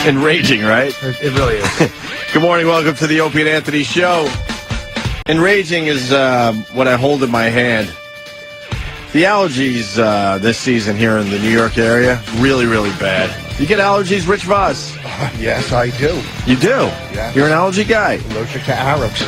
Enraging, right? It really is. Good morning. Welcome to the Opie and Anthony Show. Enraging is what I hold in my hand. The allergies this season here in the New York area, really, really bad. You get allergies, Rich Voss? Yes, I do. You do? Yes. You're an allergy guy? Allergic to Arabs.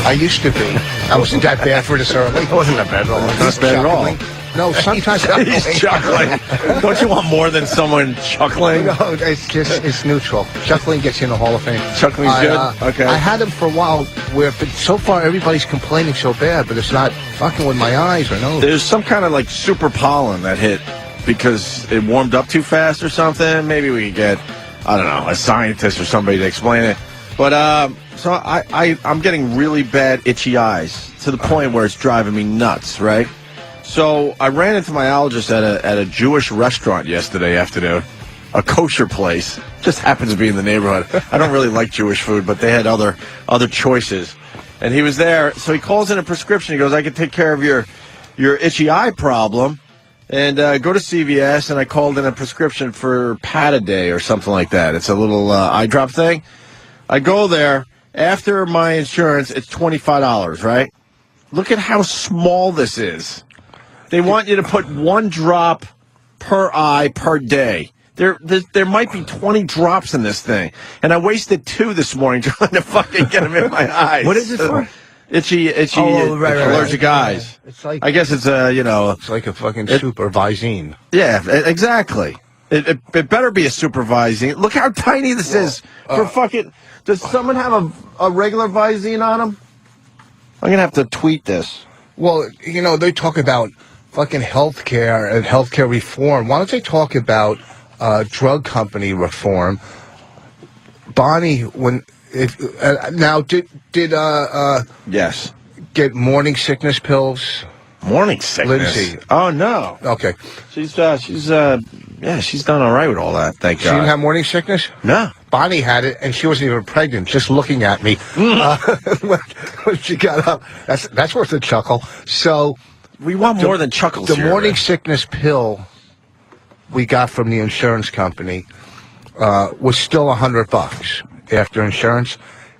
I used to be. I wasn't that bad for this early. It wasn't that bad at all. Not bad at all. No, sometimes He's chuckling. Don't you want more than someone chuckling? No, it's neutral. Chuckling gets you in the Hall of Fame. Chuckling's good? Okay. I had them for a while but so far everybody's complaining so bad, but it's not fucking with my eyes or nose. There's some kind of like super pollen that hit because it warmed up too fast or something. Maybe we could get, I don't know, a scientist or somebody to explain it. But so I'm getting really bad itchy eyes to the point where it's driving me nuts, right? So I ran into my allergist at a Jewish restaurant yesterday afternoon, a kosher place. Just happens to be in the neighborhood. I don't really like Jewish food, but they had other choices. And he was there, so he calls in a prescription. He goes, I can take care of your itchy eye problem. And go to CVS, and I called in a prescription for Pataday or something like that. It's a little eye drop thing. I go there. After my insurance, it's $25, right? Look at how small this is. They want you to put one drop per eye per day. There might be 20 drops in this thing. And I wasted 2 this morning trying to fucking get them in my eyes. What is it for? Itchy, right, allergic eyes. It's like, I guess it's it's like a fucking supervisine. Yeah, exactly. It better be a supervising. Look how tiny this is for fucking. Does someone have a regular Visine on them? I'm gonna have to tweet this. Well, they talk about fucking healthcare and healthcare reform. Why don't they talk about drug company reform? Bonnie, Yes, get morning sickness pills? Morning sickness. Lindsay. Oh no. Okay. She's done all right with all that. Thank She God. didn't have morning sickness? No. Bonnie had it, and she wasn't even pregnant. Just looking at me when she got up. That's worth a chuckle. So We want more than chuckles the here, morning man. sickness pill we got from the insurance company was still $100 after insurance.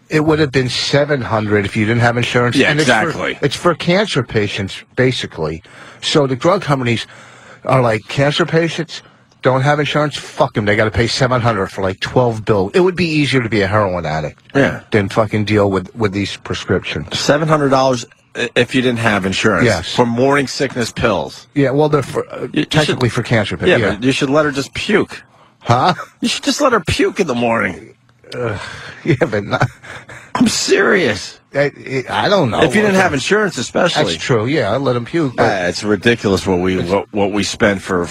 It would have been $700 if you didn't have insurance. Yeah, and exactly. It's for cancer patients, basically. So the drug companies are like, cancer patients don't have insurance? Fuck them. They got to pay $700 for like 12 bills. It would be easier to be a heroin addict than fucking deal with these prescriptions. $700 if you didn't have insurance. Yes. For morning sickness pills. Yeah, well, they're technically for cancer patients. Yeah, but you should let her just puke. Huh? You should just let her puke in the morning. Yeah, but not, I'm serious. I don't know. If you didn't have insurance, especially. That's true. Yeah, I let them puke. But It's ridiculous what we spend for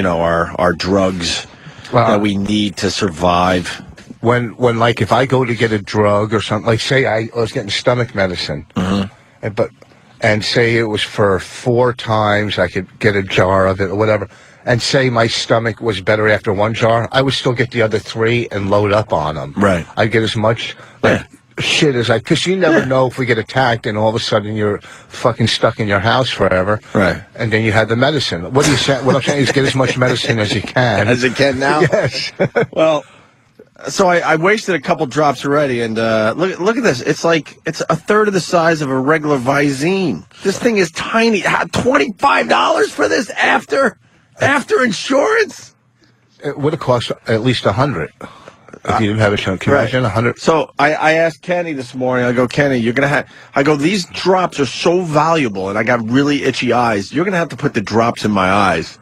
our drugs that we need to survive. when like if I go to get a drug or something, like say I was getting stomach medicine, and say it was for 4 times, I could get a jar of it or whatever. And say my stomach was better after 1 jar, I would still get the other 3 and load up on them. Right. I'd get as much shit as because you never know if we get attacked and all of a sudden you're fucking stuck in your house forever. Right. And then you had the medicine. What I'm saying is get as much medicine as you can. As it can now? Yes. Well, so I wasted a couple drops already, and look at this. It's like it's a third of the size of a regular Visine. This thing is tiny. $25 for this after insurance? It would have cost at least $100 if you didn't have insurance. Can you imagine $100? So I asked Kenny this morning. I go, Kenny, you're gonna have. I go, these drops are so valuable, and I got really itchy eyes. You're gonna have to put the drops in my eyes.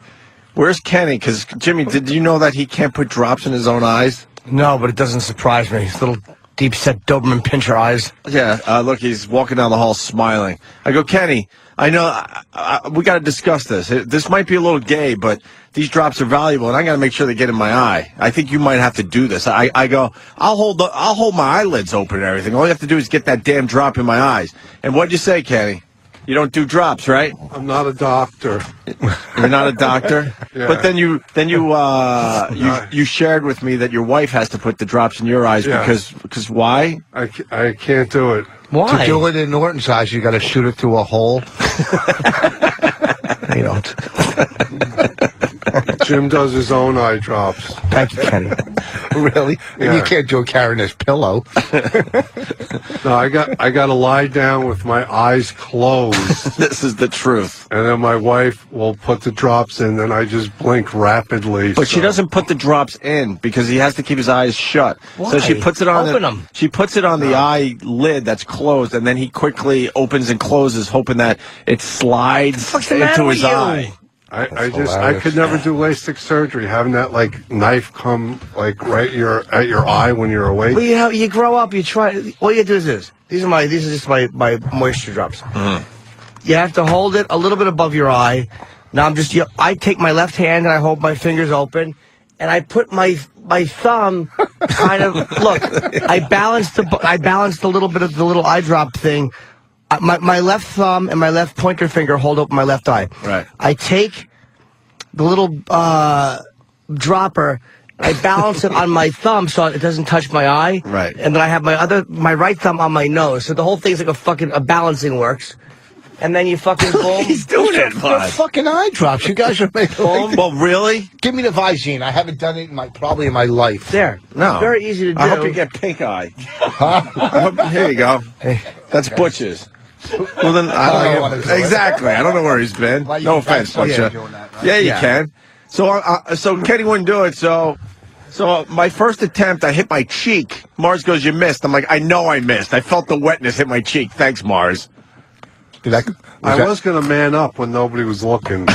Where's Kenny? Because Jimmy, did you know that he can't put drops in his own eyes? No, but it doesn't surprise me. His little deep-set Doberman pincher eyes. Yeah, look, he's walking down the hall smiling. I go, Kenny, I know we got to discuss this. This might be a little gay, but these drops are valuable, and I got to make sure they get in my eye. I think you might have to do this. I go, I'll hold my eyelids open and everything. All you have to do is get that damn drop in my eyes. And what'd you say, Kenny? You don't do drops, right? I'm not a doctor. You're not a doctor? Yeah. But then you shared with me that your wife has to put the drops in your eyes because why? I can't do it. Why? To do it in Norton's eyes, you got to shoot it through a hole. You don't. Jim does his own eye drops. Thank you, Kenny. Really? Yeah. You can't do a carrying his pillow. No, I got to lie down with my eyes closed, This is the truth. and then my wife will put the drops in, then I just blink rapidly. But she doesn't put the drops in because he has to keep his eyes shut. So she Why? puts it on. Open 'em. She puts it on the eye lid that's closed, and then he quickly opens and closes, hoping that it slides fuck's the matter into with his you? eye. I hilarious. could never do LASIK surgery, having that knife come right at your eye when you're awake. Well, you grow up, you try. All you do is this. These are just my moisture drops. You have to hold it a little bit above your eye. Now I take my left hand and I hold my fingers open, and I put my thumb kind of look. I balanced a little bit of the little eye drop thing. My left thumb and my left pointer finger hold open my left eye. Right. I take the little dropper. I balance it on my thumb so it doesn't touch my eye. Right. And then I have my right thumb on my nose. So the whole thing's like a balancing works. And then you fucking boom. He's doing it, They're bud. fucking eye drops. You guys are making. Well, really? Give me the Visine. I haven't done it probably in my life. There. No. It's very easy to do. I hope you get pink eye. Here you go. That's Butch's. Well, then I don't want to do it. exactly. I don't know where he's been. Why you No guys offense, Butch. are doing that, right? Yeah, you Yeah. can. So Kenny wouldn't do it. So my first attempt, I hit my cheek. Mars goes, "You missed." I'm like, "I know I missed. I felt the wetness hit my cheek. Thanks, Mars." I was going to man up when nobody was looking.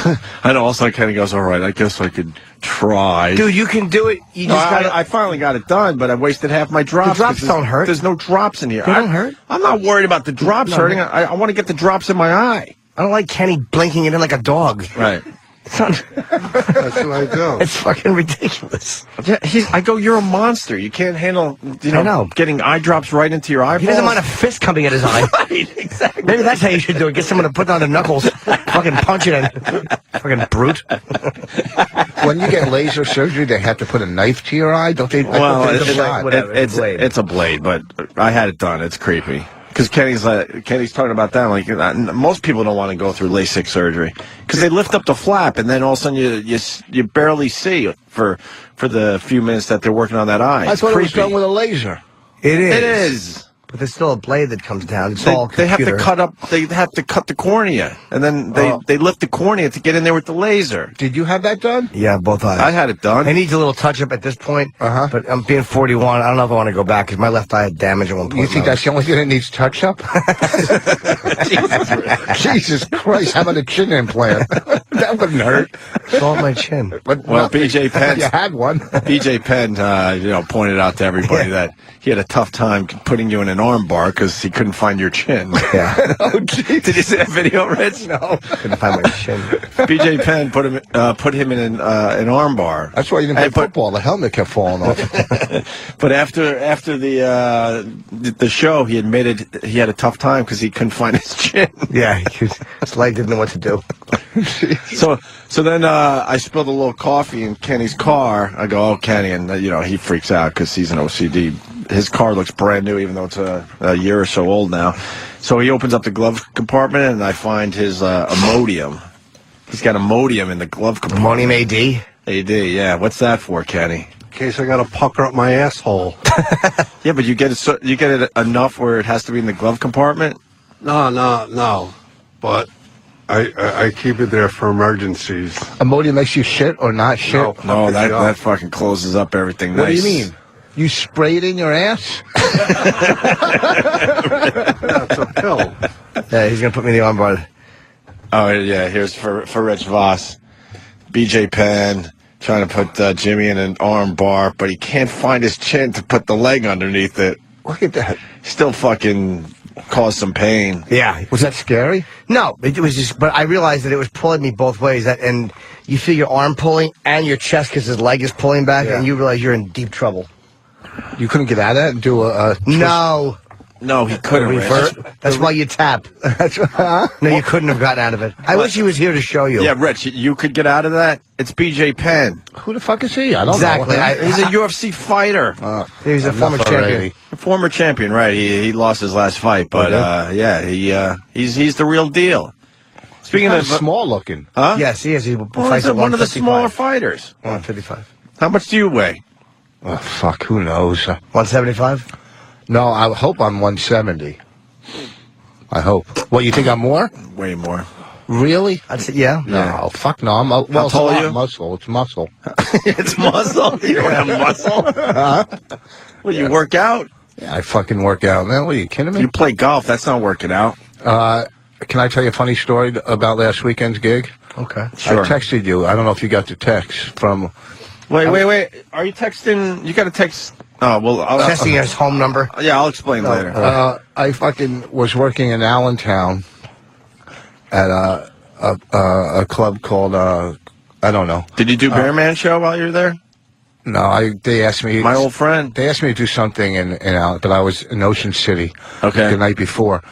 I know. Also, Kenny goes, "All right, I guess I could try." Dude, you can do it. You No, just gotta. I finally got it done, but I wasted half my drops. The drops 'cause don't hurt. There's no drops in here. They don't hurt? I'm not worried about the drops No. hurting. I want to get the drops in my eye. I don't like Kenny blinking it in like a dog. Right. It's not. That's what I do. It's fucking ridiculous. Yeah, I go, "You're a monster. You can't handle, I know. getting eye drops right into your eyeballs." He doesn't mind a fist coming at his eye. Right, exactly. Maybe that's how you should do it. Get someone to put down the knuckles, fucking punch it in. Fucking brute. When you get laser surgery, they have to put a knife to your eye. Don't they? I Well, thought they it's a did blade, not. whatever. it's It's a blade. it's a blade, but I had it done. It's creepy. Because Kenny's talking about that. Like, most people don't want to go through LASIK surgery because they lift up the flap, and then all of a sudden you barely see for the few minutes that they're working on that eye. I It's thought it was creepy. done with a laser. It is. It is. But there's still a blade that comes down. It's all They have to computer. cut up. They have to cut the cornea, and then they lift the cornea to get in there with the laser. Did you have that done? Yeah, both eyes. I had it done. It needs a little touch up at this point. Uh-huh. But I'm being 41. I don't know if I want to go back because my left eye had damage at one point. You think that's the only thing that needs touch up? Jesus Christ! How about a chin implant? That wouldn't hurt. Salt my chin. But Well, nothing. BJ Penn, You had one. BJ Penn, pointed out to everybody that he had a tough time putting you in an arm bar because he couldn't find your chin. Yeah. Oh, geez. Did you see that video, Rich? No. Couldn't find my chin. BJ Penn put him in an arm bar. That's why you didn't play And put- football. The helmet kept falling off. But after the show, he admitted he had a tough time because he couldn't find his chin. Yeah, his leg didn't know what to do. So then I spilled a little coffee in Kenny's car. I go, "Oh, Kenny," and he freaks out because he's an OCD. His car looks brand new, even though it's a year or so old now. So he opens up the glove compartment, and I find his Imodium. He's got Imodium in the glove compartment. Ammonium AD. AD, yeah. What's that for, Kenny? In case I got to pucker up my asshole. Yeah, but you get it enough where it has to be in the glove compartment. No. But I keep it there for emergencies. Imodium makes you shit or not shit? No. No, Up it up. that fucking closes up everything. What nice. do you mean? You spray it in your ass? That's a pill. Yeah, he's gonna put me in the armbar. Oh yeah, here's for Rich Voss, BJ Penn trying to put Jimmy in an arm bar, but he can't find his chin to put the leg underneath it. Look at that. Still fucking caused some pain. Yeah. Was that scary? No, it was just. But I realized that it was pulling me both ways. And you feel your arm pulling and your chest because his leg is pulling back, Yeah. and you realize you're in deep trouble. You couldn't get out of that and do a twist? No. No, he couldn't. Revert. Rich. That's why you tap. No, you couldn't have gotten out of it. I wish he was here to show you. Yeah, Rich, you could get out of that. It's BJ Penn. Who the fuck is he? I don't Exactly. know. He's a UFC fighter, He's a former Enough champion. already. a former champion, right? He lost his last fight, but Oh, he's the real deal. Speaking Kind of of small looking. huh? Yes, he is. He Well, fights he's at one of the 155. smaller fighters. 155. How much do you weigh? Oh, fuck, who knows? 175? No, I hope I'm 170. I hope. What, you think I'm more? Way more. Really? I'd say, yeah. No, Yeah. fuck no. I'm well, it's tall a are lot you? of muscle. It's muscle. It's muscle. You don't have muscle. Well, you work out. Yeah, I fucking work out, man. What are you kidding me? You play golf. That's not working out. Can I tell you a funny story about last weekend's gig? Okay. Sure. I texted you. I don't know if you got the text from. Wait. Are you texting? You got to text. Oh, well. Testing his home number. Yeah, I'll explain later. I fucking was working in Allentown at a club called I don't know. Did you do Bearman show while you were there? No, they asked me. My old friend. They asked me to do something in Allen, but I was in Ocean City. Okay. The night before,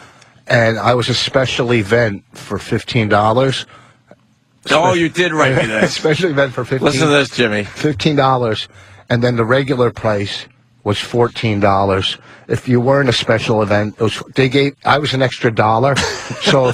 and I was a special event for $15. Oh, you did write me this. Special event for $15. Listen to this, Jimmy. $15, and then the regular price was $14. If you weren't a special event, I was an extra $1. So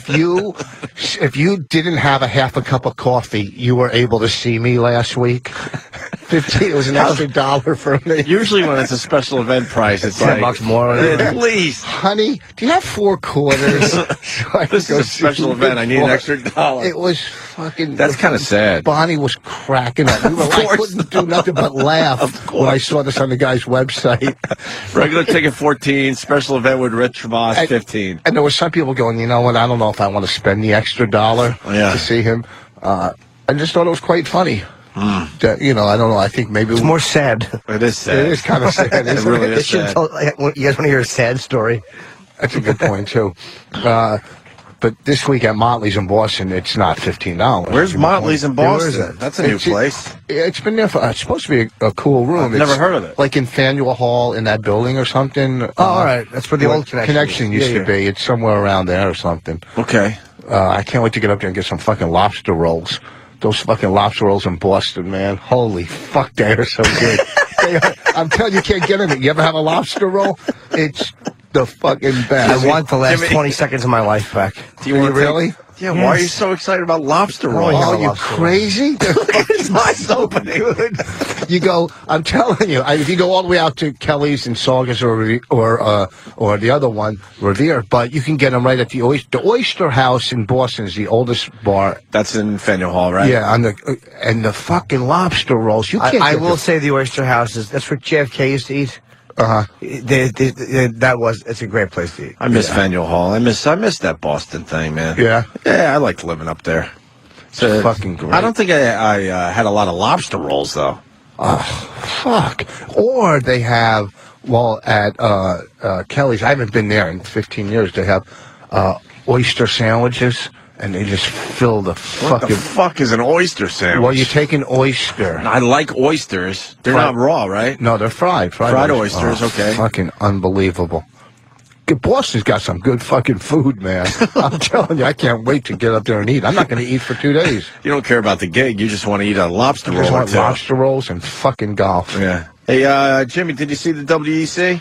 if you didn't have a half a cup of coffee, you were able to see me last week. 15. It was an extra $1 for me. Usually when it's a special event price, it's $10 like more. at least. Honey, do you have 4 quarters? So I This could go is a see special you event. I need an before. extra $1. It was fucking. That's kind of sad. Bonnie was cracking up. I course. couldn't do nothing but laugh when I saw this on the guy's website. Regular ticket 14, special event with Rich Voss And- 15. And there were some people going, you know what? I don't know if I want to spend the extra $1 Yeah. to see him. I just thought it was quite funny. That, I don't know. I think maybe It's more sad. It is sad. it is kind of sad. It Isn't really it? is You should sad. tell, you guys want to hear a sad story? That's a good point too. But this week at Motley's in Boston, it's not $15. Where's Motley's in Yeah, where is Boston? it? That's a new place. It's been there for. It's supposed to be a cool room. I've never It's heard of it. Like in Faneuil Hall in that building or something. Oh, all right. That's where the old connection used is. to be. It's somewhere around there or something. Okay. I can't wait to get up there and get some fucking lobster rolls. Those fucking lobster rolls in Boston, man. Holy fuck, they are so good. I'm telling you, you can't get in it. You ever have a lobster roll? It's the fucking best. I want the last Jimmy- 20 seconds of my life back. Do you want to really? Yeah, why are you so excited about lobster Oh, rolls? yeah. Oh, you lobster roll. crazy? It's not so good. You go. I'm telling you. If you go all the way out to Kelly's and Saugus or the other one, Revere, but you can get them right at the Oyster House in Boston is the oldest bar. That's in Faneuil Hall, right? Yeah, and the fucking lobster rolls. You can't. I get will the- say the Oyster House that's where JFK used to eat. Uh-huh. It's a great place to eat. I miss Faneuil Hall. I miss that Boston thing, man. Yeah. Yeah, I liked living up there. So, fucking great. I don't think I had a lot of lobster rolls, though. Fuck. Or they have, at Kelly's, I haven't been there in 15 years, they have oyster sandwiches, and they just fill the What the fucking... fuck is an oyster sandwich? Well, you take an oyster. I like oysters. They're Fried- not raw, right? No, they're fried. Fried oysters, okay. Fucking unbelievable. Boston's got some good fucking food, man. I'm telling you, I can't wait to get up there and eat. I'm not going to eat for 2 days. You don't care about the gig. You just want to eat a lobster I roll just or want two. lobster rolls and fucking golf. Yeah. Hey, Jimmy, did you see the WEC?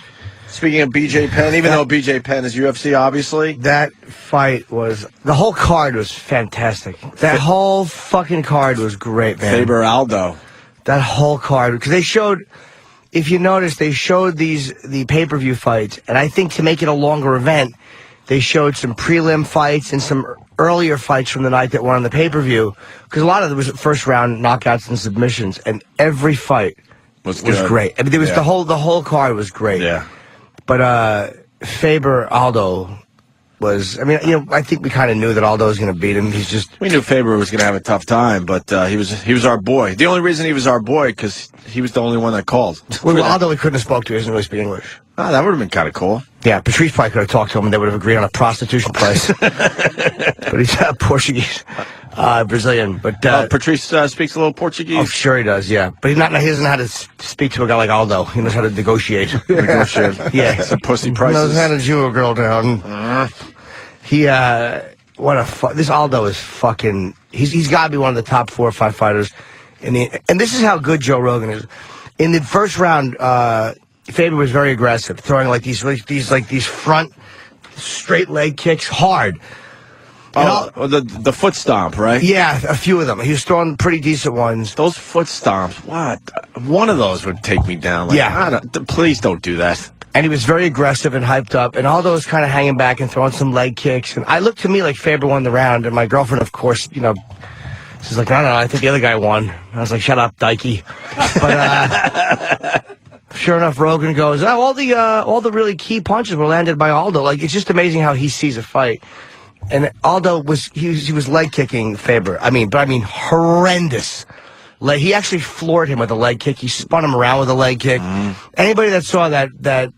Speaking of BJ Penn, even though BJ Penn is UFC, obviously. That fight the whole card was fantastic. That whole fucking card was great, man. Faber Aldo. That whole card, because they showed, if you notice, they showed the pay-per-view fights, and I think to make it a longer event, they showed some prelim fights and some earlier fights from the night that were on the pay-per-view, because a lot of it was first round knockouts and submissions, and every fight Was was good. great. I mean, there was Yeah. the whole card was great. Yeah. But Faber Aldo was, I think we kind of knew that Aldo was going to beat him. He's just, We knew Faber was going to have a tough time, but he was our boy. The only reason he was our boy because he was the only one that called. well, Aldo he couldn't have spoke to, he doesn't really speak English. Ah, that would have been kind of cool. Yeah, Patrice probably could have talked to him and they would have agreed on a prostitution price. But he's Portuguese, Brazilian. But Patrice speaks a little Portuguese. I'm sure he does, yeah. But he doesn't know how to speak to a guy like Aldo. He knows how to negotiate. Negotiate. Yeah. Some pussy Knows prices. how to Jew a girl down. He, this Aldo is fucking, he's got to be one of the top 4 or 5 fighters. And this is how good Joe Rogan is. In the first round, Faber was very aggressive, throwing like these front straight leg kicks hard. The foot stomp, right? Yeah, a few of them. He was throwing pretty decent ones. Those foot stomps, what? One of those would take me down. Like, Yeah. Please don't do that. And he was very aggressive and hyped up, and Aldo was kind of hanging back and throwing some leg kicks. And I looked to me like Faber won the round, and my girlfriend, of course, she's like, no, I think the other guy won. I was like, shut up, Dikey. But sure enough, Rogan goes, all the really key punches were landed by Aldo. Like, it's just amazing how he sees a fight. And Aldo was leg kicking Faber. I mean horrendous. He actually floored him with a leg kick. He spun him around with a leg kick. Anybody that saw that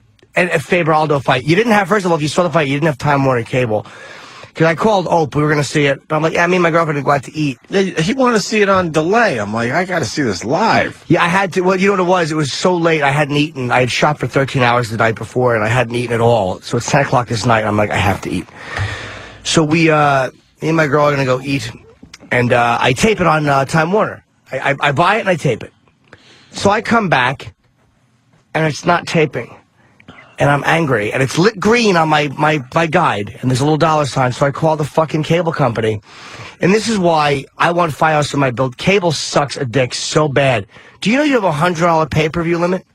Faber Aldo fight, you didn't have, first of all, if you saw the fight, you didn't have Time Warner Cable. Because I called Ope, we were going to see it. But I'm like, me and my girlfriend are glad to eat. He wanted to see it on delay. I'm like, I got to see this live. Yeah, I had to. Well, you know what it was? It was so late, I hadn't eaten. I had shot for 13 hours the night before, and I hadn't eaten at all. So it's 10 o'clock this night, and I'm like, I have to eat. So me and my girl are going to go eat, and I tape it on Time Warner. I buy it and I tape it. So I come back, and it's not taping. And I'm angry, and it's lit green on my guide, and there's a little dollar sign, so I call the fucking cable company. And this is why I want Fios in my build. Cable sucks a dick so bad. Do you know you have a $100 pay-per-view limit?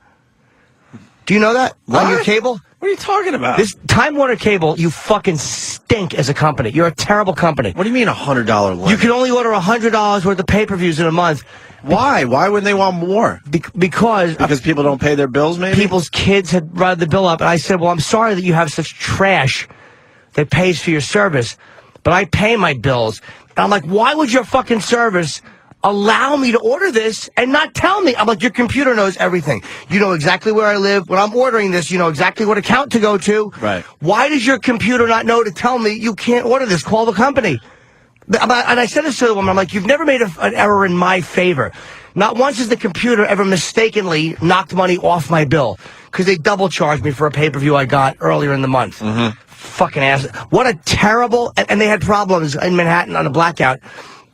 Do you know that? What? On your cable? What are you talking about? This Time Warner Cable, you fucking stink as a company. You're a terrible company. What do you mean $100 limit? You can only order $100 worth of pay-per-views in a month. Why? Why wouldn't they want more? Because people don't pay their bills, maybe? People's kids had run the bill up, and I said, well, I'm sorry that you have such trash that pays for your service, but I pay my bills. And I'm like, why would your fucking service allow me to order this and not tell me? I'm like, your computer knows everything. You know exactly where I live. When I'm ordering this, you know exactly what account to go to. Right. Why does your computer not know to tell me you can't order this? Call the company. And I said this to the woman, I'm like, you've never made an error in my favor. Not once has the computer ever mistakenly knocked money off my bill, because they double charged me for a pay-per-view I got earlier in the month. Fucking ass. What a terrible, and they had problems in Manhattan on a blackout.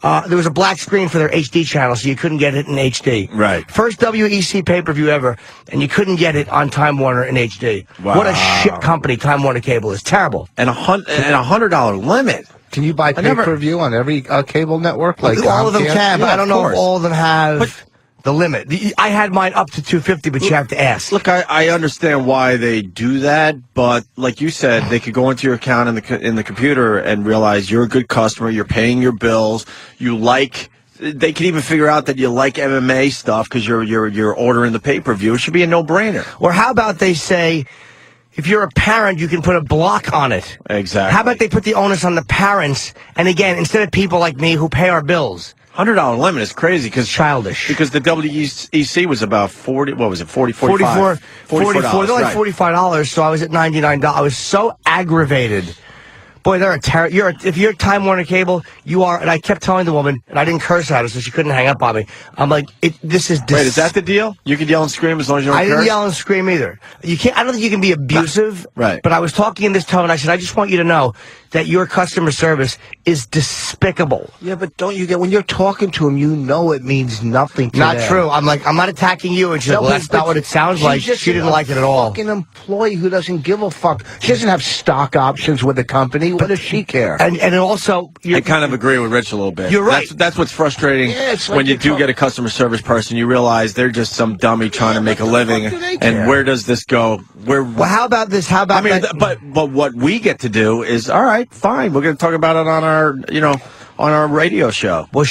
There was a black screen for their HD channel, so you couldn't get it in HD. Right. First WEC pay-per-view ever, and you couldn't get it on Time Warner in HD. Wow. What a shit company Time Warner Cable is. Terrible. And a $100 limit. Can you buy pay-per-view on every cable network? Like all of them Comcast? can, but Yeah, I don't of know if course. all of them have the limit. I had mine up to $250, but you have to ask. Look, I understand why they do that, but like you said, they could go into your account in the computer and realize you're a good customer, you're paying your bills, they can even figure out that you like MMA stuff because you're ordering the pay-per-view. It should be a no-brainer. Or how about they say, if you're a parent, you can put a block on it. Exactly. How about they put the onus on the parents, and again, instead of people like me who pay our bills? $100 limit is crazy because Childish. Because the WEC was about 40. What was it? 44. They're like right. $45, so I was at $99. I was so aggravated. Boy, they're if you're Time Warner Cable, you are, and I kept telling the woman, and I didn't curse at her, so she couldn't hang up on me. I'm like, this is... Wait, is that the deal? You can yell and scream as long as you don't I curse? didn't yell and scream either. I don't think you can be abusive. Right. But I was talking in this tone. I said, I just want you to know that your customer service is despicable. Yeah, but don't you get, when you're talking to him, you know it means nothing to Not them. true. I'm like, I'm not attacking you. And she's like, well, that's not what it sounds like. She's She didn't like it at all. Fucking employee who doesn't give a fuck. She doesn't have stock options with the company. What does she care? And also... I kind of agree with Rich a little bit. You're right. That's what's frustrating Yeah, it's like when you you're do talking- get a customer service person. You realize they're just some dummy trying to make a living. fuck do they And care? where does this go? Well, how about this? How about I mean, that? but what we get to do is, all right, fine. We're going to talk about it on our radio show. Well,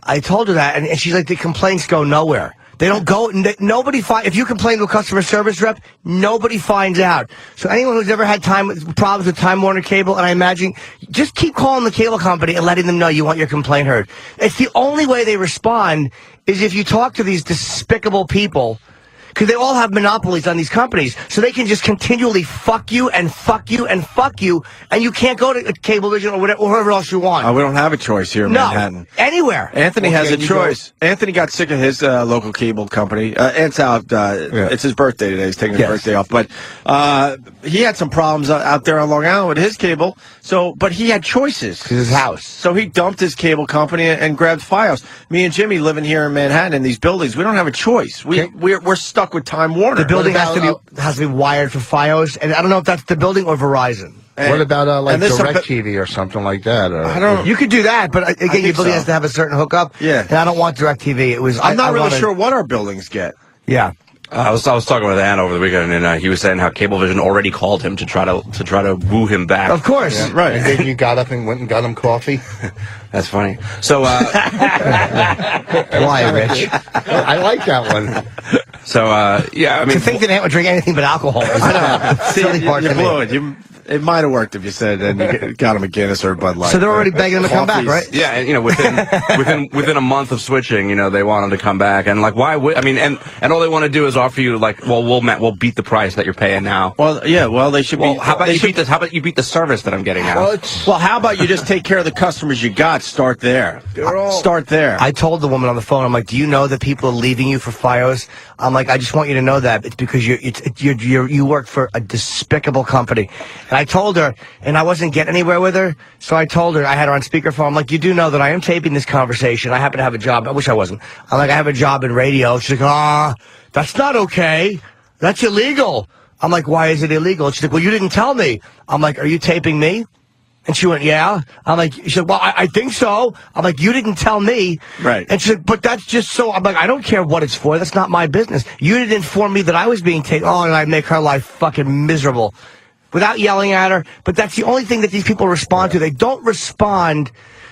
I told her that, and she's like, the complaints go nowhere. They don't go. Nobody if you complain to a customer service rep, nobody finds out. So anyone who's ever had problems with Time Warner Cable, and I imagine, just keep calling the cable company and letting them know you want your complaint heard. It's the only way they respond is if you talk to these despicable people. Because they all have monopolies on these companies. So they can just continually fuck you and fuck you and fuck you. And you can't go to Cablevision or wherever else you want. We don't have a choice here in Manhattan. Anywhere. Anthony has a you choice. Anthony got sick of his local cable company. Ant's out. It's his birthday today. He's taking his birthday off. But he had some problems out there on Long Island with his cable. But he had choices. His house. So he dumped his cable company and grabbed Fios. Me and Jimmy living here in Manhattan in these buildings, we don't have a choice. We're stuck with Time Warner. The building has to be wired for Fios, and I don't know if that's the building or Verizon. What about like and there's some DirecTV or something like that? Or, I don't. You could do that, but again, your think building so. has to have a certain hookup. Yeah. And I don't want DirecTV. It was. I'm not really wanted- sure what our buildings get. Yeah. I was talking with Ann over the weekend, and he was saying how Cablevision already called him to try to woo him back. Of course. Yeah. Right. And then you got up and went and got him coffee. That's funny. So, Why, Rich? I like that one. yeah, I mean, To think that Ant would drink anything but alcohol. Silly part you to me. blew it. It might have worked if you said and you got him a Guinness or a Bud Light. So they're already begging him to come back, Coffee's- right? yeah, and within a month of switching, they want him to come back, and like, why would I mean, and all they want to do is offer you like, well, we'll beat the price that you're paying now. Well, yeah. Well, they should Well, be. how about they you should- beat the service that I'm getting now? Well, it's, Well, how about you just take care of the customers you got? Start there. Start there. I told the woman on the phone, I'm like, do you know that people are leaving you for FiOS? I'm like, I just want you to know that it's because you work for a despicable company. And I told her, and I wasn't getting anywhere with her, so I told her, I had her on speakerphone. I'm like, you do know that I am taping this conversation. I happen to have a job. I wish I wasn't. I'm like, I have a job in radio. She's like, that's not okay. That's illegal. I'm like, why is it illegal? She's like, well, you didn't tell me. I'm like, are you taping me? And she went, yeah. I'm like, she said, well, I think so. I'm like, you didn't tell me. Right. And she said, but that's just so. I'm like, I don't care what it's for. That's not my business. You didn't inform me that I was being taken. Oh, and I make her life fucking miserable without yelling at her. But that's the only thing that these people respond to. They don't respond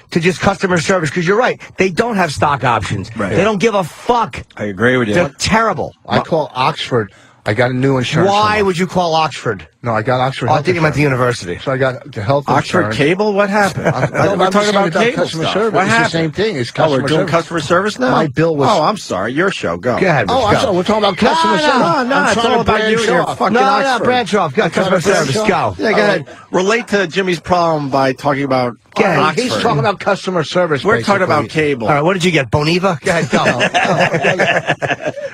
to just customer service because you're right. They don't have stock options. Right. They don't give a fuck. I agree with you. They're terrible. I call Oxford. I got a new insurance. Why would you call Oxford? No, I got Oxford. Oh, I Health think you meant the Insurance. university. So I got the health Oxford insurance. Cable? What happened? No, We're I'm talking saying about cable customer stuff. service. What It's happened? the same thing. It's Oh, customer we're doing service. customer service now? My bill was- Oh, I'm sorry. Your show. Go. Go ahead, Rich, Oh, go. I'm sorry. We're talking about customer service. No, I'm it's trying all to about you branch and your off. fucking No, Oxford. branch off. Go, customer service. Go. Yeah, go ahead. Relate to Jimmy's problem by talking about Go ahead. Oxford. He's talking about customer service. We're talking basically. about cable. All right, what did you get? Boniva? Go ahead, go.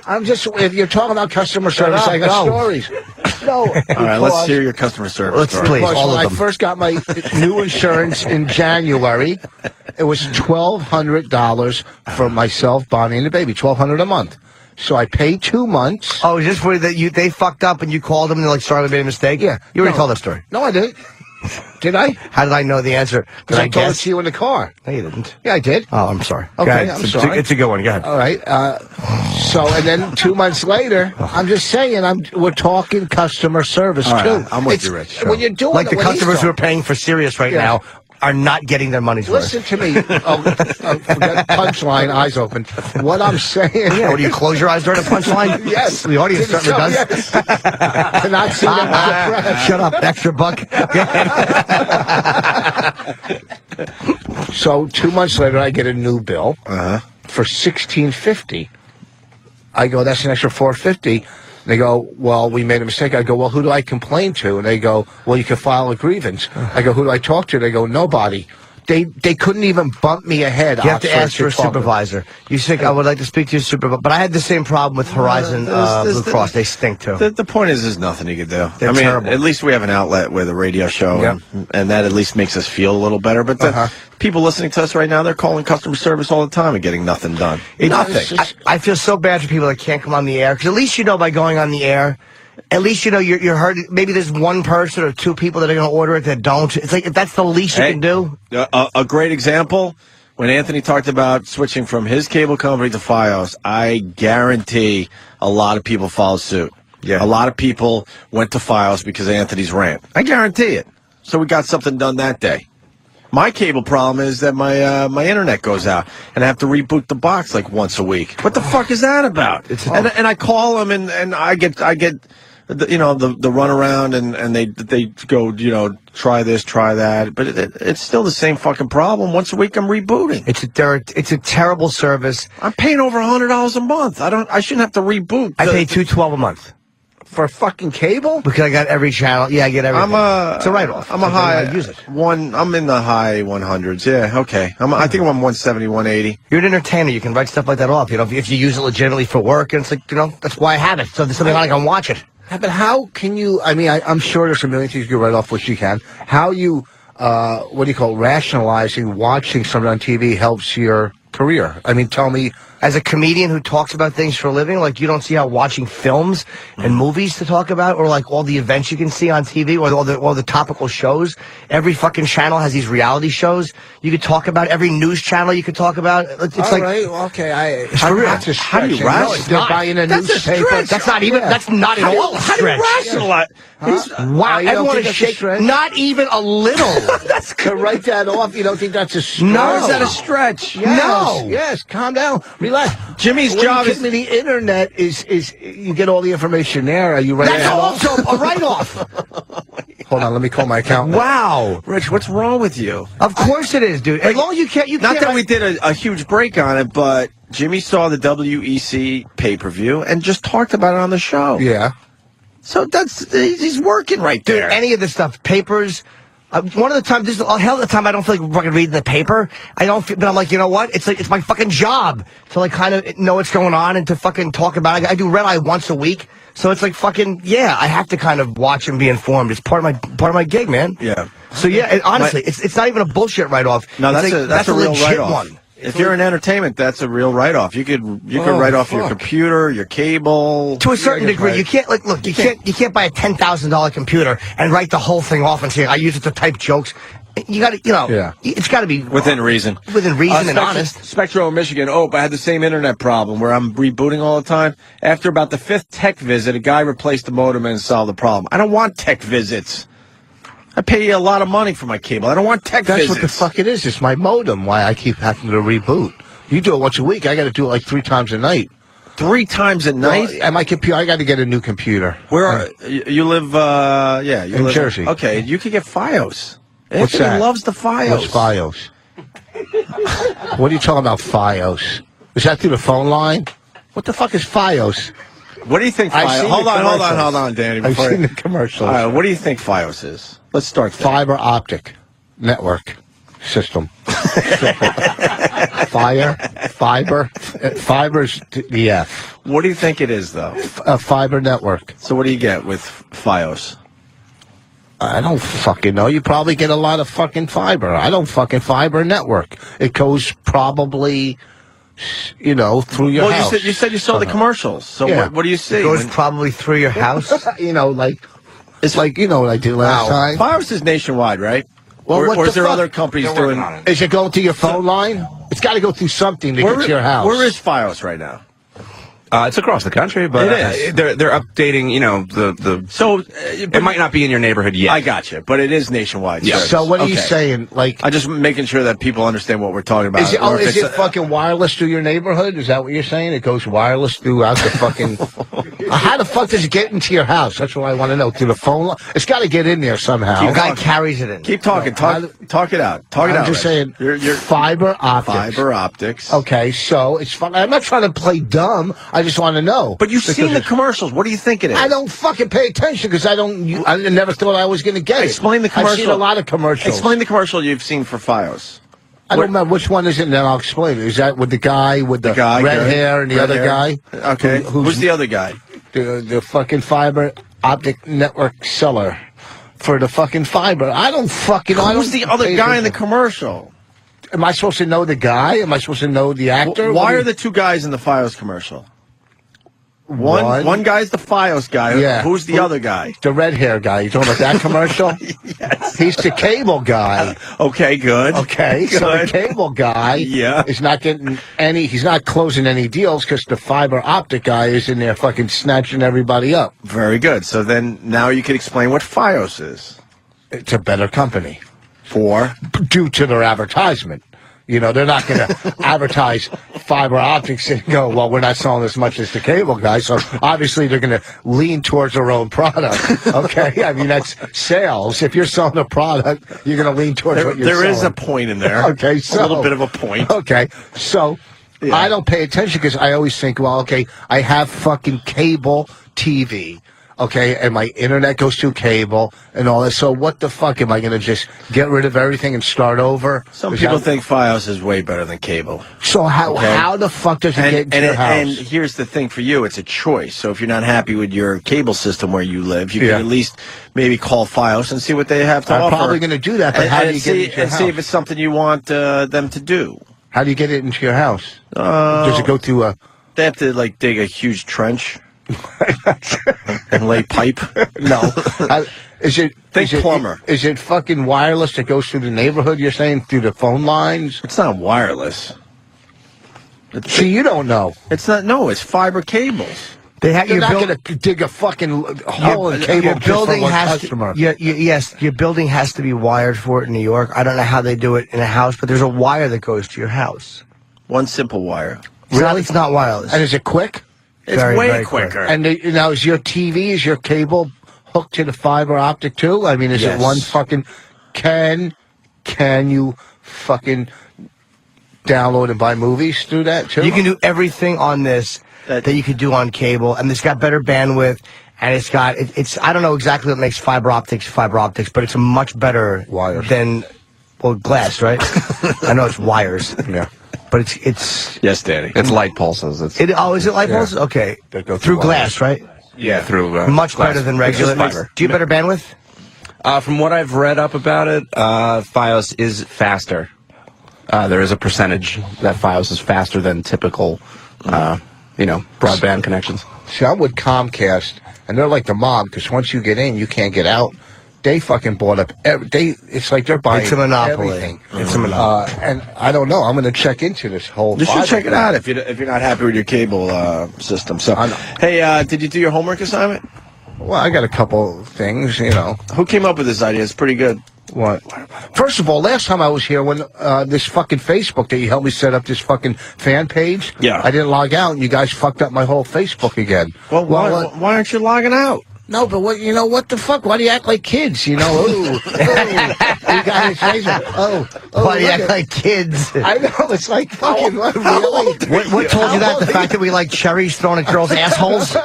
I'm just, if you're talking about customer service, up, I got go. stories. No. All right, let's hear your customer service Let's story. please. Because all when of I them. first got my new insurance in January, it was $1,200 for myself, Bonnie, and the baby. $1,200 a month. So I paid 2 months. Oh, is this where they fucked up and you called them and they're like, sorry, we made a mistake? Yeah. You already No. told that story. No, I didn't. Did I? How did I know the answer? Did Because I I told it guess? to you in the car. No, you didn't. Yeah, I did. Oh, I'm sorry. Okay, Go ahead. I'm It's a- sorry. It's a good one. Go ahead. All right. So, and then 2 months later, I'm just saying, we're talking customer service, All right, too. I'm with It's- you, Rich. When you're doing Like the it, when he's customers who are talking- paying for Sirius right Yeah. now are not getting their money's worth. Listen to me. Forget punchline, eyes open. What I'm saying. Yeah, what do you close your eyes during a punchline? Yes. The audience certainly does. Yes. Cannot see them with the press. Shut up, extra buck. Go ahead. So 2 months later, I get a new bill for $1,650. I go, that's an extra $450. They go, well, we made a mistake. I go, well, who do I complain to? And they go, well, you can file a grievance. I go, who do I talk to? They go, nobody. They couldn't even bump me ahead. You have to Oxford, ask for a talk to- supervisor. You think I would like to speak to your supervisor, but I had the same problem with Horizon Blue Cross. They stink too. The point is, there's nothing you can do. They're I mean, terrible. at least we have an outlet with a radio show, Yep. and that at least makes us feel a little better. But the people listening to us right now, they're calling customer service all the time and getting nothing done. Nothing. I feel so bad for people that can't come on the air because at least you know by going on the air. At least you know you're heard. Maybe there's one person or two people that are going to order it that don't. It's like if that's the least you can do. A great example, when Anthony talked about switching from his cable company to FiOS, I guarantee a lot of people followed suit. Yeah. A lot of people went to FiOS because of Anthony's rant. I guarantee it. So we got something done that day. My cable problem is that my internet goes out and I have to reboot the box like once a week. What the fuck is that about? And I call them and I get the runaround and they go try this, try that, but it's still the same fucking problem. Once a week I'm rebooting. It's a terrible service. I'm paying over $100 a month. I shouldn't have to reboot. I pay $212 a month For fucking cable? because I got every channel. Yeah, I get everything. It's a write-off. I'm a high. I use it. I'm in the high 100s. Yeah, okay. I think I'm 170, 180. You're an entertainer. You can write stuff like that off. If you use it legitimately for work, and it's like that's why I have it. So there's something I can watch it. Yeah, but how can you? I mean, I'm sure there's a million things you can write off, which you can. How you, rationalizing watching something on TV helps your career? I mean, tell me. as a comedian who talks about things for a living, like you don't see how watching films and movies to talk about, or like all the events you can see on TV, or all the topical shows. Every fucking channel has these reality shows you could talk about. Every news channel you could talk about. It's All like right, okay. it's for real. That's a How do you stretch. rationalize- No, it's not buying a That's a newspaper. stretch. That's not even. Yeah. That's not at all a How do you stretch. rationalize? Wow, you don't everyone think is that's a shaking. stretch? Not even a little. That's to write that off. You don't think that's a stretch? No. Is that a stretch? Yes, No. Yes, calm down. Relax. Jimmy's What are you job kidding is- me? The internet is you get all the information there. Are you ready? That's also a write-off. Hold on, let me call my accountant. Wow. Rich, what's wrong with you? Of course it is, dude. As long as you can't. Not can't that write- we did a huge break on it, but Jimmy saw the WEC pay-per-view and just talked about it on the show. Yeah. So he's working right Dude, there. any of this stuff, papers. One of the time, this is a hell of the time I don't feel like fucking reading the paper. I don't feel, but I'm like, you know what? It's like, it's my fucking job to like kind of know what's going on and to fucking talk about it. I do Red Eye once a week. So it's like fucking, yeah, I have to kind of watch and be informed. It's part of my gig, man. Yeah. So yeah, honestly, it's not even a bullshit write-off. No, It's that's a real legit write-off. one. If you're in entertainment, that's a real write-off. You could Oh, write off your fuck. computer, your cable. To a certain Yeah, degree, right. you can't like look. You can't buy a $10,000 computer and write the whole thing off and say I use it to type jokes. You got to, Yeah. it's got to be Within reason. within reason and honest. Spectro in Michigan. Oh, I had the same internet problem where I'm rebooting all the time. After about the 5th tech visit, a guy replaced the modem and solved the problem. I don't want tech visits. I pay you a lot of money for my cable. I don't want tech That's visits. what the fuck it is. It's my modem. Why I keep having to reboot. You do it once a week. I got to do it like 3 times a night. 3 times a night? Well, and my computer, I got to get a new computer. Where are you live? You In live Jersey. Okay, you could get FiOS. What's Anthony that? loves the FiOS. What's FiOS? What are you talking about, FiOS? Is that through the phone line? What the fuck is FiOS? What do you think? I've FiOS? seen Hold the on, commercials. Danny. I've before seen you- the commercials. All right, what do you think FiOS is? Let's start there. Fiber optic network system. Fiber's the F. What do you think it is, though? A fiber network. So what do you get with FiOS? I don't fucking know. You probably get a lot of fucking fiber. I don't fucking fiber network. It goes probably, through your house. You said you saw the commercials. So Yeah. what do you see? It goes when- probably through your house. It's like, what I did last time. FiOS is nationwide, right? Well, or what is the there fuck? other companies They're working doing? on it. Is it going to your phone line? It's got to go through something to get to your house. Where is FiOS right now? It's across the country, but It is. they're updating. the. So It might not be in your neighborhood yet. I got you, but it is nationwide. Yeah. service. So what are you Okay. saying? Like, I'm just making sure that people understand what we're talking about. is it, Or if is it's it fucking wireless through your neighborhood? Is that what you're saying? It goes wireless throughout the fucking. How the fuck does it get into your house? That's what I want to know. Through the phone line? It's got to get in there somehow. The guy carries it in. Keep talking. No, Talk it out. Talk it I'm out. just Rich. saying. You're Fiber optics. fiber optics. Okay, so it's fun. I'm not trying to play dumb. I just want to know. But you've Because seen the it's- commercials. What do you think it is? I don't fucking pay attention because I never thought I was going to get it. Explain the I've seen commercial. a lot of commercials. Explain the commercial you've seen for FiOS. I don't remember which one is it, and then I'll explain it. Is that with the guy with the, Guy, red good. hair and the Red other hair. guy? Okay. Who's Who's the other guy? the fucking fiber optic network seller for the fucking fiber? I don't fucking know. Who's the other guy in the commercial? Am I supposed to know the guy? Am I supposed to know the actor? Why What do are you- the 2 guys in the FiOS commercial? One guy's the FiOS guy. Yeah. Who's the other guy? the red hair guy? You talking about that commercial? Yes. He's the cable guy. Okay, good. Okay, so the Good. cable guy Yeah. is not getting he's not closing any deals because the fiber optic guy is in there fucking snatching everybody up. Very good. So then now you can explain what FiOS is. It's a better company For due to their advertisement. They're not going to advertise fiber optics and go, well, we're not selling as much as the cable guy. So obviously they're going to lean towards their own product. Okay. I mean, that's sales. If you're selling a product, you're going to lean towards what you're there selling. is a point in there. Okay, so a little bit of a point. Okay, so Yeah. I don't pay attention because I always think, well, okay, I have fucking cable TV, okay, and my internet goes through cable and all that. So what the fuck am I going to just get rid of everything and start over? Some Is people that- think FiOS is way better than cable. So how Okay. how the fuck does it get into your house? And here's the thing for you, it's a choice. So if you're not happy with your cable system where you live, you Yeah. can at least maybe call FiOS and see what they have to I'm offer. probably going to do that, but and, how do and you see, get into your and see if house? it's something you want them to do. How do you get it into your house? Uh, Does it go through a? They have to like dig a huge trench and lay pipe. No. Is it? Think plumber. Is it fucking wireless that goes through the neighborhood? You're saying through the phone lines? It's not wireless. See, you don't know. It's not. No, it's fiber cables. They have You're your not buil- going to dig a fucking hole in cable your just for building one has customer. yes, your building has to be wired for it in New York. I don't know how they do it in a house, but there's a wire that goes to your house. One simple wire. It's not wireless. And is it quick? It's Very, way very quick. quicker. And now is your TV, is your cable hooked to the fiber optic too? I mean, is Yes. it one fucking? Can you fucking download and buy movies through that too? You can do everything on this that you could do on cable, and it's got better bandwidth, and it's got it's I don't know exactly what makes fiber optics, but it's a much better Wires. than glass, right? I know it's wires, Yeah. but it's Yes, Danny. It's light pulses. It's is it light Yeah. bulbs? Okay, That go through through glass, right? yeah, through Much glass. better than It's regular. just fiber. Do you have better bandwidth? From what I've read up about it, FiOS is faster. There is a percentage that FiOS is faster than typical, broadband connections. See, I'm with Comcast, and they're like the mob because once you get in, you can't get out. They fucking bought up. It's like they're buying It's a monopoly. everything. It's a monopoly. And I don't know. I'm going to check into this whole. You should fiber check it thing. out if you're not happy with your cable system. So, I know. hey, did you do your homework assignment? Well, I got a couple things, Who came up with this idea? It's pretty good. What? First of all, last time I was here, when this fucking Facebook that you helped me set up this fucking fan page, Yeah. I didn't log out, and you guys fucked up my whole Facebook again. Well, why aren't you logging out? No, but what the fuck? Why do you act like kids? You guys, Why do you look act at- like kids? I know, it's like fucking, what, really? What told you that? The fact that we like cherries thrown at girls' assholes?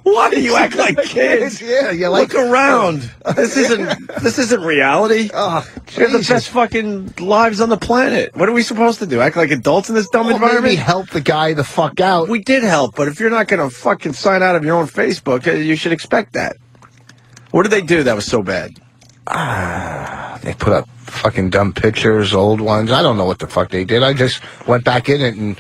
Why do you act like kids? Yeah, you like. Look around. This isn't reality. Oh, We have the Jesus. best fucking lives on the planet. What are we supposed to do? Act like adults in this dumb Well, environment? maybe help the guy the fuck out. We did help, but if you're not going to fucking sign out of your own Facebook, you should expect that. What did they do that was so bad? They put up fucking dumb pictures, old ones. I don't know what the fuck they did. I just went back in it and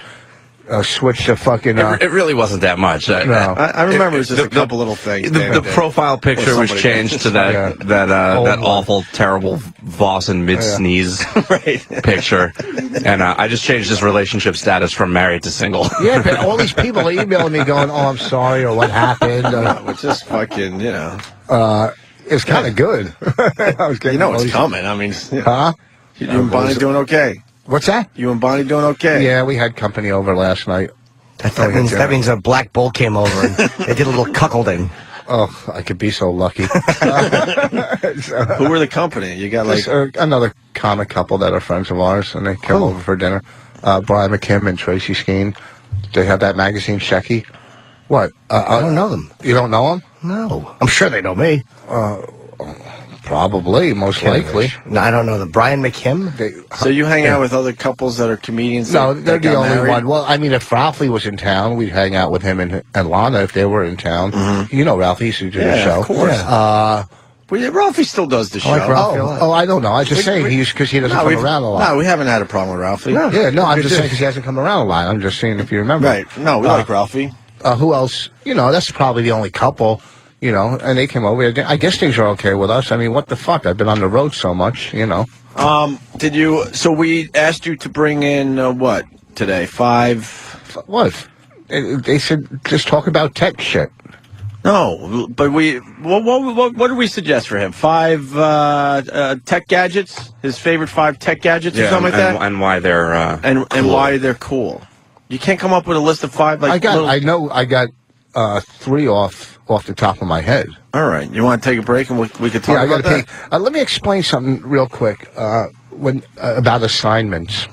switched to fucking. It really wasn't that much. No. I remember it was just a couple little things. The profile picture was somebody changed did. to that Yeah. that Old that one. awful, terrible Voss and mid sneeze Right. picture, and I just changed his relationship status from married to single. Yeah, but all these people are emailing me going, "Oh, I'm sorry," or "What happened?" Which is fucking, It's kind of good. I was getting all it's these- coming. I mean, Huh? you and Bonnie doing okay? What's that? You and Bonnie doing okay? Yeah, we had company over last night. That means a black bull came over and they did a little cuckolding. Oh, I could be so lucky. Who were the company? You got like Another comic couple that are friends of ours, and they came over for dinner. Brian McKim and Tracy Skeen. They have that magazine, Shecky. What? I don't know them. You don't know them? No. I'm sure they know me. Probably, most likely. No, I don't know them. Brian McKim? So you hang out with other couples that are comedians? No, that they're the got only married? one. Well, I mean, if Ralphie was in town, we'd hang out with him and Lana if they were in town. You know Ralphie used to do the Yeah, show. of course. Yeah. Well, yeah, Ralphie still does the show. like Ralphie a lot. Oh, I don't know. I just saying because he doesn't come we've- around a lot. No, we haven't had a problem with Ralphie. No. Yeah, no, I'm Good just dude. saying because he hasn't come around a lot. I'm just saying if you remember. Right. No, we like Ralphie. Who else? That's probably the only couple, and they came over. I guess things are okay with us. I mean, what the fuck? I've been on the road so much, Did you? So we asked you to bring in what today? 5. What? They said just talk about tech shit. No, but what did we suggest for him? 5 tech gadgets. His favorite 5 tech gadgets or something like that. and why they're And cool. why they're cool. You can't come up with a list of 5 like. I got 3 off the top of my head. All right, you want to take a break and we could talk I about gotta that? take. Let me explain something real quick. About assignments.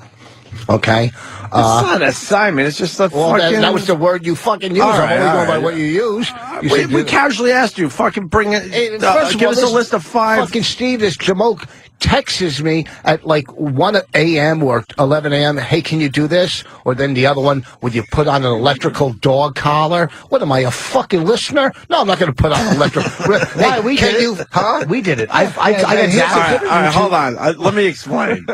Okay. It's not an assignment. It's just a Well, fucking. that was the word you fucking used. All I'm right, only all going by right. what you use. You We, said we casually asked you, fucking bring it. First of give all, us a this list of 5. Fucking Steve, this Jamoke texts me at like 1 a.m. or 11 a.m. Hey, can you do this? Or then the other one, would you put on an electrical dog collar? What am I, a fucking listener? No, I'm not going to put on an electrical. Why? We can did you? it. Huh? We did it. I Yeah, got here's zapped. the All right, hold on. Let me explain.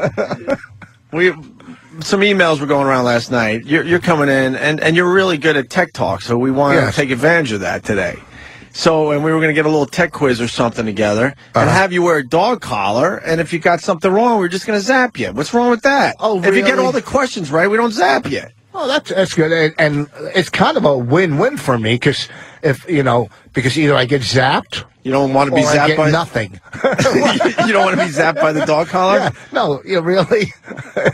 some emails were going around last night. You're coming in, and you're really good at tech talk, so we want to take advantage of that today. So, and we were going to get a little tech quiz or something together and have you wear a dog collar, and if you got something wrong, we're just going to zap you. What's wrong with that? Oh, If you get really? all the questions right, we don't zap you. Oh, that's good, and it's kind of a win-win for me because because either I get zapped, You don't want to be or I zapped get by nothing. You don't want to be zapped by the dog collar Yeah, no, you really.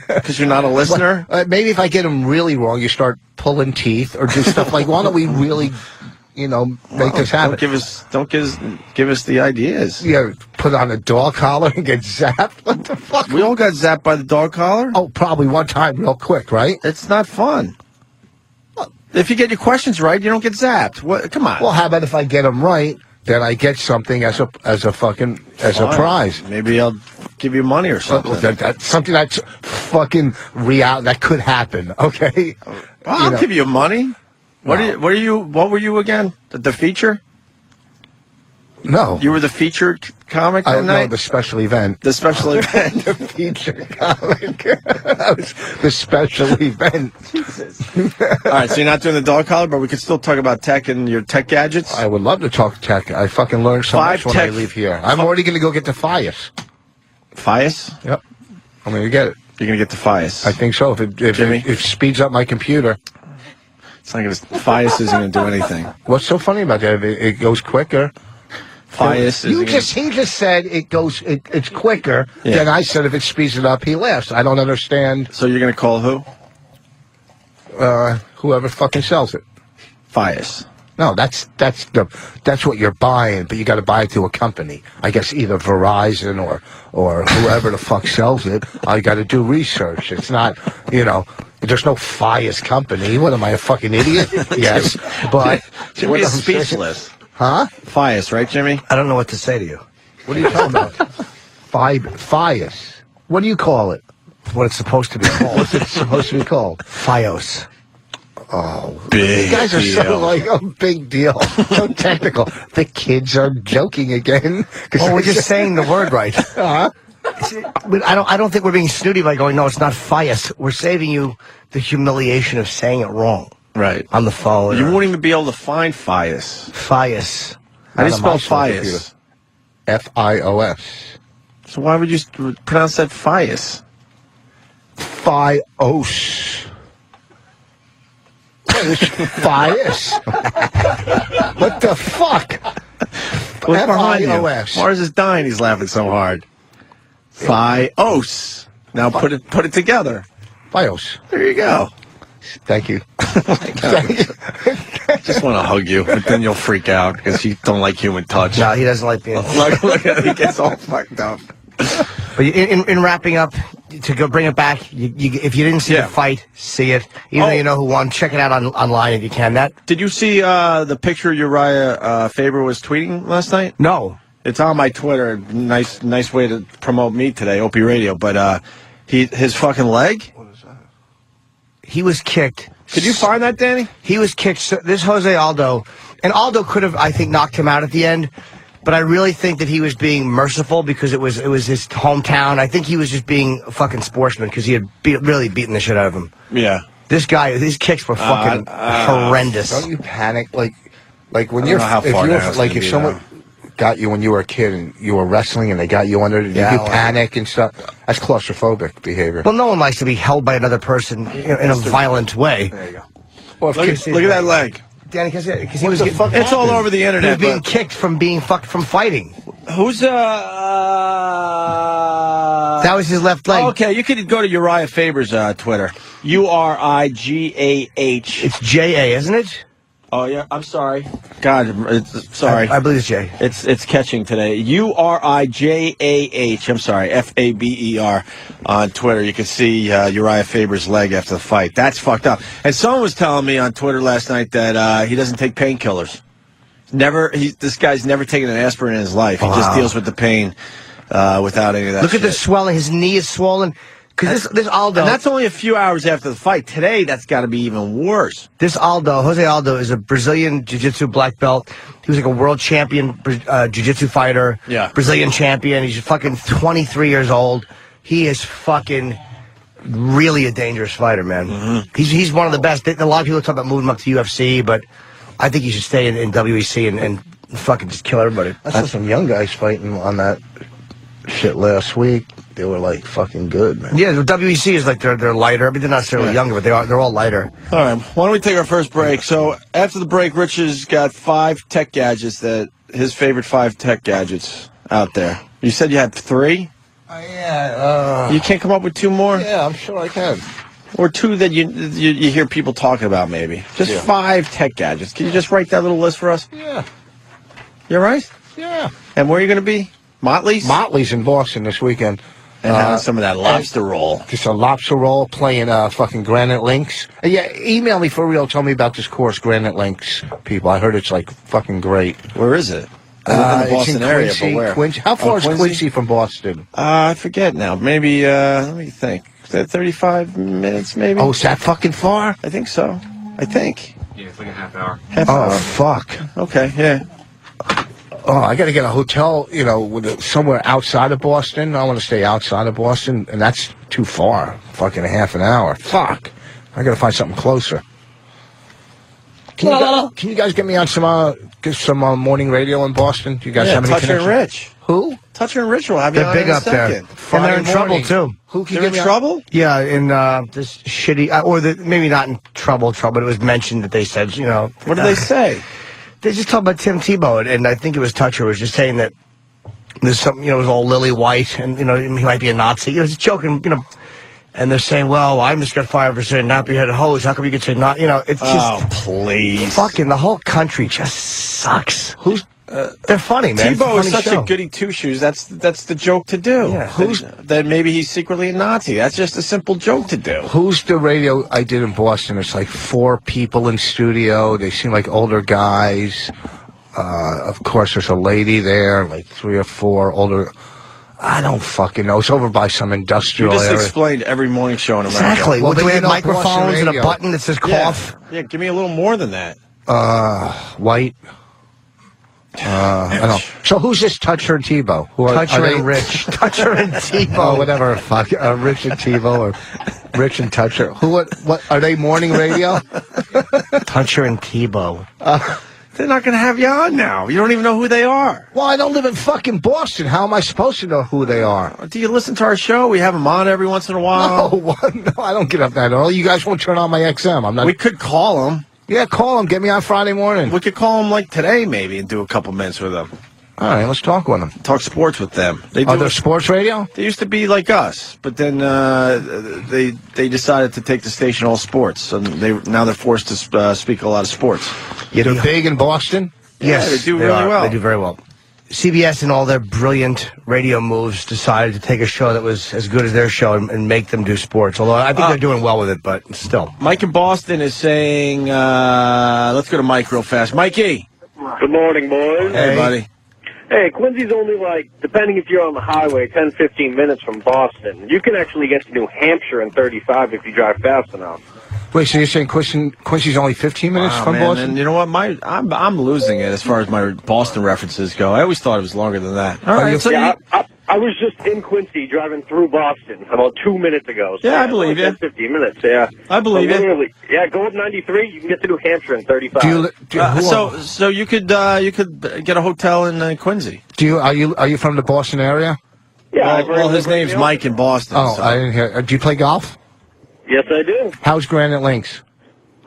because you're not a listener. Maybe if I get them really wrong, you start pulling teeth or do stuff like. Why don't we really, make this happen? Don't give us the ideas. Yeah, put on a dog collar and get zapped. What the fuck? We all got zapped by the dog collar. Oh, probably one time, real quick, right? It's not fun. If you get your questions right, you don't get zapped. What? Come on. Well, how about if I get them right, then I get something as a prize. Maybe I'll give you money or something. That's something that's fucking real. That could happen. Okay. Well, I'll give you money. What were you again? The feature? No. You were the featured comic that I know night? the special event. The special event. The feature comic. That was the special event. All right, so you're not doing the dog collar, but we can still talk about tech and your tech gadgets. I would love to talk tech. I fucking learned so much when I leave here. I'm already going to go get the Fios. Fios? Yep. I'm going to get it. You're going to get the Fios. I think so. If it speeds up my computer. It's not going to. Fios isn't going to do anything. What's so funny about that? It goes quicker. Fios is. He just said it's quicker. Yeah. Then I said if it speeds it up, he laughs. I don't understand. So you're going to call who? Whoever fucking sells it. Fios. No, that's what you're buying, but you got to buy it to a company. I guess either Verizon or whoever the fuck sells it. I got to do research. It's not, there's no Fios company. What am I, a fucking idiot? Yes, but Jimmy is speechless. Huh? Fios, right, Jimmy? I don't know what to say to you. What are you talking about? Fios. What do you call it? What it's supposed to be called. What's it supposed to be called? Fios. Oh, Big you guys are deal. so like a big deal, so technical. The kids are joking again. Well, we're just saying the word right. Huh? But I don't think we're being snooty by going, no, it's not Fios. We're saving you the humiliation of saying it wrong Right. on the phone. You won't even be able to find Fios. Fios. How do you spell Not on my Fios? Fios. So why would you pronounce that Fios? Fios. Fios. What the fuck? What's behind you? Fios. Mars is dying. He's laughing so hard. Fios. Now put it together. Fios. There you go. Thank you. Just want to hug you, but then you'll freak out because you don't like human touch. No, he doesn't like being. Look, he gets all fucked up. But in wrapping up, to go bring it back, if you didn't see the fight, see it. Even though you know who won, check it out online if you can. Did you see the picture Uriah Faber was tweeting last night? No. It's on my Twitter. Nice way to promote me today, Opie Radio. But his fucking leg. He was kicked. Could you find that, Danny? He was kicked. This Jose Aldo, and Aldo could have, I think, knocked him out at the end. But I really think that he was being merciful because it was his hometown. I think he was just being a fucking sportsman because he had really beaten the shit out of him. Yeah. This guy, these kicks were fucking horrendous. Don't you panic like when I you're don't know how far down it's gonna if be, someone got you when you were a kid and you were wrestling and they got you under, did you panic and stuff? That's claustrophobic behavior. Well, no one likes to be held by another person in a violent way. There you go. Well, Look at that leg. Danny, because he was the fuck It's all over the he internet. was being but kicked from fighting. who's That was his left leg. Okay, you could go to Uriah Faber's Twitter. Urigah. It's J.A., isn't it? Oh yeah, I'm sorry. God, sorry. I believe it's J. It's catching today. Urigah. I'm sorry. Faber on Twitter. You can see Uriah Faber's leg after the fight. That's fucked up. And someone was telling me on Twitter last night that he doesn't take painkillers. This guy's never taken an aspirin in his life. He just deals with the pain without any of that. Look at the shit. swelling. His knee is swollen. Because this Aldo... And that's only a few hours after the fight. Today, that's got to be even worse. This Jose Aldo, is a Brazilian jiu-jitsu black belt. He was like a world champion jiu-jitsu fighter. Yeah. Brazilian champion. He's fucking 23 years old. He is fucking really a dangerous fighter, man. Mm-hmm. He's one of the best. A lot of people talk about moving him up to UFC, but I think he should stay in WEC and fucking just kill everybody. I saw some young guys fighting on that shit last week. They were like fucking good, man. Yeah, the WEC is like they're lighter. I mean, they're not necessarily younger, but they're all lighter. All right, why don't we take our first break? So after the break, Rich has got 5 tech gadgets his favorite 5 tech gadgets out there. You said you had 3? You can't come up with 2 more? Yeah, I'm sure I can. Or 2 that you hear people talking about, maybe. Just 5 tech gadgets. Can you just write that little list for us? Yeah. You all right? Yeah. And where are you going to be? Motley's? Motley's in Boston this weekend. And having some of that lobster roll. Just a lobster roll, playing fucking Granite Links. Yeah, email me for real. Tell me about this course, Granite Links, people. I heard it's like fucking great. Where is it? In the Boston it's in area, Quincy, but where? Quincy. How far is Quincy? Quincy from Boston? I forget now. Maybe, let me think. Is that 35 minutes, maybe? Oh, is that fucking far? I think so. I think. Yeah, it's like a half hour. Half Oh, hour. fuck. Okay, yeah. Oh, I got to get a hotel, somewhere outside of Boston. I want to stay outside of Boston, and that's too far. Fucking half an hour. Fuck. I got to find something closer. Can you guys get me on some morning radio in Boston? Do you guys have any Toucher and connections? Rich. Who? Toucher and Rich will have you They're on big in a up there. second. And they're in Friday trouble, morning. too. Who can They're get in me on- trouble? Yeah, in this shitty, maybe not in trouble, but it was mentioned that they said, What did they say? They just talked about Tim Tebow, and I think it was Toucher was just saying that there's something, it was all Lily White, and, he might be a Nazi. Just joking, and they're saying, well, I just got fired for saying not beheaded hose. How come you could say not, it's just Oh, please. fucking, the whole country just sucks. They're funny, man. Tebow is It's a funny such show. a goody two-shoes. That's the joke to do. Yeah. That maybe he's secretly a Nazi. That's just a simple joke to do. Who's the radio I did in Boston? It's like 4 people in studio. They seem like older guys. Of course, there's a lady there, like 3 or 4 older. I don't fucking know. It's over by some You industrial just area. explained every morning show in America. Exactly. Well, Do but we you have know microphones Boston and a radio. button that says cough? Yeah, give me a little more than that. White. I don't know. So who's this Toucher and Tebow? Who are Toucher they? and Rich. Toucher and Tebow. Oh, whatever. Fuck. Rich and Tebow or Rich and Toucher. What are they? Morning radio? Toucher and Tebow. They're not going to have you on now. You don't even know who they are. Well, I don't live in fucking Boston. How am I supposed to know who they are? Do you listen to our show? We have them on every once in a while. No, I don't get up that early. You guys won't turn on my XM. I'm not. We could call them. Yeah, call them. Get me on Friday morning. We could call them like today maybe and do a couple minutes with them. All right, let's talk with them. Talk sports with them. They Are do. there sports radio? They used to be like us, but then they decided to take the station all sports. So now they're forced to speak a lot of sports. They're big in Boston. Yes, they do really are. well. They do very well. CBS and all their brilliant radio moves decided to take a show that was as good as their show and make them do sports. Although I think they're doing well with it, but still. Mike in Boston is saying, let's go to Mike real fast. Mikey. Good morning, boys. Hey, buddy. Hey, Quincy's only depending if you're on the highway, 10, 15 minutes from Boston. You can actually get to New Hampshire in 35 if you drive fast enough. Wait, so you're saying Quincy's only 15 minutes Wow, from man, Boston? and you know what? I'm losing it as far as my Boston references go. I always thought it was longer than that. All right, so Yeah, I was just in Quincy driving through Boston about 2 minutes ago. So Yeah, I believe you. 10, 15 minutes, yeah. I believe you. Literally, yeah, go up 93, you can get to New Hampshire in 35. So you could get a hotel in Quincy. Are you from the Boston area? Yeah, Well, his name's Mike in Boston. Oh, so. I didn't hear. Do you play golf? Yes, I do. How's Granite Links?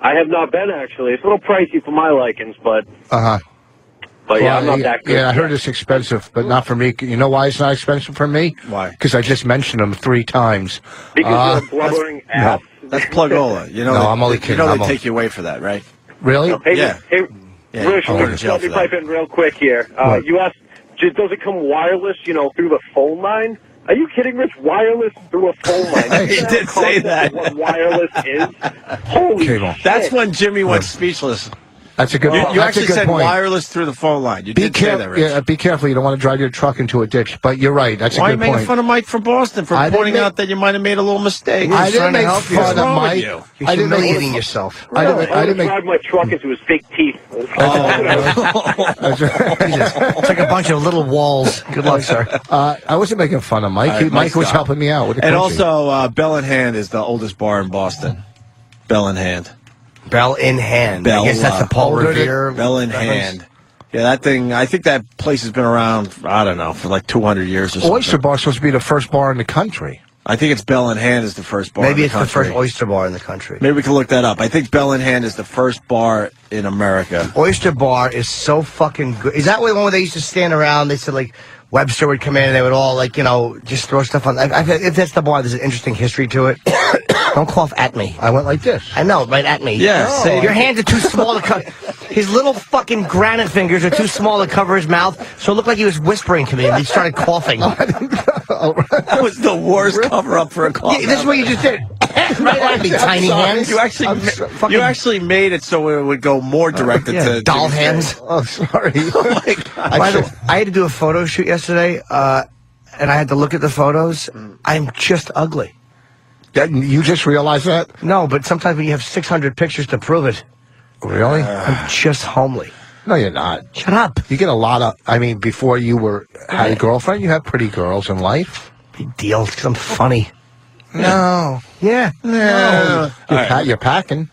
I have not been, actually. It's a little pricey for my likings, but Uh-huh. yeah, I'm not that good. Yeah, I heard it's expensive, but not for me. You know why it's not expensive for me? Why? Because I just mentioned them 3 times. Because you're a blubbering ass. That's Plugola. You know, No, I'm only kidding. You know I'm they only- take you away for that, right? Really? Hey, Yeah. hey, Yeah, Rich, I'll go to jail let me for that. pipe in real quick here. What? You asked, does it come wireless, through the phone line? Are you kidding, Rich? Wireless through a phone line? He did say that. What wireless is? Holy Cable. shit. That's when Jimmy went speechless. That's a good. You that's actually a good said point. wireless through the phone line. You Be did say that, careful. Rich. Yeah, be careful. You don't want to drive your truck into a ditch. But you're right. That's Why are a you good making point. fun of Mike from Boston for I didn't pointing make- out that you might have made a little mistake? I didn't trying to make help you. fun What's of wrong with Mike. you? You're I didn't make. humiliating yourself. I didn't. I I didn't make. drive my truck into his fake teeth. It's like a bunch of little walls. Good luck, sir. I wasn't making fun of Mike. All right, Mike Mike's was got- helping me out with the And country. also, Bell in Hand is the oldest bar in Boston. Bell in Hand. Bell in hand. Bell, I guess that's the Paul older than- Revere. Bell in reference. Hand. Yeah, that thing, I think that place has been around, I don't know, for like 200 years or something. Oyster Bar is supposed to be the first bar in the country. I think it's Bell in Hand is the first bar in Maybe the it's the country. first oyster bar in the country. Maybe we can look that up. I think Bell in Hand is the first bar in America. Oyster Bar is so fucking good. Is that the one where they used to stand around? They said, like, Webster would come in and they would all, like, just throw stuff on. If that's the bar, there's an interesting history to it. Don't cough at me. I went like this. I know, right at me. Yeah, say- Your hands are too small to cover. His little fucking granite fingers are too small to cover his mouth, so it looked like he was whispering to me and he started coughing. That was the worst cover-up for a cough. Yeah, this is what you just did. Right at me, tiny hands. You actually, fucking- you actually made it so it would go more directed Yeah, to doll Jimmy hands. Oh, sorry. Oh my God. By the way, I had to do a photo shoot yesterday, and I had to look at the photos. I'm just ugly. You just realized that? No, but sometimes when you have 600 pictures to prove it, Really? I'm just homely. No, you're not. Shut up. You get a lot of. I mean, before you had a girlfriend, you had pretty girls in life. Big deal, because I'm funny. No. Yeah. No. You're packing.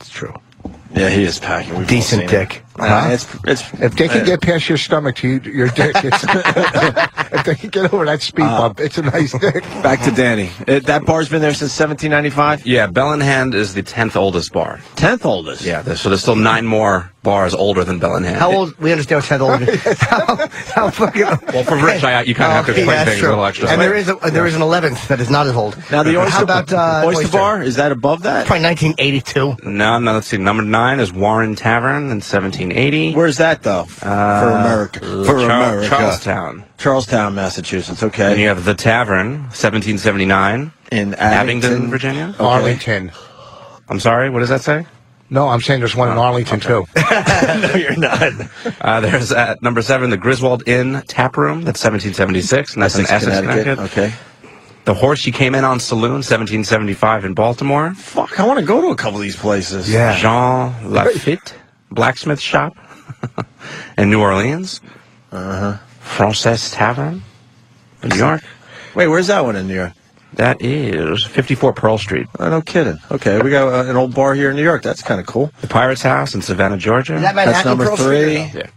It's true. Yeah, he is packing. We've all Decent seen dick. It. Nah, it's If they can get past your stomach to your dick, it's, if they can get over that speed bump, it's a nice dick. back to Danny. That bar's been there since 1795. Yeah, Bell in Hand is the 10th oldest bar. 10th oldest. Yeah, so there's still 9 more bars older than Bell in Hand. How old? We understand what 10 old is. How fucking. Well, for Rich, you kind of have to explain that's things true. a little extra. And there is an 11th that is not as old. Now the oyster, How about oyster bar, is that above that? Probably 1982. No, let's see. Number 9 is Warren Tavern in 1780. Where's that though? For America. For America. Charlestown. Charlestown, Massachusetts. And Okay. you have The Tavern, 1779. In Abingdon, Virginia. Arlington. I'm sorry, what does that say? No, I'm saying there's one in Arlington, too. No, you're not. There's at number 7, the Griswold Inn Tap Room. That's 1776, and that's in Essex, Connecticut. Okay. The Horse You Came In On Saloon, 1775 in Baltimore. Fuck, I want to go to a couple of these places. Yeah. Jean Lafitte Blacksmith Shop in New Orleans. Frances Tavern in New York. Wait, where's that one in New York? That is 54 Pearl Street. Oh, no kidding. Okay, we got an old bar here in New York. That's kind of cool. The Pirates House in Savannah, Georgia. Is that Manhattan That's number Pearl 3. Street or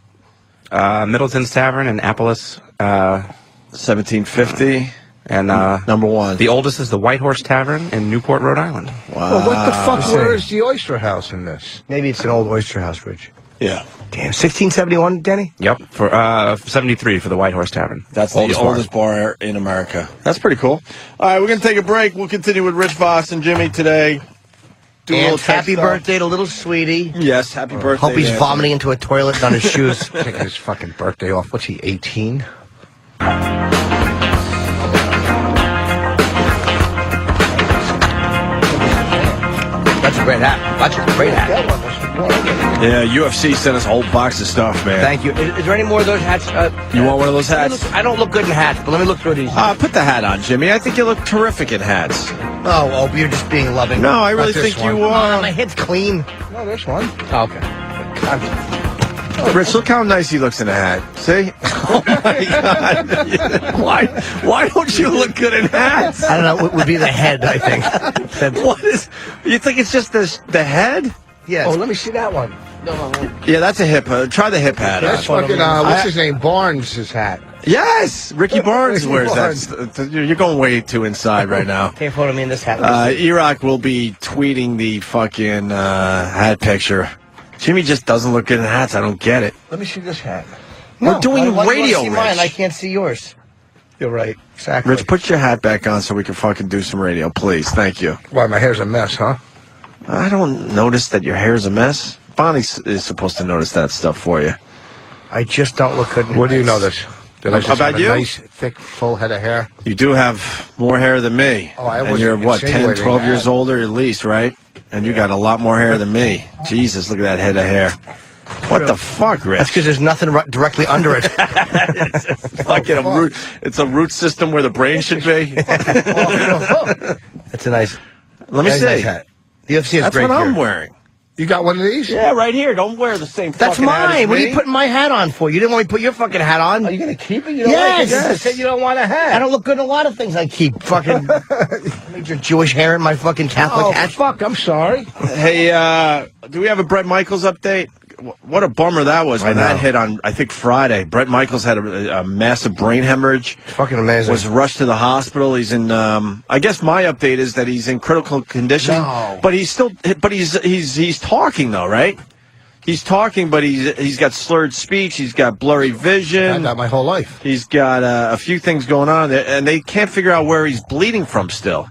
no? Yeah. Middleton's Tavern in Annapolis. 1750. And Number 1. the oldest is the White Horse Tavern in Newport, Rhode Island. Wow. Well, what the fuck? Where is the Oyster House in this? Maybe it's an old oyster house, Rich. Yeah. Damn, 1671, Denny? Yep. For 73 for the White Horse Tavern. That's the oldest bar in America. That's pretty cool. All right, we're going to take a break. We'll continue with Rich Voss and Jimmy today. Do a And little tech happy stuff. birthday to little sweetie. Yes, happy birthday. Hope he's Nancy. vomiting into a toilet on his shoes. Taking his fucking birthday off. What's he, 18? That's a great hat. That's a great hat. Yeah, UFC sent us a whole box of stuff, man. Thank you. Is there any more of those hats? You want one of those hats? I don't look good in hats, but let me look through these. Put the hat on, Jimmy. I think you look terrific in hats. Oh, you're just being loving. No, I really Not this think you one. are. My head's clean. No, there's one. Oh, okay. Oh, Rich, look how nice he looks in a hat. See? Oh my God! Why don't you look good in hats? I don't know. It would be the head, I think. What is? You think it's just the head? Yes. Oh, let me see that one. Yeah, that's a hip. Try the hip hat. That's on. fucking, what's his name? Barnes' hat. Yes, Ricky Barnes Ricky wears Barnes. that. You're going way too inside right now. Can't photo me in this hat. Iraq will be tweeting the fucking hat picture. Jimmy just doesn't look good in hats. I don't get it. Let me see this hat. We're doing Why do you radio, wanna see mine? Rich. I can't see yours. You're right. Exactly. Rich, put your hat back on so we can fucking do some radio, please. Thank you. Why, my hair's a mess, huh? I don't notice that your hair's a mess. Bonnie is supposed to notice that stuff for you. I just don't look good in What do you hats. notice? Did I just About have a you? nice, thick, full head of hair? You do have more hair than me. Oh, I and wasn't you're, what, 10, insinuating 12 that. years older at least, right? And you got a lot more hair than me. Jesus, look at that head of hair. What the fuck, Rich? That's because there's nothing directly under it. Fucking a root. It's a root system where the brain should be. That's a nice. Let me nice see. hat. The UFC has That's great what I'm gear. wearing. You got one of these? Yeah, right here. Don't wear the same That's fucking hat as mine. What are me. you putting my hat on for? You didn't want me to put your fucking hat on. Are you going to keep it? You don't Yes. like it? You said you don't want a hat. I don't look good in a lot of things I keep. Fucking major Jewish hair in my fucking Catholic Oh, hat. fuck. I'm sorry. Hey, do we have a Brett Michaels update? What a bummer that was when that hit on, I think, Friday. Brett Michaels had a massive brain hemorrhage. Fucking amazing. Was rushed to the hospital. He's in. I guess my update is that he's in critical condition. No. But he's still. But he's talking though, right? He's talking, but he's got slurred speech. He's got blurry I've vision. had that my whole life. He's got a few things going on, and they can't figure out where he's bleeding from still.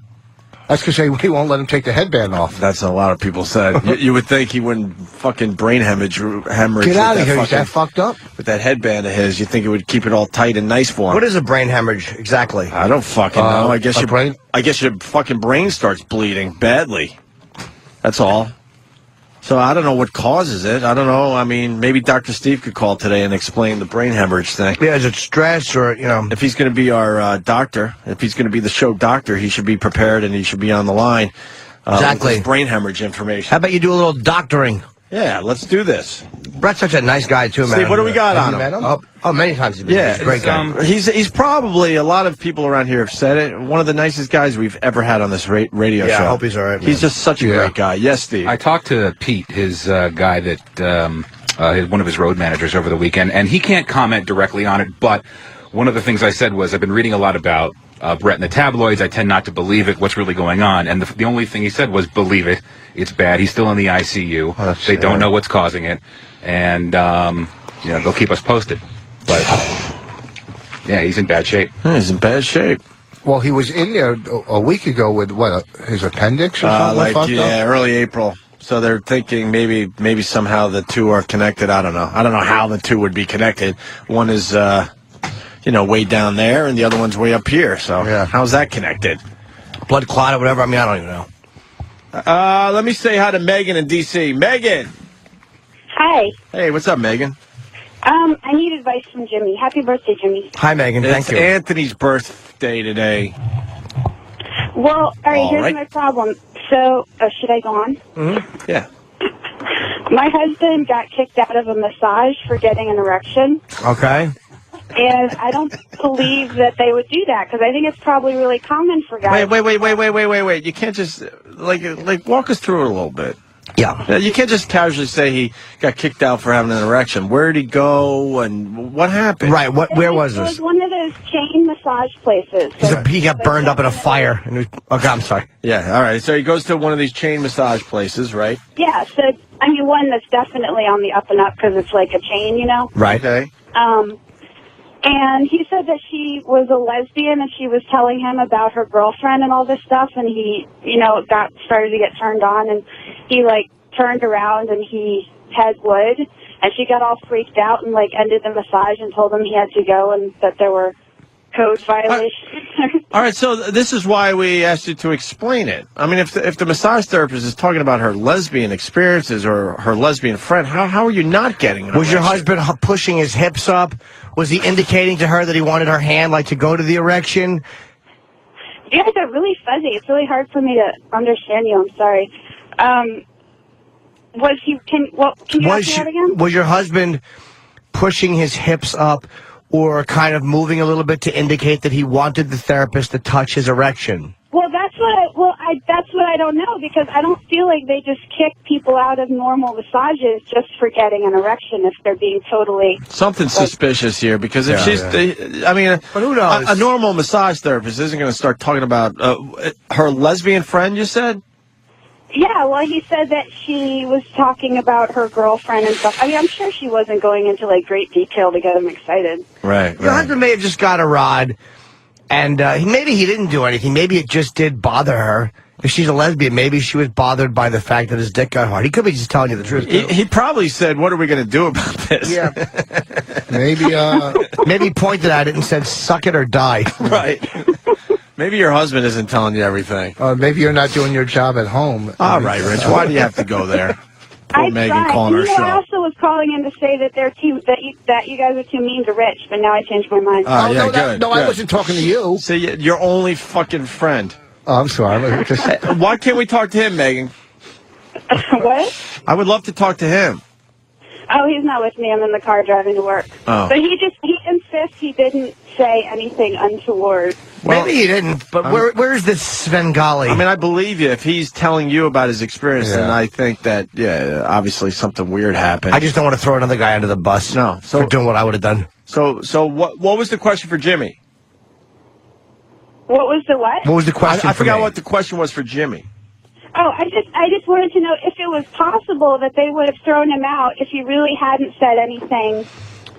That's because he won't let him take the headband off. That's what a lot of people said. you would think he wouldn't fucking brain hemorrhage. Get out of here. He's that fucked up. With that headband of his, you think it would keep it all tight and nice for him. What is a brain hemorrhage exactly? I don't fucking know. I guess a I guess your fucking brain starts bleeding badly. That's all. So I don't know what causes it. I don't know. I mean, maybe Dr. Steve could call today and explain the brain hemorrhage thing. Yeah, is it stress or If he's going to be our doctor, if he's going to be the show doctor, he should be prepared and he should be on the line. Exactly. With his brain hemorrhage information. How about you do a little doctoring? Yeah, let's do this. Brett's such a nice guy too, man. Steve, what do we got Have on you him? met him? Oh, many times he's been. Yeah, He's a great guy. He's probably, a lot of people around here have said it, one of the nicest guys we've ever had on this radio Yeah, show. I hope he's all right, man. He's just such a great guy. Yes, Steve. I talked to Pete, his guy that one of his road managers over the weekend, and he can't comment directly on it, but one of the things I said was I've been reading a lot about Brett in the tabloids. I tend not to believe it, what's really going on. And the only thing he said was, believe it. It's bad. He's still in the ICU. They don't know what's causing it. And, they'll keep us posted. But, yeah, he's in bad shape. He's in bad shape. Well, he was in there a week ago with, his appendix or something fucked up? Early April. So they're thinking maybe somehow the two are connected. I don't know. I don't know how the two would be connected. One is, way down there, and the other one's way up here. So how's that connected? Blood clot or whatever. I mean, I don't even know. Let me say hi to Megan in D.C. Megan! Hi. Hey, what's up, Megan? I need advice from Jimmy. Happy birthday, Jimmy. Hi, Megan. Thank It's you. Anthony's birthday today. Well, all right, All here's right. my problem. So, should I go on? Mm-hmm. Yeah. My husband got kicked out of a massage for getting an erection, Okay. and I don't believe that they would do that, because I think it's probably really common for guys. Wait. You can't just, like walk us through it a little bit. Yeah. You can't just casually say he got kicked out for having an erection. Where did he go and what happened? Right. Where was It was this? one of those chain massage places. He got burned up in a fire. And okay, I'm sorry. Yeah, all right. So he goes to one of these chain massage places, right? Yeah, so, I mean, one that's definitely on the up and up, because it's like a chain, you know? Right. Okay. And he said that she was a lesbian, and she was telling him about her girlfriend and all this stuff, and he, started to get turned on, and he, turned around, and he had wood, and she got all freaked out and, ended the massage and told him he had to go and that there were code violations. All right, so this is why we asked you to explain it. I mean, if the massage therapist is talking about her lesbian experiences or her lesbian friend, how are you not getting an Was your erection? husband pushing his hips up? Was he indicating to her that he wanted her hand, to go to the erection? You guys are really fuzzy. It's really hard for me to understand you. I'm sorry. Can you ask me that again? Was your husband pushing his hips up or kind of moving a little bit to indicate that he wanted the therapist to touch his erection? Well, that's what I don't know, because I don't feel like they just kick people out of normal massages just for getting an erection if they're being totally... Something suspicious here, because if But who knows? a normal massage therapist isn't going to start talking about her lesbian friend, you said? Yeah, well, he said that she was talking about her girlfriend and stuff. I mean, I'm sure she wasn't going into, great detail to get him excited. Right. Your husband may have just got a rod, and maybe he didn't do anything. Maybe it just did bother her. If she's a lesbian, maybe she was bothered by the fact that his dick got hard. He could be just telling you the truth, too. He probably said, what are we going to do about this? Yeah. Maybe, Maybe he pointed at it and said, suck it or die. Right. Maybe your husband isn't telling you everything. Maybe you're not doing your job at home. All right, Rich. Why do you have to go there? Poor I Megan tried. calling her You know, I show. also was calling in to say that that you guys are too mean to Rich, but now I changed my mind. Oh, yeah, no, good. no, I good. wasn't talking to you. So your only fucking friend. Oh, I'm sorry. Why can't we talk to him, Megan? What? I would love to talk to him. Oh, he's not with me. I'm in the car driving to work. Oh. But he insists he didn't say anything untoward. Well, Maybe he didn't, but where's this Svengali? I mean, I believe you. If he's telling you about his experience, then I think that, obviously something weird happened. I just don't want to throw another guy under the bus. No. For doing what I would have done. So what was the question for Jimmy? What was the what? What was the question? I for forgot me? what the question was for Jimmy. Oh, I just wanted to know if it was possible that they would have thrown him out if he really hadn't said anything.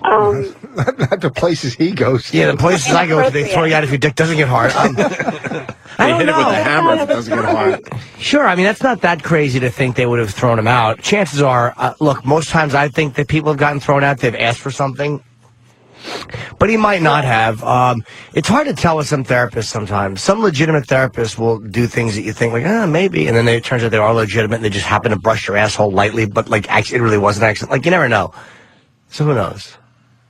Not the places he goes to. Yeah, the places I go to, they throw you out if your dick doesn't get hard. I They don't hit it with know. a hammer if it doesn't get hard. Sure, I mean, that's not that crazy to think they would have thrown him out. Chances are, look, most times I think that people have gotten thrown out, they've asked for something. But he might not have. It's hard to tell with some therapists sometimes. Some legitimate therapists will do things that you think, like, maybe. And then it turns out they are legitimate and they just happen to brush your asshole lightly, but, like, actually, it really was an accident. Like, you never know. So who knows?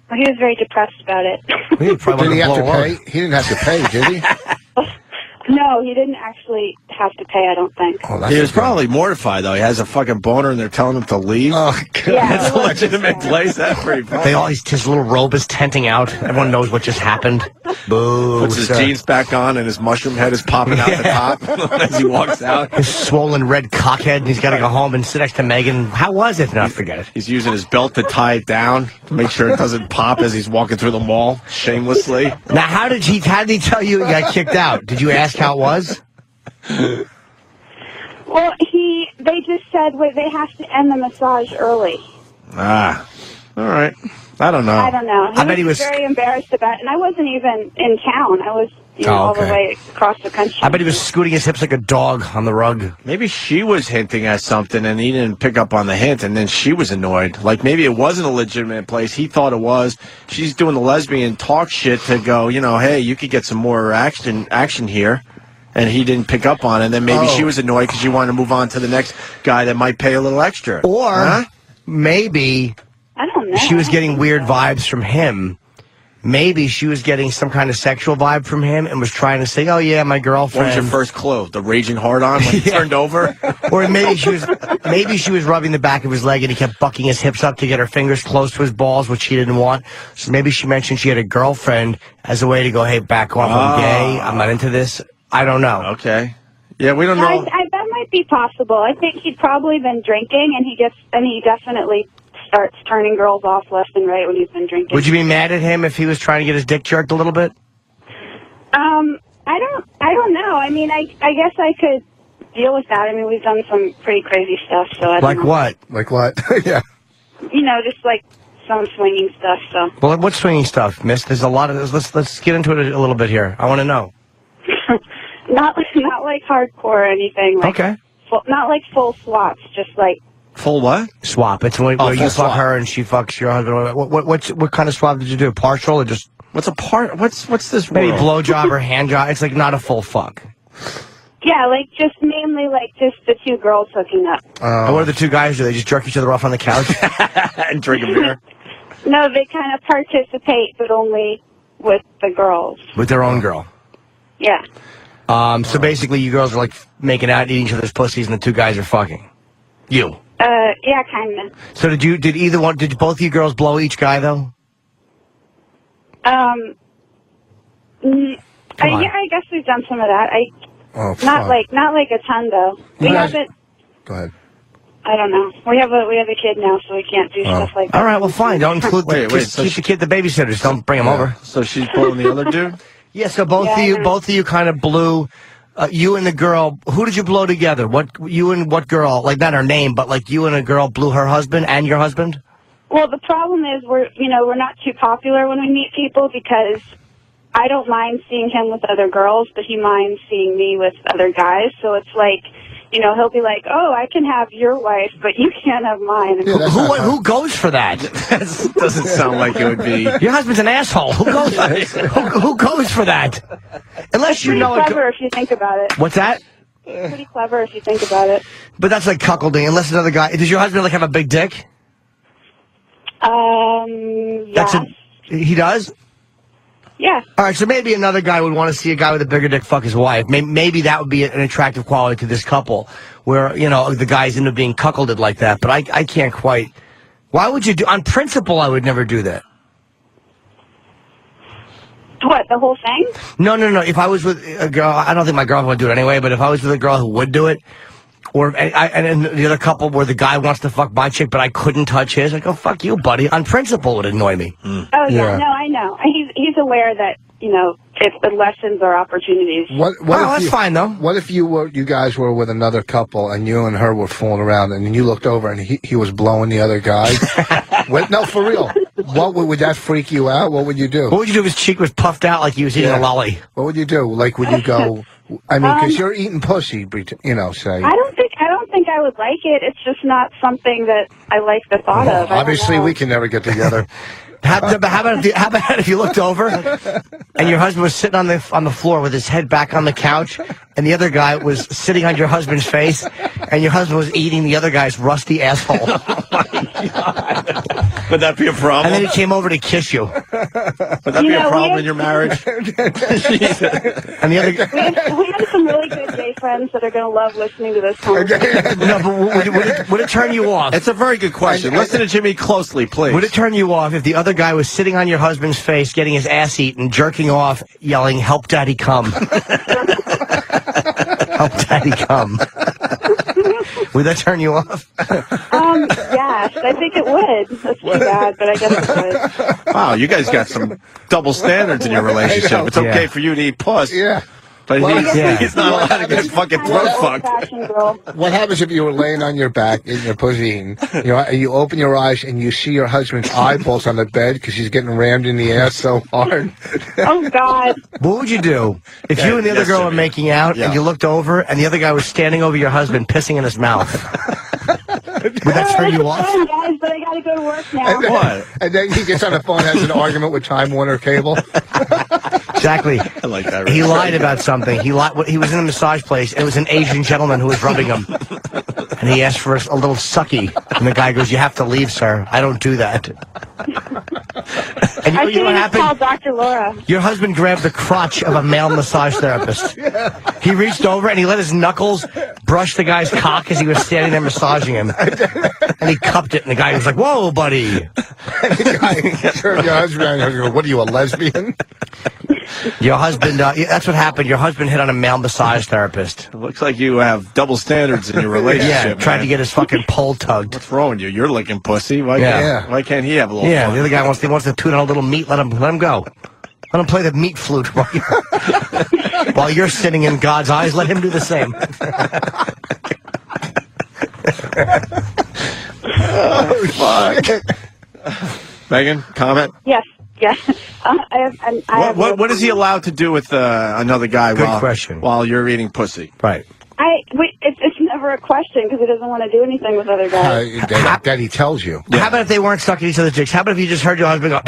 He was very depressed about it. He probably Did he have to blow pay? away. He didn't have to pay, did he? No, he didn't actually have to pay, I don't think. Oh, that's He was good. probably mortified, though. He has a fucking boner and they're telling him to leave. Oh, God. Yeah, That's he a was legitimate upset. place. That's pretty funny. They all, his little robe is tenting out. Everyone knows what just happened. Boo. Puts his sir. jeans back on and his mushroom head is popping out the top as he walks out. His swollen red cockhead, and he's got to go home and sit next to Megan. How was it? No, forget it. He's using his belt to tie it down to make sure it doesn't pop as he's walking through the mall shamelessly. Now, how did he tell you he got kicked out? Did you ask how it was? Well, they just said, wait, they have to end the massage early. Ah, all right. I don't know. I don't know. I bet he was- very embarrassed about it. And I wasn't even in town. I was all the okay. way across the country. I bet he was scooting his hips like a dog on the rug. Maybe she was hinting at something and he didn't pick up on the hint and then she was annoyed. Like maybe it wasn't a legitimate place. He thought it was. She's doing the lesbian talk shit to go, hey, you could get some more action here. And he didn't pick up on it. And then maybe she was annoyed because she wanted to move on to the next guy that might pay a little extra. Or maybe I don't know. she was getting weird vibes from him. Maybe she was getting some kind of sexual vibe from him and was trying to say, oh, yeah, my What girlfriend. was your first clue? The raging hard on when he turned over? Or maybe she was rubbing the back of his leg and he kept bucking his hips up to get her fingers close to his balls, which she didn't want. So maybe she mentioned she had a girlfriend as a way to go, hey, back off, I'm gay, I'm not into this. I don't know. Okay. Yeah, we don't I, know. that might be possible. I think he'd probably been drinking, and he definitely starts turning girls off left and right when he's been drinking. Would you be mad at him if he was trying to get his dick jerked a little bit? I don't know. I mean, I guess I could deal with that. I mean, we've done some pretty crazy stuff, so I don't Like know. what? Like what? Yeah. Just like some swinging stuff. So Well, what swinging stuff, miss? There's a lot of this. Let's get into it a little bit here. I want to know. not like hardcore or anything. Like Okay. not like full swaps, just like Full what? Swap. It's where full you fuck swap. her and she fucks your husband. What kind of swap did you do? Partial or just What's a part? What's this? maybe world? blow job or hand job? It's like not a full fuck. yeah, like just mainly like just the two girls hooking up. And what do the two guys do? They just jerk each other off on the couch? and drink a beer. No, they kind of participate, but only with the girls. With their own girl. Yeah. So basically you girls are like making out, eating each other's pussies, and the two guys are fucking. You. Yeah, kind of. So did both of you girls blow each guy though? Mm, Come on. yeah, I guess we've done some of that. Oh, Not fuck. like a ton though. We Yeah. haven't. Go ahead. I don't know. We have a kid now, so we can't do stuff like that. All right, well fine. Don't include Wait, just so keep the kid the babysitters. Don't bring him over. So she's pulling the other dude? Yeah, so both of you kind of blew. You and the girl. Who did you blow together? You and what girl? Like not her name, but like you and a girl blew her husband and your husband. Well, the problem is we're not too popular when we meet people because I don't mind seeing him with other girls, but he minds seeing me with other guys. So it's like, you know, he'll be like, "Oh, I can have your wife, but you can't have mine." And Who goes for that? That doesn't sound like it would be. Your husband's an asshole. Who goes for that? Unless you pretty know clever if you think about it. What's that? Pretty clever if you think about it. But that's like cuckolding. Unless another guy. Does your husband like have a big dick? Yeah. He does. Yeah. All right, so maybe another guy would want to see a guy with a bigger dick fuck his wife. Maybe that would be an attractive quality to this couple, where, you know, the guy's into being cuckolded like that. But I can't quite. Why would you do? On principle, I would never do that. What, the whole thing? No. If I was with a girl, I don't think my girlfriend would do it anyway. But if I was with a girl who would do it, or and the other couple where the guy wants to fuck my chick, but I couldn't touch his, I go, fuck you, buddy. On principle, it would annoy me. Oh yeah, no, I know. He's aware that, you know, if the lessons are opportunities. That's fine though. What if you guys were with another couple and you and her were fooling around and you looked over and he was blowing the other guy? No, for real. What would that freak you out? What would you do? What would you do if his cheek was puffed out like he was eating a lolly? What would you do? Like, would you go? I mean, because you're eating pussy, you know. Say. I don't think I would like it. It's just not something that I like the thought of. Obviously, we can never get together. How about if you looked over and your husband was sitting on the floor with his head back on the couch, and the other guy was sitting on your husband's face, and your husband was eating the other guy's rusty asshole? Oh my God. Would that be a problem? And then he came over to kiss you. Would that be a problem in your marriage? And the other we have some really good gay friends that are going to love listening to this conversation. No, but would it turn you off? It's a very good question. Listen to Jimmy closely, please. Would it turn you off if the other guy was sitting on your husband's face, getting his ass eaten, jerking off, yelling, "Help Daddy come"? Help Daddy come. Would that turn you off? Yes, I think it would. That's too bad, but I guess it would. Wow, you guys got some double standards in your relationship. It's okay for you to eat puss. Yeah. But he's not allowed to get fucking throat fucked. What happens if you were laying on your back in your pussy and you open your eyes and you see your husband's eyeballs on the bed because he's getting rammed in the ass so hard? Oh, God. What would you do if you and the other girl were making out and you looked over and the other guy was standing over your husband pissing in his mouth? Would that turn you off? Guys, but I got to go to work now. What? And then he gets on the phone and has an argument with Time Warner Cable. Exactly. I like that. He lied about something. He was in a massage place, and it was an Asian gentleman who was rubbing him. And he asked for a little sucky. And the guy goes, "You have to leave, sir. I don't do that." And you know what happened? Call Dr. Laura. Your husband grabbed the crotch of a male massage therapist. He reached over and he let his knuckles brush the guy's cock as he was standing there massaging him. And he cupped it, and the guy was like, "Whoa, buddy." And the guy turned your husband around and goes, "What are you, a lesbian?" Your husband, that's what happened. Your husband hit on a male massage therapist. It looks like you have double standards in your relationship. Yeah, trying to get his fucking pole tugged. What's wrong with you? You're licking pussy. Why can't he have a little Yeah, fun? the other guy wants to tune on a little meat. Let him go. Let him play the meat flute while you're sitting in God's eyes. Let him do the same. Oh, fuck. Megan, comment? Yes. What is he allowed to do with another guy while you're eating pussy? Right. It's never a question because he doesn't want to do anything with other guys. That he tells you. Yeah. How about if they weren't stuck in each other's dicks? How about if you just heard your husband go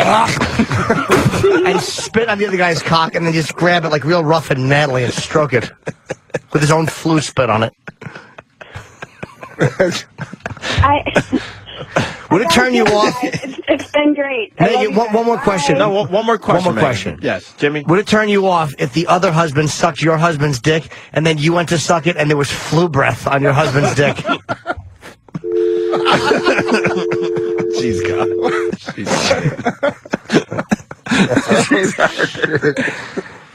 and spit on the other guy's cock and then just grab it like real rough and manly and stroke it with his own flu spit on it? Would it turn you off? It's been great. Megan, one more question. No, one more question. One more question. Megan. Yes, Jimmy. Would it turn you off if the other husband sucked your husband's dick and then you went to suck it and there was flu breath on your husband's dick? She's got it.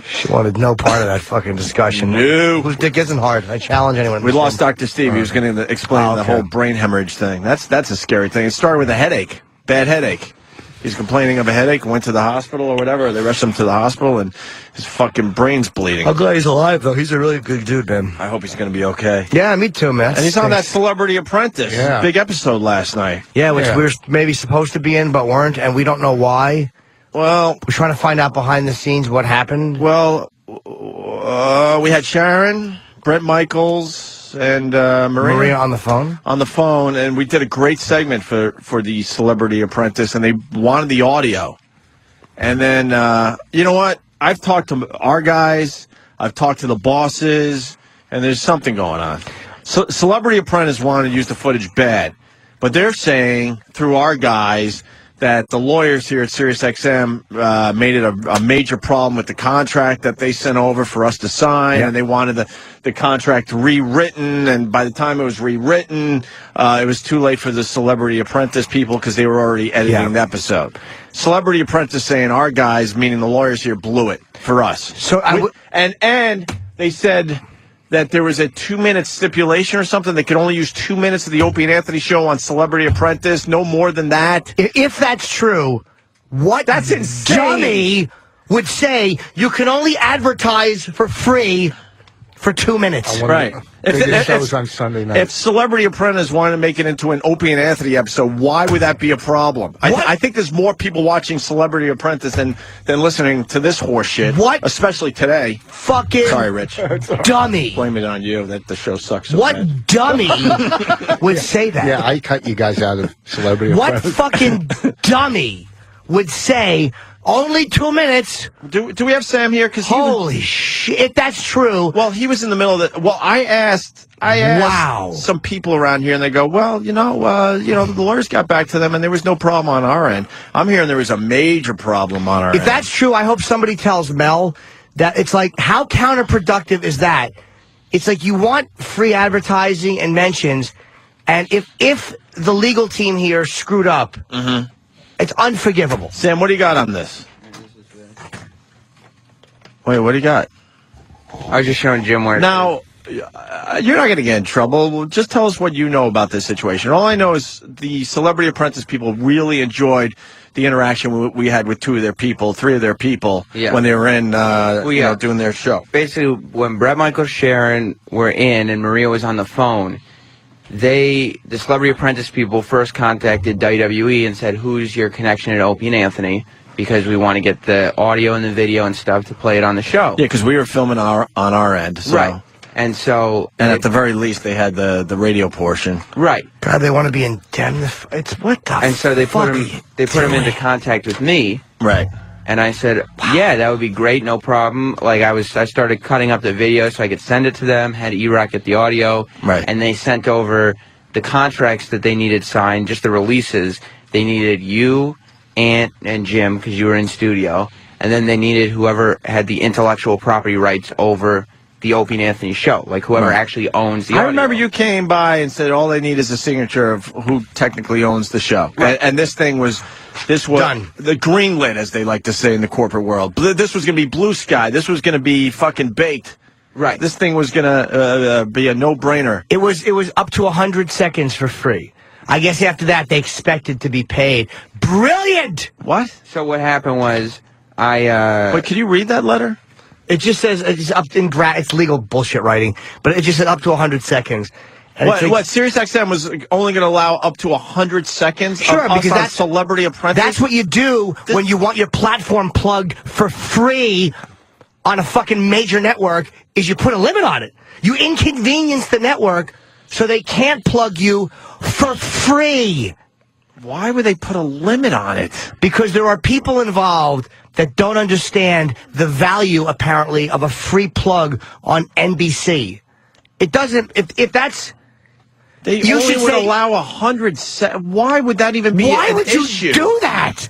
She wanted no part of that fucking discussion. No. Whose dick isn't hard? I challenge anyone. We lost Dr. Steve. He was going to explain the whole brain hemorrhage thing. That's a scary thing. It started with a headache. Bad headache. He's complaining of a headache, went to the hospital or whatever. They rushed him to the hospital, and his fucking brain's bleeding. I'm glad he's alive, though. He's a really good dude, man. I hope he's going to be okay. Yeah, me too, man. And he's on that Celebrity Apprentice. Yeah. Big episode last night. Yeah, which we were maybe supposed to be in, but weren't, and we don't know why. Well, we're trying to find out behind the scenes what happened. Well, we had Sharon, Brett Michaels, Files and Maria on the phone? On the phone, and we did a great segment for the Celebrity Apprentice, and they wanted the audio. And then, you know what? I've talked to our guys, I've talked to the bosses, and there's something going on. So, Celebrity Apprentice wanted to use the footage bad, but they're saying, through our guys, that the lawyers here at SiriusXM made it a major problem with the contract that they sent over for us to sign, and they wanted the contract rewritten, and by the time it was rewritten, it was too late for the Celebrity Apprentice people because they were already editing the episode. Celebrity Apprentice saying our guys, meaning the lawyers here, blew it for us. So and they said that there was a 2-minute stipulation or something. They could only use 2 minutes of the Opie and Anthony show on Celebrity Apprentice, no more than that. If that's true, that's insane. Dummy would say you can only advertise for free for 2 minutes. Right. If shows on Sunday night. If Celebrity Apprentice wanted to make it into an Opie and Anthony episode, why would that be a problem? I think there's more people watching Celebrity Apprentice than listening to this horse shit. What? Especially today. Fucking Sorry, Rich. Dummy. Blame it on you that the show sucks so What bad. dummy would say that? Yeah, I cut you guys out of Celebrity What Apprentice. fucking dummy would say only 2 minutes? Do we have Sam here? Holy shit! If that's true, well, he was in the middle of the. Well, I asked some people around here, and they go, "Well, the lawyers got back to them, and there was no problem on our end." I'm hearing there was a major problem on our end. if that's true, I hope somebody tells Mel that it's like, how counterproductive is that? It's like you want free advertising and mentions, and if the legal team here screwed up, it's unforgivable. Sam, what do you got on this? Wait, what do you got? I was just showing Jim where. Now, you're not going to get in trouble. Well, just tell us what you know about this situation. All I know is the Celebrity Apprentice people really enjoyed the interaction we had with three of their people, when they were in, doing their show. Basically, when Brett Michael Sharon were in and Maria was on the phone, the Celebrity Apprentice people first contacted WWE and said, "Who's your connection at Opie and Anthony?" Because we want to get the audio and the video and stuff to play it on the show. Yeah, because we were filming on our end. So. Right. And at the very least, they had the radio portion. Right. God, they want to be indemnified. It's what the And so they put fuck him into contact with me. Right. And I said, yeah, that would be great, no problem. Like I started cutting up the video so I could send it to them, had E-Rock get the audio. Right. And they sent over the contracts that they needed signed, just the releases. They needed you, Ant, and Jim, because you were in studio. And then they needed whoever had the intellectual property rights over the Opie and Anthony show, like whoever actually owns the audio. I remember you came by and said all they need is a signature of who technically owns the show. Right. And this was done. The green lit, as they like to say in the corporate world. This was going to be blue sky. This was going to be fucking baked. Right. This thing was going to be a no-brainer. It was up to 100 seconds for free. I guess after that they expected to be paid. Brilliant. What? So what happened was Wait, can you read that letter? It just says it's up in it's legal bullshit writing, but it just said up to 100 seconds. And What SiriusXM was only going to allow up to 100 seconds? Sure, of because us on that's Celebrity Apprentice. That's what you do when you want your platform plugged for free on a fucking major network. Is you put a limit on it. You inconvenience the network so they can't plug you for free. Why would they put a limit on it? Because there are people involved that don't understand the value, apparently, of a free plug on NBC. It doesn't. If that's. They you only should would say, allow 100. Why would that even be why an would issue? you do that?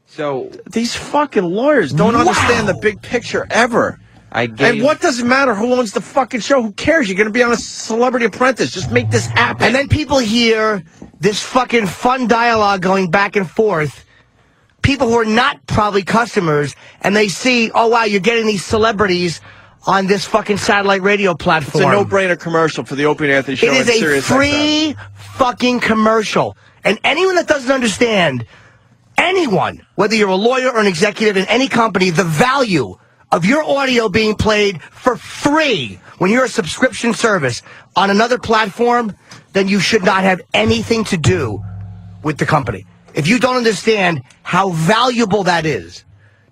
So these fucking lawyers don't understand the big picture ever. And what does it matter who owns the fucking show? Who cares? You're going to be on a Celebrity Apprentice. Just make this happen. And then people hear this fucking fun dialogue going back and forth. People who are not probably customers, and they see, oh, wow, you're getting these celebrities on this fucking satellite radio platform. It's a no-brainer commercial for the Opie and Anthony show. It is a free fucking commercial. And anyone that doesn't understand, anyone, whether you're a lawyer or an executive in any company, the value of your audio being played for free when you're a subscription service on another platform, then you should not have anything to do with the company. If you don't understand how valuable that is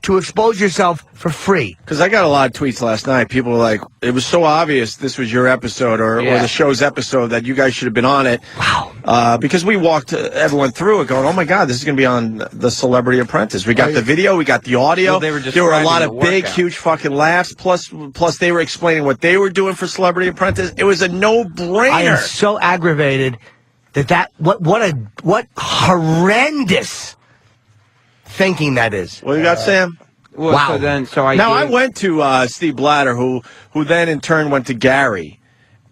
to expose yourself for free. Because I got a lot of tweets last night. People were like, it was so obvious this was your episode or the show's episode that you guys should have been on it. Wow. Because we walked everyone through it going, oh, my God, this is going to be on The Celebrity Apprentice. We got the video. We got the audio. Well, they were there were a lot of describing the big, workout. huge fucking laughs. Plus, they were explaining what they were doing for Celebrity Apprentice. It was a no-brainer. I am so aggravated what horrendous thinking that is. What you got, Sam? Well, Wow. So I I went to Steve Blatter, who then in turn went to Gary.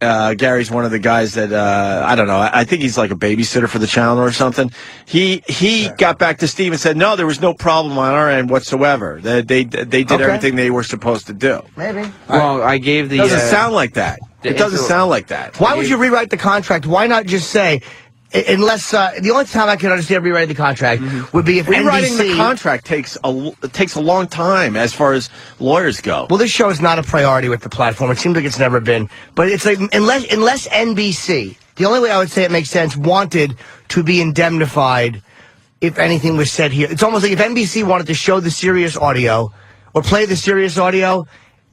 Gary's one of the guys that I don't know. I think he's like a babysitter for the channel or something. He got back to Steve and said, no, there was no problem on our end whatsoever. They did everything they were supposed to do. Maybe. Well, I gave the. It doesn't sound like that. It doesn't sound like that. Why would you rewrite the contract? Why not just say, unless the only time I can understand rewriting the contract would be if Rewriting NBC, the contract takes a long time as far as lawyers go. Well, this show is not a priority with the platform. It seems like it's never been. But it's like unless NBC, the only way I would say it makes sense, wanted to be indemnified if anything was said here. It's almost like if NBC wanted to show the Sirius audio or play the Sirius audio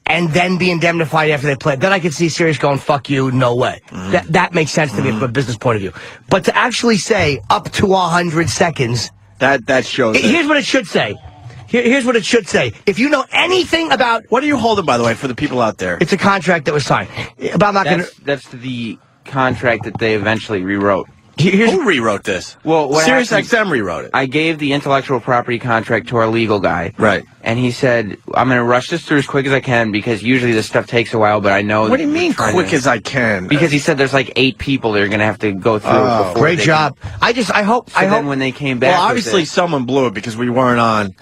and then be indemnified after they play it, then I could see Sirius going, fuck you, no way. That makes sense to me from a business point of view. But to actually say up to 100 seconds, that shows it. Here's what it should say. Here's what it should say. If you know anything about... What are you holding, by the way, for the people out there? It's a contract that was signed. But I'm not going to... That's the contract that they eventually rewrote. Who rewrote this? Well, what Sirius happened- XM rewrote it. I gave the intellectual property contract to our legal guy. Right. And he said, I'm going to rush this through as quick as I can because usually this stuff takes a while, but I know... What do you that mean we're trying quick to- as I can? Because he said there's like 8 people that are going to have to go through it before Great they job. can- I hope... So then when they came back Well, with obviously it- someone blew it because we weren't on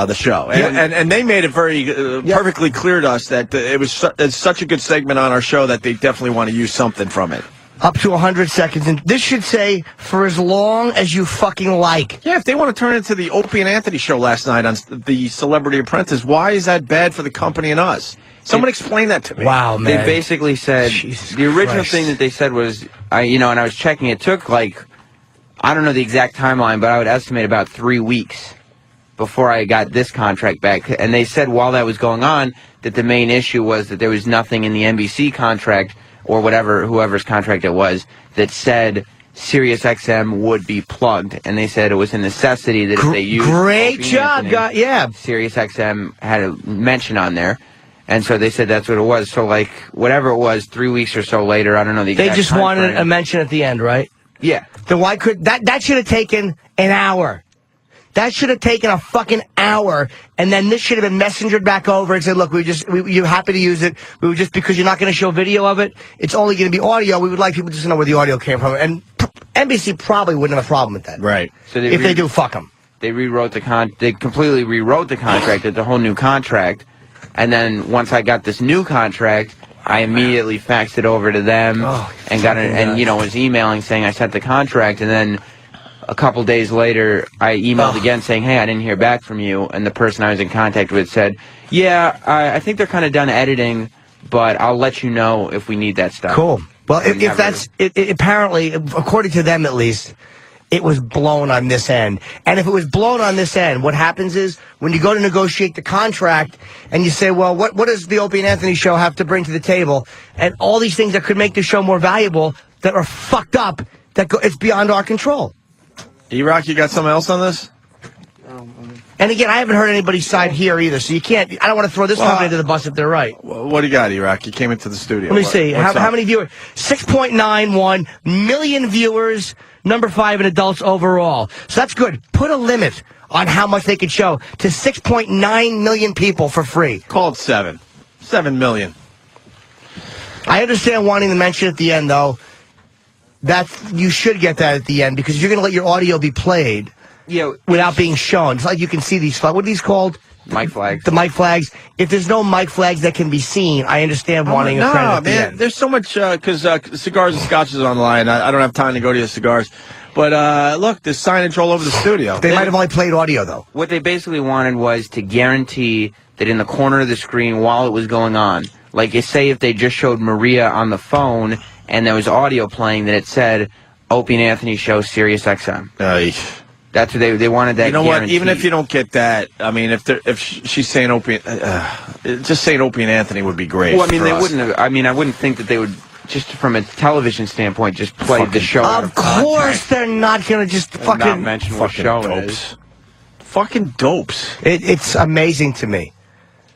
the show. And they made it very perfectly clear to us that it's such a good segment on our show that they definitely want to use something from it. Up to 100 seconds. And this should say, for as long as you fucking like. Yeah, if they want to turn it into the Opie and Anthony show last night on the Celebrity Apprentice, why is that bad for the company and us? Someone explain that to me. Wow, man. They basically said Jesus the original Christ. thing that they said was, and I was checking. It took like, I don't know the exact timeline, but I would estimate about 3 weeks before I got this contract back. And they said while that was going on, that the main issue was that there was nothing in the NBC contract or whoever's contract it was that said Sirius XM would be plugged, and they said it was a necessity that if they used Great Opie job, Anthony, guy. Yeah. Sirius XM had a mention on there, and so they said that's what it was. So like whatever it was, 3 weeks or so later, I don't know the exact They just time wanted frame. a mention at the end, right? Yeah. Then why could... That should have taken an hour. That should have taken a fucking hour, and then this should have been messengered back over and said, look, you're happy to use it. We were just, because you're not going to show video of it, it's only going to be audio. We would like people just to know where the audio came from. And NBC probably wouldn't have a problem with that. Right. So If they do, fuck them. They rewrote they completely rewrote the contract. It's a whole new contract. And then once I got this new contract, I immediately faxed it over to them and got it, and was emailing saying I sent the contract, and then a couple days later, I emailed again saying, hey, I didn't hear back from you. And the person I was in contact with said, yeah, I think they're kind of done editing, but I'll let you know if we need that stuff. Cool. Well, And if that's... apparently, according to them at least, it was blown on this end. And if it was blown on this end, what happens is when you go to negotiate the contract and you say, well, what does the Opie and Anthony show have to bring to the table? And all these things that could make the show more valuable that are fucked up, it's beyond our control. E-Rock, you got something else on this? And again, I haven't heard anybody's side here either, so you can't... I don't want to throw this company under the bus if they're right. What do you got, E-Rock? You came into the studio. Let me see. What's How up? many viewers? 6.91 million viewers, number 5 in adults overall. So that's good. Put a limit on how much they could show to 6.9 million people for free. Call it 7. 7 million. I understand wanting to mention at the end, though, that you should get that at the end because you're going to let your audio be played without being shown. It's like you can see these... What are these called? Mic flags. The mic flags. If there's no mic flags that can be seen, I understand wanting a credit at the man. end. There's so much because Cigars and Scotch is online. I don't have time to go to the cigars, but look, there's signage all over the studio. They might have only played audio though. What they basically wanted was to guarantee that in the corner of the screen while it was going on, like say if they just showed Maria on the phone and there was audio playing, that it said Opie and Anthony show Sirius XM. That's what they wanted that. You know what? guarantee. Even if you don't get that, I mean, if she's saying Opie, just saying Opie and Anthony would be great. Well, I mean, for they us. wouldn't have. I mean, I wouldn't think that they would, just from a television standpoint, just play the show. out Of course, they're not gonna just and fucking not mention what fucking show it dopes. is. Fucking dopes. It's amazing to me.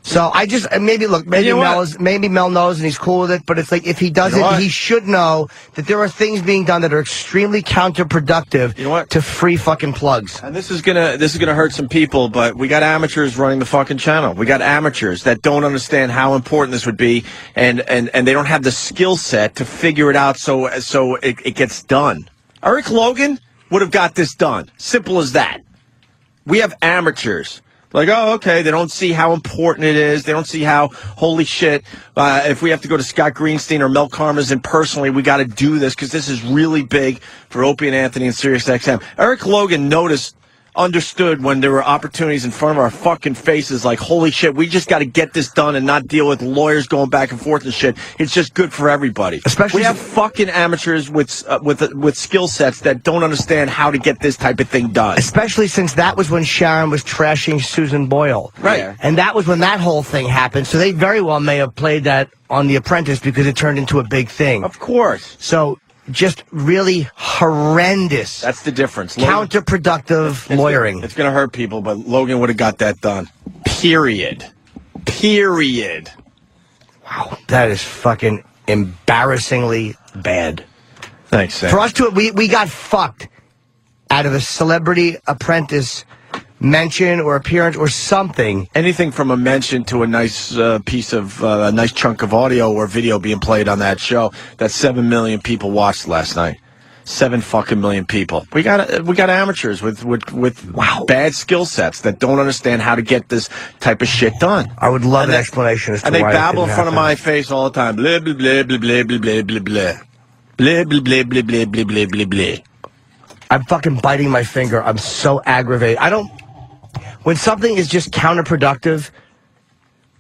So I just maybe look maybe You know maybe Mel knows and he's cool with it, but it's like if he doesn't, You know what? he should know that there are things being done that are extremely counterproductive You know what? to free fucking plugs. And this is gonna hurt some people, but we got amateurs running the fucking channel. We got amateurs that don't understand how important this would be, and they don't have the skill set to figure it out so it gets done. Eric Logan would have got this done. Simple as that. We have amateurs. Like, oh, okay, they don't see how important it is. They don't see how, holy shit, if we have to go to Scott Greenstein or Mel Karmazin personally, we got to do this because this is really big for Opie and Anthony and SiriusXM. Eric Logan understood when there were opportunities in front of our fucking faces, like, holy shit, we just got to get this done and not deal with lawyers going back and forth and shit. It's just good for everybody. Especially we have fucking amateurs with skill sets that don't understand how to get this type of thing done. Especially since that was when Sharon was trashing Susan Boyle. Right. Yeah. And that was when that whole thing happened. So they very well may have played that on The Apprentice because it turned into a big thing. Of course. So just really horrendous, That's the difference. counterproductive lawyering. It's going to hurt people, but Logan would have got that done. Period. Wow, that is fucking embarrassingly bad. Thanks, Sam. For us to, we got fucked out of a Celebrity Apprentice mention or appearance or something. Anything from a mention to a nice piece of a nice chunk of audio or video being played on that show that 7 million people watched last night. 7 fucking million people. We got amateurs with bad skill sets that don't understand how to get this type of shit done. I would love And an they- explanation as to And they why babble it in front of happen. my face all the time. Blah blah blah blah blah blah blah blah blah. Blah blah blah blah blah blah blah blah blah. I'm fucking biting my finger. I'm so aggravated. When something is just counterproductive,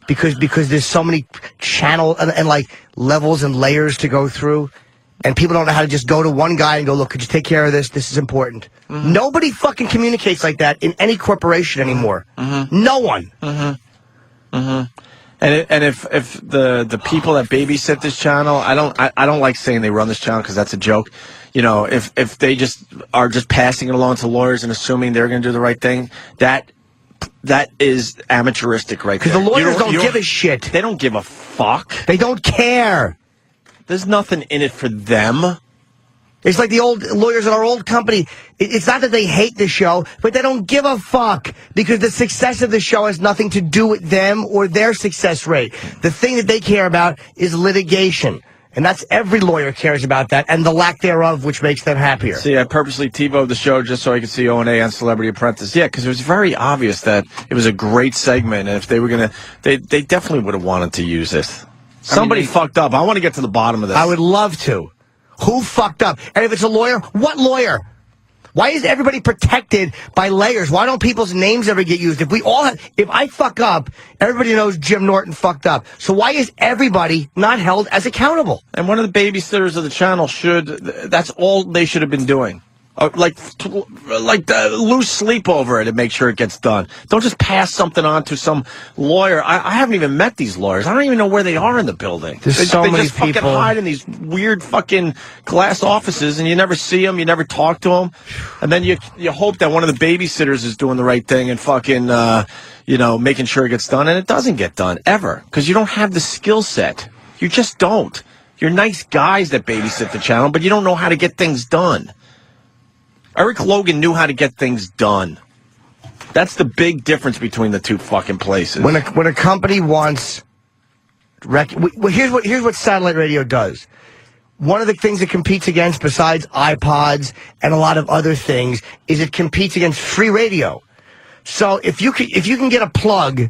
because there's so many channel and like levels and layers to go through, and people don't know how to just go to one guy and go, look, could you take care of this? This is important. Mm-hmm. Nobody fucking communicates like that in any corporation anymore. Mm-hmm. No one. And if the people that babysit this channel, I don't like saying they run this channel because that's a joke. You know, if they just are just passing it along to lawyers and assuming they're going to do the right thing, that is amateuristic right there. Because the lawyers don't you give a shit. They don't give a fuck. They don't care. There's nothing in it for them. It's like the old lawyers at our old company. It's not that they hate the show, but they don't give a fuck because the success of the show has nothing to do with them or their success rate. The thing that they care about is litigation. And that's every lawyer cares about that and the lack thereof, which makes them happier. See, I purposely TiVoed the show just so I could see O&A on Celebrity Apprentice. Yeah, because it was very obvious that it was a great segment, and if they were going to, they definitely would have wanted to use it. Somebody fucked up. I want to get to the bottom of this. I would love to. Who fucked up? And if it's a lawyer, what lawyer? Why is everybody protected by layers? Why don't people's names ever get used? If I fuck up, everybody knows Jim Norton fucked up. So why is everybody not held as accountable? And one of the babysitters of the channel that's all they should have been doing. Lose sleep over it and make sure it gets done. Don't just pass something on to some lawyer. I haven't even met these lawyers. I don't even know where they are in the building. There's They so many just fucking people. hide in these weird fucking glass offices, and you never see them. You never talk to them, and then you hope that one of the babysitters is doing the right thing and fucking making sure it gets done, and it doesn't get done ever because you don't have the skill set. You just don't. You're nice guys that babysit the channel, but you don't know how to get things done. Eric Logan knew how to get things done. That's the big difference between the two fucking places. When a company wants, here's what satellite radio does. One of the things it competes against, besides iPods and a lot of other things, is it competes against free radio. So if you can get a plug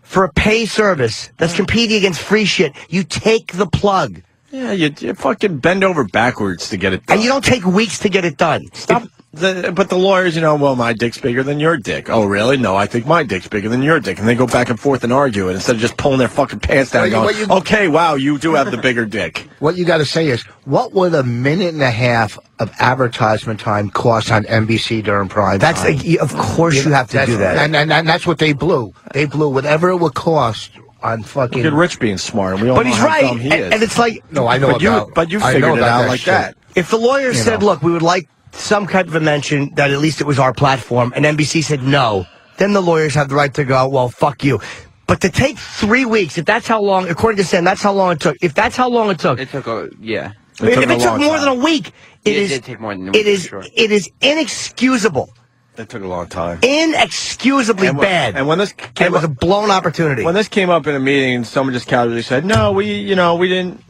for a pay service that's competing against free shit, you take the plug. Yeah, you fucking bend over backwards to get it done. And you don't take weeks to get it done. Stop but the lawyers, well, my dick's bigger than your dick. Oh, really? No, I think my dick's bigger than your dick. And they go back and forth and argue it instead of just pulling their fucking pants down and going, okay, wow, you do have the bigger dick. What you got to say is, what would a minute and a half of advertisement time cost on NBC during prime time? Of course you have to do that. And that's what they blew. They blew whatever it would cost on fucking... Look at Rich being smart, and we all know how dumb he is. And it's like... No, I know But you figured it out like that. If the lawyer said, look, we would like some type of a mention that at least it was our platform, and NBC said no, then the lawyers have the right to go, well, fuck you. But to take 3 weeks, if that's how long, according to Sam, that's how long it took. If that's how long it took... It took if it took more than a week, it did take more than a week, it is inexcusable. It took a long time. Inexcusably bad. And when this it was a blown opportunity. When this came up in a meeting, someone just casually said, no, we didn't,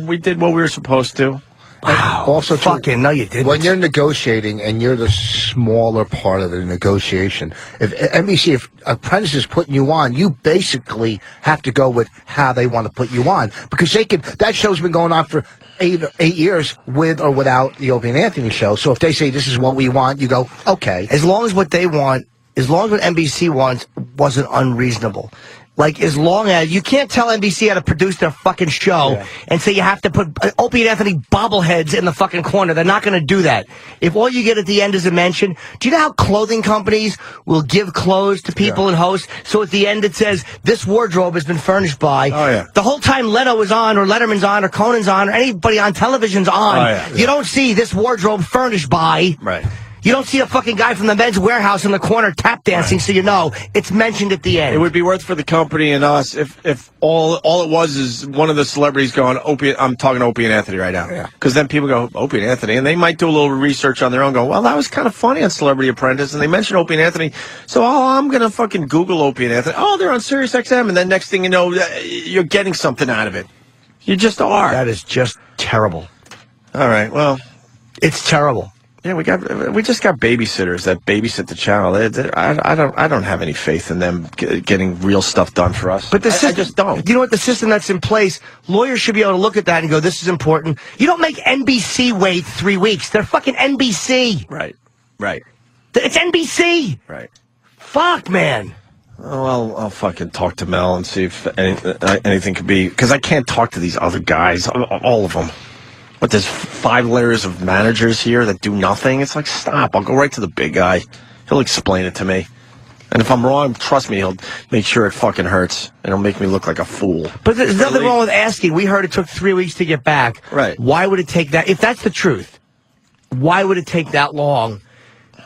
we did what we were supposed to. Wow. Also, fucking no, you didn't. When you're negotiating and you're the smaller part of the negotiation, if Apprentice is putting you on, you basically have to go with how they want to put you on, because that show's been going on for 8 years with or without the Opie and Anthony show. So if they say this is what we want, you go, okay. As long as what they want, as long as what NBC wants wasn't unreasonable. Like, as long as you can't tell NBC how to produce their fucking show and say you have to put Opie and Anthony bobbleheads in the fucking corner. They're not going to do that. If all you get at the end is a mention, do you know how clothing companies will give clothes to people and hosts? So at the end it says, this wardrobe has been furnished by. Oh, yeah. The whole time Leno is on, or Letterman's on, or Conan's on, or anybody on television's on, you don't see this wardrobe furnished by. Right. You don't see a fucking guy from the Men's Warehouse in the corner tap dancing, so you know it's mentioned at the end. It would be worth for the company and us if all it was is one of the celebrities going, I'm talking to Opie and Anthony right now. Because then people go, Opie and Anthony, and they might do a little research on their own, go, well, that was kind of funny on Celebrity Apprentice, and they mentioned Opie and Anthony, so I'm going to fucking Google Opie and Anthony. Oh, they're on Sirius XM, and then next thing you know, you're getting something out of it. You just are. That is just terrible. All right, well. It's terrible. Yeah, we just got babysitters that babysit the channel. I don't have any faith in them getting real stuff done for us. But I just don't. You know what? The system that's in place, lawyers should be able to look at that and go, "This is important." You don't make NBC wait 3 weeks. They're fucking NBC. Right. It's NBC. Right. Fuck, man. Oh, well, I'll fucking talk to Mel and see if anything could be, because I can't talk to these other guys, all of them. But there's 5 layers of managers here that do nothing. It's like, stop. I'll go right to the big guy. He'll explain it to me. And if I'm wrong, trust me, he'll make sure it fucking hurts. And he'll make me look like a fool. But there's nothing wrong with asking. We heard it took 3 weeks to get back. Right. Why would it take that? If that's the truth, why would it take that long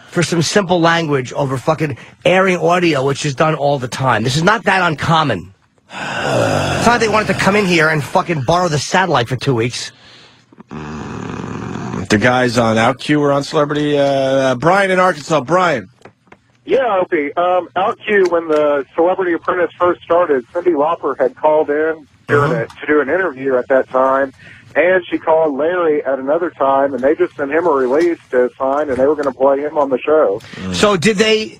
for some simple language over fucking airing audio, which is done all the time? This is not that uncommon. It's not like they wanted to come in here and fucking borrow the satellite for 2 weeks. The guys on OutQ were on Celebrity. Brian in Arkansas. Brian. Yeah, Opie. OutQ, when the Celebrity Apprentice first started, Cyndi Lauper had called in to do an interview at that time, and she called Larry at another time, and they just sent him a release to sign, and they were going to play him on the show. So did they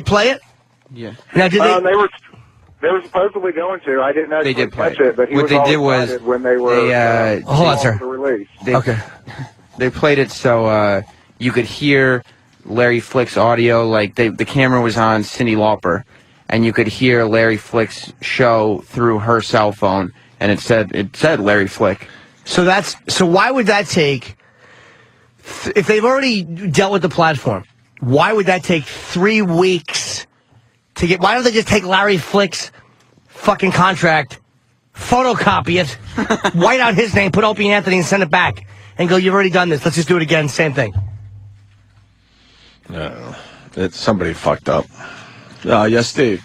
play it? Yeah. Now, did they? They were supposedly going to. I didn't actually catch it, but he what was they all did was excited when they were hold on, sir. the release. They played it so you could hear Larry Flick's audio. Like the camera was on Cyndi Lauper, and you could hear Larry Flick's show through her cell phone, and it said Larry Flick. So why would that take? If they've already dealt with the platform, why would that take 3 weeks to get? Why don't they just take Larry Flick's fucking contract, photocopy it, white out his name, put Opie and Anthony, and send it back, and go, you've already done this. Let's just do it again. Same thing. No, somebody fucked up. Yes, Steve.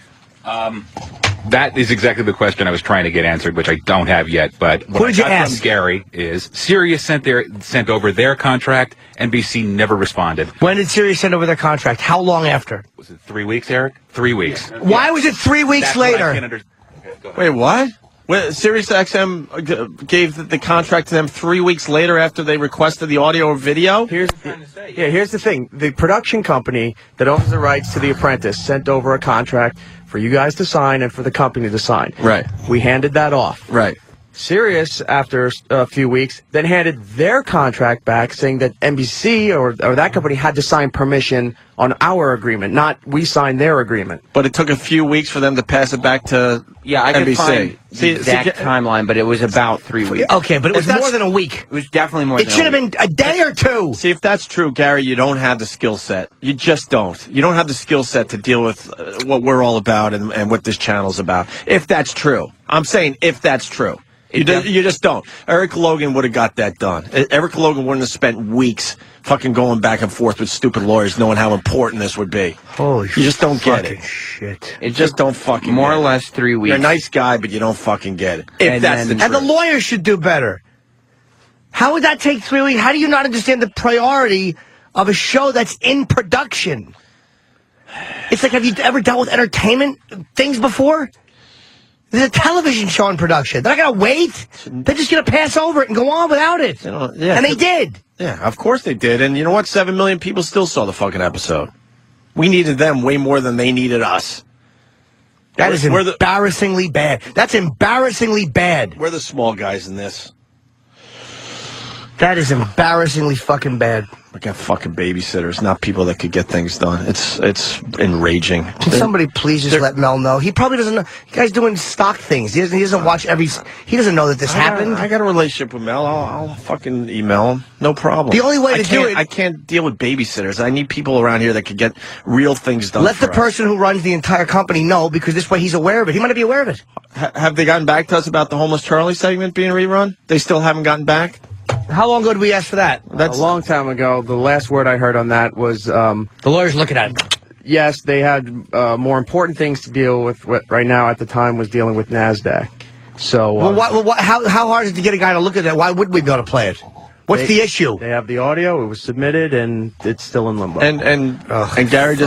That is exactly the question I was trying to get answered, which I don't have yet. But who did you ask? From Gary is Sirius sent over their contract. NBC never responded. When did Sirius send over their contract? How long after? Was it 3 weeks, Eric? 3 weeks. Yeah. Why was it 3 weeks later? Wait, what? Sirius XM gave the contract to them 3 weeks later after they requested the audio or video? Here's the thing. The production company that owns the rights to The Apprentice sent over a contract for you guys to sign and for the company to sign. Right. We handed that off. Right. Sirius, after a few weeks, then handed their contract back, saying that NBC or that company had to sign permission on our agreement, not we signed their agreement. But it took a few weeks for them to pass it back to I NBC. could find the exact timeline, but it was about 3 weeks. Okay, but it was more than a week. It was definitely more It than should have a week. been a day or two. See, if that's true, Gary, you don't have the skill set. You just don't. You don't have the skill set to deal with what we're all about and what this channel's about. If that's true. I'm saying if that's true. You just don't. Eric Logan would have got that done. Eric Logan wouldn't have spent weeks fucking going back and forth with stupid lawyers knowing how important this would be. Holy You just don't get it. shit. It just don't fucking more get or it. less 3 weeks. You're a nice guy, but you don't fucking get it. If that's the truth. And the lawyers should do better. How would that take 3 weeks? How do you not understand the priority of a show that's in production? It's like, have you ever dealt with entertainment things before? There's a television show in production. They're not going to wait. They're just going to pass over it and go on without it. And they did. Yeah, of course they did. And you know what? 7 million people still saw the fucking episode. We needed them way more than they needed us. That is embarrassingly bad. That's embarrassingly bad. We're the small guys in this. That is embarrassingly fucking bad. We got fucking babysitters, not people that could get things done. It's enraging. Can somebody please just let Mel know? He probably doesn't know. The guy's doing stock things. He doesn't watch every. He doesn't know that this happened. I got a relationship with Mel. I'll fucking email him. No problem. The only way to do it. I can't deal with babysitters. I need people around here that could get real things done. Let the for us. person who runs the entire company know, because this way he's aware of it. He might not be aware of it. Have they gotten back to us about the Homeless Charlie segment being rerun? They still haven't gotten back? How long ago did we ask for that? That's a long time ago. The last word I heard on that was the lawyer's looking at it. Yes, they had more important things to deal with. What right now at the time was dealing with NASDAQ. So, how hard is it to get a guy to look at that? Why wouldn't we be able to play it? What's the issue? They have the audio. It was submitted, and it's still in limbo. And Gary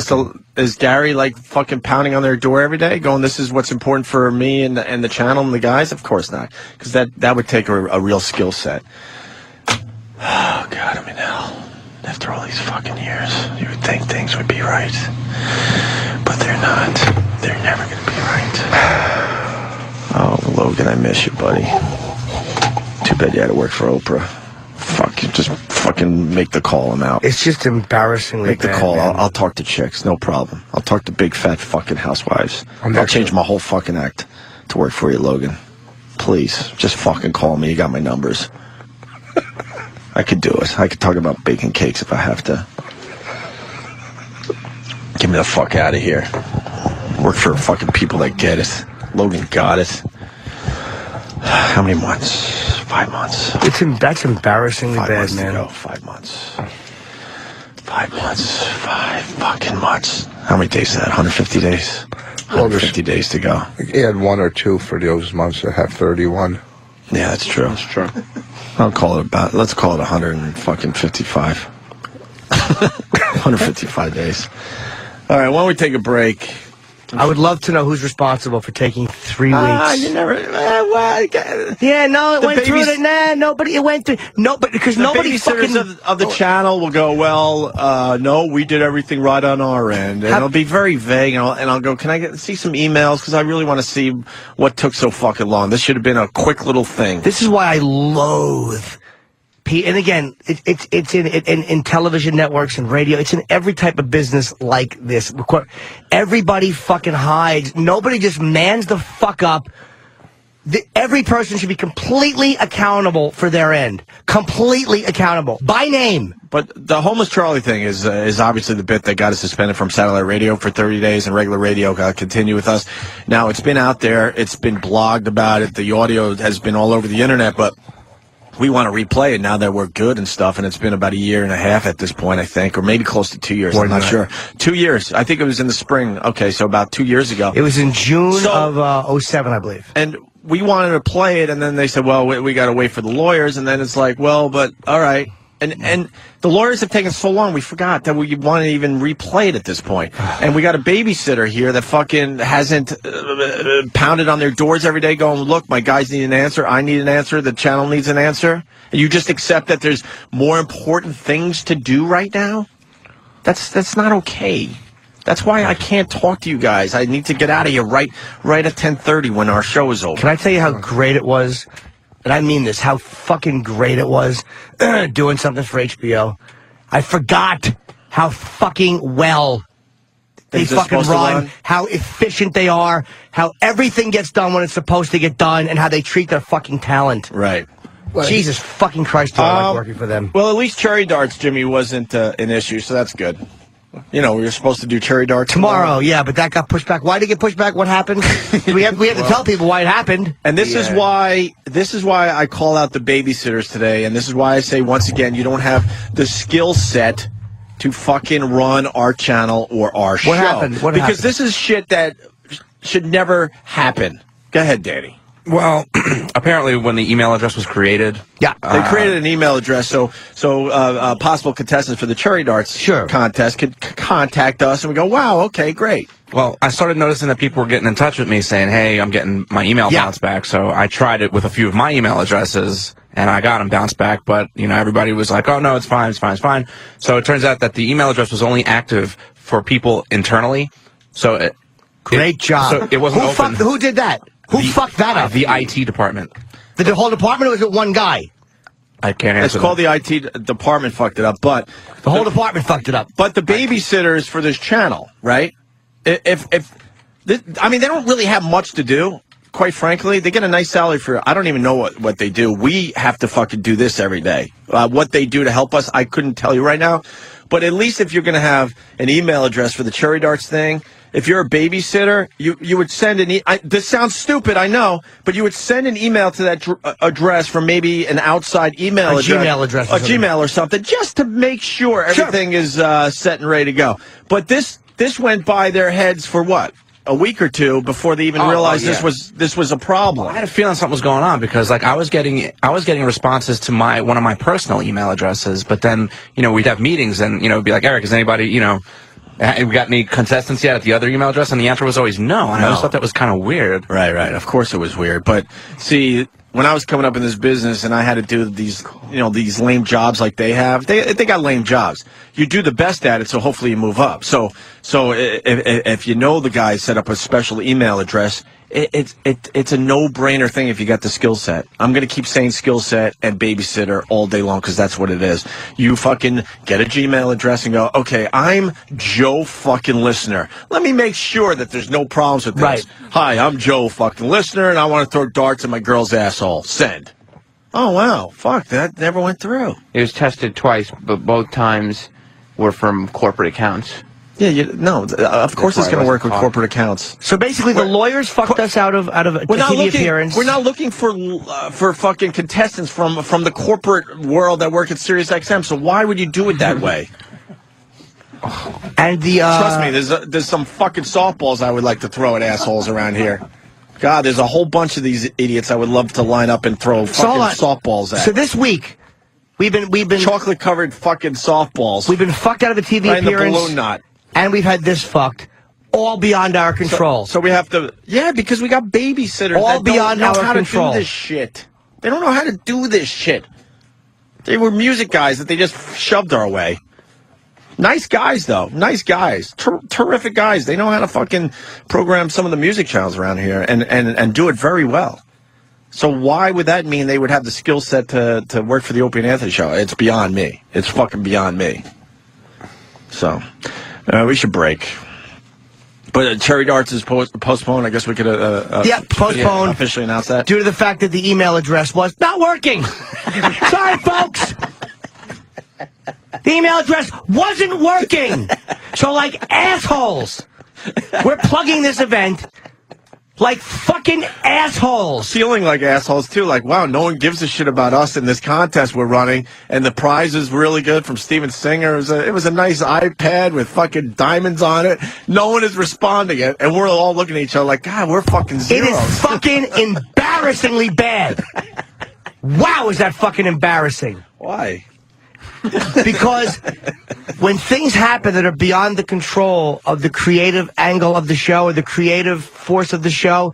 is Gary like fucking pounding on their door every day, going, "This is what's important for me and the channel and the guys." Of course not, because that would take a real skill set. Oh God, I'm in hell. After all these fucking years, you would think things would be right, but they're not. They're never gonna be right. Oh, Logan, I miss you, buddy. Too bad you had to work for Oprah. Fuck, you just fucking make the call. I'm out. It's just embarrassingly Make the bad, call. man. I'll talk to chicks, no problem. I'll talk to big fat fucking housewives. I'll change my whole fucking act to work for you, Logan. Please, just fucking call me. You got my numbers. I could do it. I could talk about baking cakes if I have to. Get me the fuck out of here. Work for fucking people that get it. Logan got it. How many months? 5 months. That's embarrassingly 5 bad, months man. to go. 5 months. 5 months. 5 fucking months. How many days is that? 150 days? 150 days to go. He had 1 or 2 for those months that have 31. Yeah, that's true. That's true. Let's call it 155. 155 days. All right, why don't we take a break? I would love to know who's responsible for taking 3 weeks. You never. Yeah, no, it went through it. Nah, nobody. It went through. No, but because The nobody babysitters fucking of the channel will go, well, no, we did everything right on our end. And it'll be very vague, and I'll go, can I see some emails? Because I really want to see what took so fucking long. This should have been a quick little thing. This is why I loathe. And again, it's in television networks and radio. It's in every type of business like this. Everybody fucking hides. Nobody just mans the fuck up. Every person should be completely accountable for their end. Completely accountable. By name. But the Homeless Charlie thing is obviously the bit that got us suspended from satellite radio for 30 days, and regular radio got to continue with us. Now, it's been out there. It's been blogged about it. The audio has been all over the internet, but we want to replay it now that we're good and stuff, and it's been about 1.5 years at this point, I think, or maybe close to 2 years. I'm not sure. 2 years. I think it was in the spring. Okay, so about 2 years ago. It was in June of 07, I believe. And we wanted to play it, and then they said, well, we got to wait for the lawyers, and then it's like, well, but all right. And the lawyers have taken so long, we forgot that we want to even replay it at this point. And we got a babysitter here that fucking hasn't pounded on their doors every day going, look, my guys need an answer, I need an answer, the channel needs an answer. And you just accept that there's more important things to do right now? That's not okay. That's why I can't talk to you guys. I need to get out of here right at 10:30 when our show is over. Can I tell you how great it was and I mean this, how fucking great it was doing something for HBO. I forgot how fucking well they Things are fucking supposed to run, how efficient they are, how everything gets done when it's supposed to get done, and how they treat their fucking talent. Right. Jesus fucking Christ, do I like working for them. Well, at least cherry darts, Jimmy, wasn't an issue, so that's good. You know, we were supposed to do cherry darts Tomorrow, yeah, but that got pushed back. Why did it get pushed back? What happened? we have to tell people why it happened. And this is why I call out the babysitters today, and this is why I say once again, you don't have the skill set to fucking run our channel or our show. What happened? Because this is shit that should never happen. Go ahead, Danny. Well, apparently when the email address was created... Yeah. They created an email address so possible contestants for the Cherry Darts contest could contact us, and we go, wow, okay, great. Well, I started noticing that people were getting in touch with me saying, hey, I'm getting my email bounced back, so I tried it with a few of my email addresses, and I got them bounced back, but, you know, everybody was like, oh, no, it's fine, it's fine, it's fine. So it turns out that the email address was only active for people internally, so... Great job. So it wasn't open. Who did that? Who fucked that up? The IT department. The whole department, or was it one guy? I can't answer It's called the IT department fucked it up, but... The whole department fucked it up. But the babysitters for this channel, right? I mean, they don't really have much to do, quite frankly. They get a nice salary for... I don't even know what they do. We have to fucking do this every day. What they do to help us, I couldn't tell you right now. But at least if you're going to have an email address for the Cherry Darts thing... If you're a babysitter, you would send this sounds stupid, I know, but you would send an email to that address from maybe an outside email address. Gmail address. A Gmail or something, just to make sure everything is set and ready to go. But this went by their heads for what? A week or two before they even realized this was a problem. I had a feeling something was going on because, like, I was getting responses to one of my personal email addresses, but then, you know, we'd have meetings and, you know, it'd be like, Eric, is anybody, you know, we got any contestants yet at the other email address? And the answer was always no. And I always thought that was kind of weird. Right. Of course it was weird. But see, when I was coming up in this business and I had to do these lame jobs like they have, they got lame jobs. You do the best at it, so hopefully you move up. So if you know the guy set up a special email address, it's a no-brainer thing if you got the skill set. I'm going to keep saying skill set and babysitter all day long because that's what it is. You fucking get a Gmail address and go, okay, I'm Joe fucking Listener. Let me make sure that there's no problems with this. Right. Hi, I'm Joe fucking Listener, and I want to throw darts at my girl's asshole. Send. Oh, wow. Fuck, that never went through. It was tested twice, but both times were from corporate accounts. Yeah, of course it's going to work with corporate accounts. So basically, the lawyers fucked us out of TV appearance. We're not looking for fucking contestants from the corporate world that work at SiriusXM. So why would you do it that way? And trust me, there's some fucking softballs I would like to throw at assholes around here. God, there's a whole bunch of these idiots I would love to line up and throw fucking softballs at. So this week, we've been chocolate covered fucking softballs. We've been fucked out of a TV right appearance. In the balloon knot. And we've had this fucked, all beyond our control. So we have to, because we got babysitters all that beyond don't know our how control. to do this shit. They don't know how to do this shit. They were music guys that they just shoved our way. Nice guys, though. Nice guys. Terrific guys. They know how to fucking program some of the music channels around here and do it very well. So why would that mean they would have the skill set to work for the Opie and Anthony show? It's beyond me. It's fucking beyond me. So... we should break. But Cherry Darts is postponed. I guess we could postponed. Officially announce that. Due to the fact that the email address was not working. Sorry, folks. The email address wasn't working. So, like assholes, we're plugging this event like fucking assholes. Feeling like assholes, too. Like, wow, no one gives a shit about us in this contest we're running. And the prize is really good from Steven Singer. It was a nice iPad with fucking diamonds on it. No one is responding. And we're all looking at each other like, God, we're fucking zeros. It is fucking embarrassingly bad. Wow, is that fucking embarrassing. Why? Because when things happen that are beyond the control of the creative angle of the show or the creative force of the show,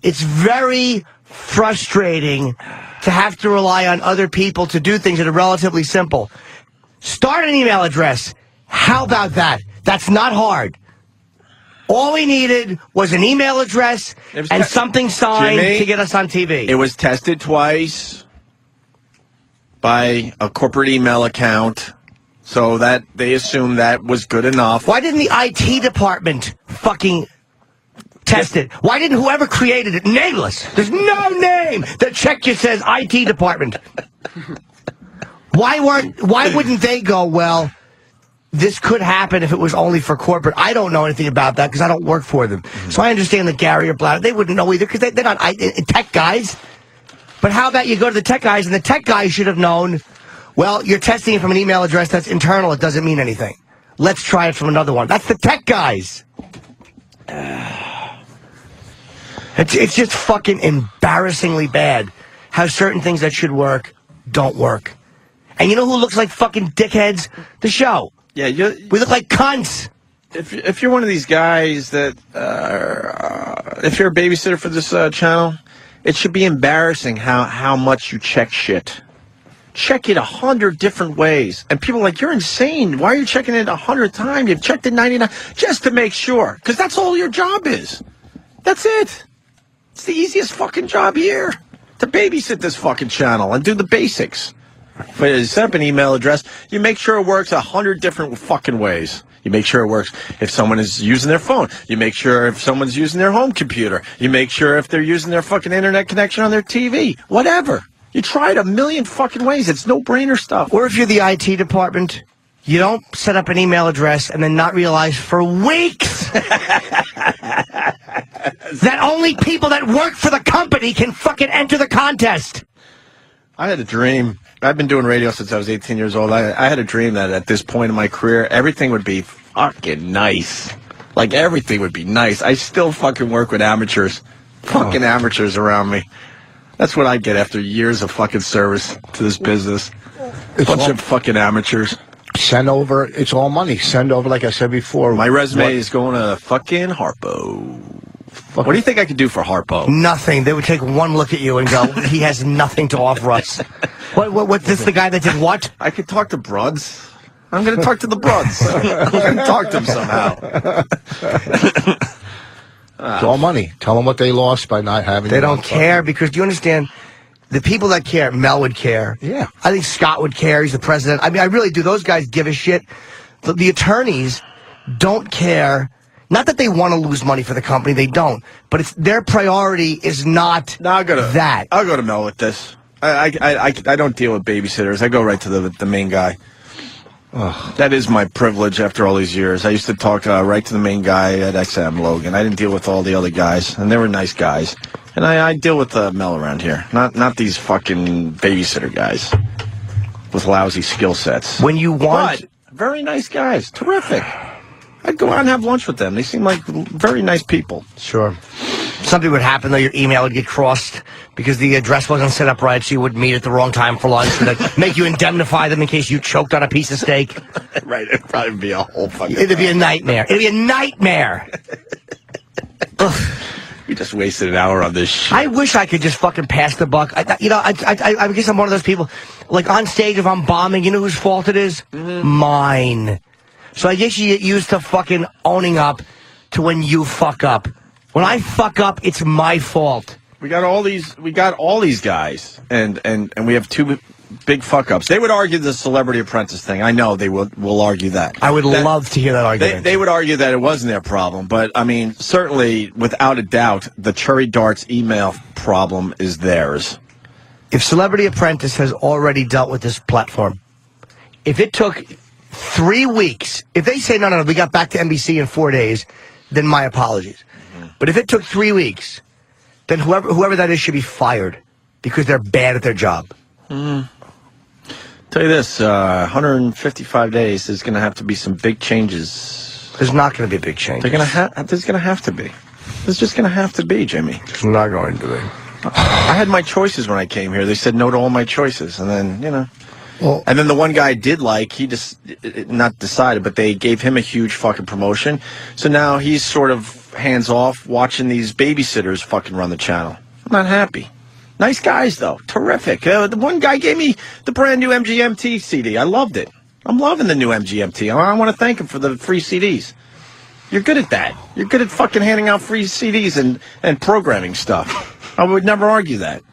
it's very frustrating to have to rely on other people to do things that are relatively simple. Start an email address. How about that? That's not hard. All we needed was an email address and something signed Jimmy, to get us on TV. It was tested twice by a corporate email account, so that they assumed that was good enough. Why didn't the IT department fucking test it? Why didn't whoever created it, nameless, there's no name that check just says IT department. Why wouldn't they go, well, this could happen if it was only for corporate. I don't know anything about that because I don't work for them. So I understand that Gary or Bladder, they wouldn't know either because they're not tech guys. But how about you go to the tech guys, and the tech guys should have known, well, you're testing it from an email address that's internal. It doesn't mean anything. Let's try it from another one. That's the tech guys. It's just fucking embarrassingly bad how certain things that should work don't work. And you know who looks like fucking dickheads? The show. Yeah, we look like cunts. If you're one of these guys that, if you're a babysitter for this channel, it should be embarrassing how much you check shit. Check it 100 different ways. And people are like, you're insane. Why are you checking it 100 times? You've checked it 99 just to make sure. Because that's all your job is. That's it. It's the easiest fucking job here. To babysit this fucking channel and do the basics. But you set up an email address, you make sure it works 100 different fucking ways. You make sure it works if someone is using their phone. You make sure if someone's using their home computer. You make sure if they're using their fucking internet connection on their TV. Whatever. You try it a million fucking ways. It's no-brainer stuff. Or if you're the IT department, you don't set up an email address and then not realize for weeks that only people that work for the company can fucking enter the contest. I had a dream. I've been doing radio since I was 18 years old. I had a dream that at this point in my career, everything would be fucking nice. Like, everything would be nice. I still fucking work with amateurs. Fucking amateurs around me. That's what I get after years of fucking service to this business. Bunch of fucking amateurs. Send over, it's all money. Send over, like I said before. My resume is going to fucking Harpo. What do you think I could do for Harpo? Nothing. They would take one look at you and go, he has nothing to offer us. What, this the guy that did what? I could talk to Bruds. I'm going to talk to the Bruds. I'm going to talk to them somehow. It's all money. Tell them what they lost by not having. They don't care because, do you understand? The people that care, Mel would care. Yeah. I think Scott would care. He's the president. I mean, I really do. Those guys give a shit. The attorneys don't care. Not that they want to lose money for the company. They don't. But it's their priority is not that. I'll go to Mel with this. I don't deal with babysitters. I go right to the main guy. Oh. That is my privilege after all these years. I used to talk right to the main guy at XM, Logan. I didn't deal with all the other guys, and they were nice guys. And I deal with Mel around here, not these fucking babysitter guys with lousy skill sets. When you want... But very nice guys. Terrific. I'd go out and have lunch with them. They seem like very nice people. Sure. Something would happen, though. Your email would get crossed because the address wasn't set up right, so you would meet at the wrong time for lunch. And they'd make you indemnify them in case you choked on a piece of steak. Right. It'd probably be a whole fucking... It'd be a nightmare. It'd be a nightmare. We just wasted an hour on this shit. I wish I could just fucking pass the buck. I guess I'm one of those people, like on stage if I'm bombing, you know whose fault it is? Mm-hmm. Mine. So I guess you get used to fucking owning up to when you fuck up. When I fuck up, it's my fault. We got all these guys, and we have two big fuck ups. They would argue the Celebrity Apprentice thing. I know they will argue that. I would love to hear that argument. They would argue that it wasn't their problem, but I mean, certainly, without a doubt, the Cherry Darts email problem is theirs. If Celebrity Apprentice has already dealt with this platform, if it took 3 weeks, if they say, no, we got back to NBC in 4 days, then my apologies. Mm-hmm. But if it took 3 weeks, then whoever that is should be fired because they're bad at their job. Mm. Tell you this, 155 days, there's going to have to be some big changes. There's not going to be a big change. There's going to have to be. There's just going to have to be, Jimmy. There's not going to be. I had my choices when I came here. They said no to all my choices. And then, Well, and then the one guy I did like, he just, not decided, but they gave him a huge fucking promotion. So now he's sort of hands off watching these babysitters fucking run the channel. I'm not happy. Nice guys, though. Terrific. The one guy gave me the brand new MGMT CD. I loved it. I'm loving the new MGMT. I want to thank him for the free CDs. You're good at that. You're good at fucking handing out free CDs and programming stuff. I would never argue that.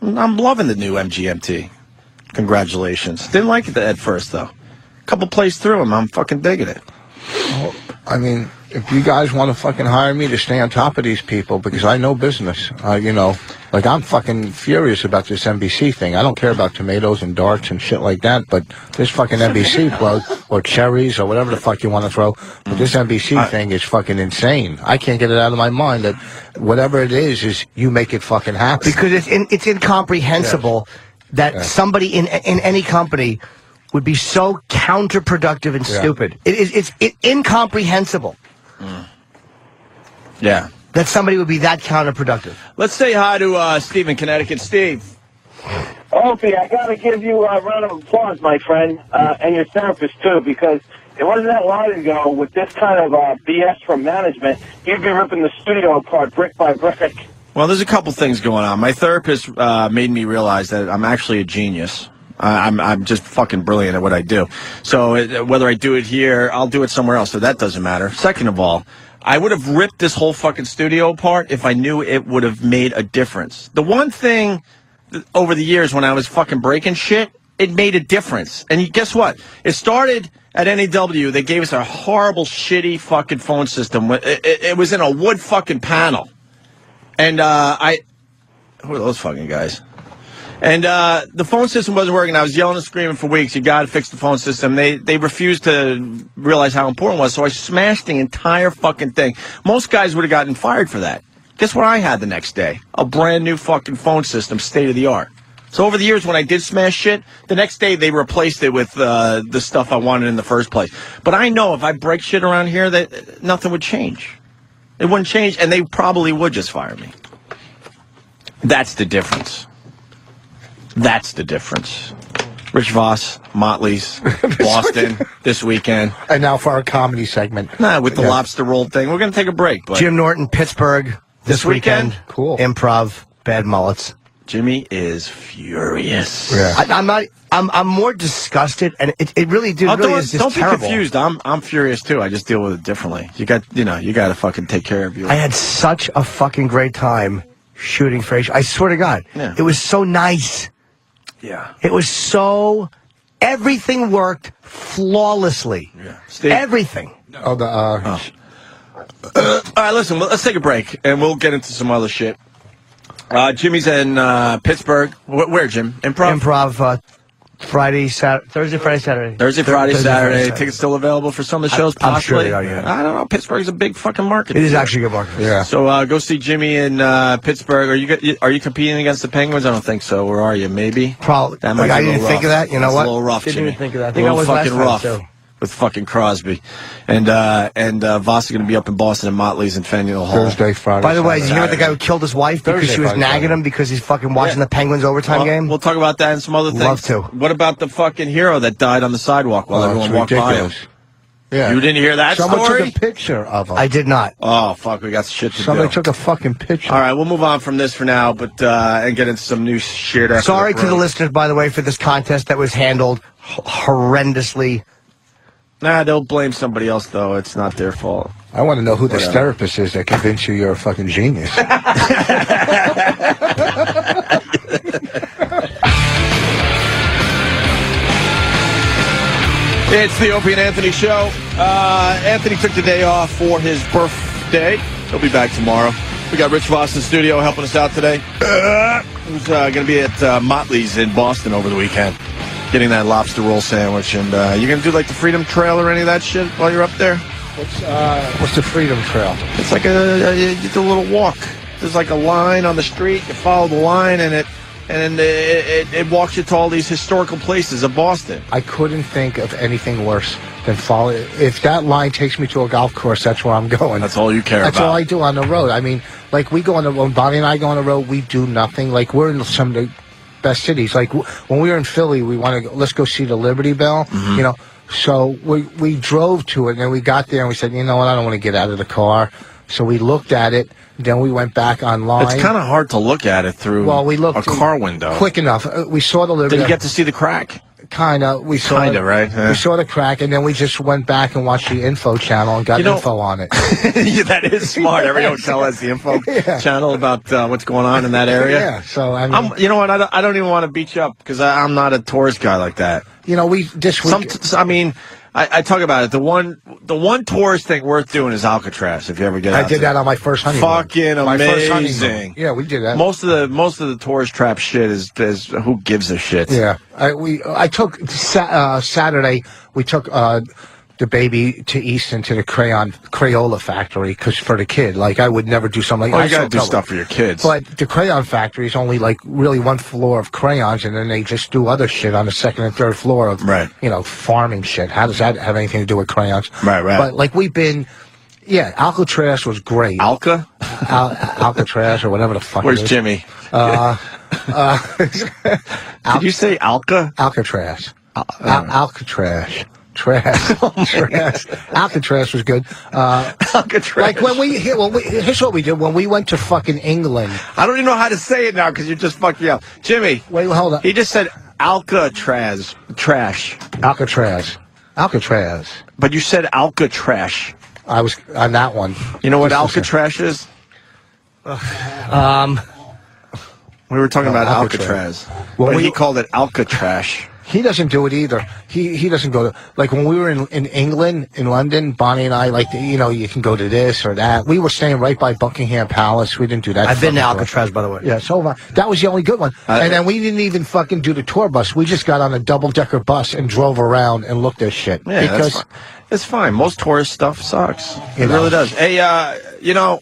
I'm loving the new MGMT. Congratulations. Didn't like it at first, though. Couple plays through them, I'm fucking digging it. Well, I mean, if you guys want to fucking hire me to stay on top of these people, because I know business, you know, like I'm fucking furious about this NBC thing. I don't care about tomatoes and darts and shit like that, but this fucking NBC plug, or cherries, or whatever the fuck you want to throw, but this NBC thing is fucking insane. I can't get it out of my mind that whatever it is you make it fucking happen. Because it's incomprehensible that somebody in any company would be so counterproductive and stupid. It's incomprehensible. Yeah. That somebody would be that counterproductive. Let's say hi to Steve in Connecticut. Steve. Opie, I got to give you a round of applause, my friend, and your therapist, too, because it wasn't that long ago with this kind of BS from management, you'd be ripping the studio apart brick by brick. Well, there's a couple things going on. My therapist made me realize that I'm actually a genius. I'm just fucking brilliant at what I do. So whether I do it here, I'll do it somewhere else, so that doesn't matter. Second of all, I would have ripped this whole fucking studio apart if I knew it would have made a difference. The one thing over the years when I was fucking breaking shit, it made a difference. And guess what? It started at NEW. They gave us a horrible, shitty fucking phone system. It was in a wood fucking panel. And who are those fucking guys? And the phone system wasn't working. I was yelling and screaming for weeks. You got to fix the phone system. They refused to realize how important it was, so I smashed the entire fucking thing. Most guys would have gotten fired for that. Guess what I had the next day? A brand new fucking phone system, state of the art. So over the years, when I did smash shit, the next day they replaced it with the stuff I wanted in the first place. But I know if I break shit around here, that nothing would change. It wouldn't change, and they probably would just fire me. That's the difference. That's the difference. Rich Voss, Motley's, Boston, this weekend. And now for our comedy segment. Nah, with the lobster roll thing. We're going to take a break. But Jim Norton, Pittsburgh, this weekend. Cool. Improv, Bad Mullets. Jimmy is furious. Yeah. I'm more disgusted, and it really is just don't be terrible. confused. I'm furious too. I just deal with it differently. You got to fucking take care of you. I had such a fucking great time shooting Frasier. I swear to God, it was so nice. Yeah. It was so... Everything worked flawlessly. Yeah. Steve? Everything. All right, listen, let's take a break, and we'll get into some other shit. Jimmy's in Pittsburgh. Where, Jim? Improv? Improv, Thursday, Friday, Saturday. Thursday, Friday, Saturday. Tickets still available for some of the shows, I'm sure possibly? they are, yeah. I don't know. Pittsburgh's a big fucking market. It is actually a good market. Yeah. So go see Jimmy in Pittsburgh. Are you competing against the Penguins? I don't think so. Or are you? Maybe. Probably. That might be I a little didn't think rough. of that. You know That's what? A little rough, Didn't Jimmy. even think of that. I think I was last fucking time, rough too. with fucking Crosby, and Voss is going to be up in Boston and Motley's in Faneuil Hall. Thursday, Friday. By the way, did you Saturday. know the guy who killed his wife because Thursday, she was Friday, nagging Saturday. him because he's fucking watching the Penguins overtime game? We'll talk about that and some other things. Love to. What about the fucking hero that died on the sidewalk while everyone it's walked by him? ridiculous. Yeah. You didn't hear that Someone story? took a picture of him. I did not. Oh, fuck, we got shit to Somebody do. took a fucking picture. All right, we'll move on from this for now, but and get into some new shit after Sorry the to the break. listeners, by the way, for this contest that was handled horrendously. Nah, they'll blame somebody else, though. It's not their fault. I want to know who this Whatever. therapist is that convinced you you're a fucking genius. It's the Opie and Anthony show. Anthony took the day off for his birthday. He'll be back tomorrow. We got Rich Voss in the studio helping us out today. Who's going to be at Motley's in Boston over the weekend, getting that lobster roll sandwich. And you going to do like the Freedom Trail or any of that shit while you're up there? What's the Freedom Trail? It's like you do a little walk. There's like a line on the street. You follow the line, and it walks you to all these historical places of Boston. I couldn't think of anything worse than follow. If that line takes me to a golf course, that's where I'm going. That's all you care That's about. all I do on the road. I mean, like we go on the road, when Bonnie and I go on the road, we do nothing. Like we're in some of the best cities. Like when we were in Philly, we want to let's go see the Liberty Bell. Mm-hmm. You know, so we drove to it, and then we got there and we said, you know what, I don't want to get out of the car. So we looked at it. Then we went back online. It's kind of hard to look at it through we looked a car window. Quick enough. We saw the Liberty. Did you get to see the crack? Kinda. We saw Kinda, right? Yeah. We saw the crack, and then we just went back and watched the info channel and got info on it. Yeah, that is smart. Every hotel has the info channel about what's going on in that area. Yeah. So I mean, you know what? I don't even want to beat you up because I'm not a tourist guy like that. You know, this week. I talk about it. The one tourist thing worth doing is Alcatraz. If you ever get out I did that on my first honeymoon. Fucking My first amazing. honeymoon. Yeah, we did that. Most of the tourist trap shit is who gives a shit. Yeah, I took Saturday. We took the baby to Easton to the Crayola factory because for the kid, like I would never do something like. Oh, you gotta do stuff for your kids. But the crayon factory is only like really one floor of crayons, and then they just do other shit on the second and third floor of farming shit. How does that have anything to do with crayons? Right. But like we've been. Yeah, Alcatraz was great. Alcatraz or whatever the fuck. Where's it is. Jimmy? Did you say Alcatraz. Alcatraz. Trash. Alcatraz was good. Alcatraz. Like here's what we did when we went to fucking England. I don't even know how to say it now because you just fucked me up. Jimmy. Wait, hold on. He just said Alcatraz. Trash. Alcatraz. But you said Alcatraz. I was on that one. You know what Alcatraz is? We were talking about Alcatraz. Well, he called it Alcatraz. He doesn't do it either. He doesn't go to, like when we were in England, in London, Bonnie and I, like, you can go to this or that. We were staying right by Buckingham Palace. We didn't do that. I've been to Alcatraz, by the way. Yeah, so that was the only good one. And then we didn't even fucking do the tour bus. We just got on a double-decker bus and drove around and looked at shit. Yeah, because it's fine. Most tourist stuff sucks. It really does. Hey,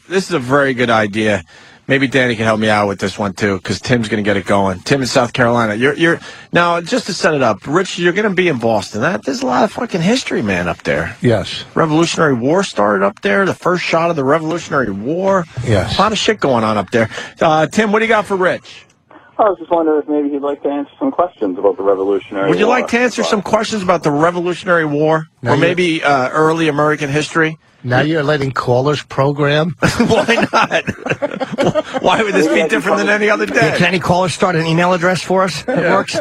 this is a very good idea. Maybe Danny can help me out with this one too, because Tim's going to get it going. Tim in South Carolina. You're now, just to set it up, Rich. You're going to be in Boston. There's a lot of fucking history, man, up there. Yes. Revolutionary War started up there. The first shot of the Revolutionary War. Yes. A lot of shit going on up there. Tim, what do you got for Rich? I was just wondering if maybe he'd like to answer some questions about the Revolutionary War. Would you like to answer some questions about the Revolutionary War, or maybe early American history? Now you're letting callers program? Why not? Why would this be different than any other day? Can any caller start an email address for us? It works.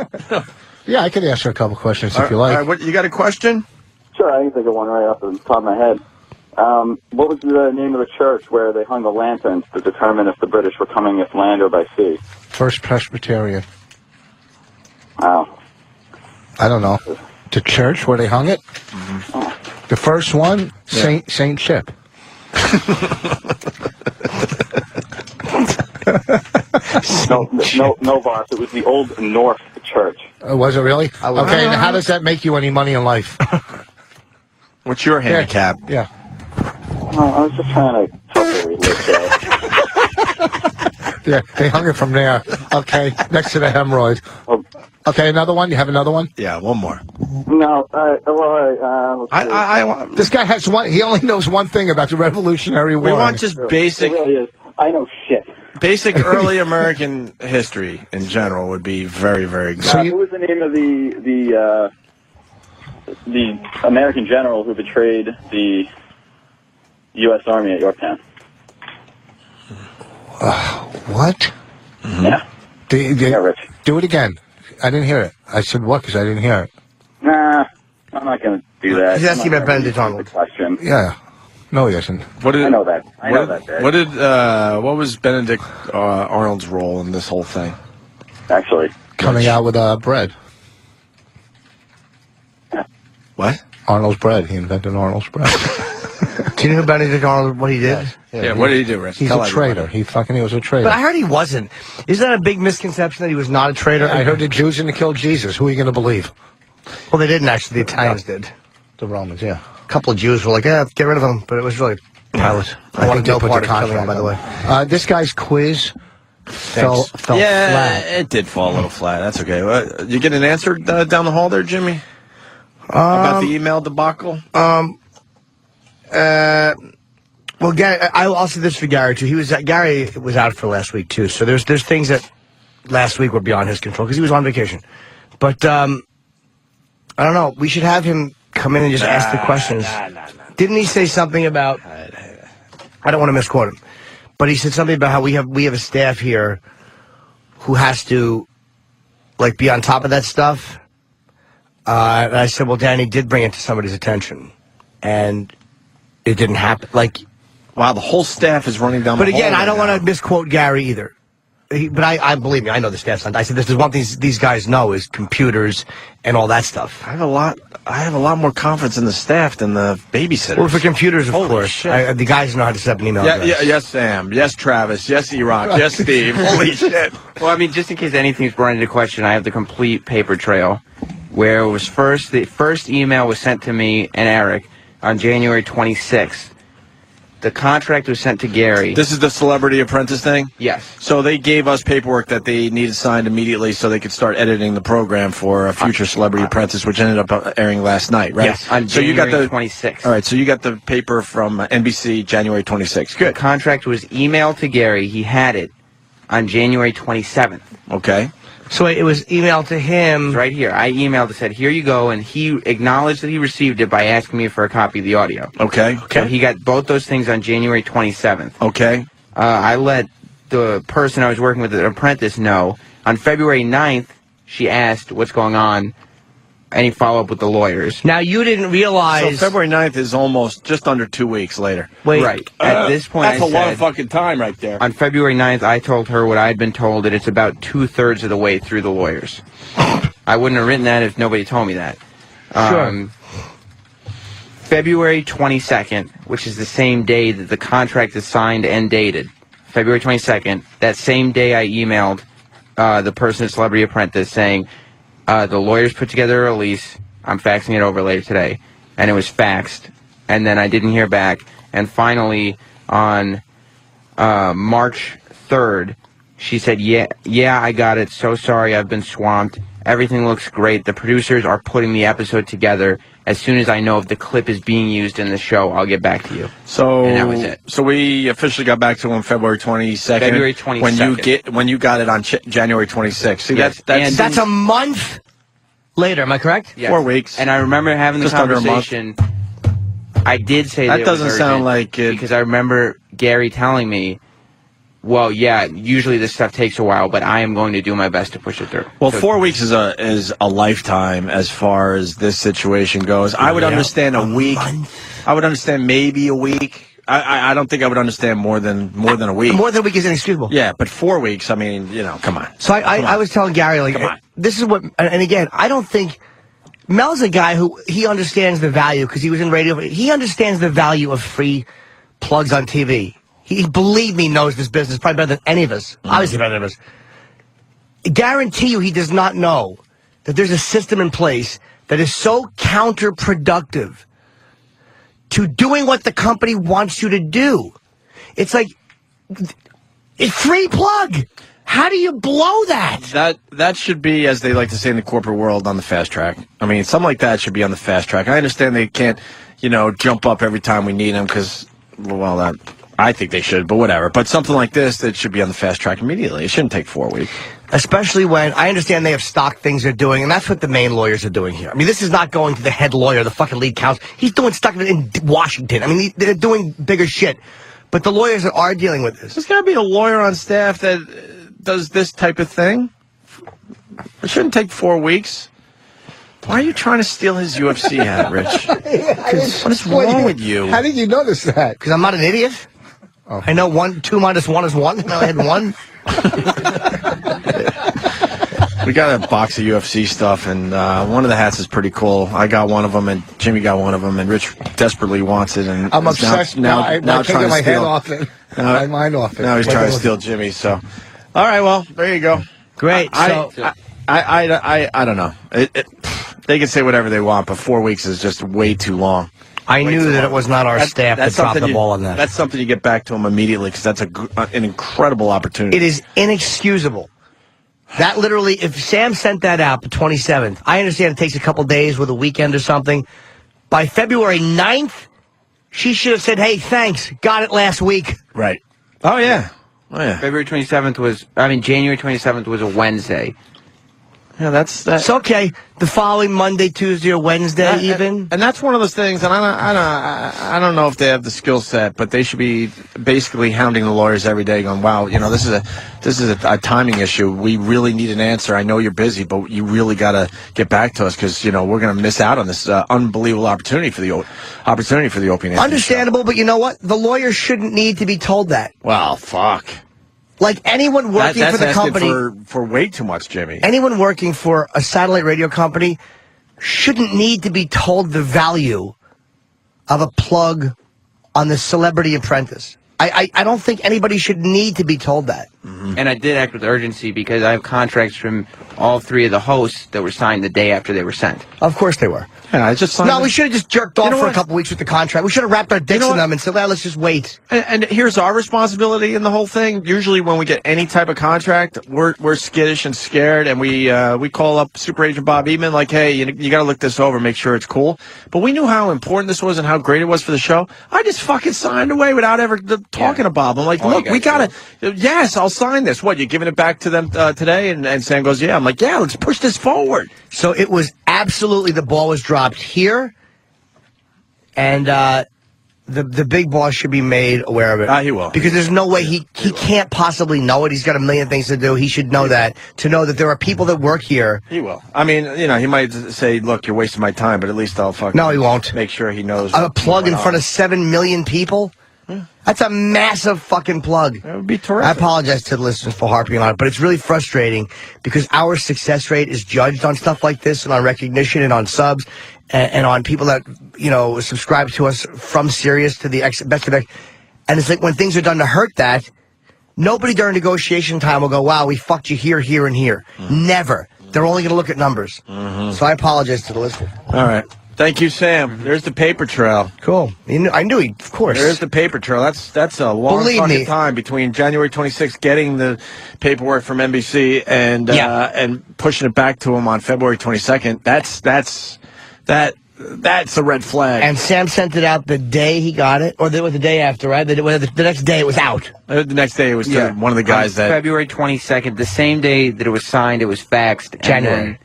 Yeah, I could answer a couple questions if you like. All right, you got a question? Sure, I can think of one right off the top of my head. What was the name of the church where they hung the lanterns to determine if the British were coming if land or by sea? First Presbyterian. Wow. I don't know. The church where they hung it? Mm-hmm. Oh. The first one, Saint Chip. No, boss. It was the Old North Church. Was it really? Okay, and how does that make you any money in life? What's your handicap? Yeah. Oh, I was just trying to Yeah, they hung it from there. Okay, next to the hemorrhoid. Okay, another one? You have another one? Yeah, one more. No, this guy has one. He only knows one thing about the Revolutionary War. We want just basic. It really is. I know shit. Basic early American history in general would be very, very good. What was the name of the American general who betrayed the U.S. Army at Yorktown? What? Mm-hmm. Yeah. Rich. Do it again. I didn't hear it. I said what because I didn't hear it. Nah, I'm not going to do that. He's asking about Benedict Arnold. Question. Yeah. No, he isn't. I know that. What was Benedict Arnold's role in this whole thing? Actually, coming out with bread. What? Arnold's bread. He invented Arnold's bread. Do you know who Benedict Arnold? What he did? Yeah. What did he do, Rich? He's a traitor. He was a traitor. But I heard he wasn't. Isn't that a big misconception that he was not a traitor? I heard the Jews didn't kill Jesus. Who are you going to believe? Well, they didn't actually. The Italians did. The Romans, yeah. A couple of Jews were like, "Yeah, get rid of him," but it was really Pilate. I wanted no part of killing him, by the way. This guy's quiz fell flat. It did fall a little flat. That's okay. You get an answer down the hall there, Jimmy? About the email debacle? Well, Gary, I'll say this for Gary too. Gary was out for last week too. So there's things that last week were beyond his control because he was on vacation. But I don't know. We should have him come in and just ask the questions. Didn't he say something about? I don't want to misquote him, but he said something about how we have a staff here who has to like be on top of that stuff. And I said, well, Danny did bring it to somebody's attention, and it didn't happen. Like, wow, the whole staff is running down. But the again, hall I don't right want to misquote Gary either. But I believe me, I know the staff's not. I said, this is one thing these guys know is computers and all that stuff. I have a lot more confidence in the staff than the babysitters. Well, for computers, of Holy course. shit. The guys know how to set up an email address. Yes, Sam. Yes, Travis. Yes, E-Rock. Yes, Steve. Holy shit. Well, I mean, just in case anything's brought into question, I have the complete paper trail where it was the first email was sent to me and Eric on January 26th. The contract was sent to Gary. This is the Celebrity Apprentice thing? Yes. So they gave us paperwork that they needed signed immediately so they could start editing the program for a future Celebrity Apprentice, which ended up airing last night, right? Yes, on January 26th. All right, so you got the paper from NBC January 26th. Good. The contract was emailed to Gary. He had it on January 27th. Okay. So it was emailed to him. It's right here. I emailed and said, here you go, and he acknowledged that he received it by asking me for a copy of the audio. Okay. So he got both those things on January 27th. Okay. I let the person I was working with, the apprentice, know. On February 9th, she asked what's going on, any follow-up with the lawyers. Now, you didn't realize... So February 9th is almost just under 2 weeks later. Wait. Right. At this point, That's I a lot said- of fucking time right there. On February 9th, I told her what I had been told, that it's about 2/3 of the way through the lawyers. I wouldn't have written that if nobody told me that. Sure. February 22nd, which is the same day that the contract is signed and dated, February 22nd, that same day I emailed the person at Celebrity Apprentice saying, the lawyers put together a release. I'm faxing it over later today. And it was faxed. And then I didn't hear back. And finally, on March 3rd, she said, yeah, I got it. So sorry, I've been swamped. Everything looks great. The producers are putting the episode together. As soon as I know if the clip is being used in the show, I'll get back to you. So, and that was it. So we officially got back to him February 22nd. February 22nd. When you got it on January 26th. See, Yes, That's a month later, am I correct? Yes. 4 weeks. And I remember having the Just under a month. conversation. I did say That it was doesn't sound urgent like it. because I remember Gary telling me, well, yeah, usually this stuff takes a while, but I am going to do my best to push it through. Well, So- 4 weeks is a lifetime as far as this situation goes. I would understand a week. I would understand maybe a week. I don't think I would understand more than a week. More than a week is inexcusable. Yeah, but 4 weeks. I mean, come on. So I was telling Gary, like, Come on. this is what, and again, I don't think, Mel's a guy who, he understands the value, because he was in radio, he understands the value of free plugs on TV. He, believe me, knows this business probably better than any of us. Obviously better than any of us. Guarantee you he does not know that there's a system in place that is so counterproductive to doing what the company wants you to do. It's like, it's free plug. How do you blow that? That should be, as they like to say in the corporate world, on the fast track. I mean, something like that should be on the fast track. I understand they can't, jump up every time we need them because, well, that I think they should, but whatever. But something like this, that should be on the fast track immediately. It shouldn't take 4 weeks. Especially when I understand they have stock things they're doing, and that's what the main lawyers are doing here. I mean, this is not going to the head lawyer, the fucking lead counsel. He's doing stuff in Washington. I mean, they're doing bigger shit. But the lawyers are dealing with this. There's got to be a lawyer on staff that does this type of thing. It shouldn't take 4 weeks. Why are you trying to steal his UFC hat, Rich? What is wrong with you? How did you notice that? Because I'm not an idiot. Oh. I know 2 minus 1 is 1. No, I had 1. We got a box of UFC stuff, and one of the hats is pretty cool. I got one of them, and Jimmy got one of them, and Rich desperately wants it. And I'm obsessed now. I can't get my head off it. My mind off it. Now he's trying to steal Jimmy. So, all right, well, there you go. Great. I don't know. They can say whatever they want, but 4 weeks is just way too long. I knew that it was not our staff that dropped the ball on that. That's something you get back to them immediately, because that's an incredible opportunity. It is inexcusable. That literally, if Sam sent that out the 27th, I understand it takes a couple days with a weekend or something. By February 9th, she should have said, hey, thanks, got it last week. Right. Oh, yeah. Oh, yeah. January 27th was a Wednesday. that's that. It's okay. The following Monday, Tuesday, or Wednesday, even. And that's one of those things. And I don't know if they have the skill set, but they should be basically hounding the lawyers every day, going, "Wow, this is a timing issue. We really need an answer. I know you're busy, but you really got to get back to us because we're going to miss out on this unbelievable opportunity for the Opie and Anthony Understandable, show." but you know what? The lawyers shouldn't need to be told that. Well, fuck. Like anyone working That's for the company, for way too much, Jimmy. anyone working for a satellite radio company shouldn't need to be told the value of a plug on the Celebrity Apprentice. I don't think anybody should need to be told that. Mm-hmm. And I did act with urgency because I have contracts from all three of the hosts that were signed the day after they were sent. Of course they were. Yeah, I just we should have just jerked off for a couple weeks with the contract. We should have wrapped our dicks in them and said, let's just wait. And here's our responsibility in the whole thing. Usually when we get any type of contract, we're skittish and scared, and we call up Super Agent Bob Eatman like, hey, you got to look this over, make sure it's cool. But we knew how important this was and how great it was for the show. I just fucking signed away without ever talking to Bob. I'm like, look, we got to, yes, I'll sign this. What, you're giving it back to them today? And Sam goes, yeah. I'm like, yeah, let's push this forward. So it was absolutely, the ball was dropped here. And the big boss should be made aware of it. He will. Because there's no way he can't possibly know it. He's got a million things to do. He should know that, to know that there are people that work here. He will. I mean, he might say, look, you're wasting my time, but at least I'll fucking... No, he won't. Make sure he knows. A plug in front of 7 million people? That's a massive fucking plug. That would be terrific. I apologize to the listeners for harping on it, but it's really frustrating because our success rate is judged on stuff like this and on recognition and on subs and on people that, subscribe to us from Sirius to the best of it. And it's like when things are done to hurt that, nobody during negotiation time will go, wow, we fucked you here, here, and here. Never. They're only going to look at numbers. So I apologize to the listeners. All right. Thank you, Sam. There's the paper trail. Cool. I knew he, of course. There's the paper trail. That's a long fucking time between January 26th getting the paperwork from NBC and pushing it back to him on February 22nd. That's a red flag. And Sam sent it out the day he got it, or the day after, right? The next day it was out. The next day it was to one of the guys on February 22nd, the same day that it was signed, it was faxed. January.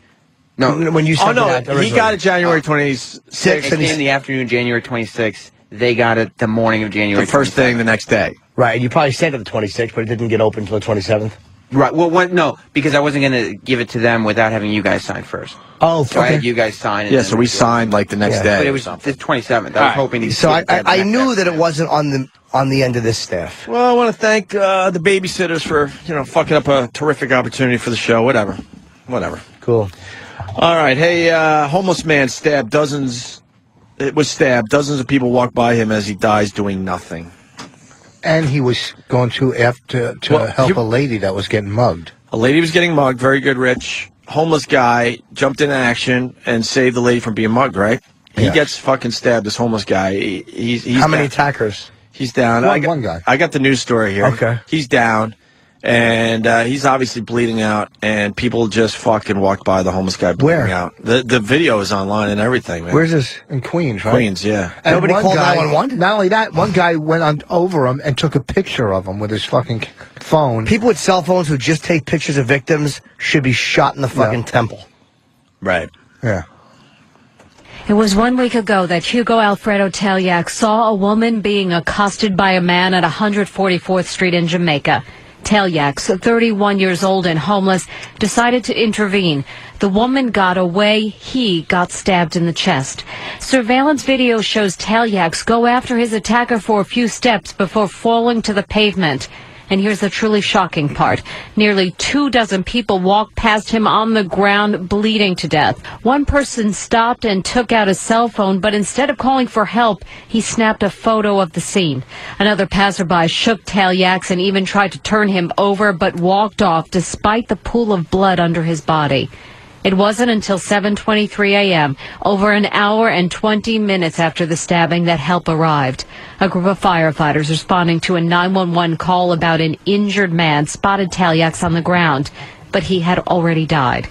No, when you sent it out he got it January 26th. It came in the afternoon, January 26th. They got it the morning of January. The first 22nd. thing the next day. Right, and you probably sent it the 26th, but it didn't get open until the 27th. Right. Well, no, because I wasn't going to give it to them without having you guys sign first. Oh, so I had you guys sign. Yeah, so we signed like the next day. But it was the 27th. I was hoping to. So I knew that it wasn't on the end of this staff. Well, I want to thank the babysitters for fucking up a terrific opportunity for the show. Whatever. Cool. All right. Hey, homeless man stabbed dozens. It was stabbed. Dozens of people walk by him as he dies doing nothing. And he was going to help a lady that was getting mugged. A lady was getting mugged. Very good, Rich. Homeless guy jumped in action and saved the lady from being mugged, right? He gets fucking stabbed, this homeless guy. He's How many down. attackers? He's down. One guy. I got the news story here. Okay. He's down, and he's obviously bleeding out, and people just fucking walked by the homeless guy bleeding out. The video is online and everything, man. Where's this? In Queens, right? Queens, yeah. And Nobody one called guy- 911? Not only that, one guy went over him and took a picture of him with his fucking phone. People with cell phones who just take pictures of victims should be shot in the fucking temple. Right. Yeah. It was 1 week ago that Hugo Alfredo Telyak saw a woman being accosted by a man at 144th Street in Jamaica. Telyax, 31 years old and homeless, decided to intervene. The woman got away. He got stabbed in the chest. Surveillance video shows Telyax go after his attacker for a few steps before falling to the pavement. And here's the truly shocking part. Nearly 24 people walked past him on the ground, bleeding to death. One person stopped and took out his cell phone, but instead of calling for help, he snapped a photo of the scene. Another passerby shook Telyax and even tried to turn him over, but walked off despite the pool of blood under his body. It wasn't until 7:23 a.m., over an hour and 20 minutes after the stabbing, that help arrived. A group of firefighters responding to a 911 call about an injured man spotted Telyax on the ground, but he had already died.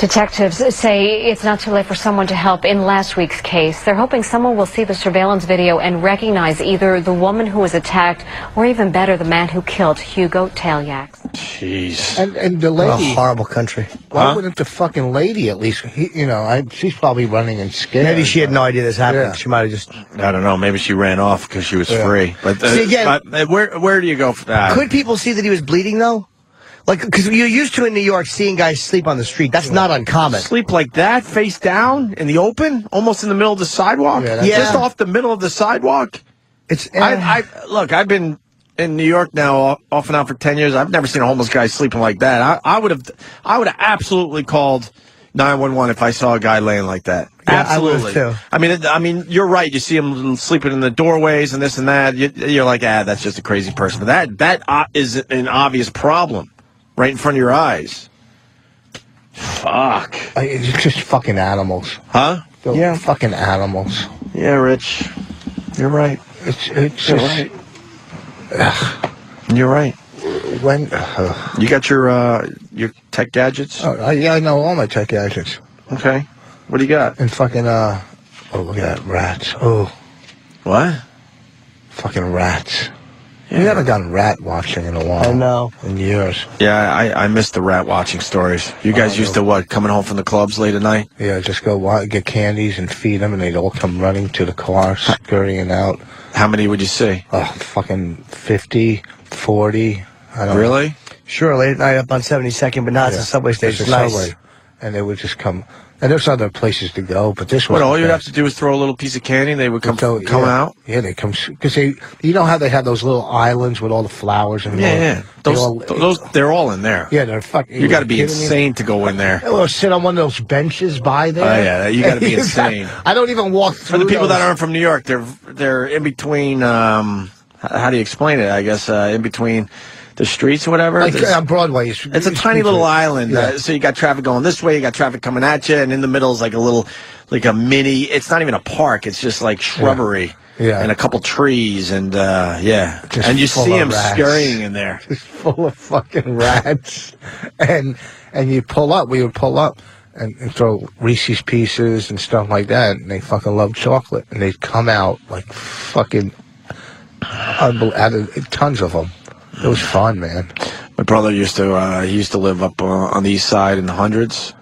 Detectives say it's not too late for someone to help in last week's case. They're hoping someone will see the surveillance video and recognize either the woman who was attacked or even better, the man who killed Hugo Teljax. Jeez. And the What a lady, horrible country. why wouldn't the fucking lady at least, she's probably running and scared. Maybe she had no idea this happened. Yeah. She might have just... I don't know. Maybe she ran off because she was free. But See, again- where do you go for that? Could people see that he was bleeding, though? Like, because you're used to in New York seeing guys sleep on the street. That's not uncommon. Sleep like that, face down, in the open, almost in the middle of the sidewalk? Yeah, that's- Just off the middle of the sidewalk? It's... Look, I've been in New York now off and on for 10 years. I've never seen a homeless guy sleeping like that. I would have absolutely called 911 if I saw a guy laying like that. Yeah, Absolutely. I would too. I mean, you're right. You see him sleeping in the doorways and this and that. You're like, that's just a crazy person. But that is an obvious problem right in front of your eyes. Fuck. It's just fucking animals. Huh? Yeah. Fucking animals. Yeah, Rich. You're right. It's You're just... right. You're right. When... You got your tech gadgets? I know all my tech gadgets. Okay. What do you got? And fucking, oh, look at that, rats. Oh. What? Fucking rats. We haven't done rat watching in a while. I know. In years. Yeah, I missed the rat watching stories. You guys used to what? Coming home from the clubs late at night? Yeah, just go get candies and feed them, and they'd all come running to the car, scurrying out. How many would you see? Fucking 50, 40. I don't Really? know. Sure, late at night up on 72nd, but now it's a subway station. It's a Nice. subway. And they would just come. And there's other places to go, but this was. What, all you'd have to do is throw a little piece of candy and they would come out? Yeah, they come. Because you know how they have those little islands with all the flowers and Yeah. They're all in there. Yeah, they're fucking. You got to be kidding me? insane to go in there. Or sit on one of those benches by there. Oh, yeah, you got to be insane. I don't even walk For through. the people those. that aren't from New York, they're in between, how do you explain it? I guess in between the streets or whatever. Like on Broadway. It's a tiny little island. Yeah. So you got traffic going this way, you got traffic coming at you, and in the middle is like a mini, it's not even a park, it's just like shrubbery. Yeah. And a couple trees, and Just and you full see of them rats. scurrying in there. Just full of fucking rats. and we would pull up and throw Reese's Pieces and stuff like that, and they fucking love chocolate, and they'd come out like fucking tons of them. It was fun, man. My brother used to live up on the east side in the hundreds,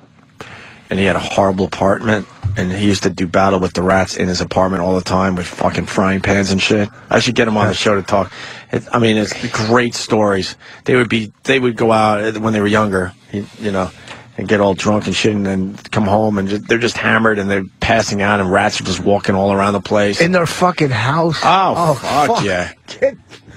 and he had a horrible apartment, and he used to do battle with the rats in his apartment all the time with fucking frying pans and shit. I should get him on the show to talk. It's great stories. They would go out when they were younger, and get all drunk and shit, and then come home, and they're just hammered, and they're passing out, and rats are just walking all around the place. In their fucking house. Oh, fuck yeah.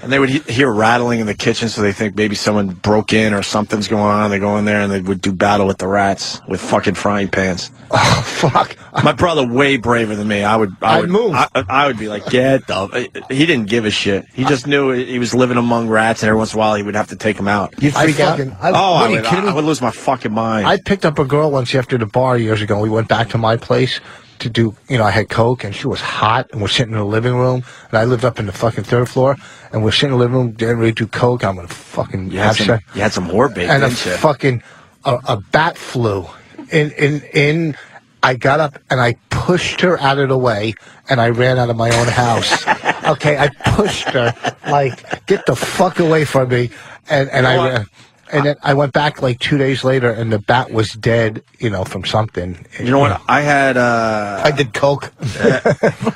And they would hear rattling in the kitchen, so they think maybe someone broke in or something's going on. They go in there and they would do battle with the rats with fucking frying pans. Oh, fuck. My brother, way braver than me. I'd move. I would be like, get the... He didn't give a shit. He just knew he was living among rats, and every once in a while he would have to take them out. You'd freak out? Are you kidding me? I would lose my fucking mind. I picked up a girl once after the bar years ago. We went back to my place to do, I had Coke, and she was hot, and we're sitting in the living room, and I lived up in the fucking third floor, and we're sitting in the living room, getting ready to do Coke. I'm gonna fucking You had some whore bait, and didn't you? a bat flew in. I got up and I pushed her out of the way, and I ran out of my own house. Okay, I pushed her like, get the fuck away from me, and I ran. And then I went back like 2 days later, and the bat was dead, from something. You know what? I had I did Coke.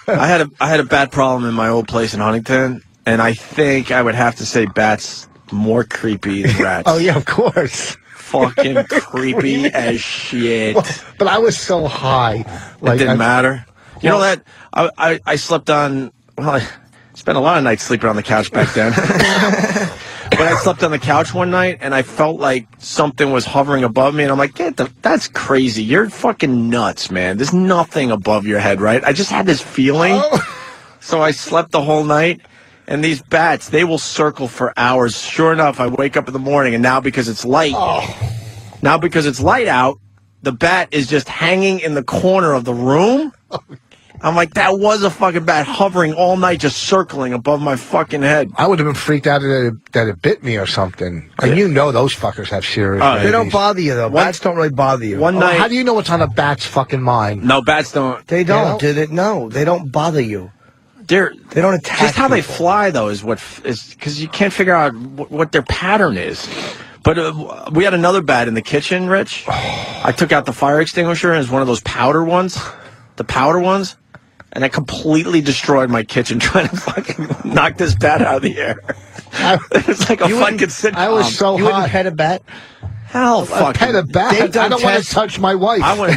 I had a bat problem in my old place in Huntington, and I think I would have to say bats more creepy than rats. Oh yeah, of course. Fucking creepy as shit. Well, but I was so high. It didn't matter. You know that I slept on. Well, I spent a lot of nights sleeping on the couch back then. But I slept on the couch one night, and I felt like something was hovering above me, and I'm like, that's crazy. You're fucking nuts, man. There's nothing above your head, right? I just had this feeling. Oh. So I slept the whole night, and these bats, they will circle for hours. Sure enough, I wake up in the morning, and now because it's light, out, the bat is just hanging in the corner of the room. I'm like, that was a fucking bat hovering all night, just circling above my fucking head. I would have been freaked out that it bit me or something. And you know those fuckers have serious They rabies. don't bother you, though. Bats don't really bother you. One night. How do you know what's on a bat's fucking mind? No, bats don't. They don't, do they? No, they don't bother you. They don't attack Just how they people. fly, though, is what is because you can't figure out what their pattern is. But we had another bat in the kitchen, Rich. I took out the fire extinguisher, and it's one of those powder ones, and it completely destroyed my kitchen trying to fucking knock this bat out of the air. It's like a fucking sitcom. I was so You hot. wouldn't pet a bat? Hell, fucking pet a bat. They've done I don't want to tests. touch my wife. I would.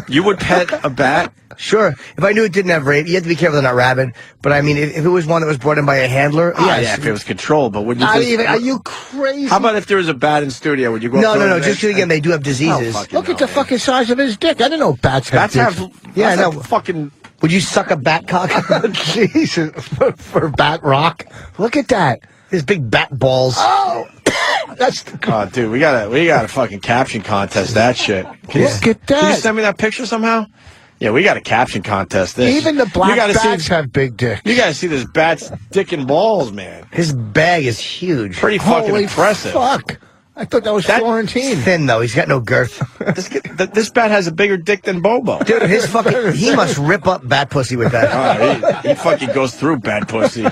You would pet a bat? Sure. If I knew it didn't have rape, you have to be careful they're not rabid. But I mean, if it was one that was brought in by a handler, Yeah, yes. if it was controlled, but would you? Not just- even. Are you crazy? How about if there was a bat in studio? Would you go? No, up to no, no. him Just and- again, they do have diseases. Oh, fucking Look at no, the fucking size of his dick. I didn't know bats have Bats have. dicks. Yeah, bats I know. have fucking. Would you suck a bat cock? Jesus, for bat rock. Look at that. His big bat balls. Oh, that's Oh, dude, we gotta fucking caption contest that shit. Can Look you, at that. Can you send me that picture somehow? Yeah, we got to caption contest this. even the You black gotta bats see, have big dicks. You gotta see this bat's dick and balls, man. His bag is huge. Pretty fucking Holy impressive. fuck! I thought that was Florentine. He's thin though. He's got no girth. This bat has a bigger dick than Bobo. Dude, his fucking he must rip up bat pussy with that. He fucking goes through bat pussy.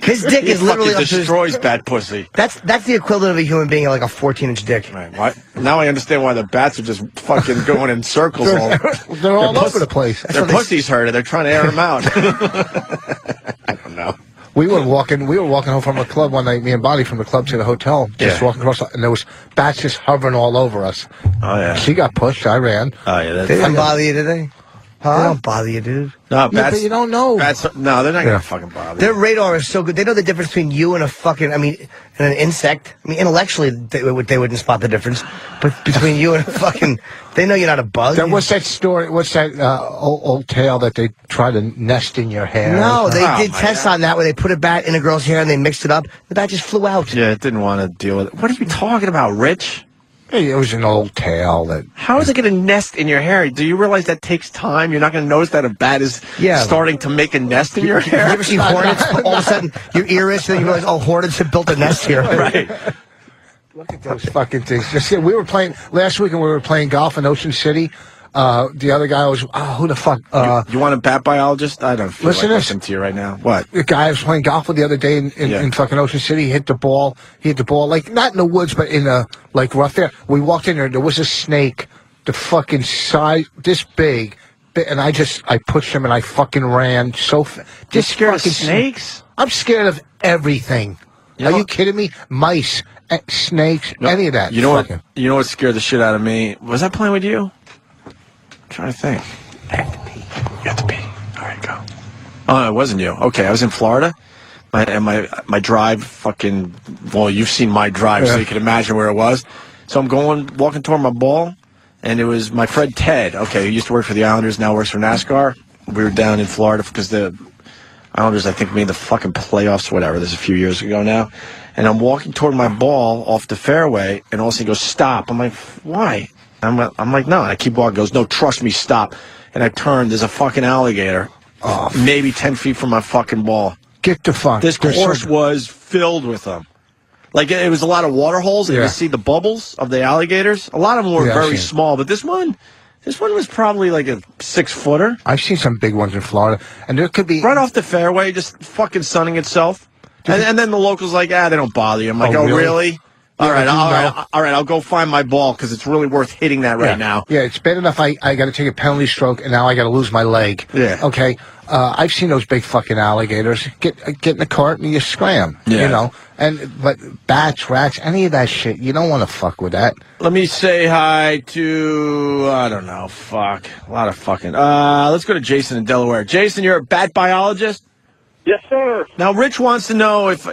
His dick He is literally fucking up to his, destroys bat pussy. that's the equivalent of a human being like a 14-inch dick. Right. Why, now I understand why the bats are just fucking going in circles. They're all Their over the place. Their pussy's hurt. They're trying to air them out. I don't know. We were walking home from a club one night, me and Bonnie from the club to the hotel, just Yeah. walking across, and there was bats just hovering all over us. Oh yeah. She got pushed, I ran. Oh yeah. They don't bother you, do they? They don't bother you, dude. No, Yeah, bats. but you don't know. Bats. No, they're not Yeah. gonna fucking bother. Their you. radar is so good. They know the difference between you and and an insect. I mean, intellectually, they wouldn't spot the difference. But between you and they know you're not a bug. What's that story? What's that old tale that they try to nest in your hair? No, they Oh, did my tests God. on that where they put a bat in a girl's hair and they mixed it up. The bat just flew out. Yeah, it didn't want to deal with it. What are you talking about, Rich? Hey, it was an old tale that. How is it going to nest in your hair? Do you realize that takes time? You're not going to notice that a bat is starting to make a nest in your You hair. ever see hornets? All of a sudden, your ear itch, then you realize, oh, hornets have built a nest here. Right. Look at those fucking things. Just, we were playing last weekend. We were playing golf in Ocean City. The other guy was who the fuck? You want a bat biologist? I don't feel Listen like to this. listening to you right now. What? The guy I was playing golf with the other day in fucking Ocean City. He hit the ball. Like not in the woods, but in a like rough there. We walked in there. There was a snake, the fucking size this big, and I pushed him and I fucking ran so. You're scared of snakes? I'm scared of everything. Are you kidding me? Mice, snakes, any of that. You know fucking. what? You know what scared the shit out of me? Was I playing with you? I'm trying to think. I have to pee. You have to pee. All right, go. Oh, it wasn't you. Okay, I was in Florida. My drive fucking. Well, you've seen my drive, so you can imagine where it was. So I'm walking toward my ball, and it was my friend Ted. Okay, he used to work for the Islanders, now works for NASCAR. We were down in Florida because the Islanders, I think, made the fucking playoffs, whatever. This is a few years ago now. And I'm walking toward my ball off the fairway, and all of a sudden he goes, stop. I'm like, why? I'm like, no. And I keep walking. He goes, no, trust me, stop. And I turn. There's a fucking alligator, maybe 10 feet from my fucking ball. Get the fuck. This course was filled with them. Like, it was a lot of water holes, and you see the bubbles of the alligators. A lot of them were Yeah, I've very seen it. small, but this one was probably like a 6-footer. I've seen some big ones in Florida, and there could be Right off the fairway, just fucking sunning itself. And then the locals like, they don't bother you. I'm like, Oh, oh, really? really? All right, I'll go find my ball because it's really worth hitting that right now. Yeah, it's bad enough I got to take a penalty stroke, and now I got to lose my leg. Yeah. Okay. I've seen those big fucking alligators. Get in the cart and you scram. Yeah. You know. But bats, rats, any of that shit, you don't want to fuck with that. Let me say hi to, I don't know, a lot of fucking. Let's go to Jason in Delaware. Jason, you're a bat biologist? Yes, sir. Now, Rich wants to know if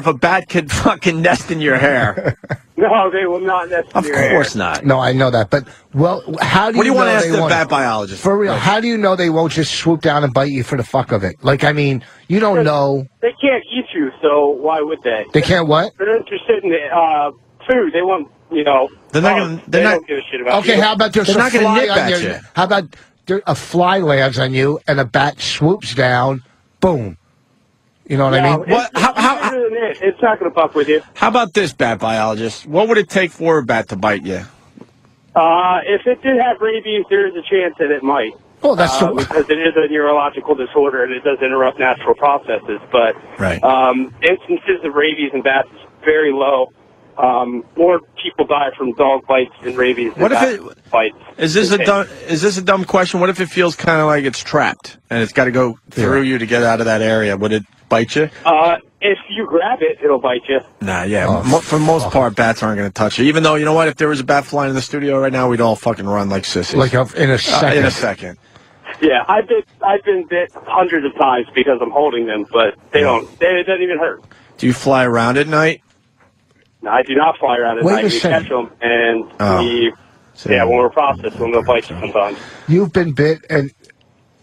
a bat could fucking nest in your hair. No, they will not nest in Of your hair. course not. No, I know that. But, how do What do you know want to ask they the won't- bat biologist? For real, how do you know they won't just swoop down and bite you for the fuck of it? Like, I mean, you don't know. They can't eat you, so why would they? They can't what? They're interested in food. They want you know, They're not they gonna. don't give a shit about Okay, you. how about there's They're a not gonna fly nip on at your? you. How about a fly lands on you and a bat swoops down? Boom. You know what I mean? It's not going to fuck with you. How about this, bat biologist? What would it take for a bat to bite you? If it did have rabies, there is a chance that it might. Well, that's because it is a neurological disorder and it does interrupt natural processes. But right. Instances of rabies in bats is very low. More people die from dog bites than rabies. What if it bites? Is this a dumb question? What if it feels kind of like it's trapped and it's got to go through you to get out of that area? Would it bite you? If you grab it, it'll bite you. Nah, yeah. For the most part, bats aren't going to touch you. Even though, you know what? If there was a bat flying in the studio right now, we'd all fucking run like sissies. Like in a second. In a second. Yeah, I've been bit hundreds of times because I'm holding them, but it doesn't even hurt. Do you fly around at night? No, I do not fly around at Wait night. a We second. catch them, and when we're processing, they'll bite you sometimes. You've been bit, and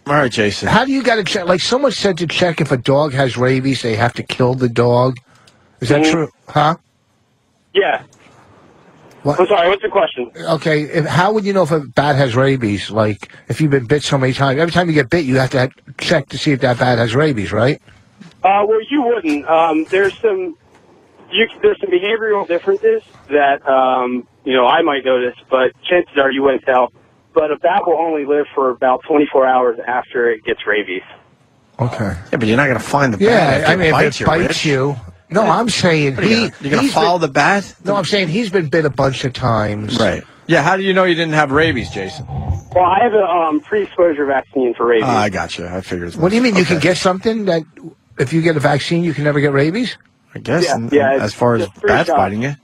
all right, Jason. How do you got to check? Like someone said to check if a dog has rabies, they have to kill the dog. Is that true? Huh? Yeah. What? I'm sorry, what's the question? Okay, how would you know if a bat has rabies? Like, if you've been bit so many times, every time you get bit, you have to check to see if that bat has rabies, right? Well, you wouldn't. There's some behavioral differences that I might notice, but chances are you wouldn't tell. But a bat will only live for about 24 hours after it gets rabies. Okay. Yeah, but you're not going to find the bat. Yeah, I mean, if it bites Rich. you. No, I'm saying you're going to follow the bat? No, I'm saying he's been bit a bunch of times. Right. Yeah, how do you know you didn't have rabies, Jason? Well, I have a pre-exposure vaccine for rabies. I got you. I figured. What do you mean? You can get something that if you get a vaccine, you can never get rabies? I guess. Yeah, as far as bats biting you.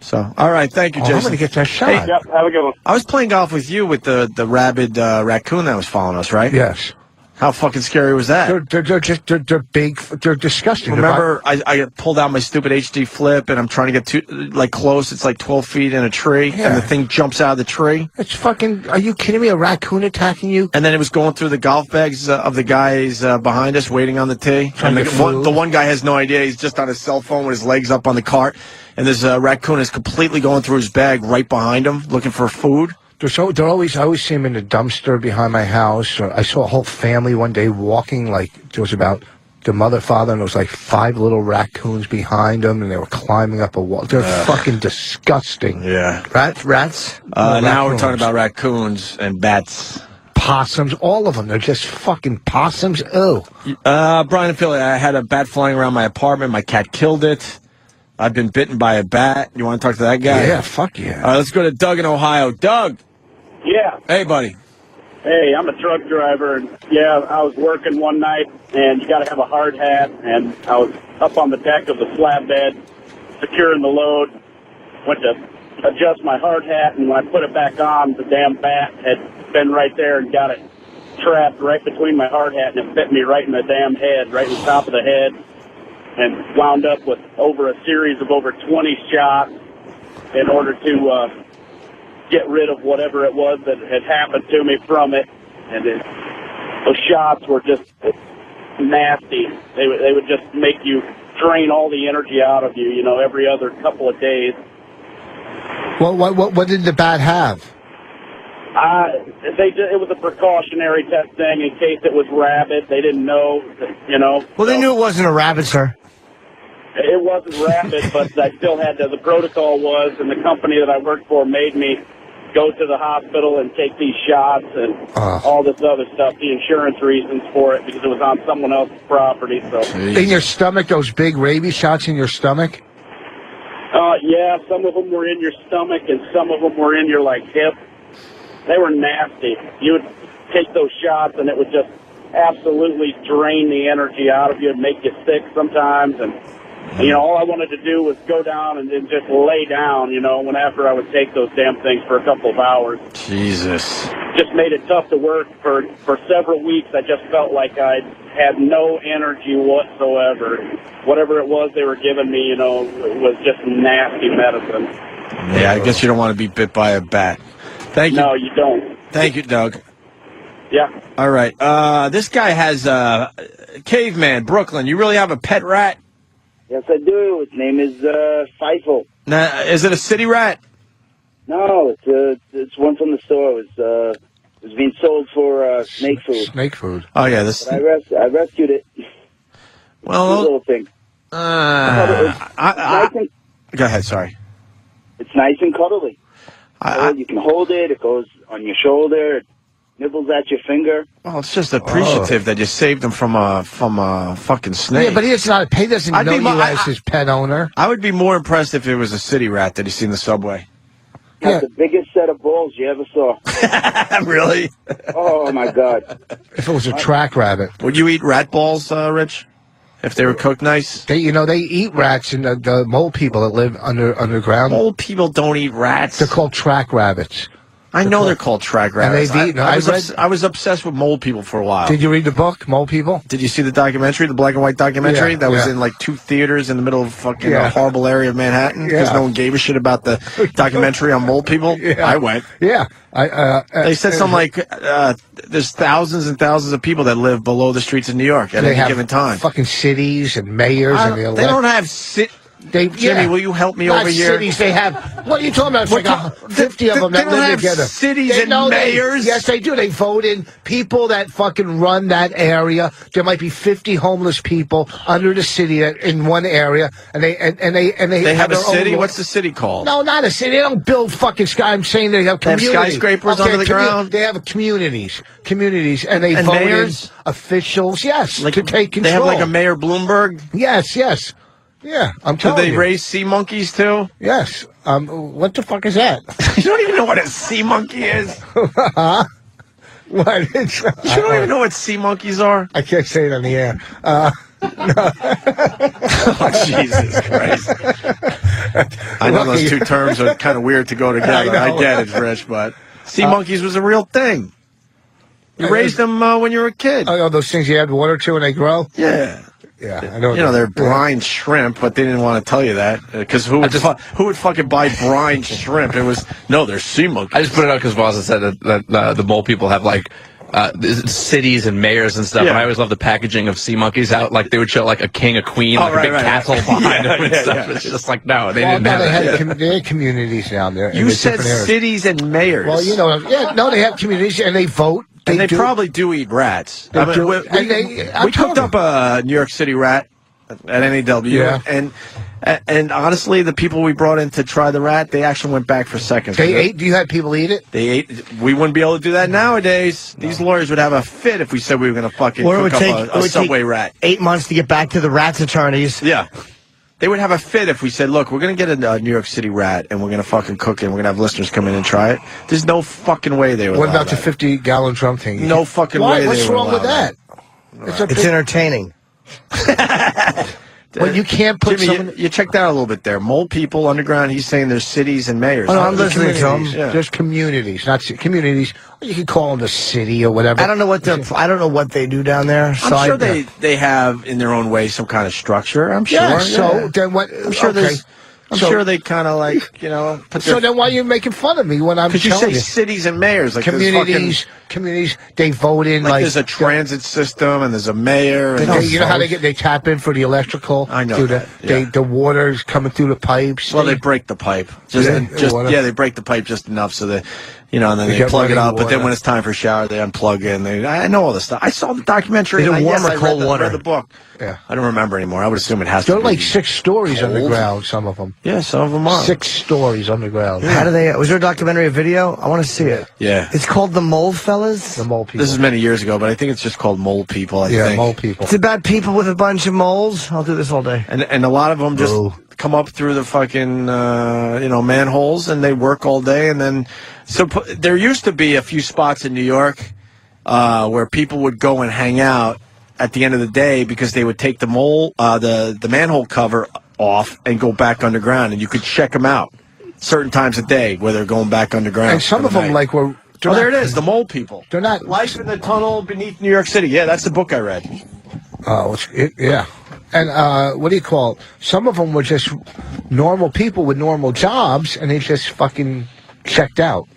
So, all right. Thank you, Jason. I'm going to get that shot. Hey, yep, have a good one. I was playing golf with you with the rabid raccoon that was following us, right? Yes. How fucking scary was that? They're big. They're disgusting. Remember, I pulled out my stupid HD flip, and I'm trying to get close. It's like 12 feet in a tree, and the thing jumps out of the tree. It's fucking. Are you kidding me? A raccoon attacking you? And then it was going through the golf bags of the guys behind us, waiting on the tee. And the one guy has no idea. He's just on his cell phone with his legs up on the cart, and this raccoon is completely going through his bag right behind him, looking for food. I always see him in the dumpster behind my house. I saw a whole family one day walking, like, it was about the mother, father, and there was like 5 little raccoons behind them, and they were climbing up a wall. They're fucking disgusting. Yeah. Rats? Now we're talking about raccoons and bats. Possums, all of them. They're just fucking possums. Ew. Brian and Philly, I had a bat flying around my apartment. My cat killed it. I've been bitten by a bat. You want to talk to that guy? Yeah, fuck yeah. All right, let's go to Doug in Ohio. Doug. Yeah. Hey, buddy. Hey, I'm a truck driver, and I was working one night, and you got to have a hard hat, and I was up on the deck of the flatbed, securing the load, went to adjust my hard hat, and when I put it back on, the damn bat had been right there and got it trapped right between my hard hat, and it bit me right in the damn head, right in the top of the head, and wound up with over a series of over 20 shots in order to get rid of whatever it was that had happened to me from it. And those shots were just nasty. They would just make you drain all the energy out of you, every other couple of days. What did the bat have? It was a precautionary test thing in case it was rabid. They didn't know, Well, they knew it wasn't a rabbit, sir. It wasn't rabid, but I still had to. The protocol was, and the company that I worked for made me go to the hospital and take these shots and all this other stuff, the insurance reasons for it, because it was on someone else's property. So in your stomach, those big rabies shots in your stomach? Yeah, some of them were in your stomach and some of them were in your hip. They were nasty. You would take those shots and it would just absolutely drain the energy out of you and make you sick sometimes. And all I wanted to do was go down and then just lay down, after I would take those damn things for a couple of hours. Jesus. Just made it tough to work for several weeks. I just felt like I had no energy whatsoever. Whatever it was they were giving me, was just nasty medicine. Yeah, I guess you don't want to be bit by a bat. Thank you. No, you don't. Thank you, Doug. Yeah. All right. This guy has Caveman, Brooklyn. You really have a pet rat? Yes, I do. His name is Feifel. Now, is it a city rat? No, it's one from the store. It was being sold for snake food. Snake food. Oh yeah, this. But I rescued it. Well, Cute little thing. go ahead. Sorry. It's nice and cuddly. You can hold it. It goes on your shoulder. It nibbles at your finger. Well, it's just appreciative that you saved him from a fucking snake. Yeah, but he doesn't know you as his pet owner. I would be more impressed if it was a city rat that he's seen in the subway. That's the biggest set of balls you ever saw. Really? Oh my God! If it was a track rabbit. Would you eat rat balls, Rich? If they were cooked nice? They eat rats, and the mole people that live underground. Mole people don't eat rats. They're called track rabbits. I know they're called track rabbits. And they've eaten. I was obsessed with mole people for a while. Did you read the book, Mole People? Did you see the documentary, the black and white documentary that was in like 2 theaters in the middle of fucking a horrible area of Manhattan because no one gave a shit about the documentary on mole people? I went. Yeah. They said something like there's thousands and thousands of people that live below the streets of New York at any given time. Fucking cities and mayors and they don't have Jimmy, will you help me over here? Cities, they have. What are you talking about? It's like 50 of them that live together. Cities and mayors. Yes, they do. They vote in people that fucking run that area. There might be 50 homeless people under the city in one area, and they have a their city. own. What's the city called? No, not a city. They don't build fucking sky. I'm saying they have communities. They have skyscrapers under the ground. They have communities, and they vote mayors? in officials. Yes, to take control. They have like a Mayor Bloomberg. Yes. Yeah, I'm telling you. Do they raise sea monkeys too? Yes. What the fuck is that? You don't even know what a sea monkey is? What? You don't even know what sea monkeys are? I can't say it on the air. Oh, Jesus Christ. I know those two terms are kind of weird to go together. I get it, Rich, but sea monkeys was a real thing. You raised them when you were a kid. Oh, those things you add water to and they grow? Yeah. Yeah, I know. They're brine shrimp, but they didn't want to tell you that because who would fucking buy brine shrimp? They're sea monkeys. I just put it out because Boston said that the mole people have like cities and mayors and stuff. Yeah. And I always love the packaging of sea monkeys out. Like they would show like a king, a queen, like a big castle behind them and stuff. Yeah. It's just like no, they didn't have that. They had communities down there. You said cities and mayors. Well, they have communities and they vote. They probably do eat rats. We cooked up a New York City rat at NAW, and honestly, the people we brought in to try the rat, they actually went back for seconds. They ate. Do you have people eat it? They ate. We wouldn't be able to do that nowadays. No. These lawyers would have a fit if we said we were going to fucking cook up a Subway rat. 8 months to get back to the rat's attorneys. Yeah. They would have a fit if we said, look, we're going to get a New York City rat, and we're going to fucking cook it, and we're going to have listeners come in and try it. There's no fucking way they would What about that. the 50-gallon drum thing? No fucking way What's they would wrong with that? It's entertaining. Well, you can't put Jimmy, you checked out a little bit there. Mole people underground, he's saying there's cities and mayors. Oh, no, I'm listening to him. Yeah. There's communities, not communities. You can call them the city or whatever. I don't know what they do down there. So I'm sure they have in their own way some kind of structure. I'm sure. Yeah, so then what? I'm sure there's. I'm sure they kind of like, put so then why are you making fun of me when I'm telling you? Because you say cities and mayors. Like communities, they vote in. Like there's a transit system and there's a mayor. And you know how they tap in for the electrical? I know that. The water's coming through the pipes. Well, they break the pipe. They break the pipe just enough so that, and then they plug it up. But then when it's time for a shower, they unplug it. And I know all this stuff. I saw the documentary. Is it warm or cold water? I read the book. Yeah. I don't remember anymore. I would assume it has to be. They're like 6 stories underground, some of them. Yeah, some of them are. 6 stories underground. Yeah. How do they? Was there a documentary, a video? I want to see it. Yeah. It's called The Mole Fellas? The Mole People. This is many years ago, but I think it's just called Mole People, I think. Mole People. It's about people with a bunch of moles. I'll do this all day. And a lot of them just come up through the fucking, manholes, and they work all day, and then... So there used to be a few spots in New York where people would go and hang out at the end of the day because they would take the the manhole cover off and go back underground, and you could check them out certain times a day where they're going back underground. And some of them were... Oh, there it is, the Mole People. They're not... Life in the Tunnel Beneath New York City. Yeah, that's the book I read. Oh, yeah. And what do you call it? Some of them were just normal people with normal jobs, and they just fucking checked out.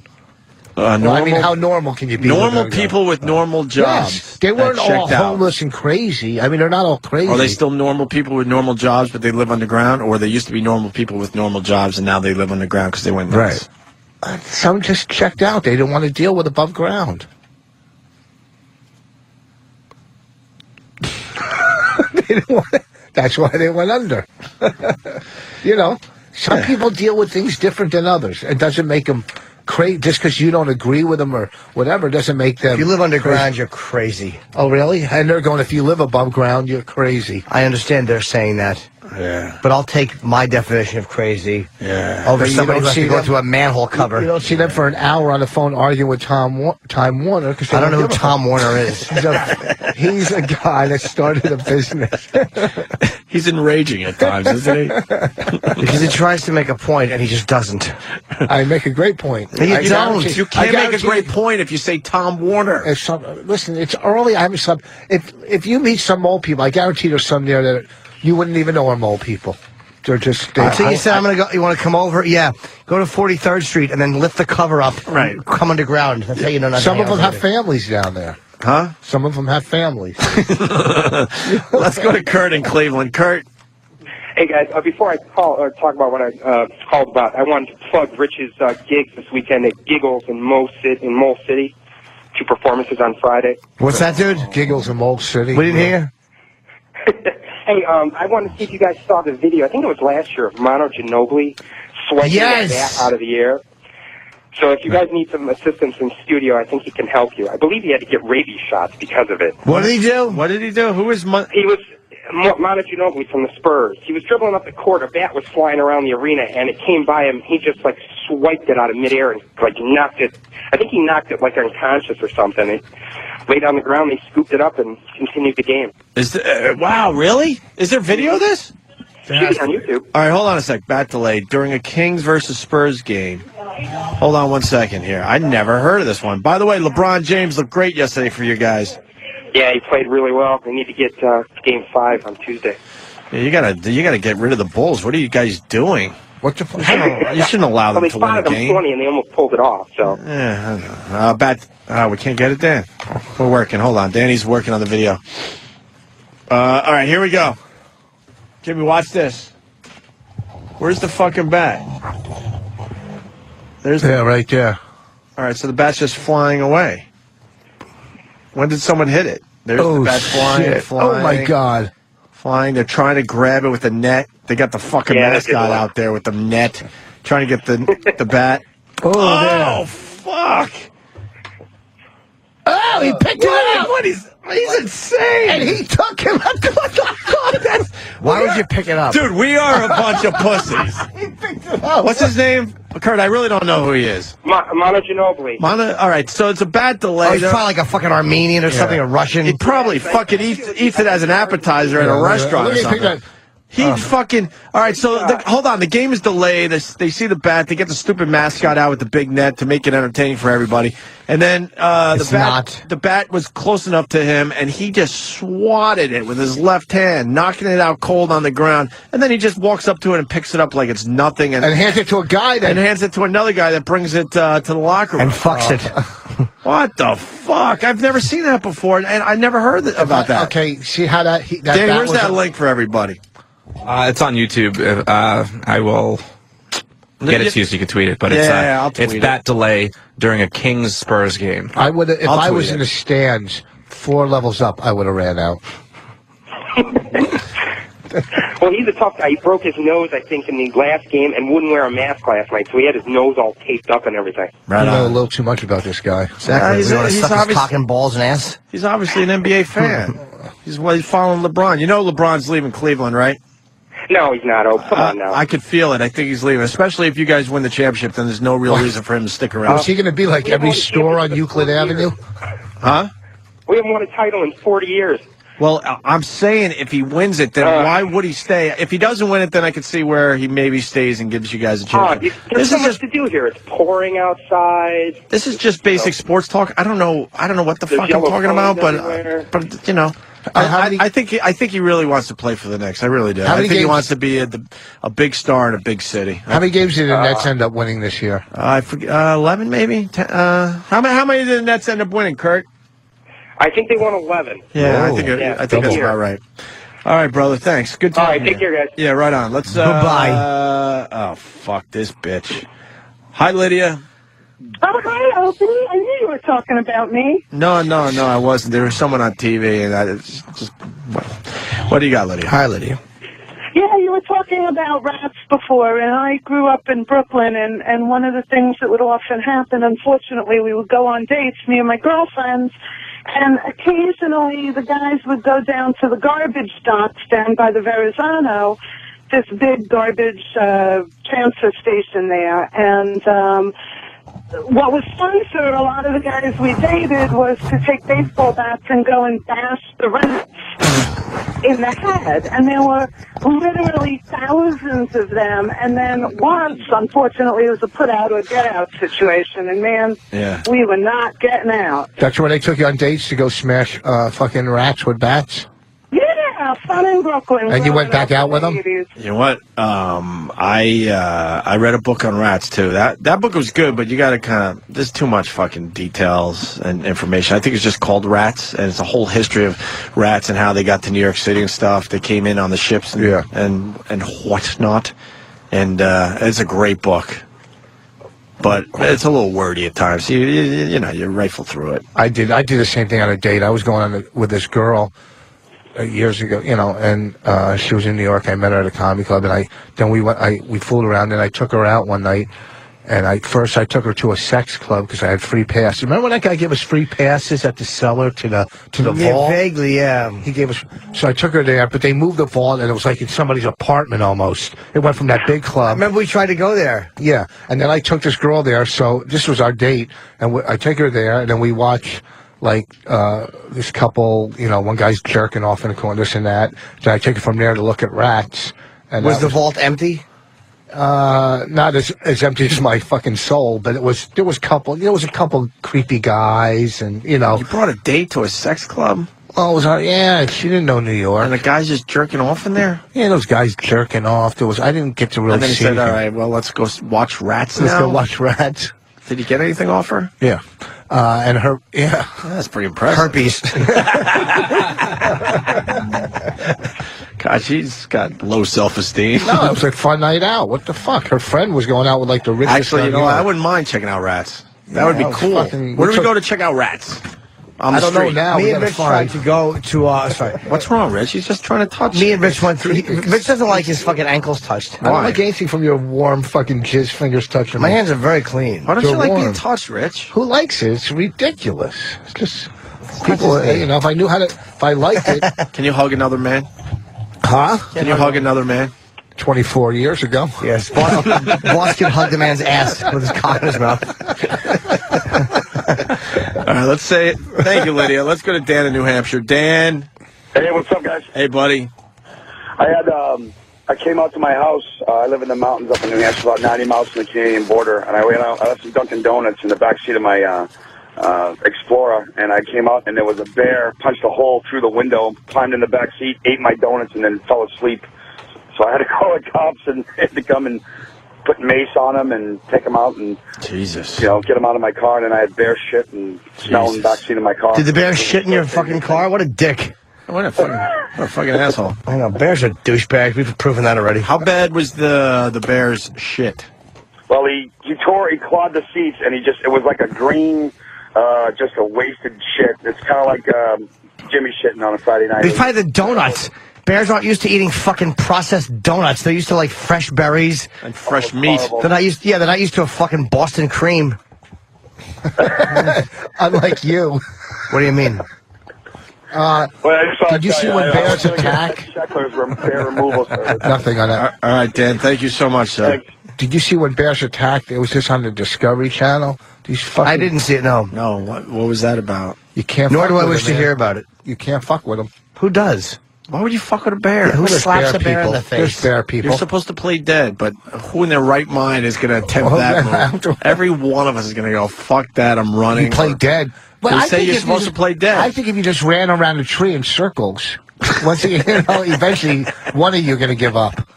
Normal, I mean, how normal can you be? Normal people with normal jobs. Yes, they weren't that all checked out. homeless and crazy. I mean, they're not all crazy. Are they still normal people with normal jobs, but they live underground? Or they used to be normal people with normal jobs, and now they live underground because they went nuts? Right. Some just checked out. They didn't want to deal with above ground. They didn't want to, that's why they went under. You know, some people deal with things different than others. It doesn't make them crazy. Just because you don't agree with them or whatever doesn't make them. If you live underground, crazy. you're crazy. Oh, really? And they're going, if you live above ground, you're crazy. I understand they're saying that. Yeah. But I'll take my definition of crazy over But you somebody who don't has to see go them- through a manhole cover. You don't see them for an hour on the phone arguing with Time Warner. Cause I don't know who give a Tom fuck. Warner is. He's a guy that started a business. He's enraging at times, isn't he? Because he tries to make a point and he just doesn't. I make a great point. You I don't. guarantee- You can't I make a guarantee- great point if you say Tom Warner. Listen, it's early. I have some. If you meet some mole people, I guarantee there's some there that you wouldn't even know are mole people. They're just. So you said I'm gonna go. You want to come over? Yeah, go to 43rd Street and then lift the cover up. Right. Come underground. That's how you know nothing. Some of them else. have families down there. Huh? Some of them have families. Let's go to Kurt in Cleveland. Kurt. Hey guys, before I call or talk about what I called about, I wanted to plug Rich's gigs this weekend at Giggles in Mole City. 2 performances on Friday. What's that, dude? Giggles in Mole City. We didn't hear. Hey, I wanted to see if you guys saw the video. I think it was last year of Mono Ginobili swiping that bat out of the air. So if you guys need some assistance in studio, I think he can help you. I believe he had to get rabies shots because of it. What did he do? What did he do? Who is He was Mono Ginobili from the Spurs. He was dribbling up the court. A bat was flying around the arena, and it came by him. He just like swiped it out of midair and like knocked it. I think he knocked it like unconscious or something. It laid on the ground. They scooped it up and continued the game. Wow, really? Is there video of this? Should be on YouTube. All right, hold on a sec. Bat delayed. During a Kings versus Spurs game. Hold on 1 second here. I never heard of this one. By the way, LeBron James looked great yesterday for you guys. Yeah, he played really well. They need to get Game 5 on Tuesday. Yeah, you gotta get rid of the Bulls. What are you guys doing? What the fuck? You shouldn't allow them Well, they to win a spotted them game. 20 and they almost pulled it off. So Yeah, I know. We can't get it, Dan. We're working. Hold on. Danny's working on the video. All right, here we go. Jimmy, watch this. Where's the fucking bat? There's right there. All right, so the bat's just flying away. When did someone hit it? There's the bat flying, shit. flying. Oh, my God. Flying. They're trying to grab it with a net. They got the fucking Yeah, that's a good mascot one. out there with the net, trying to get the bat. Oh, fuck. Oh, he picked it up. What he's insane. And he took him. What the fuck? Why would you pick it up? Dude, we are a bunch of pussies. He picked it up. What's his name? Kurt, I really don't know who he is. Mono Ginobili. All right, so it's a bat delay. Oh, he's probably like a fucking Armenian or something, a Russian. He probably fucking eats it as an appetizer at a restaurant or something. He fucking... All right, so hold on. The game is delayed. They see the bat. They get the stupid mascot out with the big net to make it entertaining for everybody. And then the bat was close enough to him, and he just swatted it with his left hand, knocking it out cold on the ground. And then he just walks up to it and picks it up like it's nothing. And hands it to a guy that... And hands it to another guy that brings it to the locker room. And fucks it. What the fuck? I've never seen that before, and I never heard about that. Okay, see how that... Danny, where's that link for everybody? It's on YouTube. I will get it to you so you can tweet it. But I'll tweet it's it. bat delay during a Kings Spurs game. I would, if I'll I tweet was it. in the stands 4 levels up, I would have ran out. Well, he's a tough guy. He broke his nose, I think, in the last game and wouldn't wear a mask last night, so he had his nose all taped up and everything. I know a little too much about this guy. Exactly. he's We want to he's suck his obvious- cock and balls and ass. He's obviously an NBA fan. He's following LeBron. You know LeBron's leaving Cleveland, right? No, he's not. Oh, come on now. I could feel it. I think he's leaving, especially if you guys win the championship. Then there's no real reason for him to stick around. Is he going to be like every store on Euclid Avenue? Huh? We haven't won a title in 40 years. Well, I'm saying if he wins it, then why would he stay? If he doesn't win it, then I could see where he maybe stays and gives you guys a championship. There's so much to do here. It's pouring outside. This is just basic sports talk. I don't know what the There's fuck I'm yellow talking about, phones everywhere. but you know, I think he really wants to play for the Knicks. I really do. I think he wants to be a big star in a big city. How many games did the Nets end up winning this year? I forget, 11 maybe. How many did the Nets end up winning, Kurt? I think they won 11. Yeah, I think that's about right. All right, brother. Thanks. Good talking. All right, take care, guys. Yeah, right on. Let's. Goodbye. Oh fuck this bitch. Hi, Lydia. Oh, hi, Opie. I knew you were talking about me. No, I wasn't. There was someone on TV, and I just. What do you got, Lydia? Hi, Lydia. Yeah, you were talking about rats before, and I grew up in Brooklyn, and one of the things that would often happen, unfortunately, we would go on dates, me and my girlfriends, and occasionally the guys would go down to the garbage docks down by the Verrazano, this big garbage transfer station there, and what was fun for a lot of the guys we dated was to take baseball bats and go and bash the rats in the head. And there were literally thousands of them. And then once, unfortunately, it was a put-out or get-out situation. And, man, we were not getting out. That's where they took you on dates to go smash fucking rats with bats? Yeah, fun in Brooklyn. And you went back out with them? You know what? I read a book on rats too. That book was good, but you got to kind of. There's too much fucking details and information. I think it's just called Rats, and it's a whole history of rats and how they got to New York City and stuff. They came in on the ships and whatnot. And it's a great book, but it's a little wordy at times. You know, you rifle through it. I did the same thing on a date. I was going on with this girl years ago, you know, and she was in New York. I met her at a comedy club, and we fooled around, and I took her out one night, and first I took her to a sex club because I had free passes. Remember when that guy gave us free passes at the cellar to the vault? Vaguely, yeah. He gave us. So I took her there, but they moved the vault, and it was like in somebody's apartment almost. It went from that big club. I remember we tried to go there. Yeah, and then I took this girl there. So this was our date, and I take her there, and then we watch. Like, this couple, you know, one guy's jerking off in the corner, this and that. Then I take it from there to look at rats. And was the vault empty? Not as empty as my fucking soul, but there was a couple creepy guys, and, you know. You brought a date to a sex club? Oh, it was yeah, she didn't know New York. And the guys just jerking off in there? Yeah, those guys jerking off. I didn't get to really see. And then he said, all right, well, let's go watch rats now. Let's go watch rats. Did you get anything off her? Yeah. And her, yeah. That's pretty impressive. Herpes. God, she's got low self-esteem. No, it was a fun night out. What the fuck? Her friend was going out with like the richest. Actually, you know, I wouldn't mind checking out rats. That would be cool. Where do we go to check out rats? I don't know now. Me and Rich tried to go to, sorry. What's wrong, Rich? He's just trying to touch. Me and Rich went through. Rich doesn't like his fucking ankles touched. I don't like anything from your warm fucking jizz fingers touching My me. hands are very clean. Why don't you like being touched, Rich? Who likes it? It's ridiculous. It's just people, you know, if I liked it. Can you hug another man? Huh? Can you hug another man? 24 years ago. Yes. Boss could hug the man's ass with his cock in his mouth. All right, let's say thank you, Lydia. Let's go to Dan in New Hampshire. Dan. Hey, what's up, guys? Hey, buddy. I came out to my house. I live in the mountains up in New Hampshire, about 90 miles from the Canadian border, and I left some Dunkin' Donuts in the back seat of my Explorer, and I came out, and there was a bear, punched a hole through the window, climbed in the back seat, ate my donuts, and then fell asleep. So I had to call the cops and had to come and put mace on him and take him out and Jesus, you know, get him out of my car. And then I had bear shit and smell in the backseat of my car. Did the bear shit in your fucking car? What a dick. What a fucking asshole. I know, bears are douchebags. We've proven that already. How bad was the bear's shit? Well, he clawed the seats, and it was like a green, just a wasted shit. It's kind of like Jimmy shitting on a Friday night. It's probably the donuts. Bears aren't used to eating fucking processed donuts. They're used to like fresh berries and fresh meat. They're not used to a fucking Boston cream. Unlike you. What do you mean? Did you see when bears attack? Bear removal service. Nothing on that. All right, Dan. Thank you so much, sir. Did you see when bears attacked? It was just on the Discovery Channel. I didn't see it. No. No. What was that about? You can't. Nor fuck do I with wish them, to man. hear about it. You can't fuck with them. Who does? Why would you fuck with a bear? Yeah, who There's slaps bear a bear in people. the face? There's bear people. You're supposed to play dead, but who in their right mind is going to attempt that move? Every one of us is going to go, fuck that, I'm running. You play dead. Well, They I say think you're if supposed you to play dead. I think if you just ran around a tree in circles, once you know, eventually one of you are going to give up.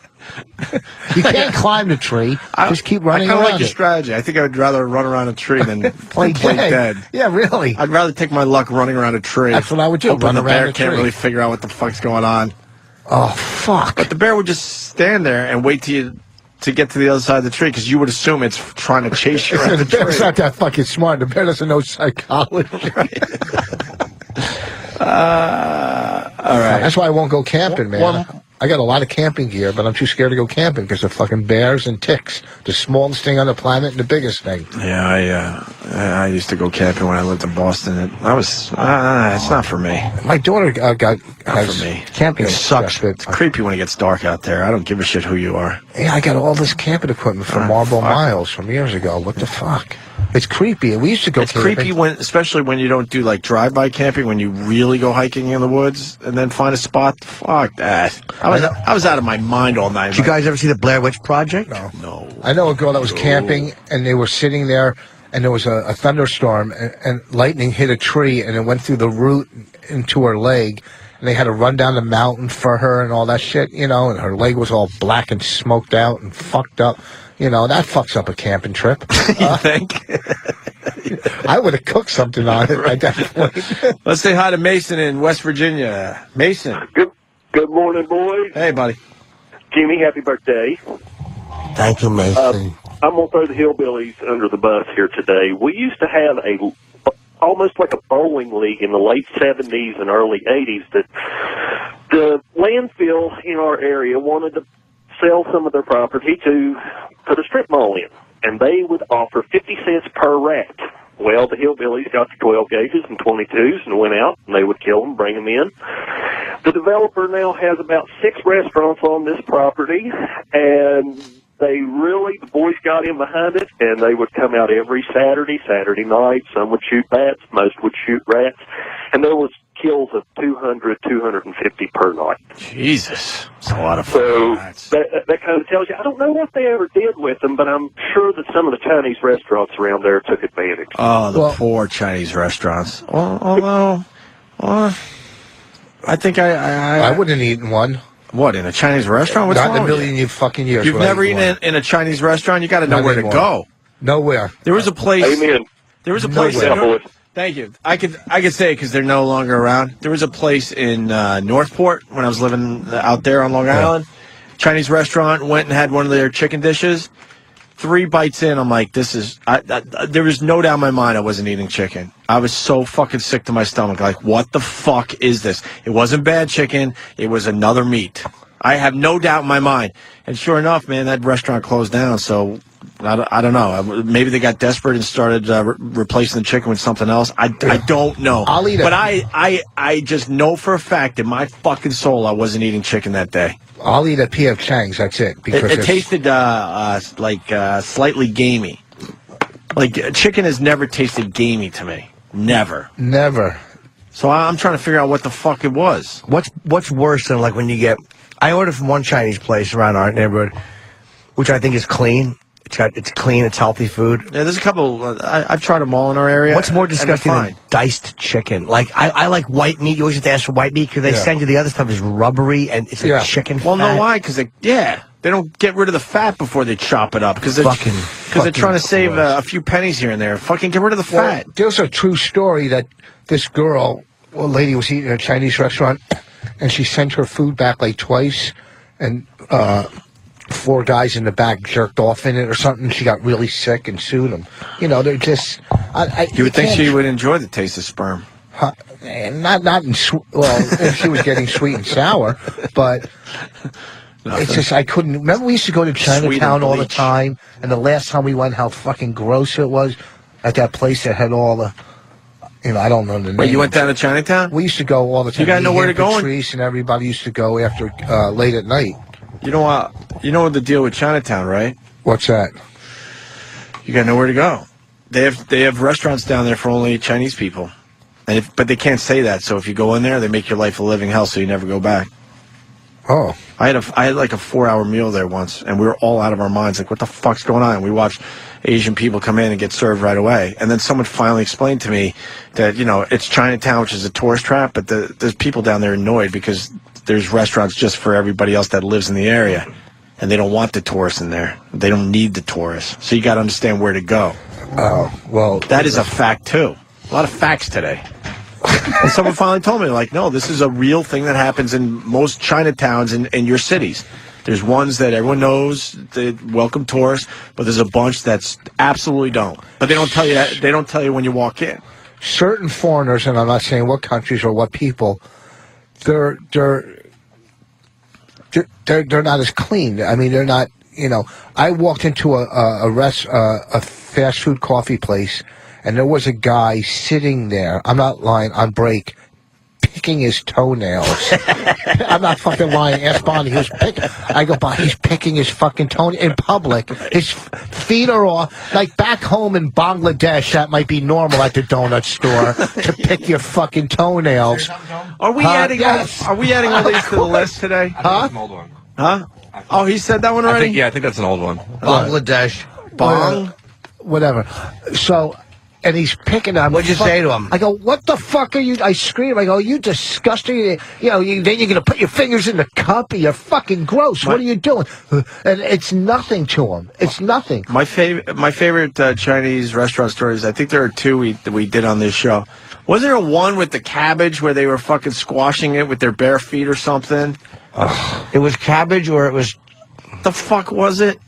You can't climb the tree. Just keep running I kind around of like your it. strategy. I think I would rather run around a tree than Play play dead. dead. Yeah, really. I'd rather take my luck running around a tree. That's what I would do, Hoping run the around bear a can't tree. really figure out what the fuck's going on. Oh, fuck. But the bear would just stand there and wait till you to get to the other side of the tree because you would assume it's trying to chase you around The the bear's tree. not that fucking smart. The bear doesn't know psychology. All right. That's why I won't go camping, man. One- I got a lot of camping gear, but I'm too scared to go camping because of fucking bears and ticks. The smallest thing on the planet and the biggest thing. Yeah, I used to go camping when I lived in Boston. It's not for me. My daughter Not has for me. camping It sucks. but It's creepy when it gets dark out there. I don't give a shit who you are. Yeah, I got all this camping equipment from Marble Miles from years ago. What the fuck? It's creepy. We used to go It's camping. creepy especially when you don't do like drive-by camping, when you really go hiking in the woods and then find a spot. Fuck that. I was out of my mind all night. Did you guys ever see the Blair Witch Project? No. I know a girl that was camping, and they were sitting there, and there was a thunderstorm, and lightning hit a tree, and it went through the root into her leg, and they had to run down the mountain for her and all that shit, you know, and her leg was all black and smoked out and fucked up. You know, that fucks up a camping trip. You think? I would have cooked something on it at that point. Let's say hi to Mason in West Virginia. Mason. Good morning, boys. Hey, buddy. Jimmy, happy birthday. Thank you, Mason. I'm going to throw the hillbillies under the bus here today. We used to have almost like a bowling league in the late 70s and early 80s that the landfill in our area wanted to sell some of their property to put a strip mall in, and they would offer 50 cents per rat. Well, the hillbillies got the 12 gauges and 22s and went out, and they would kill them, bring them in. The developer now has about 6 restaurants on this property, and the boys got in behind it, and they would come out every Saturday night. Some would shoot bats, most would shoot rats, and there was kills of 200, 250 per night. Jesus. It's a lot of So fun. that kind of tells you, I don't know what they ever did with them, but I'm sure that some of the Chinese restaurants around there took advantage. Oh, the poor Chinese restaurants. Well, although, I think I wouldn't have eaten one. What, in a Chinese restaurant? What's Not in wrong a with million fucking years. You've would I never eat eaten one. in a Chinese restaurant? You got to know Not where anymore. to go. Nowhere. There was a place. Amen. There was a place. Nowhere. Thank you. I could say it because they're no longer around. There was a place in Northport when I was living out there on Long Island. Chinese restaurant. Went and had one of their chicken dishes. 3 bites in, I'm like, this is. There was no doubt in my mind I wasn't eating chicken. I was so fucking sick to my stomach. Like, what the fuck is this? It wasn't bad chicken. It was another meat. I have no doubt in my mind. And sure enough, man, that restaurant closed down. So I don't know. Maybe they got desperate and started replacing the chicken with something else. I don't know. I'll eat it. But I just know for a fact in my fucking soul I wasn't eating chicken that day. I'll eat a P.F. Chang's. That's it. Because It it's- tasted slightly gamey. Like chicken has never tasted gamey to me. Never. Never. So I'm trying to figure out what the fuck it was. What's worse than like when you get? I ordered from one Chinese place around our neighborhood, which I think is clean. It's clean. It's healthy food. Yeah, there's a couple. I've tried them all in our area. What's more and they're disgusting than fine. diced chicken? Like I like white meat. You always have to ask for white meat because they Yeah. send you the other stuff is rubbery and it's like chicken. Well, fat. no, why? Because they don't get rid of the fat before they chop it up because they're Fucking trying to save a few pennies here and there. Fucking get rid of the fat. Well, there's a true story that this girl, a lady was eating at a Chinese restaurant, and she sent her food back like twice, and 4 guys in the back jerked off in it or something. She got really sick and sued them. You know, they're just. You would think can't- she would enjoy the taste of sperm. Not in well, if she was getting sweet and sour, but it's just I couldn't remember. We used to go to Sweet and Chinatown all the bleach. time, and the last time we went, how fucking gross it was at that place that had all the. You know, I don't know the name. Wait, you went down to Chinatown? We used to go all the time. You gotta know Me, where to him, go and- Patrice, and everybody used to go after late at night. You know what? You know the deal with Chinatown, right? What's that? You gotta know where to go. They have restaurants down there for only Chinese people, but they can't say that. So if you go in there, they make your life a living hell, so you never go back. Oh, I had like a 4-hour meal there once, and we were all out of our minds. Like, what the fuck's going on? And we watched. Asian people come in and get served right away. And then someone finally explained to me that, it's Chinatown, which is a tourist trap, but there's people down there annoyed because there's restaurants just for everybody else that lives in the area. And they don't want the tourists in there. They don't need the tourists. So you got to understand where to go. Oh, well. That is a fact, too. A lot of facts today. And someone finally told me, no, this is a real thing that happens in most Chinatowns in your cities. There's ones that everyone knows that welcome tourists, but there's a bunch that's absolutely don't. But they don't tell you that. They don't tell you when you walk in. Certain foreigners, and I'm not saying what countries or what people, they're not as clean. I mean, they're not. I walked into a fast food coffee place, and there was a guy sitting there. I'm not lying, on break, picking his toenails. I'm not fucking lying. Ask Bonnie. I go by. He's picking his fucking toenails in public. His feet are off. Like back home in Bangladesh, that might be normal at the donut store to pick your fucking toenails. Are we adding? Yes. Are we adding all these to the list today? That's an old one. Huh? Oh, he said that one already. I think that's an old one. Bangladesh. Bong. Whatever. So. And he's picking on. What'd you say to him? I go, what the fuck are you? I scream. I go, you disgusting. Then you're going to put your fingers in the cup. You're fucking gross. What are you doing? And it's nothing to him. It's nothing. My favorite Chinese restaurant stories, I think there are two we did on this show. Wasn't there one with the cabbage where they were fucking squashing it with their bare feet or something? It was cabbage or it was... The fuck was it?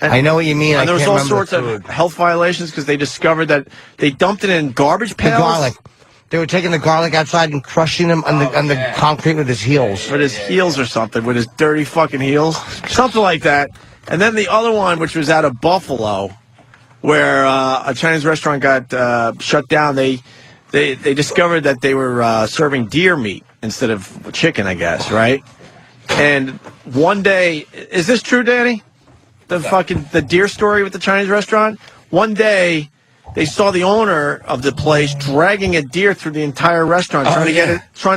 I know what you mean. And there was can't all remember sorts of health violations because they discovered that they dumped it in garbage pails. The garlic. They were taking the garlic outside and crushing them on the concrete with his heels. With his heels or something, with his dirty fucking heels. Something like that. And then the other one, which was out of Buffalo, where a Chinese restaurant got shut down. They discovered that they were serving deer meat instead of chicken, I guess, right? And one day, is this true, Danny? The deer story with the Chinese restaurant. One day, they saw the owner of the place dragging a deer through the entire restaurant, trying to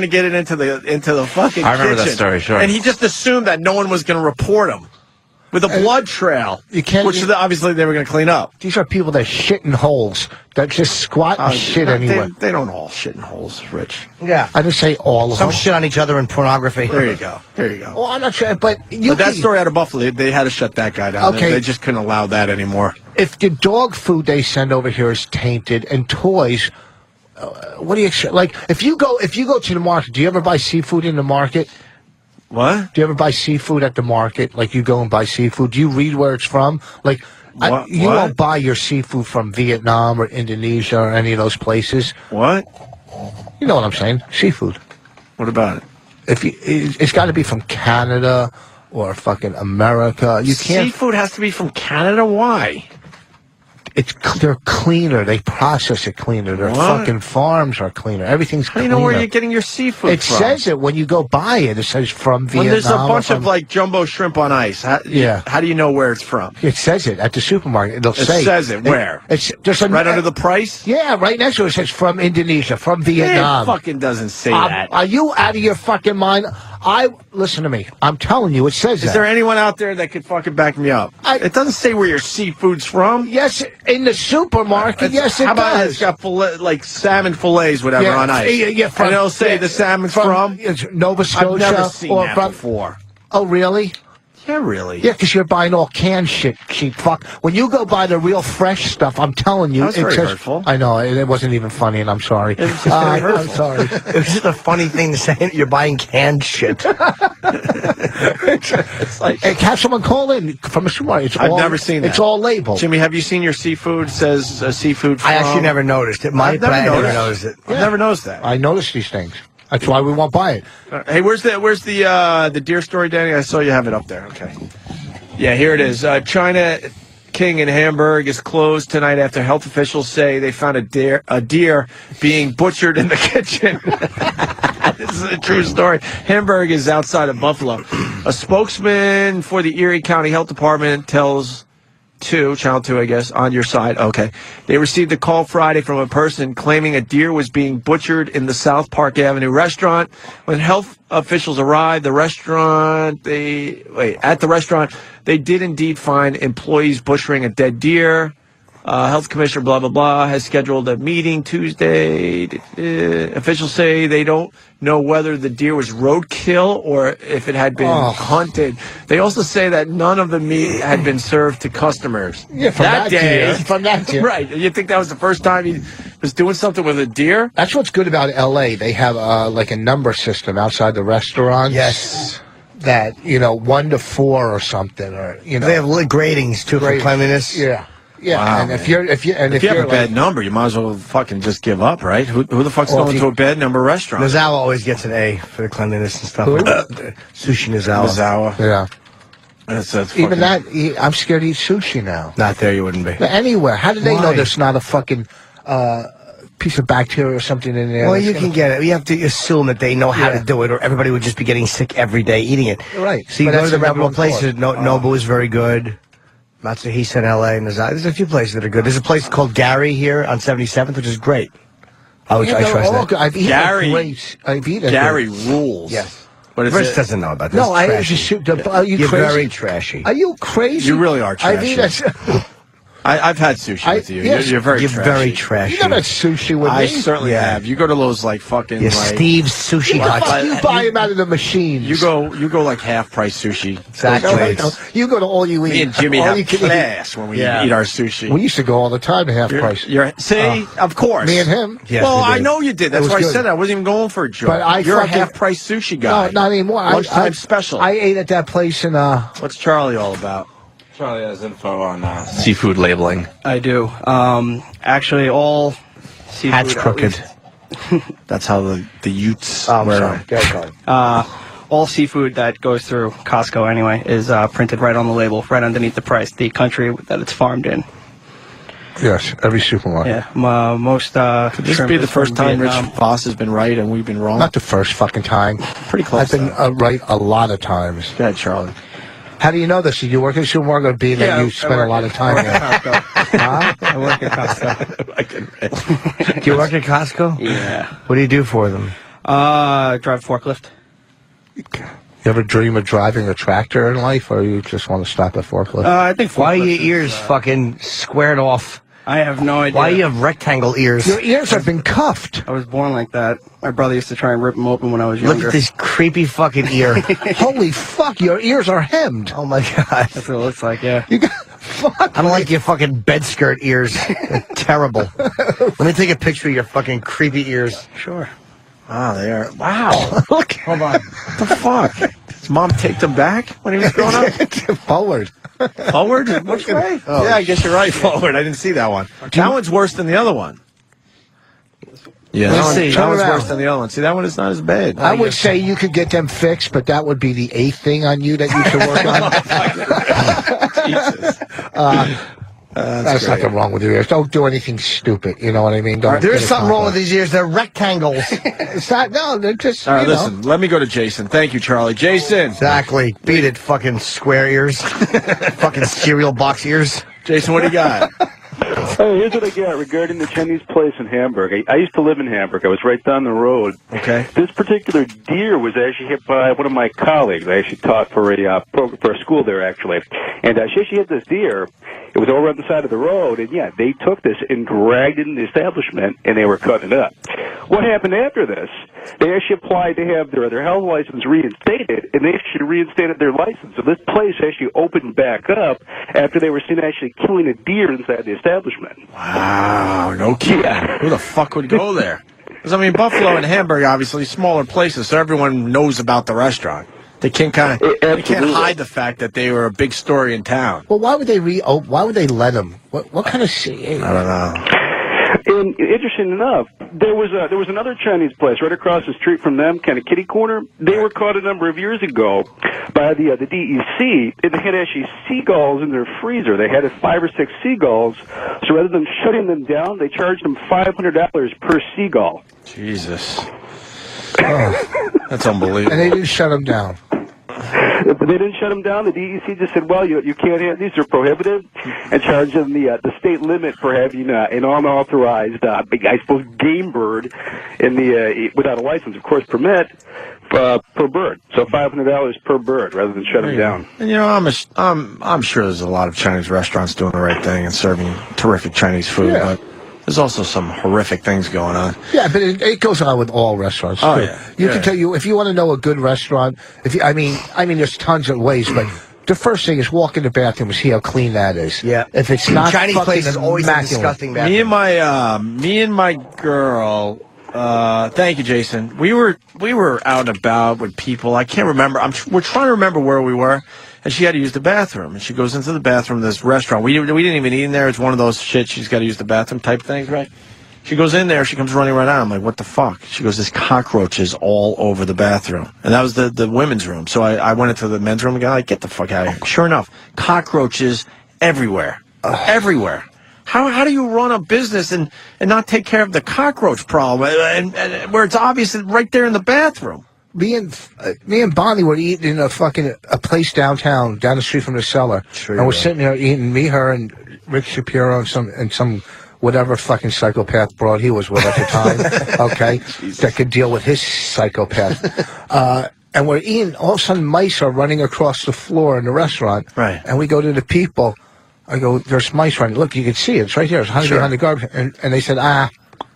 get it into the fucking. I remember kitchen. that story. Sure. And he just assumed that no one was going to report him with a blood trail, which obviously they were going to clean up. These are people that shit in holes, that just squat and shit anywhere. They don't all shit in holes, Rich. Yeah. I didn't say all of them. Some shit on each other in pornography. There you go. Well, I'm not sure, but that story out of Buffalo, they had to shut that guy down. Okay. They just couldn't allow that anymore. If the dog food they send over here is tainted and toys, what do you expect? Like, if you go to the market, do you ever buy seafood in the market? What? Do you ever buy seafood at the market? Like, you go and buy seafood. Do you read where it's from? Like, you won't buy your seafood from Vietnam or Indonesia or any of those places. What? You know what I'm saying? Seafood. What about it? It's got to be from Canada or fucking America. You can't. Seafood has to be from Canada. Why? They're cleaner. They process it cleaner. Their fucking farms are cleaner. Everything's cleaner. How do you know where you're getting your seafood from? It says it when you go buy it. It says from Vietnam. When there's a bunch of like jumbo shrimp on ice. How do you know where it's from? It says it at the supermarket. It'll say. It says it where? It's just right under the price. Yeah, right next to it says from Indonesia, from Vietnam. It fucking doesn't say that. Are you out of your fucking mind? Listen to me. I'm telling you, it says that. Is there anyone out there that could fucking back me up? It doesn't say where your seafood's from. Yes, in the supermarket. Yes, it How about does. it's got like salmon fillets, whatever, on ice? And it'll say the salmon's from Nova Scotia. I've never seen or that from, before. Oh, really? Yeah, really. Yeah, because you're buying all canned shit, cheap fuck. When you go buy the real fresh stuff, I'm telling you, That's very hurtful. I know it wasn't even funny, and I'm sorry. It was just very hurtful. I'm sorry. It was just a funny thing to say that you're buying canned shit. It's like, and have someone call in from a supermarket. I've never seen that. It's all labeled. Jimmy, have you seen your seafood? It says seafood from... I actually never noticed it. But I never noticed it. I've never noticed that. I noticed these things. That's why we won't buy it. Hey, where's the deer story, Danny? I saw you have it up there. Okay. Yeah, here it is. China King in Hamburg is closed tonight after health officials say they found a deer being butchered in the kitchen. This is a true story. Hamburg is outside of Buffalo. A spokesman for the Erie County Health Department tells Channel 2, I guess, on your side. Okay. They received a call Friday from a person claiming a deer was being butchered in the South Park Avenue restaurant. When health officials arrived, at the restaurant, they did indeed find employees butchering a dead deer. Health Commissioner, blah, blah, blah, has scheduled a meeting Tuesday. Officials say they don't know whether the deer was roadkill or if it had been hunted. They also say that none of the meat had been served to customers. Yeah, from that day. deer. From that deer. Right. You think that was the first time he was doing something with a deer? That's what's good about L.A. They have like a number system outside the restaurants. Yes. That, 1 to 4 or something, or They have gradings too for cleanliness. Yeah. Yeah, Wow, and man. if you have a bad number, you might as well fucking just give up, right? Who the fuck's Well, going if to you- a bad number restaurant? Nozawa always gets an A for the cleanliness and stuff. Who? Sushi Nozawa. Nozawa. Yeah. That's Even fucking- I'm scared to eat sushi now. Not there, you wouldn't be. But anywhere. How do they know Why? there's not a fucking piece of bacteria or something in there? Well, that's you gonna- can get it. You have to assume that they know how to do it, or everybody would just be getting sick every day eating it. Right. So you But go to that's the the number reputable one places. course. Nobu is very good. Matsuhisa in L.A. and there's a few places that are good. There's a place called Gary here on 77th, which is great. I Yeah, trust they're all that. good. I've eaten Gary- great. I've eaten Gary good. rules. Yes. But it's Rich doesn't know about this. No, It's I trashy. just shoot. Are you You're crazy? very trashy. Are you crazy? You really are I've eaten. I've had sushi with you. yes. You're very You're trashy. very trashy. You never had sushi with I me. certainly Yeah. have. You go to those like fucking Yeah, like Steve's Sushi What the Hut. fuck? You buy him out of the machine. you go like half price sushi. Exactly. You go to all you eat. Me and Jimmy All have you can eat. class when we Yeah. eat our sushi. We used to go all the time to half price. See, of course. Me and him. Yes, well, we I did. know you did. It That's was why I good. said that. I wasn't even going for a joke. But You're a fucking- half price sushi guy. No, not anymore. Lunchtime special. I ate at that place in What's Charlie all about? Charlie has info on seafood labeling. I do. Actually, all seafood. Hat's at crooked. least- That's how the Utes Oh, I'm wear sorry. them. Go ahead. all seafood that goes through Costco anyway is printed right on the label, right underneath the price, the country that it's farmed in. Yes, every supermarket. Yeah, most. Could this be the first time Rich Voss has been right and we've been wrong? Not the first fucking time. Pretty close. I've been right a lot of times. Go ahead, Charlie. How do you know this? You work at a supermarket, being that you spend a lot of time there. Huh? I work at Costco. Do you work at Costco? Yeah. What do you do for them? Drive forklift. You ever dream of driving a tractor in life, or you just want to stop at forklift? I think. Why are forklift your is, ears fucking squared off? I have no idea. Why you have rectangle ears? Your ears have been cuffed. I was born like that. My brother used to try and rip them open when I was Look younger. at this creepy fucking ear. Holy fuck, your ears are hemmed. Oh my god. That's what it looks like. Yeah. You got fuck. I don't like your fucking bed skirt ears. They're terrible. Let me take a picture of your fucking creepy ears. Sure. Wow, they are. Wow. Look. Hold on. What the fuck? Does Mom take them back when he was growing up? Forward. Forward? Which way? Oh, yeah, I guess you're right. Forward. I didn't see that one. That one's worse than the other one. Yeah, Let's that, one, see. that Turn one's around. worse than the other one. See, that one is not as bad. I would say you could get them fixed, but that would be the eighth thing on you that you should work on. Jesus. That's nothing wrong with your ears. Don't do anything stupid. You know what I mean? Don't. There's get a something wrong with complex. these ears. They're rectangles. It's not. No, they're just. All right, you know. listen. Let me go to Jason. Thank you, Charlie. Jason. Exactly. Beat it, fucking square ears. Fucking cereal box ears. Jason, what do you got? Hey, here's what I got regarding the Chinese place in Hamburg. I used to live in Hamburg. I was right down the road. Okay. This particular deer was actually hit by one of my colleagues. I actually taught for a school there, actually. And she actually hit this deer. It was over on the side of the road, and yeah, they took this and dragged it in the establishment, and they were cutting it up. What happened after this? They actually applied to have their health license reinstated, and they actually reinstated their license. So this place actually opened back up after they were seen actually killing a deer inside the establishment. Wow, no kidding. Who the fuck would go there? Because, I mean, Buffalo and Hamburg, obviously, smaller places, so everyone knows about the restaurant. They can't they can't hide the fact that they were a big story in town. Well, why would they reopen? Why would they let them? What kind of shit? I don't know. And interesting enough, there was another Chinese place right across the street from them, kind of kitty corner. They were caught a number of years ago by the DEC, and they had actually seagulls in their freezer. They had 5 or 6 seagulls, so rather than shutting them down, they charged them $500 per seagull. Jesus. Oh, that's unbelievable. And they didn't shut them down. But they didn't shut them down. The DEC just said, well, you can't have these, are prohibited, and charged them the state limit for having an unauthorized, I suppose, game bird in the without a license, of course, permit, per bird. So $500 per bird rather than shut them down. And I'm sure there's a lot of Chinese restaurants doing the right thing and serving terrific Chinese food, but there's also some horrific things going on. Yeah, but it goes on with all restaurants. Oh, too. yeah. You can tell you if you want to know a good restaurant. I mean, there's tons of ways, but the first thing is walk in the bathroom and see how clean that is. Yeah. If it's not Chinese fucking place is always a immaculate. disgusting bathroom. Me and my girl. Thank you, Jason. We were out and about with people. I can't remember. We're trying to remember where we were, and she had to use the bathroom. And she goes into the bathroom of this restaurant. We didn't even eat in there. It's one of those shit. She's got to use the bathroom type things, right? She goes in there. She comes running right out. I'm like, what the fuck? She goes, there's cockroaches all over the bathroom, and that was the women's room. So I went into the men's room and got like, get the fuck out of here. Sure enough, cockroaches everywhere, everywhere. How do you run a business and not take care of the cockroach problem and where it's obvious right there in the bathroom? Me and Bonnie were eating in a place downtown, down the street from the Cellar, and we're sitting there eating. Me, her, and Rick Shapiro and some whatever fucking psychopath broad he was with at the time. Okay, that could deal with his psychopath. And we're eating. All of a sudden, mice are running across the floor in the restaurant. Right. And we go to the people. I go, there's mice running. Look, you can see it. It's right here. It's hiding behind the garbage. And they said,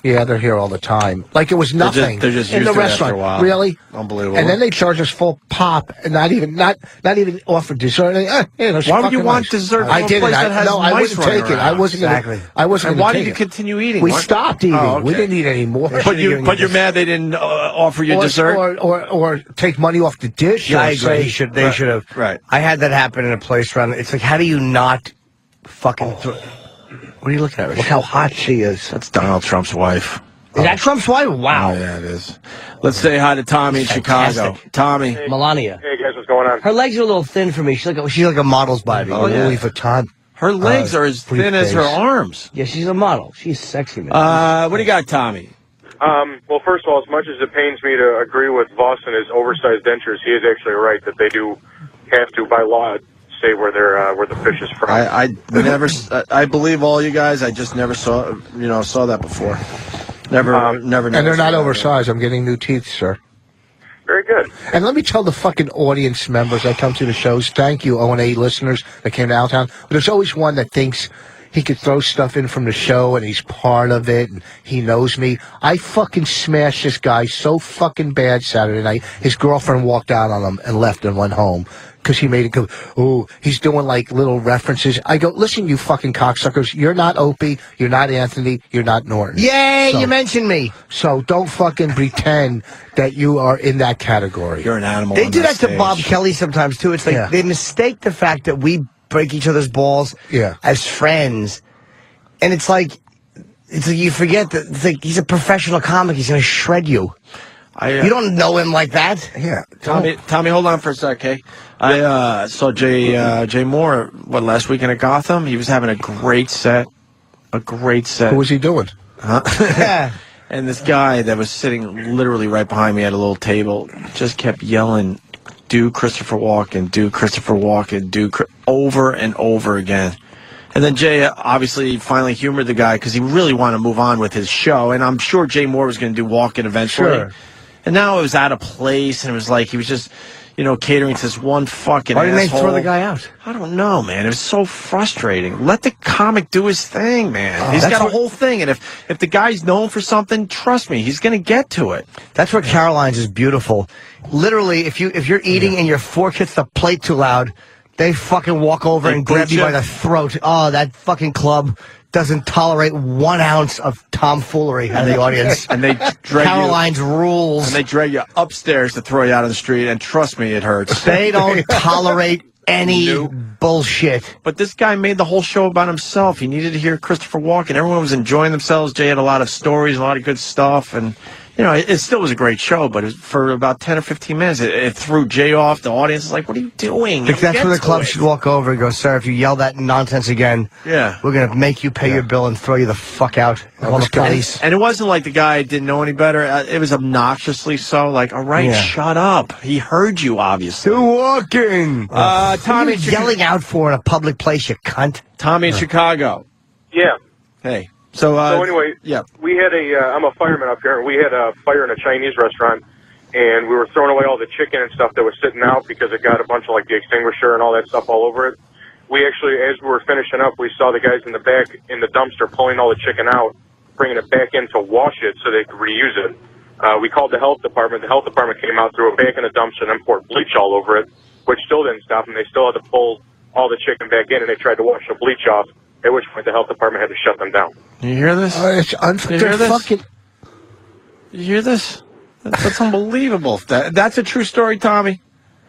yeah, they're here all the time. Like it was nothing. They're just in used the to it restaurant. after a while. Really? Unbelievable. And then they charge us full pop and not even offer dessert. Why would you want dessert from I a didn't. place that has I mice wouldn't take running it. I around? wasn't Exactly. I wasn't. And gonna why take did you it. continue eating? We What? stopped eating. Oh, okay. We didn't eat anymore. But you're mad they didn't offer you dessert? Or take money off the dish. Yeah, or I agree. say- They should have. Right. I had that happen in a place around. It's like, how do you not fucking? What are you looking at? Look how hot she is. That's Donald Trump's wife. Is that Trump's wife? Wow. Oh, yeah, it is. Let's say hi to Tommy in Chicago. Tommy. Melania. Hey guys, what's going on? Her legs are a little thin for me. She's like a model's body. Oh, yeah. Louis Vuitton. Her legs are as thin as her arms. Yeah, she's a model. She's sexy, man. What do you got, Tommy? Well, first of all, as much as it pains me to agree with Voss and his oversized dentures, he is actually right that they do have to, by law, say where the fish is from. I never. I believe all you guys. I just never saw that before. Never. And they're not oversized. I'm getting new teeth, sir. Very good. And let me tell the fucking audience members that come to the shows, thank you, O&A listeners that came to Altown. But there's always one that thinks he could throw stuff in from the show and he's part of it and he knows me. I fucking smashed this guy so fucking bad Saturday night. His girlfriend walked out on him and left and went home. Because he made it go, oh, he's doing like little references. I go, listen, you fucking cocksuckers, you're not Opie, you're not Anthony, you're not Norton. Yay, you mentioned me. So don't fucking pretend that you are in that category. You're an animal. They do that to Bob Kelly sometimes too. It's like they mistake the fact that we break each other's balls as friends, and it's like you forget that it's like he's a professional comic. He's gonna shred you. You don't know him like that. Yeah, Tommy, hold on for a sec, okay? I saw Jay Moore last weekend at Gotham. He was having a great set. What was he doing? Huh? And this guy that was sitting literally right behind me at a little table just kept yelling, "Do Christopher Walken, do Christopher Walken, over and over again." And then Jay obviously finally humored the guy because he really wanted to move on with his show. And I'm sure Jay Moore was going to do Walken eventually. Sure. And now it was out of place, and it was like he was just, catering to this one fucking Why didn't they asshole. throw the guy out? I don't know, man. It was so frustrating. Let the comic do his thing, man. Oh, He's that's got a what- whole thing, and if the guy's known for something, trust me, he's going to get to it. That's what Caroline's is beautiful. Literally, if you're eating and your fork hits the plate too loud, they fucking walk over They and grab boot you you? by the throat. Oh, that fucking club doesn't tolerate 1 ounce of tomfoolery out of the audience. And they drag Caroline's rules. And they drag you upstairs to throw you out on the street, and trust me, it hurts. They don't tolerate any bullshit. But this guy made the whole show about himself. He needed to hear Christopher Walken. Everyone was enjoying themselves. Jay had a lot of stories, a lot of good stuff, and it still was a great show. But for about 10 or 15 minutes, it threw Jay off. The audience is like, "What are you doing?" That's where the club should walk over and go, "Sir, if you yell that nonsense again, Yeah. we're gonna make you pay your bill and throw you the fuck out." Call the police. And it wasn't like the guy didn't know any better. It was obnoxiously so. Like, all right, Yeah. shut up. He heard you, obviously. You're walking. Tommy, what are you yelling out for in a public place, you cunt? Tommy in Chicago. Yeah. Hey. So anyway, yeah. we had I'm a fireman up here, and we had a fire in a Chinese restaurant, and we were throwing away all the chicken and stuff that was sitting out because it got a bunch of like the extinguisher and all that stuff all over it. We actually, as we were finishing up, we saw the guys in the back in the dumpster pulling all the chicken out, bringing it back in to wash it so they could reuse it. We called the health department. The health department came out, threw it back in the dumpster, and then poured bleach all over it, which still didn't stop them. They still had to pull all the chicken back in, and they tried to wash the bleach off, at which point the health department had to shut them down. You hear this? It's You hear this? fucking. You hear this? That's unbelievable. That's a true story, Tommy.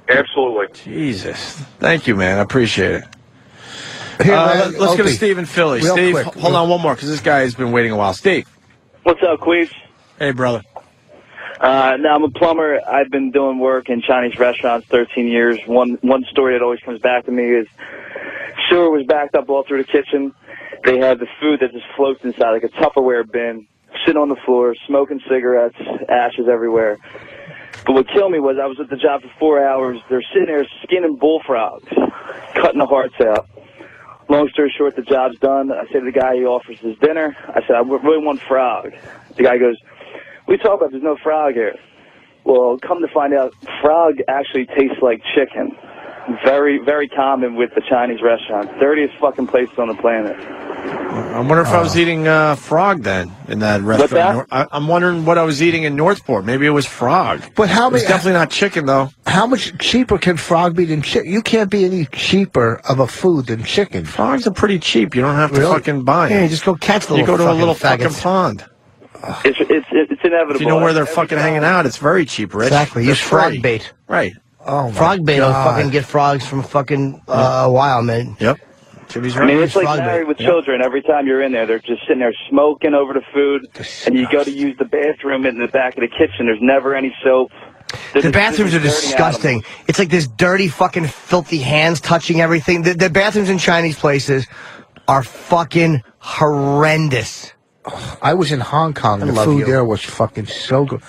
Absolutely. Jesus. Thank you, man. I appreciate it. Here, man, let's go to Opie. Steve in Philly. Real Steve, quick. hold on one more, because this guy has been waiting a while. Steve. What's up, Queef? Hey, brother. Now, I'm a plumber. I've been doing work in Chinese restaurants 13 years. One story that always comes back to me is sewer was backed up all through the kitchen. They had the food that just floats inside, like a Tupperware bin, sitting on the floor, smoking cigarettes, ashes everywhere. But what killed me was I was at the job for 4 hours. They're sitting there skinning bullfrogs, cutting the hearts out. Long story short, the job's done. I say to the guy, he offers his dinner. I said, I really want frog. The guy goes, what are you talking about? There's no frog here. Well, come to find out, frog actually tastes like chicken. Very, very common with the Chinese restaurants. Dirtiest fucking places on the planet. I wonder if I was eating frog then in that restaurant. I'm wondering what I was eating in Northport. Maybe it was frog. But how many? It's definitely not chicken, though. How much cheaper can frog be than chicken? You can't be any cheaper of a food than chicken. Frogs are pretty cheap. You don't have to Really? fucking buy them. Yeah, just go catch the You go little to a little fucking fucking pond. It's inevitable. If you know where they're fucking hanging out, it's very cheap, Rich. Exactly. They're Use frog free. bait. Right. Oh, Frog bait will fucking get frogs from fucking a while, man. Yep. Jimmy's I mean, it's like married with children. Every time you're in there, they're just sitting there smoking over the food, and you go to use the bathroom in the back of the kitchen. There's never any soap. The bathrooms are disgusting. It's like this dirty, fucking, filthy hands touching everything. The bathrooms in Chinese places are fucking horrendous. I was in Hong Kong. The love food you. there was fucking so good.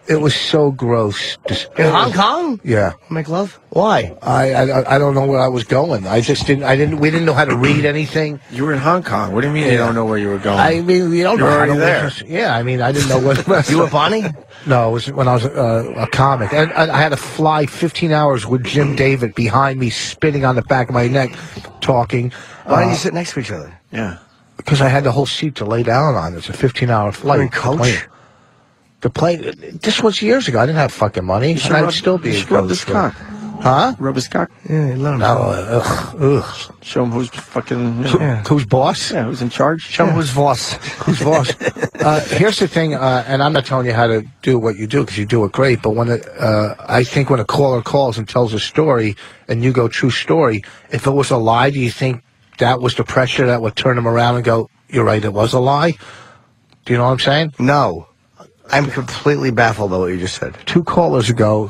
It was so gross. In Hong Kong? Yeah. Make love? Why? I don't know where I was going. We didn't know how to read anything. You were in Hong Kong. What do you mean you don't know where you were going? I mean, you don't You're know how already to there. Yeah, I mean, I didn't know what. You were Bonnie? No, it was when I was a comic. And I had to fly 15 hours with Jim David behind me, spitting on the back of my neck, talking. Why didn't you sit next to each other? Yeah. Because I had the whole seat to lay down on. It's a 15-hour flight. You're in coach? The plane. This was years ago. I didn't have fucking money. You should And I'd rub- still be you in should rub coach, this but- cock. Huh? Rub his cock. Yeah, let him. No, Show him who's fucking. Who's boss? Yeah, who's in charge? Show him who's boss. Who's boss? Here's the thing, and I'm not telling you how to do what you do because you do it great. But I think when a caller calls and tells a story, and you go true story, if it was a lie, do you think that was the pressure that would turn them around and go, "You're right, it was a lie"? Do you know what I'm saying? No. I'm completely baffled by what you just said. 2 callers ago,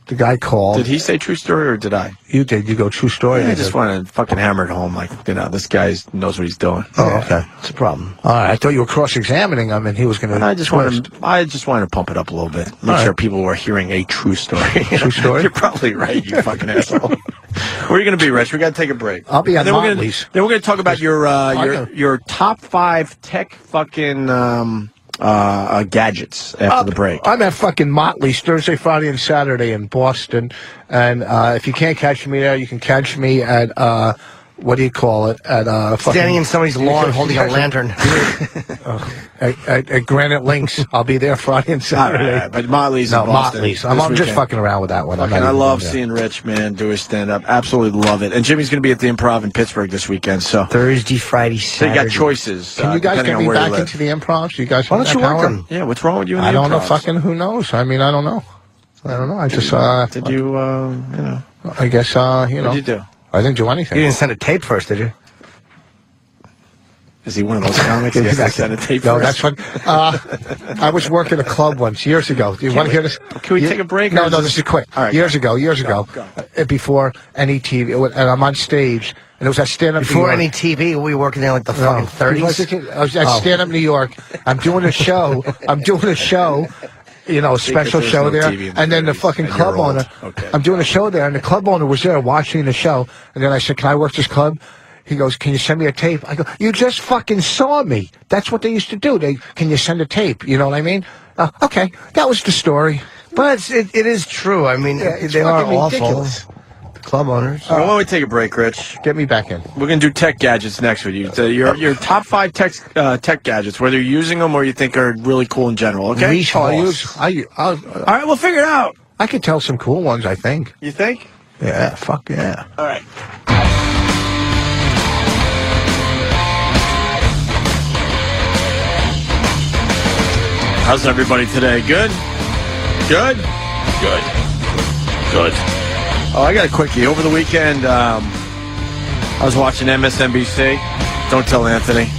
the guy called. Did he say true story or did I? You did. You go true story. Yeah, I You just did. want to fucking hammer it home. Like, this guy knows what he's doing. Oh, okay. It's a problem. All right. I thought you were cross-examining him, and he was going to. I just wanted to pump it up a little bit. Make All sure right. people were hearing a true story. True story? You're probably right, you fucking asshole. Where are you going to be, Rich? We got to take a break. I'll be at then we're gonna- Motley's. Then we're going to talk about your top 5 tech fucking gadgets after the break. I'm at fucking Motley's Thursday, Friday, and Saturday in Boston. And if you can't catch me there, you can catch me at, what do you call it? At Standing in somebody's lawn holding a lantern. at Granite Links. I'll be there Friday and Saturday. All right, but Motley's No, in Boston Motley's. this I'm just weekend. fucking around with that one. I'm Fucking, not I even love going there. seeing Rich, man, do his stand-up. Absolutely love it. And Jimmy's going to be at the Improv in Pittsburgh this weekend. So Thursday, Friday, so you Saturday. got choices. Can you guys depending get on me where you back live. into the improvs? You guys Why don't have you that work power? them? Yeah, what's wrong with you in the I don't know. Improvs? Fucking who knows? I mean, I don't know. I don't know. I just Did you, I guess what you know. did you do? I didn't do anything. You didn't send a tape first, did you? Is he one of those comics? He has to send a tape No, first? that's what. I was working a club once years ago. Do you want to hear this? Can we take a break? No, or no, this is quick. All right, years ago, before any TV, and I'm on stage, and it was at Stand Up New Before York. any TV, we were working there like the fucking 30s. I was at Stand Up New York. I'm doing a show. You know, a special there's show no there, TV in the and then the 30s, fucking and club you're old. owner. Okay. I'm doing a show there, and the club owner was there watching the show, and then I said, "Can I work this club?" He goes, "Can you send me a tape?" I go, "You just fucking saw me. That's what they used to do. Can you send a tape?" You know what I mean? Okay, that was the story. But it is true. I mean, it's they are fucking awful. ridiculous. The club owners. All right, why don't we take a break, Rich? Get me back in. We're going to do tech gadgets next with you. So your top 5 tech gadgets, whether you're using them or you think are really cool in general, okay? All right, we'll figure it out. I could tell some cool ones, I think. You think? Yeah, fuck yeah. All right. How's everybody today? Good? Good? Good. Good. Oh, I got a quickie. Over the weekend, I was watching MSNBC. Don't tell Anthony.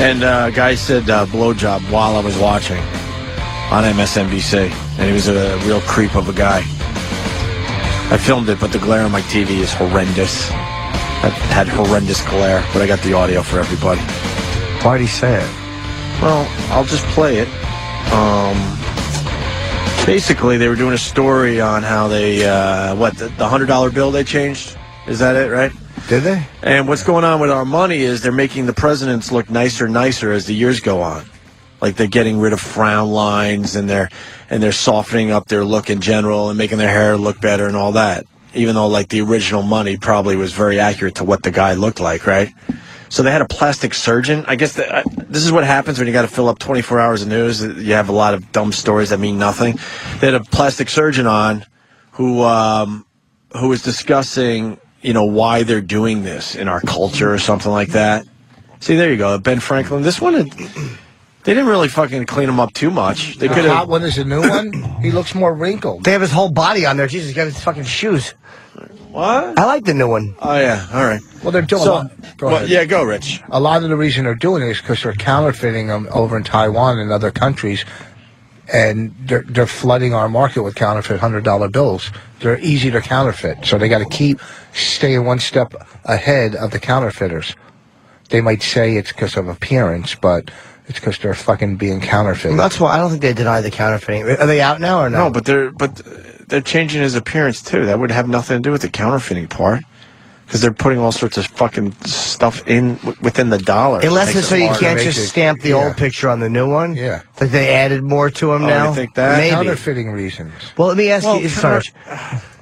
And a guy said blowjob while I was watching on MSNBC. And he was a real creep of a guy. I filmed it, but the glare on my TV is horrendous. I had horrendous glare, but I got the audio for everybody. Why'd he say it? Well, I'll just play it. Basically, they were doing a story on how they, the $100 bill they changed? Is that it, right? Did they? And what's going on with our money is they're making the presidents look nicer and nicer as the years go on. Like they're getting rid of frown lines and they're softening up their look in general and making their hair look better and all that. Even though like the original money probably was very accurate to what the guy looked like, right? So they had a plastic surgeon. I guess this is what happens when you got to fill up 24 hours of news. You have a lot of dumb stories that mean nothing. They had a plastic surgeon on who was discussing, why they're doing this in our culture or something like that. See, there you go, Ben Franklin. This one, they didn't really fucking clean him up too much. They could have. Hot one is a new one. He looks more wrinkled. They have his whole body on there. Jesus, he got his fucking shoes. What? I like the new one. Oh, yeah. All right. Well, they're doing Go ahead. Yeah, go, Rich. A lot of the reason they're doing it is because they're counterfeiting them over in Taiwan and other countries, and they're flooding our market with counterfeit $100 bills. They're easy to counterfeit, so they got to staying one step ahead of the counterfeiters. They might say it's because of appearance, but it's because they're fucking being counterfeited. Well, that's why I don't think they deny the counterfeiting. Are they out now or no? No, but they're changing his appearance too. That would have nothing to do with the counterfeiting part, because they're putting all sorts of fucking stuff within the dollar. Unless it's so you can't just stamp the old picture on the new one. Yeah, like they added more to them now. You think that? Maybe. Counterfeiting reasons. Well, let me ask you. Sorry.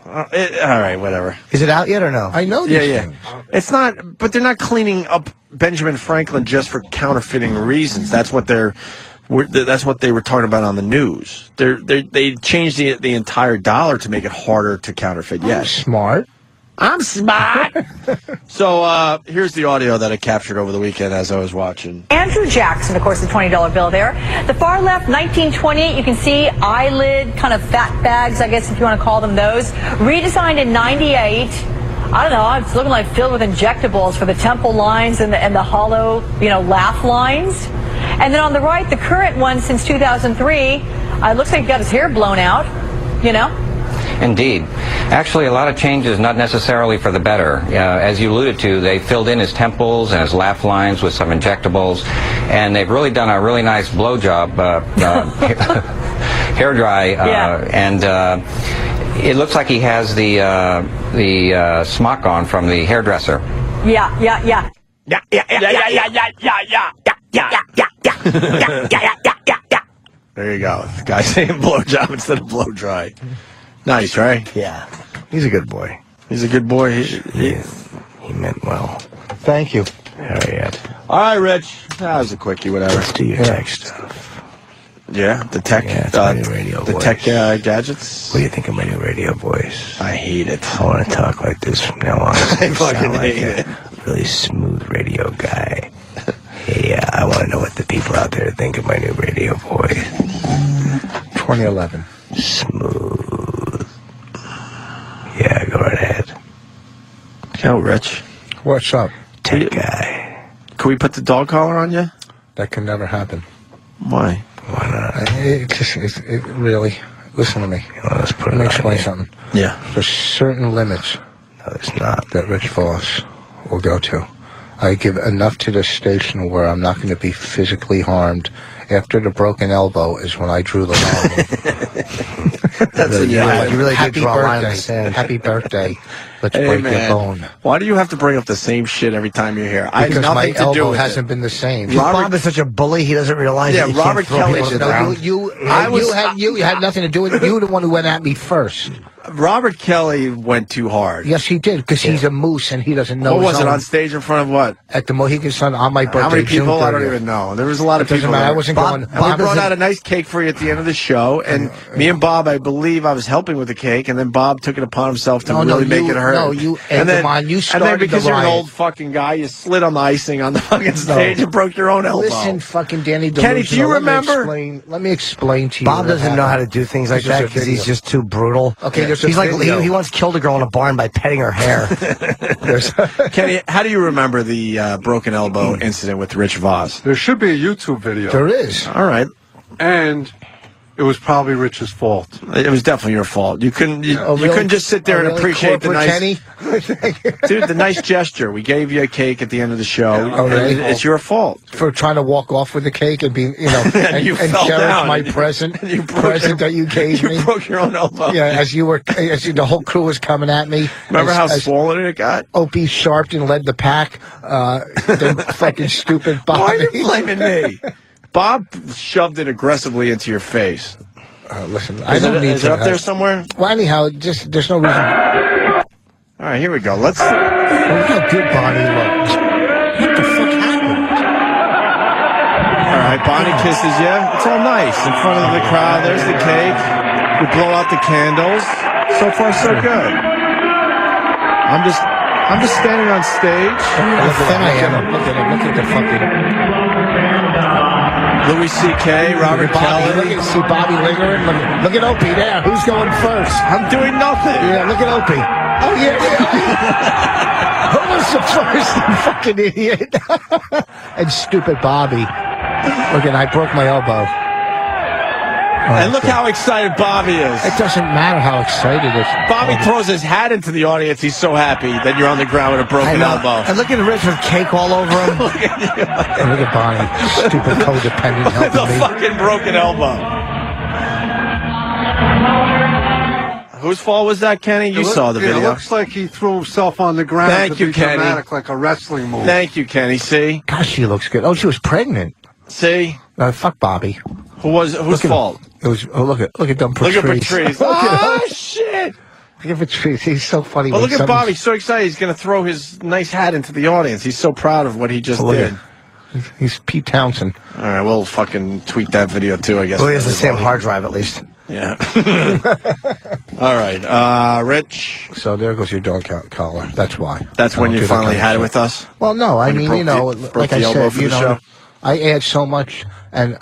All right, whatever. Is it out yet or no? I know these things. It's not, but they're not cleaning up Benjamin Franklin just for counterfeiting reasons. That's what they were talking about on the news. They changed the entire dollar to make it harder to counterfeit. Yes, smart. I'm smart. So here's the audio that I captured over the weekend as I was watching. Andrew Jackson, of course, the $20 bill there. The far left, 1928, you can see eyelid, kind of fat bags, I guess if you want to call them those. Redesigned in 98. I don't know, it's looking like filled with injectables for the temple lines and the hollow, laugh lines. And then on the right, the current one since 2003, it looks like he got his hair blown out, Indeed. Actually, a lot of changes, not necessarily for the better. As you alluded to, they filled in his temples and his laugh lines with some injectables, and they've really done a really nice blowjob, hair dry, and it looks like he has the smock on from the hairdresser. Yeah. There you go. The guy saying blowjob instead of blow dry. Nice, right? Yeah. He's a good boy. He's a good boy. He meant well. Thank you. Harriet. All right, Rich. That was a quickie, whatever. Let's do your tech stuff. Yeah, the tech, radio the voice. tech gadgets. What do you think of my new radio voice? I hate it. I want to talk like this from now on. I fucking hate it. Really smooth radio guy. Hey, I want to know what the people out there think of my new radio voice. 2011. Smooth. Yeah, go right ahead. Yo, Rich. What's up? Tech guy. Can we put the dog collar on you? That can never happen. Why? Why not? It really. Listen to me. Let's put Let me explain something. Yeah. There's certain limits. No, there's not. That Rich Voss will go to. I give enough to this station where I'm not going to be physically harmed. After the broken elbow is when I drew the line. That's You really did Happy draw a line in the birthday. sand. Happy birthday. Let's Hey, break man. your bone. Why do you have to bring up the same shit every time you're here? I have Because my nothing to do elbow with hasn't it. been the same. Bob is such a bully, he doesn't realize Yeah, that he Robert can't throw Kelly people to the should- ground. You had nothing to do with it. You were the one who went at me first. Robert Kelly went too hard. Yes, he did, because he's a moose and he doesn't know. What his was it own. on stage in front of what? At the Mohegan Sun on my birthday. How many June people? I don't 30th. even know. There was a lot of It doesn't people. matter. there. I wasn't Bob, going. and we Bob brought doesn't- out a nice cake for you at the end of the show, and me and Bob, I believe, I was helping with the cake, and then Bob took it upon himself to really make it hurt. No, you and then, on. You and started then because the you're an riot. old fucking guy, you slid on the icing on the fucking stage and broke your own elbow. Listen, fucking Danny Kenny, do you Delusional, remember? Let me explain to you. Bob what doesn't know how to do things like There's that a because he's video. just too brutal. Okay, there's a he's like video. he once killed a girl in a barn by petting her hair. Kenny, how do you remember the broken elbow incident with Rich Voss? There should be a YouTube video. There is. All right. And it was probably Rich's fault. It was definitely your fault. You couldn't. You, Oh, you really? couldn't just sit there Oh, and really? appreciate the Corporate nice, Kenny? dude. The nice gesture. We gave you a cake at the end of the show. Oh, really? It's your fault. For trying to walk off with the cake and be, and you and fell cherish down. my And you- present, and you broke present your- that you gave me. You broke your own elbow. Yeah, the whole crew was coming at me. Remember how as swollen it got? Opie Sharpton led the pack. The fucking stupid Bobby. Why are you blaming me? Bob shoved it aggressively into your face. Listen, I don't need Is to. it up there somewhere? Well, anyhow, just there's no reason. All right, here we go. Let's. Look how good Bonnie looks. What the fuck happened? All right, Bonnie kisses you. It's all nice in front of the crowd. There's the cake. We blow out the candles. So far, so good. I'm just standing on stage. Look at the fucking. Louis C.K., Robert Kelly. See Bobby lingering. Look at Opie there. Who's going first? I'm doing nothing. Yeah, look at Opie. Oh yeah. Who was the first? You fucking idiot. And stupid Bobby. Look, and I broke my elbow. And look how excited Bobby is. It doesn't matter how excited it is. Bobby throws his hat into the audience. He's so happy that you're on the ground with a broken elbow. And look at Rich with cake all over him. And look at Bonnie, stupid codependent With a helping me. fucking broken elbow. Whose fault was that, Kenny? You saw the It video. looks like he threw himself on the ground Thank to you, be Kenny. dramatic, like a wrestling move. Thank you, Kenny. See? Gosh, she looks good. Oh, she was pregnant. See? Fuck Bobby. Whose fault? It was. Oh, look at them Look at Patrice. Patrice. Look at Ah, him. shit. Look at Patrice. He's so funny. Well, when look at something- Bobby. So excited. He's going to throw his nice hat into the audience. He's so proud of what he just Look did. at- He's Pete Townsend. All right, we'll fucking tweet that video too, I guess. Well, he has the same hard drive at least. Yeah. All right, Rich. So there goes your dog collar. That's why. That's I when don't you do that finally kind of had it shit. with us? Well, no, I When you mean, broke like the I elbow said, for the show? I add so much, and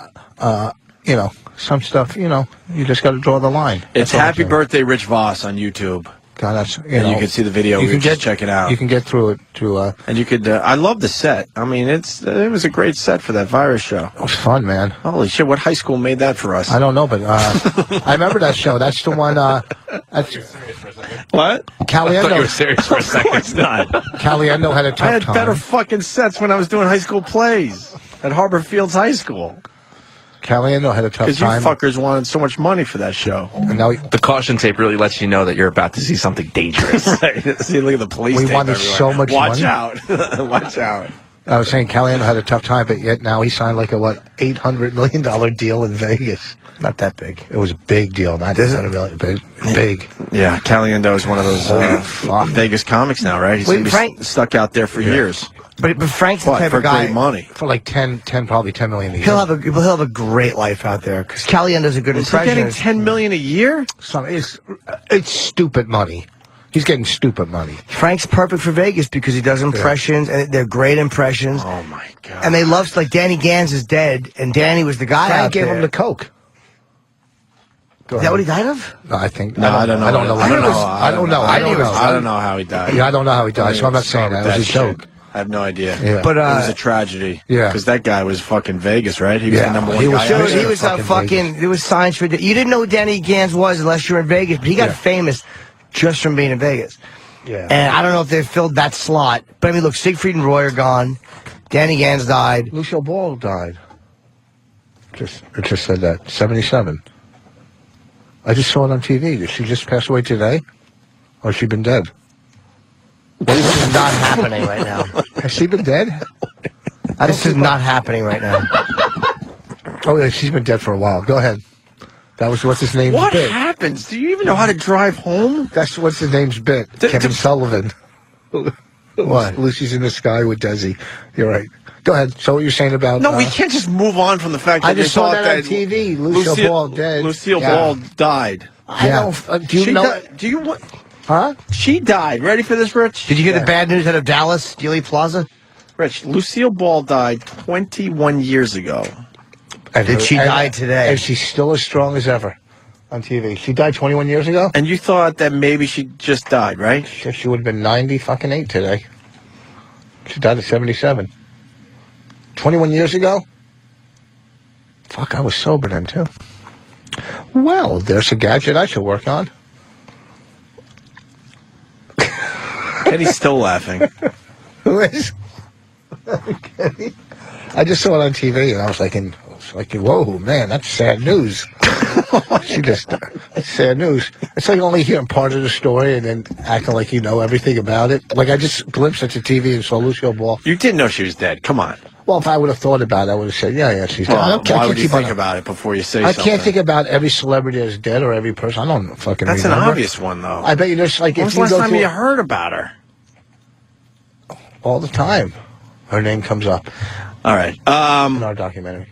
some stuff, you just got to draw the line. It's That's all I'm Happy saying. Birthday, Rich Voss on YouTube. God, that's And you can see the video. You We can just get check it out. You can get through it to. And you could. I love the set. I mean, it was a great set for that virus show. It was fun, man. Holy shit! What high school made that for us? I don't know, but I remember that show. That's the one. That's What? Caliendo. serious for a second. It's not. Caliendo had a tough I had time. better fucking sets when I was doing high school plays at Harbor Fields High School. Caliendo had a tough Because you time. fuckers wanted so much money for that show. And now The caution tape really lets you know that you're about to see something dangerous. Right. See, look at the police. We tape wanted everywhere. so much Watch money. out. Watch out. I was saying Caliendo had a tough time, but yet now he signed like a $800 million deal in Vegas. Not that big. It was a big deal. Not $800 million, but big. Yeah, Caliendo is one of those Vegas comics now, right? He's Wait, going to be Frank- stuck out there for years. But Frank's the What, type for of guy. great money? For like 10, probably $10 million a year. He'll have a great life out there because Caliendo's a good Is he getting impressionist. $10 million a year? It's stupid money. He's getting stupid money. Frank's perfect for Vegas because he does impressions and they're great impressions. Oh my god! And they love like Danny Gans is dead and Danny was the guy Frank out gave there. him the coke. Is that what he died of? No, I think. No, I don't know. I don't know. I don't know. I don't know. I don't know how he died. Yeah, I don't know how he died. So I'm not saying that. It was a joke. I have no idea. Yeah. But it was a tragedy. Yeah. Because that guy was fucking Vegas, right? He was Yeah. the number one He was- guy. Dude, out he there. was a fucking. There was signs for. You didn't know who Danny Gans was unless you were in Vegas, but he got famous just from being in Vegas. Yeah. And I don't know if they filled that slot, but I mean, look, Siegfried and Roy are gone. Danny Gans died. Lucio Ball died. It just said that 77. I just saw it on TV. Did she just pass away today? Or has she been dead? This is not happening right now. Has she been dead? This is not happening right now. Oh, yeah, she's been dead for a while. Go ahead. That was what's his name's What bit. happens? Do you even know how to drive home? That's what's his name's bit. Kevin Sullivan. What? Lucy's in the Sky with Desi. You're right. Go ahead. So what you're saying about... No, we can't just move on from the fact that I just you saw thought that on TV. Lucille Ball dead. Lucille Yeah. Ball died. I don't... do you She know... do you what? Huh? She died. Ready for this, Rich? Did you hear the bad news out of Dallas, Dealey Plaza? Rich, Lucille Ball died 21 years ago. Did she die today? And she's still as strong as ever on TV. She died 21 years ago? And you thought that maybe she just died, right? She would have been 98 today. She died at 77. 21 years ago? Fuck, I was sober then, too. Well, there's a gadget I should work on. Kenny's still laughing. Who is? Kenny? I just saw it on TV, and I was like, whoa, man, that's sad news. That's sad news. It's like only hearing part of the story and then acting like you know everything about it. Like I just glimpsed at the TV and saw Lucille Ball. You didn't know she was dead. Come on. Well, if I would have thought about it, I would have said, yeah, she's dead. Well, I why would you keep think on- about it before you say I something? can't think about every celebrity that's dead or every person. I don't fucking That's remember. an obvious one, though. I bet you there's like When if was the you last go time to you heard about her? all the time, her name comes up. All right. In our documentary.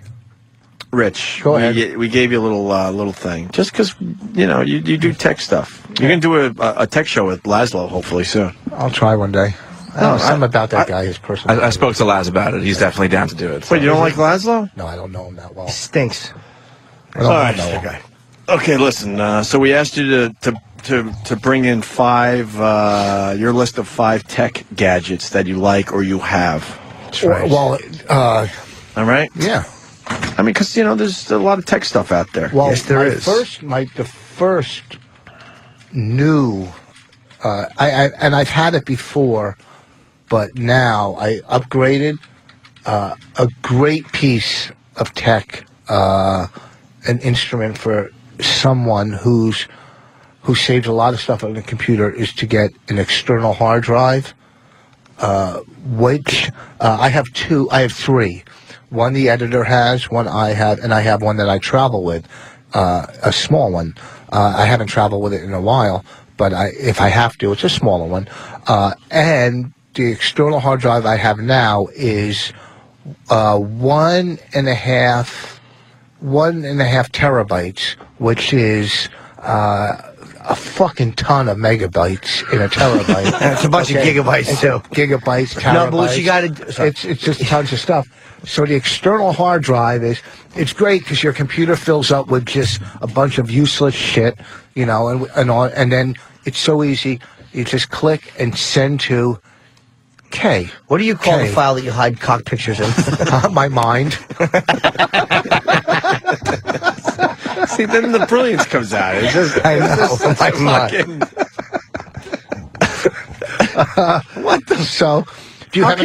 Rich, Go ahead. we gave you a little thing. Just because, you do tech stuff. You're going to do a tech show with Laszlo, hopefully, soon. I'll try one day. I don't know, something about that guy, his personal. I spoke to Laz about it. He's definitely down to do it. Wait, you don't like Laszlo? No, I don't know him that well. Stinks. I don't All right. know him. Okay. Okay, listen. So we asked you to bring in your list of 5 tech gadgets that you like or you have. Well, all right. Yeah. I mean, because there's a lot of tech stuff out there. Well, yes, there is. The first new, I've had it before, but now I upgraded a great piece of tech, an instrument for someone who saves a lot of stuff on the computer is to get an external hard drive, which I have 3. One the editor has, one I have, and I have one that I travel with, a small one. I haven't traveled with it in a while, but if I have to, it's a smaller one. And the external hard drive I have now is 1.5 terabytes, which is a fucking ton of megabytes in a terabyte. And it's a bunch of gigabytes, too. Gigabytes, terabytes. No, but what you gotta... It's just tons of stuff. So the external hard drive it's great because your computer fills up with just a bunch of useless shit, and all, and then it's so easy. You just click and send to K. What do you call K. the file that you hide cock pictures in? My mind. See, then the brilliance comes out. It's just, I know. It's My fucking... What the? So, do you how have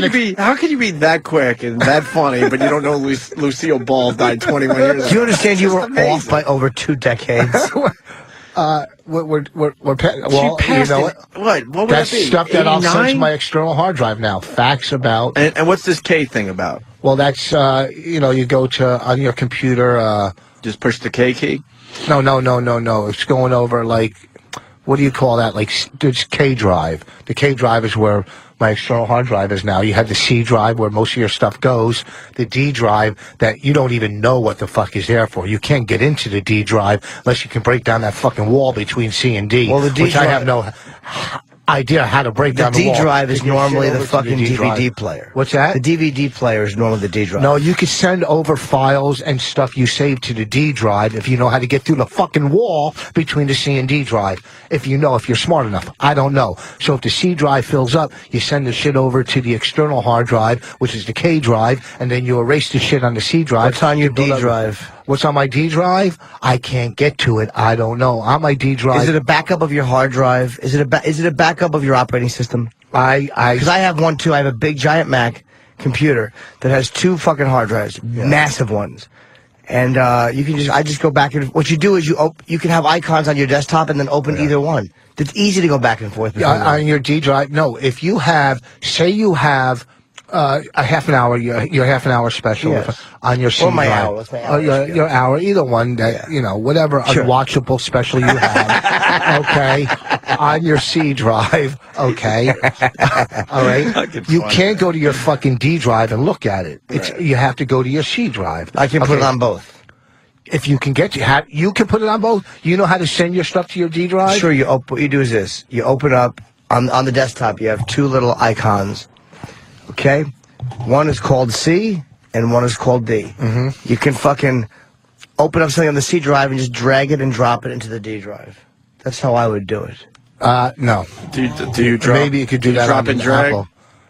can you be that quick and that funny, but you don't know Lucille Ball died 21 years ago? Do you understand you were amazing. off by over 2 decades? Well, She passed What would That's it be? stuff that I'll send to 89? my external hard drive now. Facts about. And what's this K thing about? Well, that's you go to on your computer. Just push the K key. No. It's going over like, what do you call that? Like, it's K drive. The K drive is where my external hard drive is now. You have the C drive where most of your stuff goes. The D drive that you don't even know what the fuck is there for. You can't get into the D drive unless you can break down that fucking wall between C and D. Well, the D which I drive- have no idea how to break down the wall. D drive is To get normally shit the over to fucking D drive. DVD player. What's that? The DVD player is normally the D drive. No, you can send over files and stuff you save to the D drive if you know how to get through the fucking wall between the C and D drive. If you're smart enough. I don't know. So if the C drive fills up, you send the shit over to the external hard drive, which is the K drive, and then you erase the shit on the C drive. What's on your You build D up- drive? What's on my D drive? I can't get to it. I don't know. On my D drive. Is it a backup of your hard drive? Is it a backup of your operating system? Because I have one too. I have a big giant Mac computer that has 2 fucking hard drives, massive ones. And I just go back and what you do is you can have icons on your desktop and then open either one. It's easy to go back and forth. On your D drive, no. If you have, say you have a half an hour, your half an hour special on your C or my drive. hour. What's my hour? Your hour, either one that whatever unwatchable special you have. Okay, on your C drive. Okay, all right. You can't go to your fucking D drive and look at it. You have to go to your C drive. I can put it on both. If you can you can put it on both. You know how to send your stuff to your D drive? Sure. What you do is this: you open up on the desktop. You have two little icons. Okay, one is called C and one is called D. Mm-hmm. You can fucking open up something on the C drive and just drag it and drop it into the D drive. That's how I would do it. No. Do you drop? Maybe you could do that drop on and the drag? Apple.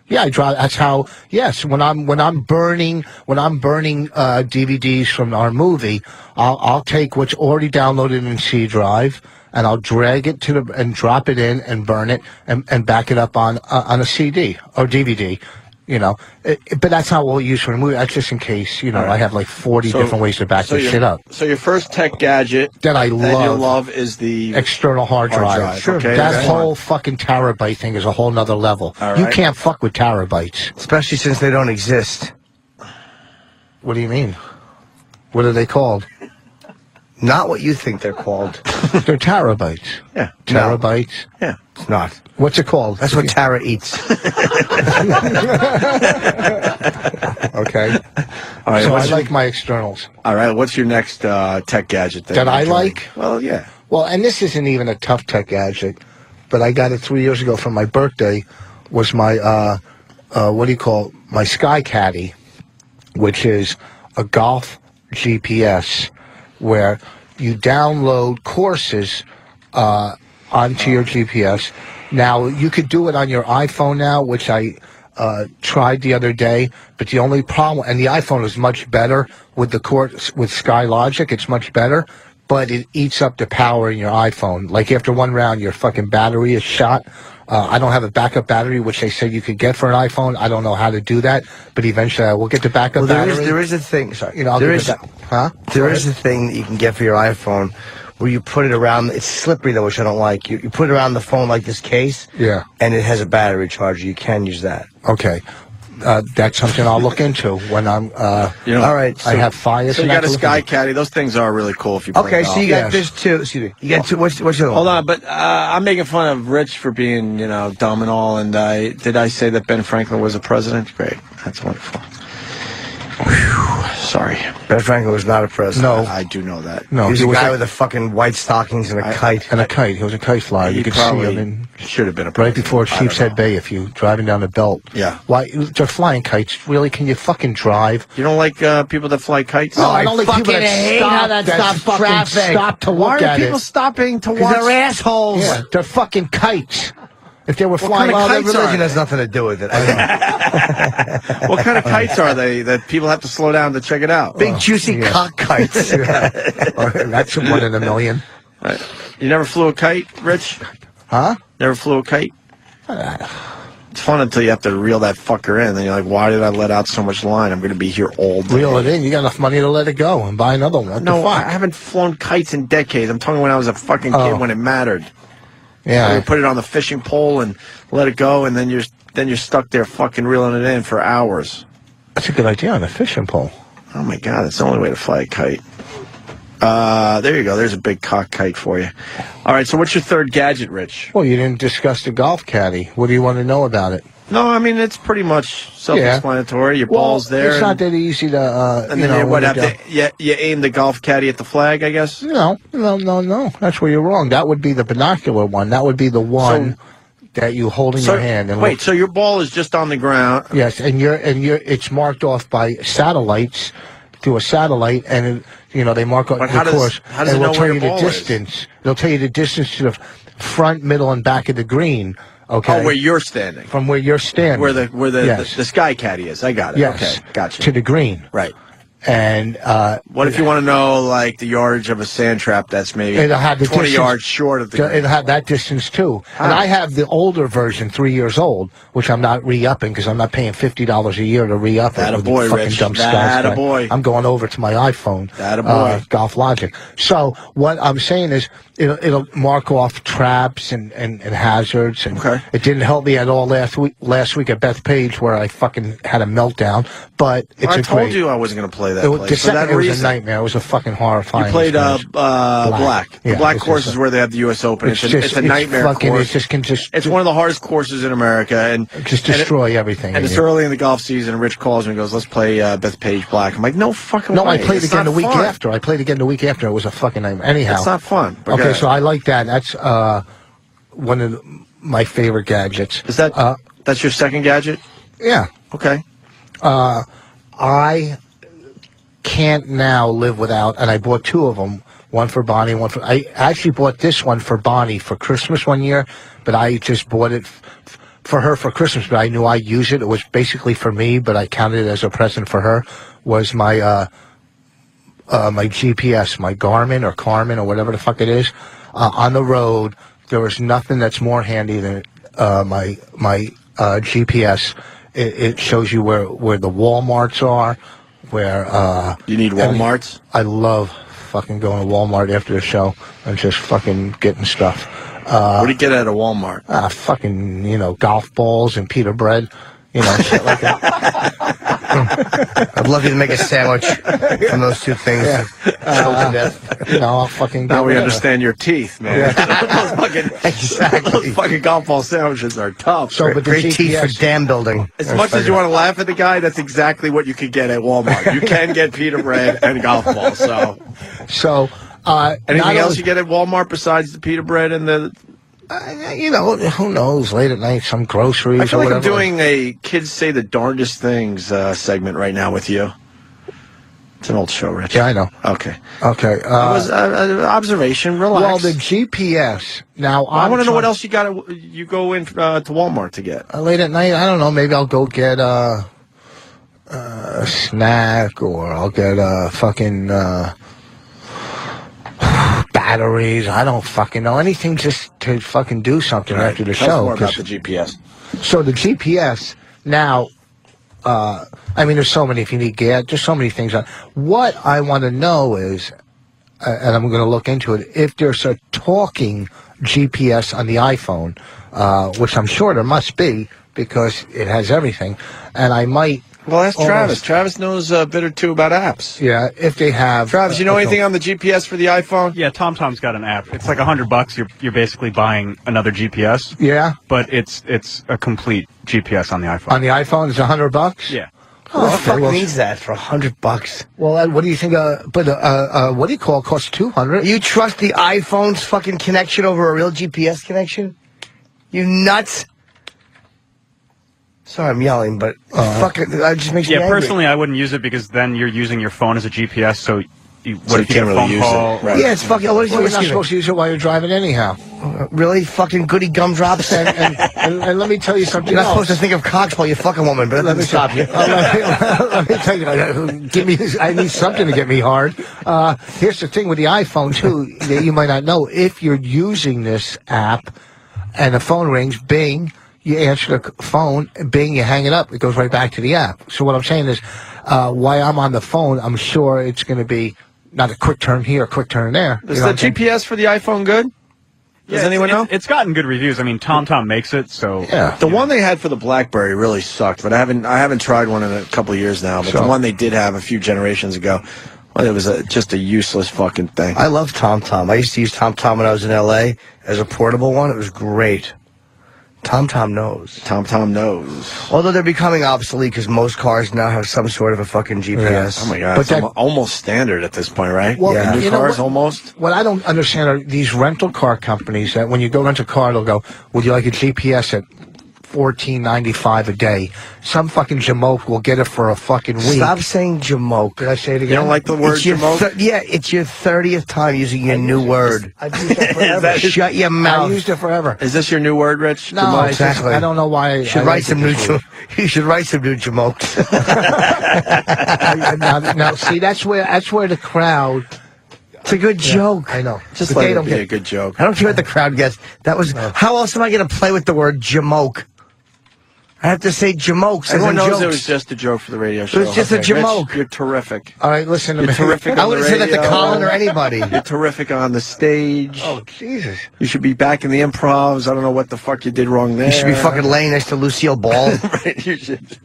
Yeah, I draw. That's how. Yes, when I'm burning DVDs from our movie, I'll take what's already downloaded in C drive and I'll drag it and drop it in and burn it and back it up on a CD or DVD. But that's not what we'll use for a movie. That's just in case. I have like 40 different ways to back this shit up. So your first tech gadget that I love is the external hard drive. Sure. Okay, that whole fucking terabyte thing is a whole nother level. All You right. can't fuck with terabytes. Especially since they don't exist. What do you mean? What are they called? Not what you think they're called. They're terabytes. Yeah. Terabytes. Yeah. It's not. What's it called? That's what Tara eats. Okay. All right, So I what's like my externals. All right. What's your next tech gadget That I like? Well, yeah. Well, and this isn't even a tough tech gadget, but I got it 3 years ago for my birthday. Was my my Sky Caddy, which is a golf GPS where you download courses onto your GPS. Now you could do it on your iPhone now, which I tried the other day. But the only problem, and the iPhone is much better with with SkyLogic, it's much better. But it eats up the power in your iPhone. Like after one round, your fucking battery is shot. I don't have a backup battery, which they said you could get for an iPhone. I don't know how to do that, but eventually I will get the backup battery. There is a thing. Sorry, I'll there give is it that. There is a thing that you can get for your iPhone where you put it around. It's slippery though, which I don't like. You put it around the phone like this case. Yeah. And it has a battery charger. You can use that. Okay. That's something I'll look into when I'm. all right. I have Fire. So you got a Sky Caddy. Those things are really cool if you play Okay, golf. so you got there's two. Excuse me. You got two. What's your other one? Hold on, but I'm making fun of Rich for being, dumb and all. And did I say that Ben Franklin was a president? Great, that's wonderful. Whew, sorry, Ben Franklin was not a president. I do know that. No, he was he a was guy a- with the fucking white stockings and a kite. And a kite. He was a kite flyer. He You could see probably him should have been a right president. before I don't Sheepshead know. Bay. If you driving down the belt. Yeah. Why they're flying kites? Really? Can you fucking drive? You don't like people that fly kites? No, I don't like people that hate stop. how that stops fucking traffic. Stop to Why look are at people it. stopping to Because watch? they're assholes. Yeah, they're fucking kites. If they were What flying, kind of Well, their kites are religion they? has nothing to do with it. I know. What kind of kites are they that people have to slow down to check it out? Big juicy cock kites. That's one in a million. You never flew a kite, Rich? Huh? Never flew a kite? It's fun until you have to reel that fucker in. Then you're like, why did I let out so much line? I'm going to be here all day. Reel it in. You got enough money to let it go and buy another one. What No, the fuck? I haven't flown kites in decades. I'm talking when I was a fucking kid Oh. when it mattered. Yeah. You put it on the fishing pole and let it go, and then you're stuck there fucking reeling it in for hours. That's a good idea on a fishing pole. Oh my god, that's the only way to fly a kite. There you go. There's a big cock kite for you. All right, so what's your third gadget, Rich? Well, you didn't discuss the golf caddy. What do you want to know about it? No, I mean it's pretty much self-explanatory. Your ball's there. It's not that easy to. And then you aim the golf caddy at the flag, I guess. No. That's where you're wrong. That would be the binocular one. That would be the one that you hold in your hand. And wait, look. so your ball is just on the ground? Yes, and it's marked off by satellites through a satellite, and they mark off But the how does course. it and know it'll tell where you your the ball is? distance. It'll tell you the distance to the front, middle, and back of the green. Okay. Oh, where you're standing. From where you're standing. Where the Yes. the Sky Caddy is. I got it. Yes. Okay, gotcha. To the green. Right. And what if you want to know, like, the yardage of a sand trap that's maybe it'll have the 20 distance, yards short of the green? It'll have that distance, too. And I have the older version, 3 years old, which I'm not re-upping because I'm not paying $50 a year to re-up it. with Attaboy, the fucking Rich. dumb Attaboy. I'm going over to my iPhone, Attaboy. Golf Logic. So what I'm saying is it'll mark off traps and hazards. And it didn't help me at all last week at Bethpage where I fucking had a meltdown. But it's I told you I wasn't going to play that it, place. the For second, that it was reason. a nightmare. It was a fucking horrifying. You played experience. Black. The Yeah, Black it's course just is where they have the U.S. Open. It's a nightmare fucking, course. It's one of the hardest courses in America, and just destroy everything. And it's early in the golf season. And Rich calls me and goes, "Let's play Bethpage Black." I'm like, "No fucking way." No, I played It's again not the week fun. after. I played again the week after. It was a fucking nightmare. Anyhow, It's not fun. But Okay, go so ahead. I like that. That's one of my favorite gadgets. Is that that's your second gadget? Yeah. Okay. I can't now live without, and I bought two of them. One for Bonnie, one for... I actually bought this one for Bonnie for Christmas one year, but I just bought it for her for Christmas, but I knew I'd use it. It was basically for me, but I counted it as a present for her, was my my GPS, my Garmin or Carmen or whatever the fuck it is. On the road, there was nothing that's more handy than my GPS. It shows you where the Walmarts are, where... You need Walmarts? I love fucking going to Walmart after the show and just fucking getting stuff. What do you get at a Walmart? Fucking, golf balls and pita bread, shit like that. I'd love you to make a sandwich from those two things. Yeah. To death. I'll fucking Now get we whatever. understand your teeth, man. Those fucking golf ball sandwiches are tough. So, but the Great teeth for GPS dam building. As much as you want to laugh at the guy, that's exactly what you could get at Walmart. You can get pita bread and golf balls. So, anything else you get at Walmart besides the pita bread and the? Who knows? Late at night, some groceries I feel or like I'm whatever. doing a kids say the darndest things segment right now with you. It's an old show, Rich. Yeah, I know. Okay. Okay. That was observation. Relax. Well, the GPS. Now, I want to know what else you got. You go in to Walmart to get. Late at night, I don't know. Maybe I'll go get a snack, or I'll get a fucking batteries. I don't fucking know. Anything just to fucking do something after the Tell show. us more about 'cause- the GPS. So the GPS now, I mean, there's so many. If you need gas, there's so many things. What I want to know is, and I'm going to look into it, if there's a talking GPS on the iPhone, which I'm sure there must be because it has everything, and I might. Well, ask Travis. almost- Travis knows a bit or two about apps. Yeah, if they have. Travis, you know anything on the GPS for the iPhone? Yeah, TomTom's got an app. It's like $100. You're basically buying another GPS. Yeah, but it's a complete GPS on the iPhone. On the iPhone, it's $100. Yeah. Who the okay, fuck well- needs that for $100? Well, what do you think? But what do you call it? Costs $200. You trust the iPhone's fucking connection over a real GPS connection? You nuts? Sorry, I'm yelling, but fuck it, that just makes me Yeah, angry. personally, I wouldn't use it because then you're using your phone as a GPS. So, what if you can't get a really phone use it, call? right. Yeah, it's fucking. What is Well, you're it? not supposed to use it while you're driving anyhow. Really? Fucking goody gumdrops? And let me tell you something You're not else. supposed to think of cocks while you're fucking woman, but that doesn't stop you. Let me tell you, I need something to get me hard. Here's the thing with the iPhone, too, that you might not know. If you're using this app and the phone rings, Bing, you answer the phone, Bing, you hang it up. It goes right back to the app. So what I'm saying is, while I'm on the phone, I'm sure it's going to be not a quick turn here, a quick turn there. Is You know the what I'm saying? GPS for the iPhone good? Does anyone know? It's gotten good reviews. I mean, TomTom makes it, so Yeah. The one they had for the BlackBerry really sucked, but I haven't tried one in a couple of years now. But So- the one they did have a few generations ago, well, it was just a useless fucking thing. I love TomTom. I used to use TomTom when I was in LA as a portable one. It was great. TomTom knows. TomTom knows. Although they're becoming obsolete because most cars now have some sort of a fucking GPS. Oh my god, But it's that- almost standard at this point, right? Well, Yeah. New you know cars what? almost. What I don't understand are these rental car companies that when you go rent a car, they'll go, would you like a GPS at $14.95 a day. Some fucking jamoke will get it for a fucking week. Stop saying jamoke. Did I say it again? You don't like the word It's your jamoke? yeah, it's your 30th time using your new word. I've used it forever. Shut your I mouth. used it forever. Is this your new word, Rich? No, Jamoke? exactly. I don't know why. You should write some new. You should write some new jamokes. now, see, that's where the crowd. It's a good joke. I know. Just But let they it don't be get a good joke. I don't care what the crowd gets. That was. How else am I going to play with the word jamoke? I have to say jamokes. Everyone as in knows jokes. it was just a joke for the radio show. It was just a jamoke. Rich, you're terrific. All right, listen to You're me. terrific I on the wouldn't say that to radio. Colin or anybody. You're terrific on the stage. Oh, Jesus. You should be back in the improvs. I don't know what the fuck you did wrong there. You should be fucking laying next to Lucille Ball. Right, you should.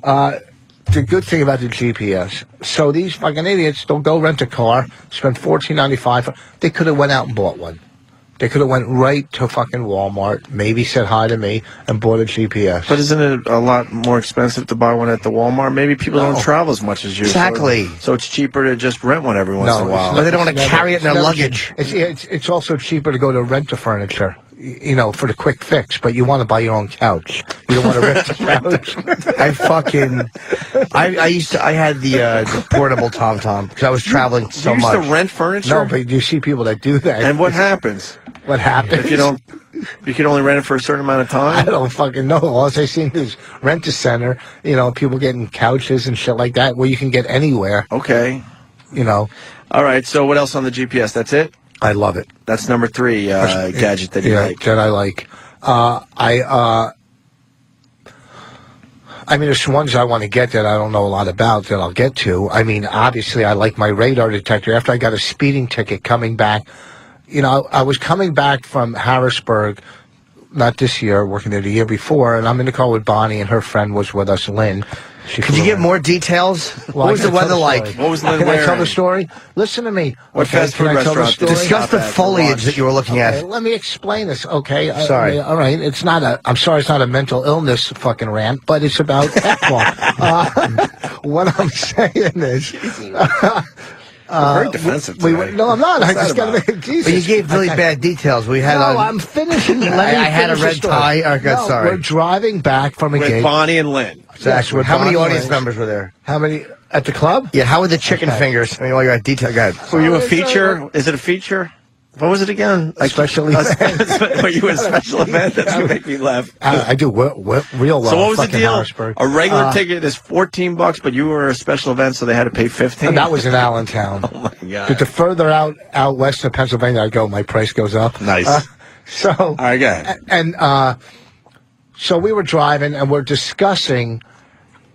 The good thing about the GPS, so these fucking idiots don't go rent a car, spend $14.95. They could have went out and bought one. They could have went right to fucking Walmart, maybe said hi to me, and bought a GPS. But isn't it a lot more expensive to buy one at the Walmart? Maybe people don't travel as much as you. Exactly. So it's cheaper to just rent one every once in a while. But they don't want to carry it in their luggage. It's also cheaper to go to Rent-A-Furniture, you know, for the quick fix, but you want to buy your own couch. You don't want to rent a couch. I had the portable TomTom because I was traveling so much. You used to rent furniture? No, but you see people that do that. And what happens? What happens? If you don't, you can only rent it for a certain amount of time? I don't fucking know. All I seen is Rent-A-Center, you know, people getting couches and shit like that where you can get anywhere. Okay. You know. All right, so what else on the GPS? That's it? I love it. That's number 3 gadget that you like. That I like. I mean, there's ones I want to get that I don't know a lot about that I'll get to. I mean, obviously, I like my radar detector. After I got a speeding ticket coming back, you know, I was coming back from Harrisburg, not this year, working there the year before, and I'm in the car with Bonnie, and her friend was with us, Lynn. Could you get more details? Well, what was the weather like? What was Lynn Can wearing? I tell the story? Listen to me. What fast food Can I tell the restaurant? story? Discuss the foliage that you were looking Okay, at. let me explain this, okay? Sorry. All right, it's not I'm sorry it's not a mental illness fucking rant, but it's about football. What I'm saying is... very defensive today. No, I'm not. I What's just that got to make Jesus. But you gave really bad details. We had I'm finishing. Let me I had a finish the red story. tie. Oh, good, No, sorry. We're driving back from a With gig. Bonnie and Lynn. Yes, with How many Bonnie audience Lynch. members were there? How many at the club? Yeah, how were the chicken Okay. fingers? I mean, while you're at detail, go ahead. Were you a feature? Is it a feature? What was it again? Special event. Were you a special event? That's going to make me laugh. I do real well. So what was the fucking deal? Harrisburg. A regular Uh, ticket is $14, but you were a special event, so they had to pay $15. That was in Allentown. Oh my god! But the further out west of Pennsylvania I go, my price goes up. Nice. So All right, go ahead. and so we were driving and we're discussing.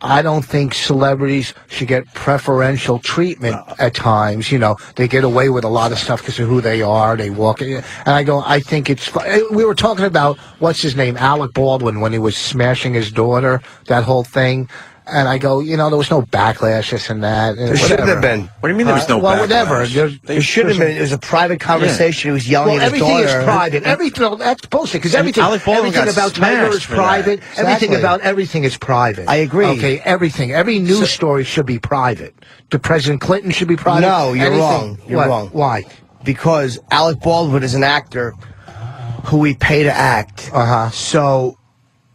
I don't think celebrities should get preferential treatment at times. You know, they get away with a lot of stuff because of who they are. They walk, and I go. I think it's. We were talking about what's his name, Alec Baldwin, when he was smashing his daughter. That whole thing. And I go, you know, there was no backlash, this and that. And There shouldn't whatever. have been. What do you mean there was no well, backlash? whatever. There should have been. It was a private conversation. He was yelling Well, at his everything daughter. is private. Everything, that's bullshit. Because And everything, Alec Baldwin everything got about Tiger is smashed for private. that. Everything Exactly. about everything is private. I agree. Okay, everything. Every news story should be private. The President Clinton should be private. No, you're Anything. wrong. You're What? wrong. Why? Because Alec Baldwin is an actor who we pay to act. So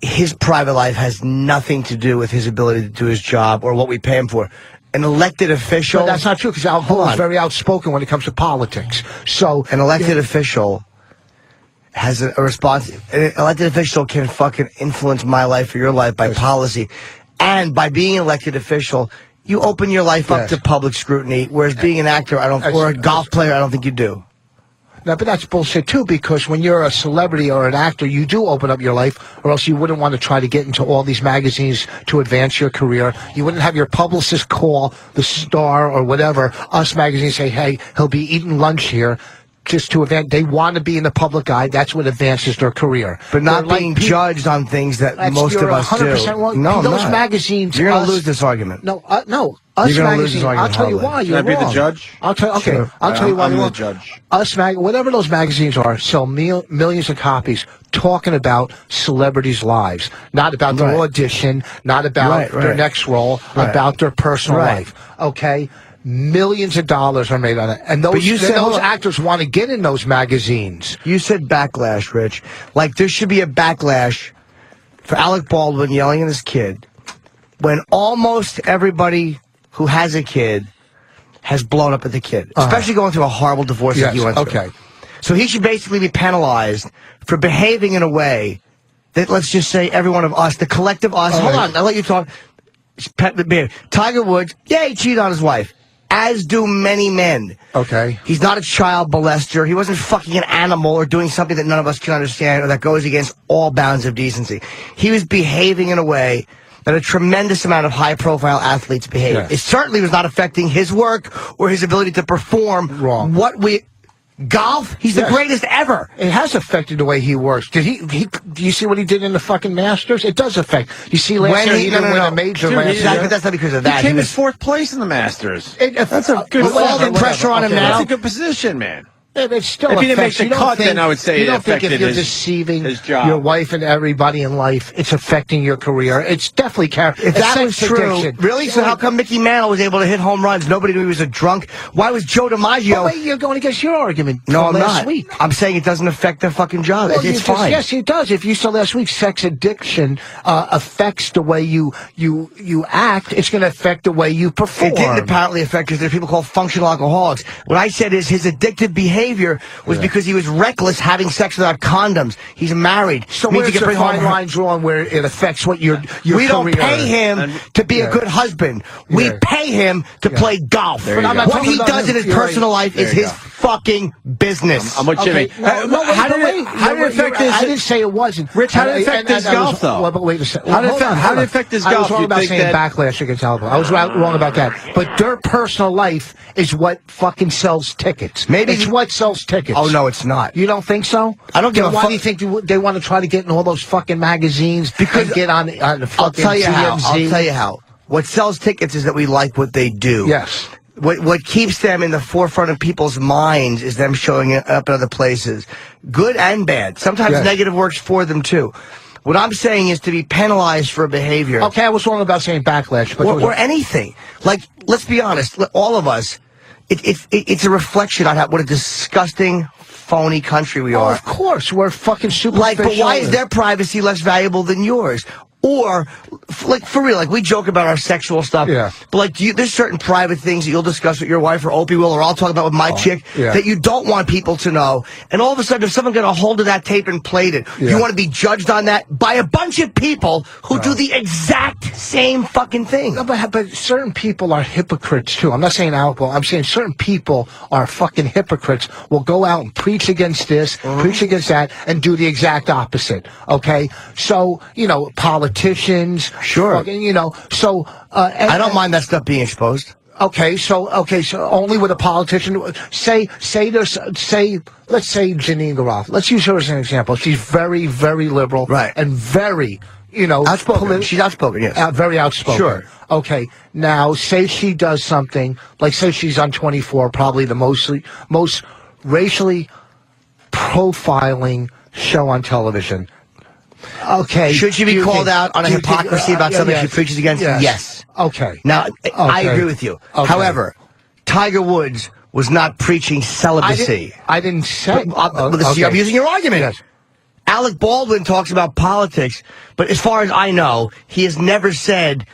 his private life has nothing to do with his ability to do his job or what we pay him for. An elected official. But that's not true because Al Hold Gore is on. very outspoken when it comes to politics. So An elected official has a response. An elected official can fucking influence my life or your life by policy. And by being an elected official, you open your life up Yes. to public scrutiny, whereas being an actor, or a golf player, I don't think you do. No, but that's bullshit too, because when you're a celebrity or an actor, you do open up your life, or else you wouldn't want to try to get into all these magazines to advance your career. You wouldn't have your publicist call the Star or whatever, Us Magazine, say, hey, he'll be eating lunch here. Just to advance, they want to be in the public eye. That's what advances their career. But not They're being like judged on things that most you're of us do. 100% wrong. No, I'm those not. magazines. You're going Us- to lose this argument. No, no. Us You're gonna lose Magazine. this argument I'll tell you hardly. why. Can You're I be the wrong. judge? I'll tell. Okay, Sure. I'll tell you why. I'm you're the wrong. judge. Whatever those magazines are, sell millions of copies talking about celebrities' lives, not about their Right. audition, not about Right, their right. next role, Right. about their personal Right. life. Okay. Millions of dollars are made on it, and But those you said- hold those on. actors want to get in those magazines. You said backlash, Rich. Like, there should be a backlash for Alec Baldwin yelling at his kid when almost everybody who has a kid has blown up at the kid, especially going through a horrible divorce that you went through. Okay. So he should basically be penalized for behaving in a way that, let's just say, every one of us, the collective us, hold on, I'll let you talk. Tiger Woods, yeah, he cheated on his wife, as do many men. Okay. He's not a child molester. He wasn't fucking an animal or doing something that none of us can understand or that goes against all bounds of decency. He was behaving in a way that a tremendous amount of high-profile athletes behave. Yes. It certainly was not affecting his work or his ability to perform. Wrong. Golf? He's the greatest ever. It has affected the way he works. Do you see what he did in the fucking Masters? It does affect. You see last year he didn't win a major last year. That's not because of that. He came in 4th place in the Masters. That's a good. With all the pressure on him now. That's a good position, man. It still if he didn't make affects. the You don't cut, think- then I would say you it don't think affected if you're his deceiving job. your wife and everybody in life, it's affecting your career. It's definitely If that was true, really? So how come Mickey Mantle was able to hit home runs? Nobody knew he was a drunk. Why was Joe DiMaggio? But wait, you're going against your argument. No, from I'm last not. Week. I'm saying it doesn't affect their fucking job. Well, It's fine. Yes, it does. If you saw last week, sex addiction affects the way you act. It's going to affect the way you perform. It didn't apparently affect because there's people called functional alcoholics. What I said is his addictive behavior was because he was reckless having sex without condoms. He's married. So Means where's he can the bring home fine lines drawn where it affects what your we don't career pay him and- to be a good husband. We pay him to play golf. But I'm not What talking he about does him. in his You're personal right. life There is you his go. fucking business. I'm with Jimmy. How did it affect his? I didn't say it wasn't. Rich, how did it affect his golf, though? Well, but wait a second. How did it affect his golf? I was wrong You about think saying that- backlash against alcohol. I was wrong about that. But their personal life is what fucking sells tickets. Maybe it's what sells tickets. Oh no, it's not. You don't think so? I don't give Then a why fuck. do you think they want to try to get in all those fucking magazines and get on the I'll fucking tell you how. TMZ? I'll tell you how. What sells tickets is that we like what they do. Yes. What keeps them in the forefront of people's minds is them showing up in other places, good and bad. Sometimes Yes. negative works for them too. What I'm saying is to be penalized for behavior. Okay, I was wrong about saying backlash, but or anything. Like, let's be honest, all of us, it's a reflection on what a disgusting, phony country we are. Of course, we're fucking super. But why is their privacy less valuable than yours? Or, like, for real, like, we joke about our sexual stuff. Yeah. But, like, there's certain private things that you'll discuss with your wife or Opie will, or I'll talk about with my chick yeah. that you don't want people to know. And all of a sudden, if someone got a hold of that tape and played it, Yeah. you want to be judged on that by a bunch of people who do the exact same fucking thing. No, but certain people are hypocrites too. I'm not saying alcohol. I'm saying certain people are fucking hypocrites. Will go out and preach against this, preach against that, and do the exact opposite. Okay, so politicians, Sure. fucking, so I don't mind that stuff being exposed. Okay, so only with a politician. Say, let's say Janine Garofalo. Let's use her as an example. She's very, very liberal, Right. and very, Outspoken. She's outspoken, yes. very outspoken. Sure. Okay. Now, say she does something, like say she's on 24, probably the most racially profiling show on television. Okay. Should she be called out on a hypocrisy about something she preaches against? Yes. Okay. Now, I Okay. agree with you. Okay. However, Tiger Woods was not preaching celibacy. I didn't say. I'm using your argument. Yes. Alec Baldwin talks about politics, but as far as I know, he has never said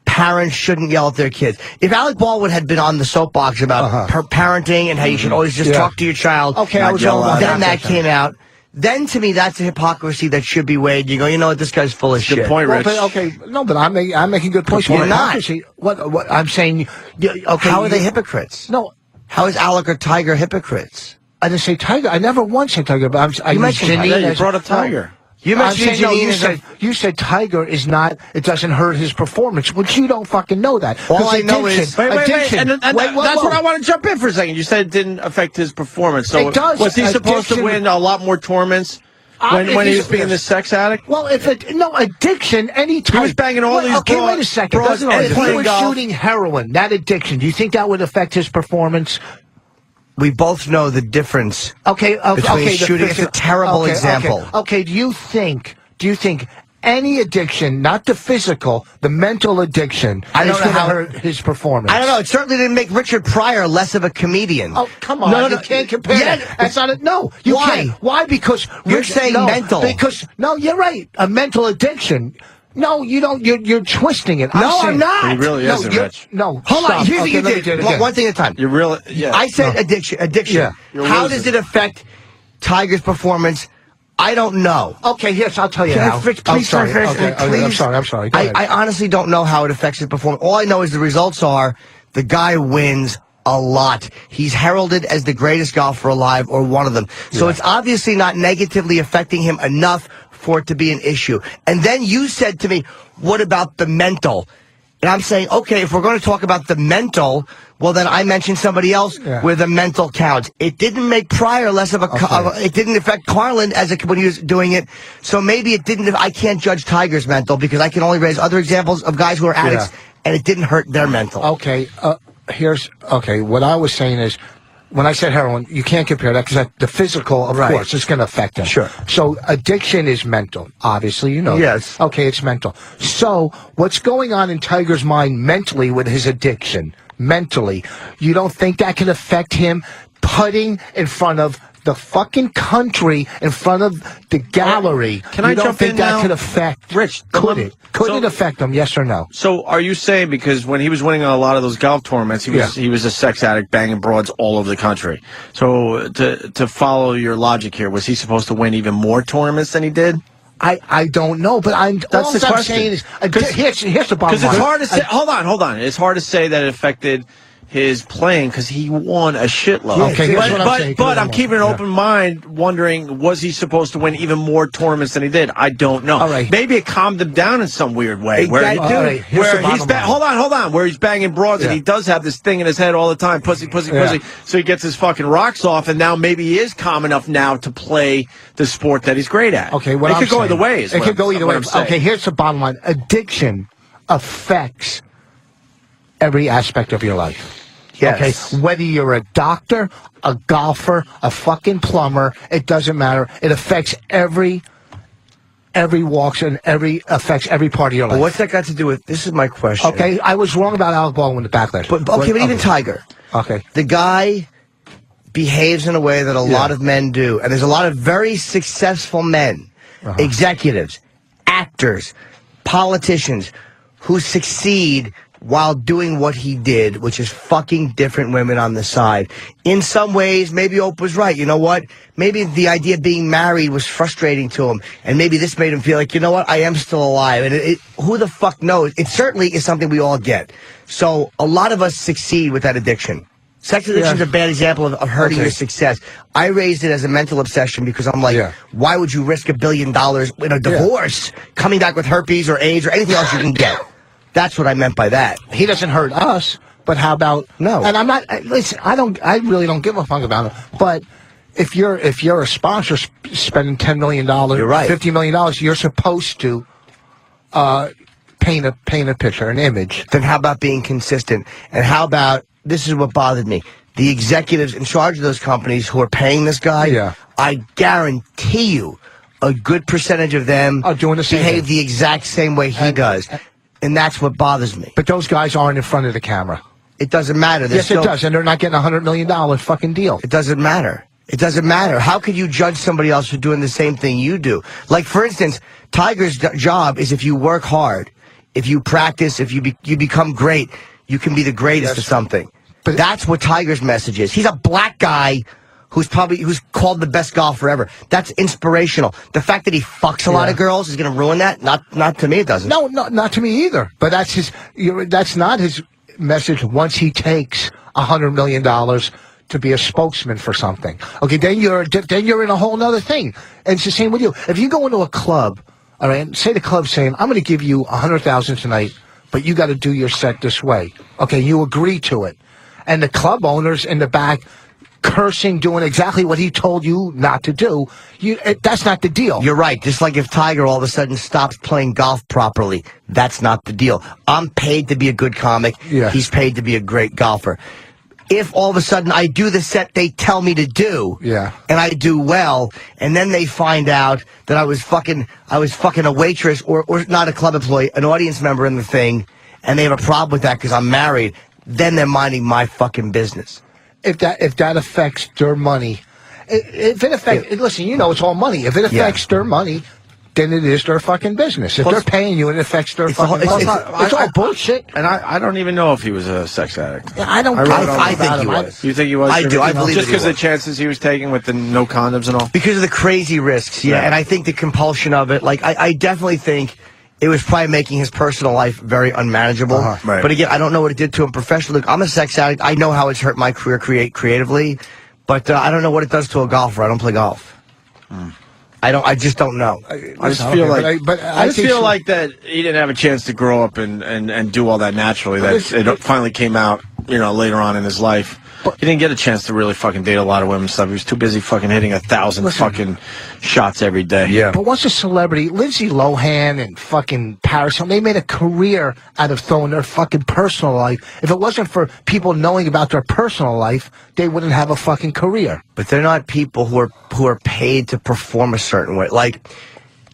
parents shouldn't yell at their kids. If Alec Baldwin had been on the soapbox about parenting and how you should always just talk to your child, Okay, I was wrong about then that. that came out. Then to me, that's a hypocrisy that should be weighed. You go, you know what, this guy's full of shit. Good point, Rich. But I'm making good points. You're not. Hypocrisy. What I'm saying. Okay. How are they hypocrites? No. How is Alec or Tiger hypocrites? I didn't say Tiger. I never once said Tiger. But I You used mentioned Janine Tiger. You as- brought up Tiger. You mentioned I'm saying, Janine you as said you said Tiger is not. It doesn't hurt his performance, which you don't fucking know that. All 'Cause I know is- addiction- Wait, addiction- and wait, that's whoa. where I want to jump in for a second. You said it didn't affect his performance. So It does. was he supposed to Addiction- win a lot more tournaments when if he he's- was being the sex addict? Well, addiction, any type. He was banging all these Okay, broad- wait a second. broads If and he playing was golf. shooting heroin, that addiction, do you think that would affect his performance? We both know the difference. Okay, Between shooting, it's a terrible example. Okay, do you think any addiction, not the physical, the mental addiction, I don't is know going to how- hurt his performance. I don't know. It certainly didn't make Richard Pryor less of a comedian. Oh, come on. You can't compare that. That's not no. You Why? can't. Why? Because You're saying mental. Because no, you're right. A mental addiction. No, you don't. You're twisting it. No, I'm saying- not. He really No, isn't, you're- Rich. No, Hold stop. on. Here's Okay, what let me you do it did. again. One thing at a time. You really, yeah. I said addiction. Yeah. You're How losing. does it affect Tiger's performance? I don't know. Okay, yes, I'll tell you how. Rich, I'm please sorry. finish. Okay, Please. I'm sorry. Go ahead. I honestly don't know how it affects his performance. All I know is the results are the guy wins a lot. He's heralded as the greatest golfer alive, or one of them. So it's obviously not negatively affecting him enough for it to be an issue. And then you said to me, what about the mental? And I'm saying, okay, if we're going to talk about the mental, well, then I mentioned somebody else where the mental counts. It didn't make Pryor less of a, it didn't affect Carlin when he was doing it. So maybe it didn't, I can't judge Tiger's mental because I can only raise other examples of guys who are addicts and it didn't hurt their mental. Okay, what I was saying is, when I said heroin, you can't compare that because the physical, of course, is going to affect them. Sure. So addiction is mental. Obviously, you know. Yes. That. Okay, it's mental. So what's going on in Tiger's mind mentally with his addiction? Mentally, you don't think that can affect him putting in front of the fucking country, in front of the gallery? Can I you don't jump think in that now? could affect? Rich, Could it? Could it affect him? Yes or no? So are you saying because when he was winning a lot of those golf tournaments, he was a sex addict banging broads all over the country. So to follow your logic here, was he supposed to win even more tournaments than he did? I don't know, but That's all the I'm question. saying is here's the bottom Because it's line. hard to say. Hold on. It's hard to say that it affected his playing because he won a shitload. Yeah, okay, here's what I'm saying. But I'm keeping an open mind, wondering was he supposed to win even more tournaments than he did? I don't know. All right. Maybe it calmed him down in some weird way. Where here's where the he's bottom line. hold on, where he's banging broads and he does have this thing in his head all the time, pussy. So he gets his fucking rocks off, and now maybe he is calm enough now to play the sport that he's great at. Okay, it could go either way. It could go either way. Okay, here's the bottom line. Addiction affects every aspect of your life. Yes. Okay, whether you're a doctor, a golfer, a fucking plumber, it doesn't matter. It affects every walks and affects every part of your life. But what's that got to do with, this is my question. Okay, I was wrong about Alec Baldwin, the backlash. But even Tiger. Okay. The guy behaves in a way that a lot of men do. And there's a lot of very successful men, executives, actors, politicians who succeed while doing what he did, which is fucking different women on the side. In some ways, maybe Oprah was right. You know what? Maybe the idea of being married was frustrating to him. And maybe this made him feel like, you know what? I am still alive. And who the fuck knows? It certainly is something we all get. So a lot of us succeed with that addiction. Sex addiction is a bad example of hurting your success. I raised it as a mental obsession because I'm like, why would you risk $1 billion in a divorce, coming back with herpes or AIDS or anything else you can get? That's what I meant by that. He doesn't hurt us, but how about no? And I'm not. Listen, I really don't give a fuck about it. But if you're a sponsor spending $10 million, you're right. $50 million, you're supposed to paint a picture, an image. Then how about being consistent? And how about, this is what bothered me, the executives in charge of those companies who are paying this guy? I guarantee you, a good percentage of them doing the same behave thing. the exact same way he does. And that's what bothers me. But those guys aren't in front of the camera. It doesn't matter. Yes, it does. And they're not getting $100 million fucking deal. It doesn't matter. It doesn't matter. How could you judge somebody else for doing the same thing you do? Like, for instance, Tiger's job is if you work hard, if you practice, if you become great, you can be the greatest at something. But that's what Tiger's message is. He's a black guy who's called the best golfer ever. That's inspirational. The fact that he fucks a lot of girls is going to ruin that? Not to me, it doesn't. No, not to me either. But that's not his message once he takes $100 million to be a spokesman for something. Okay, then you're in a whole other thing. And it's the same with you. If you go into a club, all right, say the club's saying, I'm going to give you $100,000 tonight, but you got to do your set this way. Okay, you agree to it. And the club owners in the back cursing, doing exactly what he told you not to do, that's not the deal. You're right. Just like if Tiger all of a sudden stops playing golf properly, that's not the deal. I'm paid to be a good comic. He's paid to be a great golfer. if all of a sudden I do the set they tell me to do, and I do well, and then they find out that I was fucking a waitress or not a club employee, an audience member in the thing, and they have a problem with that because I'm married, then they're minding my fucking business. If that affects their money, if it affects, listen, you know it's all money. If it affects their money, then it is their fucking business. If they're paying you and it affects their fucking money, it's all bullshit. And I don't even know if he was a sex addict. I don't. I think he was. You think he was? I do. I believe just because he of the chances he was taking with the no condoms and all. Because of the crazy risks, yeah. And I think the compulsion of it, like I definitely think it was probably making his personal life very unmanageable. Right. But again, I don't know what it did to him professionally. Look, I'm a sex addict. I know how it's hurt my career creatively, but I don't know what it does to a golfer. I don't play golf. I just don't know. I just feel like that he didn't have a chance to grow up and do all that naturally. That it finally came out, later on in his life. He didn't get a chance to really fucking date a lot of women and stuff. He was too busy fucking hitting 1,000 fucking shots every day. Yeah. But once a celebrity, Lindsay Lohan and fucking Paris Hilton, they made a career out of throwing their fucking personal life. If it wasn't for people knowing about their personal life, they wouldn't have a fucking career. But they're not people who are paid to perform a certain way. Like,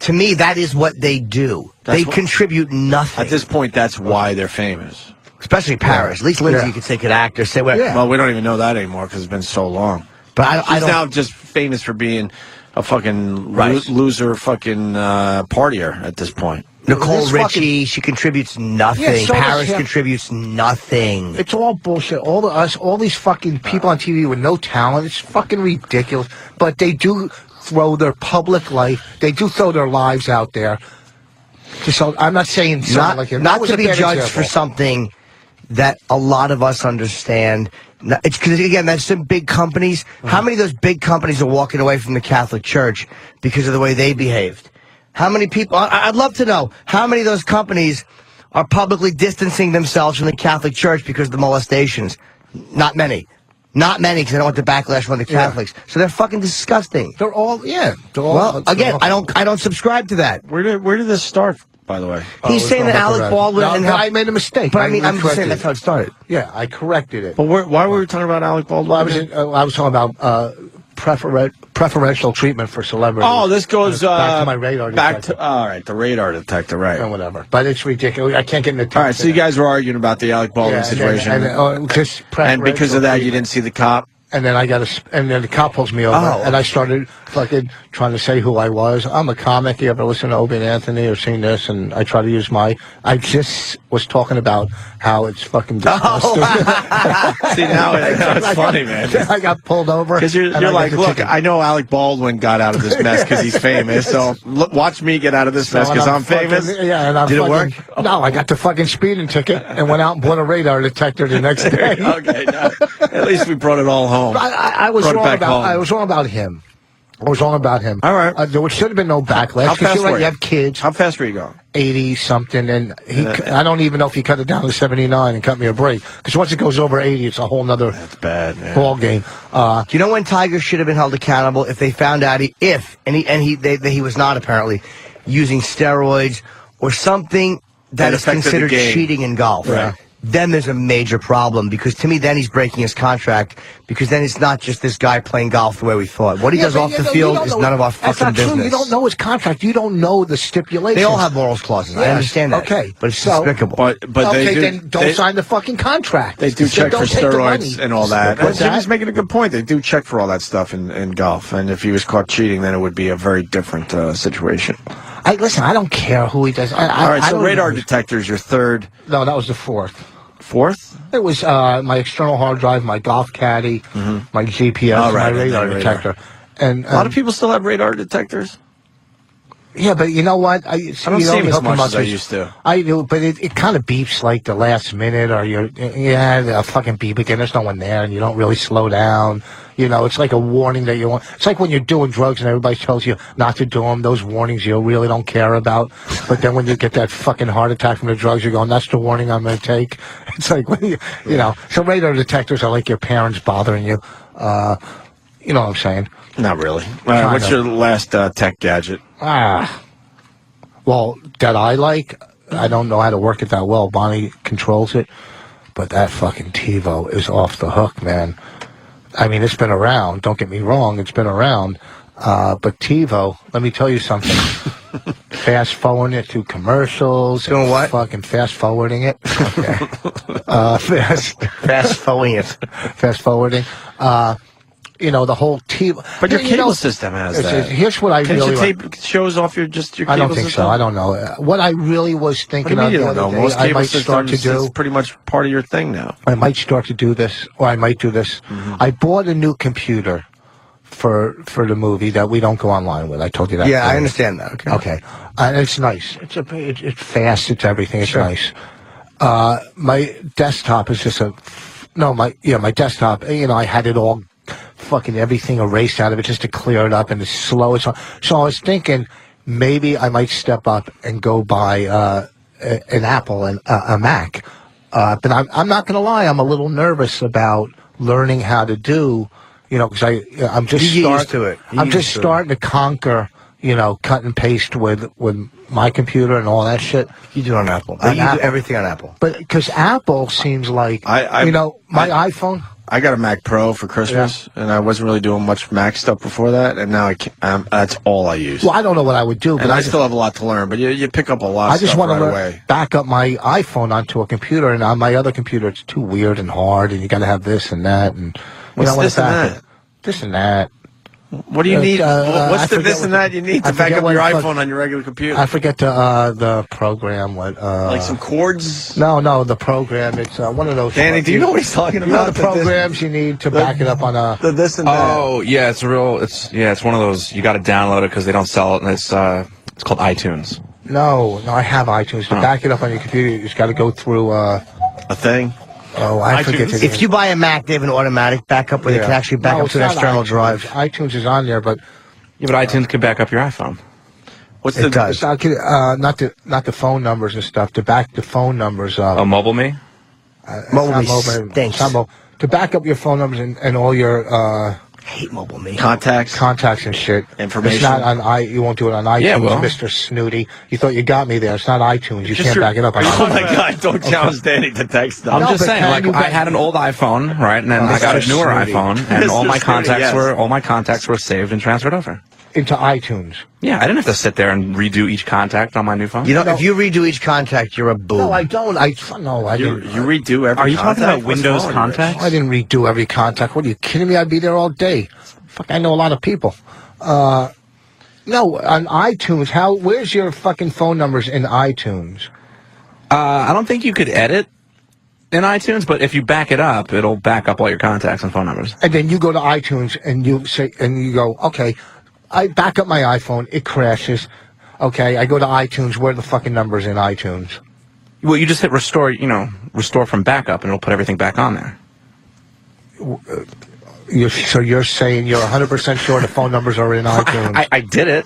to me, that is what they do. They contribute nothing. At this point, that's why they're famous. Especially Paris. At least Lindsay, you could say, could act or say, well, we don't even know that anymore because it's been so long. But She's now just famous for being a fucking loser fucking partier at this point. Nicole Richie, she contributes nothing. Yeah, so Paris contributes nothing. It's all bullshit. All these fucking people on TV with no talent. It's fucking ridiculous. But they do throw their public life. They do throw their lives out there. So I'm not saying something like it. Not to be judged for something that a lot of us understand. It's because, again, that's some big companies. How many of those big companies are walking away from the Catholic Church because of the way they behaved? How many people, I'd love to know, how many of those companies are publicly distancing themselves from the Catholic Church because of the molestations? Not many. Not many, because I don't want the backlash from the Catholics. So they're fucking disgusting. They're all, well, again, I don't subscribe to that. Where did this start, by the way? He's saying that Alec Baldwin and I made a mistake. But I'm just saying that's how it started. Yeah, I corrected it. But why were we talking about Alec Baldwin? Well, I was talking about preferential treatment for celebrities. Oh, this goes back to my radar detector. All right, the radar detector, right? Or whatever. But it's ridiculous. I can't get into. All right, so you guys were arguing about the Alec Baldwin situation, and because of that, you didn't see the cop. And then and then the cop pulls me over, and I started fucking trying to say who I was. I'm a comic. You ever listen to Obie and Anthony or seen this? And I try to use I just was talking about how it's fucking disgusting. See, now it's funny, man. I got pulled over. Because you're like, look, I know Alec Baldwin got out of this mess because he's famous, so watch me get out of this mess because I'm famous. Yeah, and Did it work? No, I got the fucking speeding ticket and went out and bought a radar detector the next day. Okay, at least we brought it all home. I was wrong about him. I was wrong about him. All right. There should have been no backlash. How fast were you? You have kids. How fast were you going? 80 something, and I don't even know if he cut it down to 79 and cut me a break. Because once it goes over 80, it's a whole nother ball game. Do you know when Tiger should have been held accountable if they found out he was not apparently using steroids or something that is considered cheating in golf? Right. Then there's a major problem, because to me then he's breaking his contract, because then it's not just this guy playing golf the way we thought. What he does off the field is none of our fucking business. True. You don't know his contract. You don't know the stipulations. They all have morals clauses. Yes. I understand that. Okay. But it's despicable. But then don't sign the fucking contract. They do check for steroids and all that. What's that? Jimmy's making a good point. They do check for all that stuff in golf. And if he was caught cheating, then it would be a very different situation. Listen, I don't care who he does. All right, so radar detector is your third. No, that was the fourth. Fourth? It was my external hard drive, my golf caddy, my GPS, my radar detector. And a lot of people still have radar detectors. Yeah, but you know what? I don't see them as much as I used to. I do, but it kind of beeps like the last minute, or a fucking beep again. There's no one there, and you don't really slow down. You know, it's like a warning that you want. It's like when you're doing drugs and everybody tells you not to do them. Those warnings you really don't care about. But then when you get that fucking heart attack from the drugs, you're going, that's the warning I'm going to take. It's like, you know. So radar detectors are like your parents bothering you. You know what I'm saying? Not really. What's your last tech gadget? Well, that I like. I don't know how to work it that well. Bonnie controls it. but that fucking TiVo is off the hook, man. I mean, it's been around. Don't get me wrong, it's been around. But TiVo, let me tell you something. Fast forwarding it through commercials. Doing what? Fucking fast forwarding it. Okay. Fast forwarding it. Fast forwarding. The whole TiVo. But your cable system has that. Here's what I Can't really you tape shows off your cable I don't think system? so. I don't know. What I really was thinking of the other day, Most I cable might start to systems do. is pretty much part of your thing now. I might start to do this, or I might do this. I bought a new computer for the movie that we don't go online with. I told you that. Yeah, I understand that. Okay. It's nice. It's fast. It's everything. It's nice. My desktop is just my desktop. I had it all, fucking everything erased out of it just to clear it up, and it's slow. So I was thinking maybe I might step up and go buy an Apple and a Mac. But I'm not going to lie. I'm a little nervous about learning how to do. Because I'm just used to it. I'm just starting to conquer, cut and paste with my computer and all that shit. You do it on Apple. On You Apple. do everything on Apple. But because Apple seems like, my iPhone. I got a Mac Pro for Christmas, and I wasn't really doing much Mac stuff before that, and now that's all I use. Well, I don't know what I would do, but and I still have a lot to learn. But you pick up a lot. I just want right to away. back up my iPhone onto a computer, and on my other computer, it's too weird and hard, and you got to have this and that, and What's this and that? This and that. What do you need? What's the this and that you need to back up your iPhone iPhone on your regular computer? I forget the program. Like some cords? No, the program. It's one of those. Danny, do you know what he's talking You know about? the programs you need to back it up on a. The this and that. Oh yeah, it's one of those. You got to download it because they don't sell it, and it's called iTunes. No, I have iTunes. To back it up on your computer, you just got to go through a thing. Oh, I forget to. If you buy a Mac, they have an automatic backup where they can actually back up to an external drive. iTunes is on there, but iTunes can back up your iPhone. What's it does? It's not the phone numbers and stuff. To back the phone numbers up. Oh, MobileMe. MobileMe stinks. To back up your phone numbers and all your. Hate MobileMe. Contacts and shit. Information. It's not on You won't do it on iTunes, Yeah, well. Mr. Snooty. You thought you got me there. It's not iTunes. You can't back it up on Oh iTunes. my God! Don't challenge Danny to text them. I'm just saying, I had an old iPhone, right, and then I got a newer iPhone, and all my contacts were saved and transferred over into iTunes. Yeah, I didn't have to sit there and redo each contact on my new phone. If you redo each contact, you're a boob. No, I don't. I didn't. You redo every. Are you talking contact? about Windows contacts? I didn't redo every contact. What are you kidding me? I'd be there all day. Fuck, I know a lot of people. No, on iTunes. Where's your fucking phone numbers in iTunes? I don't think you could edit in iTunes, but if you back it up, it'll back up all your contacts and phone numbers. And then you go to iTunes and you go, okay, I back up my iPhone, it crashes. Okay, I go to iTunes, where are the fucking numbers in iTunes? Well, you just hit restore, restore from backup, and it'll put everything back on there. So you're saying you're 100% sure the phone numbers are in iTunes? I did it.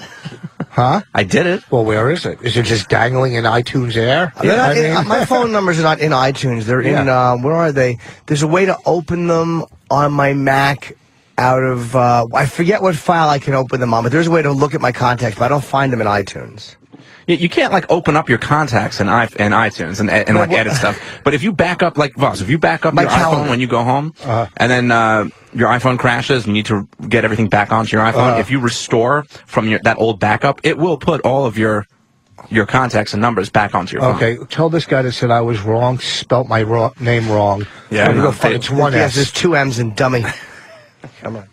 Huh? I did it. Well, where is it? Is it just dangling in iTunes Air? My phone numbers are not in iTunes. They're in, where are they? There's a way to open them on my Mac out of, I forget what file I can open them on, but there's a way to look at my contacts, but I don't find them in iTunes. You can't open up your contacts in iTunes and edit stuff. But if you back up Voss, if you back up your iPhone when you go home, and then your iPhone crashes, and you need to get everything back onto your iPhone. If you restore from that old backup, it will put all of your contacts and numbers back onto your phone. Okay, tell this guy that said I was wrong, spelt my name wrong. Yeah, it's one S. Yes, there's two M's in dummy. Come on.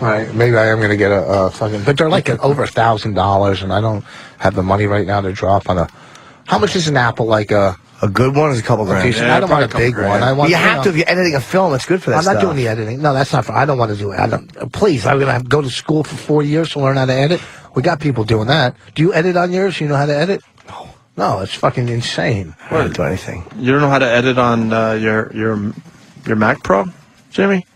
All right, maybe I am going to get a fucking... But they're like over $1,000, and I don't have the money right now to drop on a... How much is an Apple, like a... A good one is a couple grand. I don't want a big one. I want, you have to if you're editing a film. It's good for that I'm stuff. not doing the editing. No, that's not for... I don't want to do it. Please, I'm going to have to go to school for 4 years to learn how to edit. We got people doing that. Do you edit on yours? You know how to edit? No, it's fucking insane. I don't do anything. You don't know how to edit on your Mac Pro, Jimmy?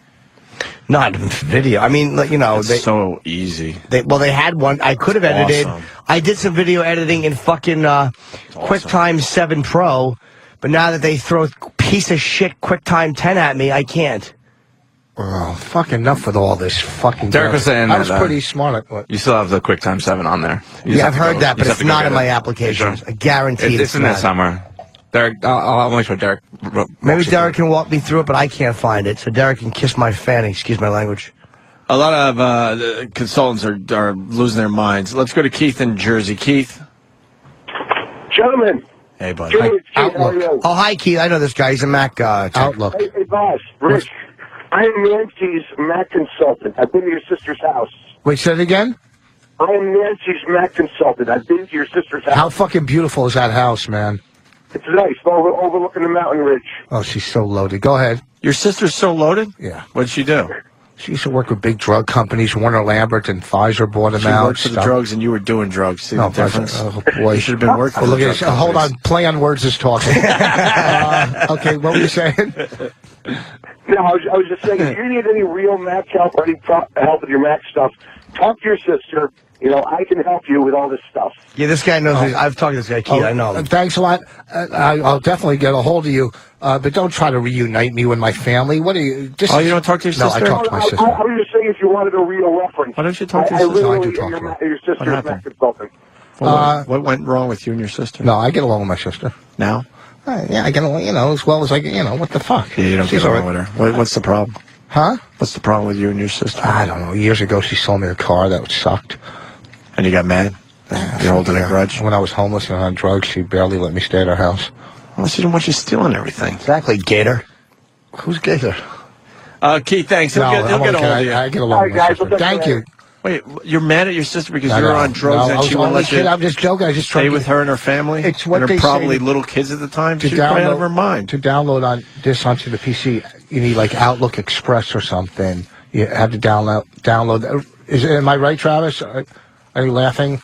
Not video. I mean, it's so easy. They had one. I could have edited. Awesome. I did some video editing in fucking QuickTime 7 Pro, but now that they throw piece of shit QuickTime 10 at me, I can't. Oh, fucking enough with all this fucking. Derek was saying I was that, pretty smart at what. You still have the QuickTime 7 on there. You just Yeah, have I've to heard go- that, but you just it's have to go not get in my it. applications. I guarantee It's in there not. somewhere. Derek, I'll make sure Derek. Maybe Derek can walk me through it, but I can't find it. So Derek can kiss my fanny. Excuse my language. A lot of the consultants are losing their minds. Let's go to Keith in Jersey. Keith. Gentlemen. Hey, buddy. Jimmy, it's Keith. How are you? Oh, hi, Keith. I know this guy. He's a Mac Outlook. Hey, boss. Rich. I am Nancy's Mac consultant. I've been to your sister's house. Wait, say it again? I am Nancy's Mac consultant. I've been to your sister's house. How fucking beautiful is that house, man? It's nice, overlooking the mountain ridge. Oh, she's so loaded. Go ahead. Your sister's so loaded? Yeah. What'd she do? She used to work with big drug companies. Warner Lambert and Pfizer bought them She out. worked for the drugs and you were doing drugs. See No, the difference? Oh, boy. You should have been working Oh, for look the at drug this. Hold companies. on. Play on words is talking. Okay, what were you saying? No, I was just saying, if you need any real Mac help or any help with your Mac stuff, talk to your sister. You know, I can help you with all this stuff. Yeah, this guy knows. I've talked to this guy, Keith. I know him. Thanks a lot. I'll definitely get a hold of you, but don't try to reunite me with my family. What are you? Just, Oh, you don't talk to your No, sister? I talk to my sister. I was just saying if you wanted a real reference. Why don't you talk to I your sister? literally I do talk am to her. your sister's happened? Mac consultant. What went wrong with you and your sister? No, I get along with my sister. Now? Yeah, I get along, as well as I get, what the fuck? Yeah, you don't She's get all along right. with her. What's the problem? Huh? What's the problem with you and your sister? I don't know. Years ago, she sold me a car that sucked. And you got mad? You're holding a grudge? When I was homeless and on drugs, she barely let me stay at her house. Well, she didn't want you stealing everything. Exactly, Gator. Who's Gator? Keith, thanks. He'll No, get a hold of you. I get along with my sister. Thank you. Wait, you're mad at your sister because No, you're no, on drugs no, I and was she won't only let you kidding. I'm just joking. I just stay tried with to- her and her family? It's what and they they're probably say little kids at the time? to She's probably out of download- her mind. To download on this onto the PC, you need like Outlook Express or something. You have to download. Am I right, Travis? Are you laughing?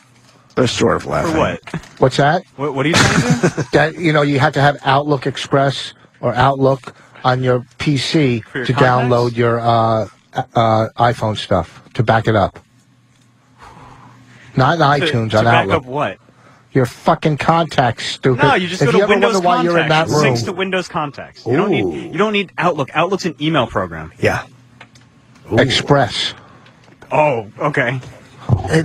They're sort of laughing. For what? What's that? What are you trying to do? That you have to have Outlook Express or Outlook on your PC For your to contacts? download your iPhone stuff to back it up. Not on iTunes, to on back Outlook. up what? Your fucking contacts, stupid. No, you just if go to you ever Windows wonder why Contacts. you're in that It room. syncs to Windows Contacts. You don't need Outlook. Outlook's an email program. Yeah. Express. Oh, okay.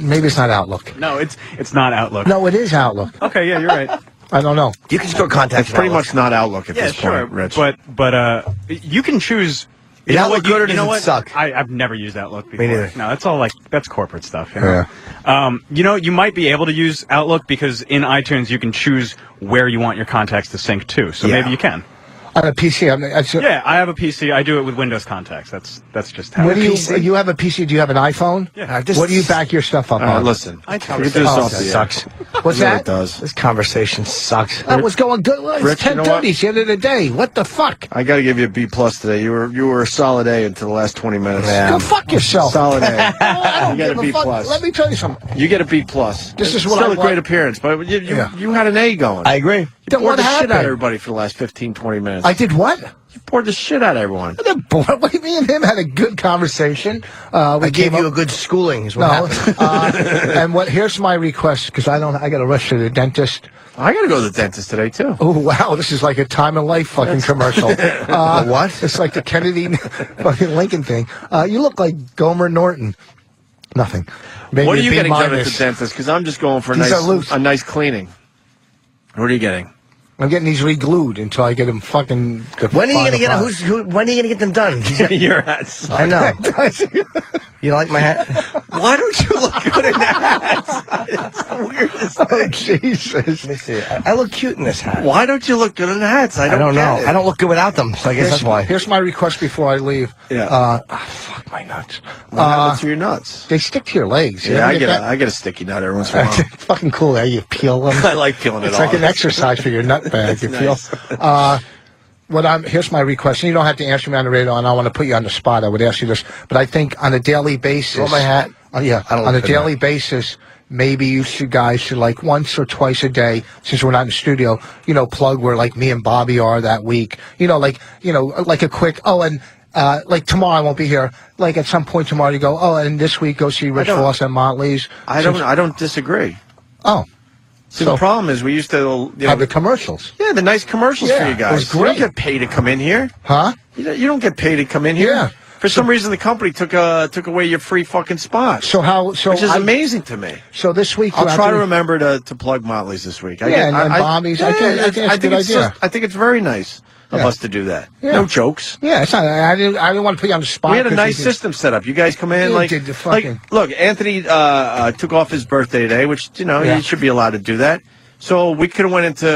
Maybe it's not Outlook. No, it's not Outlook. No, it is Outlook. Okay, yeah, you're right. I don't know. You can store contacts. It's pretty much not Outlook at Yeah, this sure, point, Rich. but you can choose. Is You know Outlook what? You, good or you does know it what? suck? I've never used Outlook before. Me neither. No, that's all that's corporate stuff. You know? You might be able to use Outlook because in iTunes you can choose where you want your contacts to sync to. So Yeah. maybe you can. On a PC, Yeah, I have a PC. I do it with Windows Contacts. That's just how. What it do is. you have a PC? Do you have an iPhone? Yeah. What do you back your stuff up on? Listen. I Get this off the air. sucks. What's I know that? It does. This conversation sucks. That was going good. Well, it's Rich, you know what? 10:30. It's the end of the day. What the fuck? I got to give you a B plus today. You were a solid A until the last 20 minutes. Go fuck yourself. Solid A. I don't You got give a B fuck. plus. Let me tell you something. You get a B plus. This is It's what still I a great want. appearance, but you had an A going. I agree. You Then poured what the shit out happened? of everybody for the last 15, 20 minutes. I did what? You poured the shit out of everyone. What do you mean? Me and him had a good conversation. I gave you a good schooling. Is what happened. And here's my request because I got to rush to the dentist. I got to go to the dentist today, too. Oh wow, this is like a time of life fucking commercial. What? It's like the Kennedy fucking Lincoln thing. You look like Gomer Norton. Nothing. Maybe What are a you B getting done at the minus. dentist? Because I'm just going for These are loose. a nice cleaning. What are you getting? I'm getting these re-glued until I get them fucking. When are you gonna get? When are you gonna get them done? Your hat sucks. I know. You like my hat? Why don't you look good in that? It's the weirdest Oh thing. Jesus! Let me see. I look cute in this hat. Why don't you look good in hats? I don't know. get it. I don't look good without them. So I guess that's why. Here's my request before I leave. Yeah. Fuck my nuts. What happens to your nuts? They stick to your legs. You Yeah, ever that? I get a sticky nut every once in a while. It's fucking cool how you peel them. I like peeling it It's off. like an exercise for your nut bag. You feel? nice. Here's my request. And you don't have to answer me on the radio, and I want to put you on the spot. I would ask you this, but I think on a daily basis. Want my hat? Yeah, I don't on a look good daily basis. Maybe you guys should like once or twice a day, since we're not in the studio, plug where like me and Bobby are that week. Like a quick, like tomorrow I won't be here. Like at some point tomorrow you go, and this week go see Rich Voss and Motley's. I don't disagree. Oh. See, the problem is we used to Have the commercials. Yeah, the nice commercials for Yeah, you it guys. was You great. don't get paid to come in here. Huh? You don't get paid to come in here. Yeah. For some reason, the company took away your free fucking spot. So which is amazing to me. So this week I'll try to remember to plug Motley's this week. And Bobby's. I think it's a good idea. I think it's very nice of us to do that. Yeah. No jokes. Yeah, it's not. I didn't want to put you on the spot. We had a nice system set up. You guys come in look. Anthony took off his birthday today, which he should be allowed to do that. So we could have went into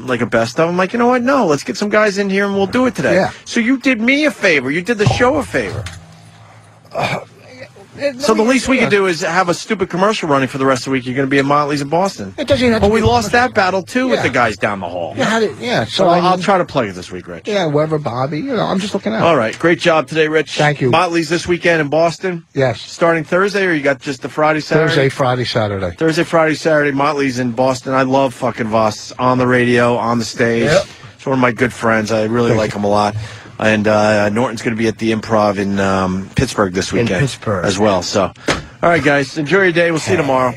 like a best of. I'm like, you know what? No, let's get some guys in here and we'll do it today. Yeah. So you did me a favor. You did the show a favor. So the least we could do is have a stupid commercial running for the rest of the week. You're going to be at Motley's in Boston. It doesn't have but to we be- lost that battle too with the guys down the hall. So I'll try to plug it this week, Rich. Yeah, wherever Bobby. I'm just looking out. All right, great job today, Rich. Thank you. Motley's this weekend in Boston. Yes. Starting Thursday, or you got just the Friday, Saturday? Thursday, Friday, Saturday. Thursday, Friday, Saturday. Motley's in Boston. I love fucking Voss on the radio, on the stage. Yep. He's one of my good friends. I really like him a lot. And Norton's going to be at the Improv in Pittsburgh this weekend. Pittsburgh. As well. So, all right, guys. Enjoy your day. We'll see you tomorrow.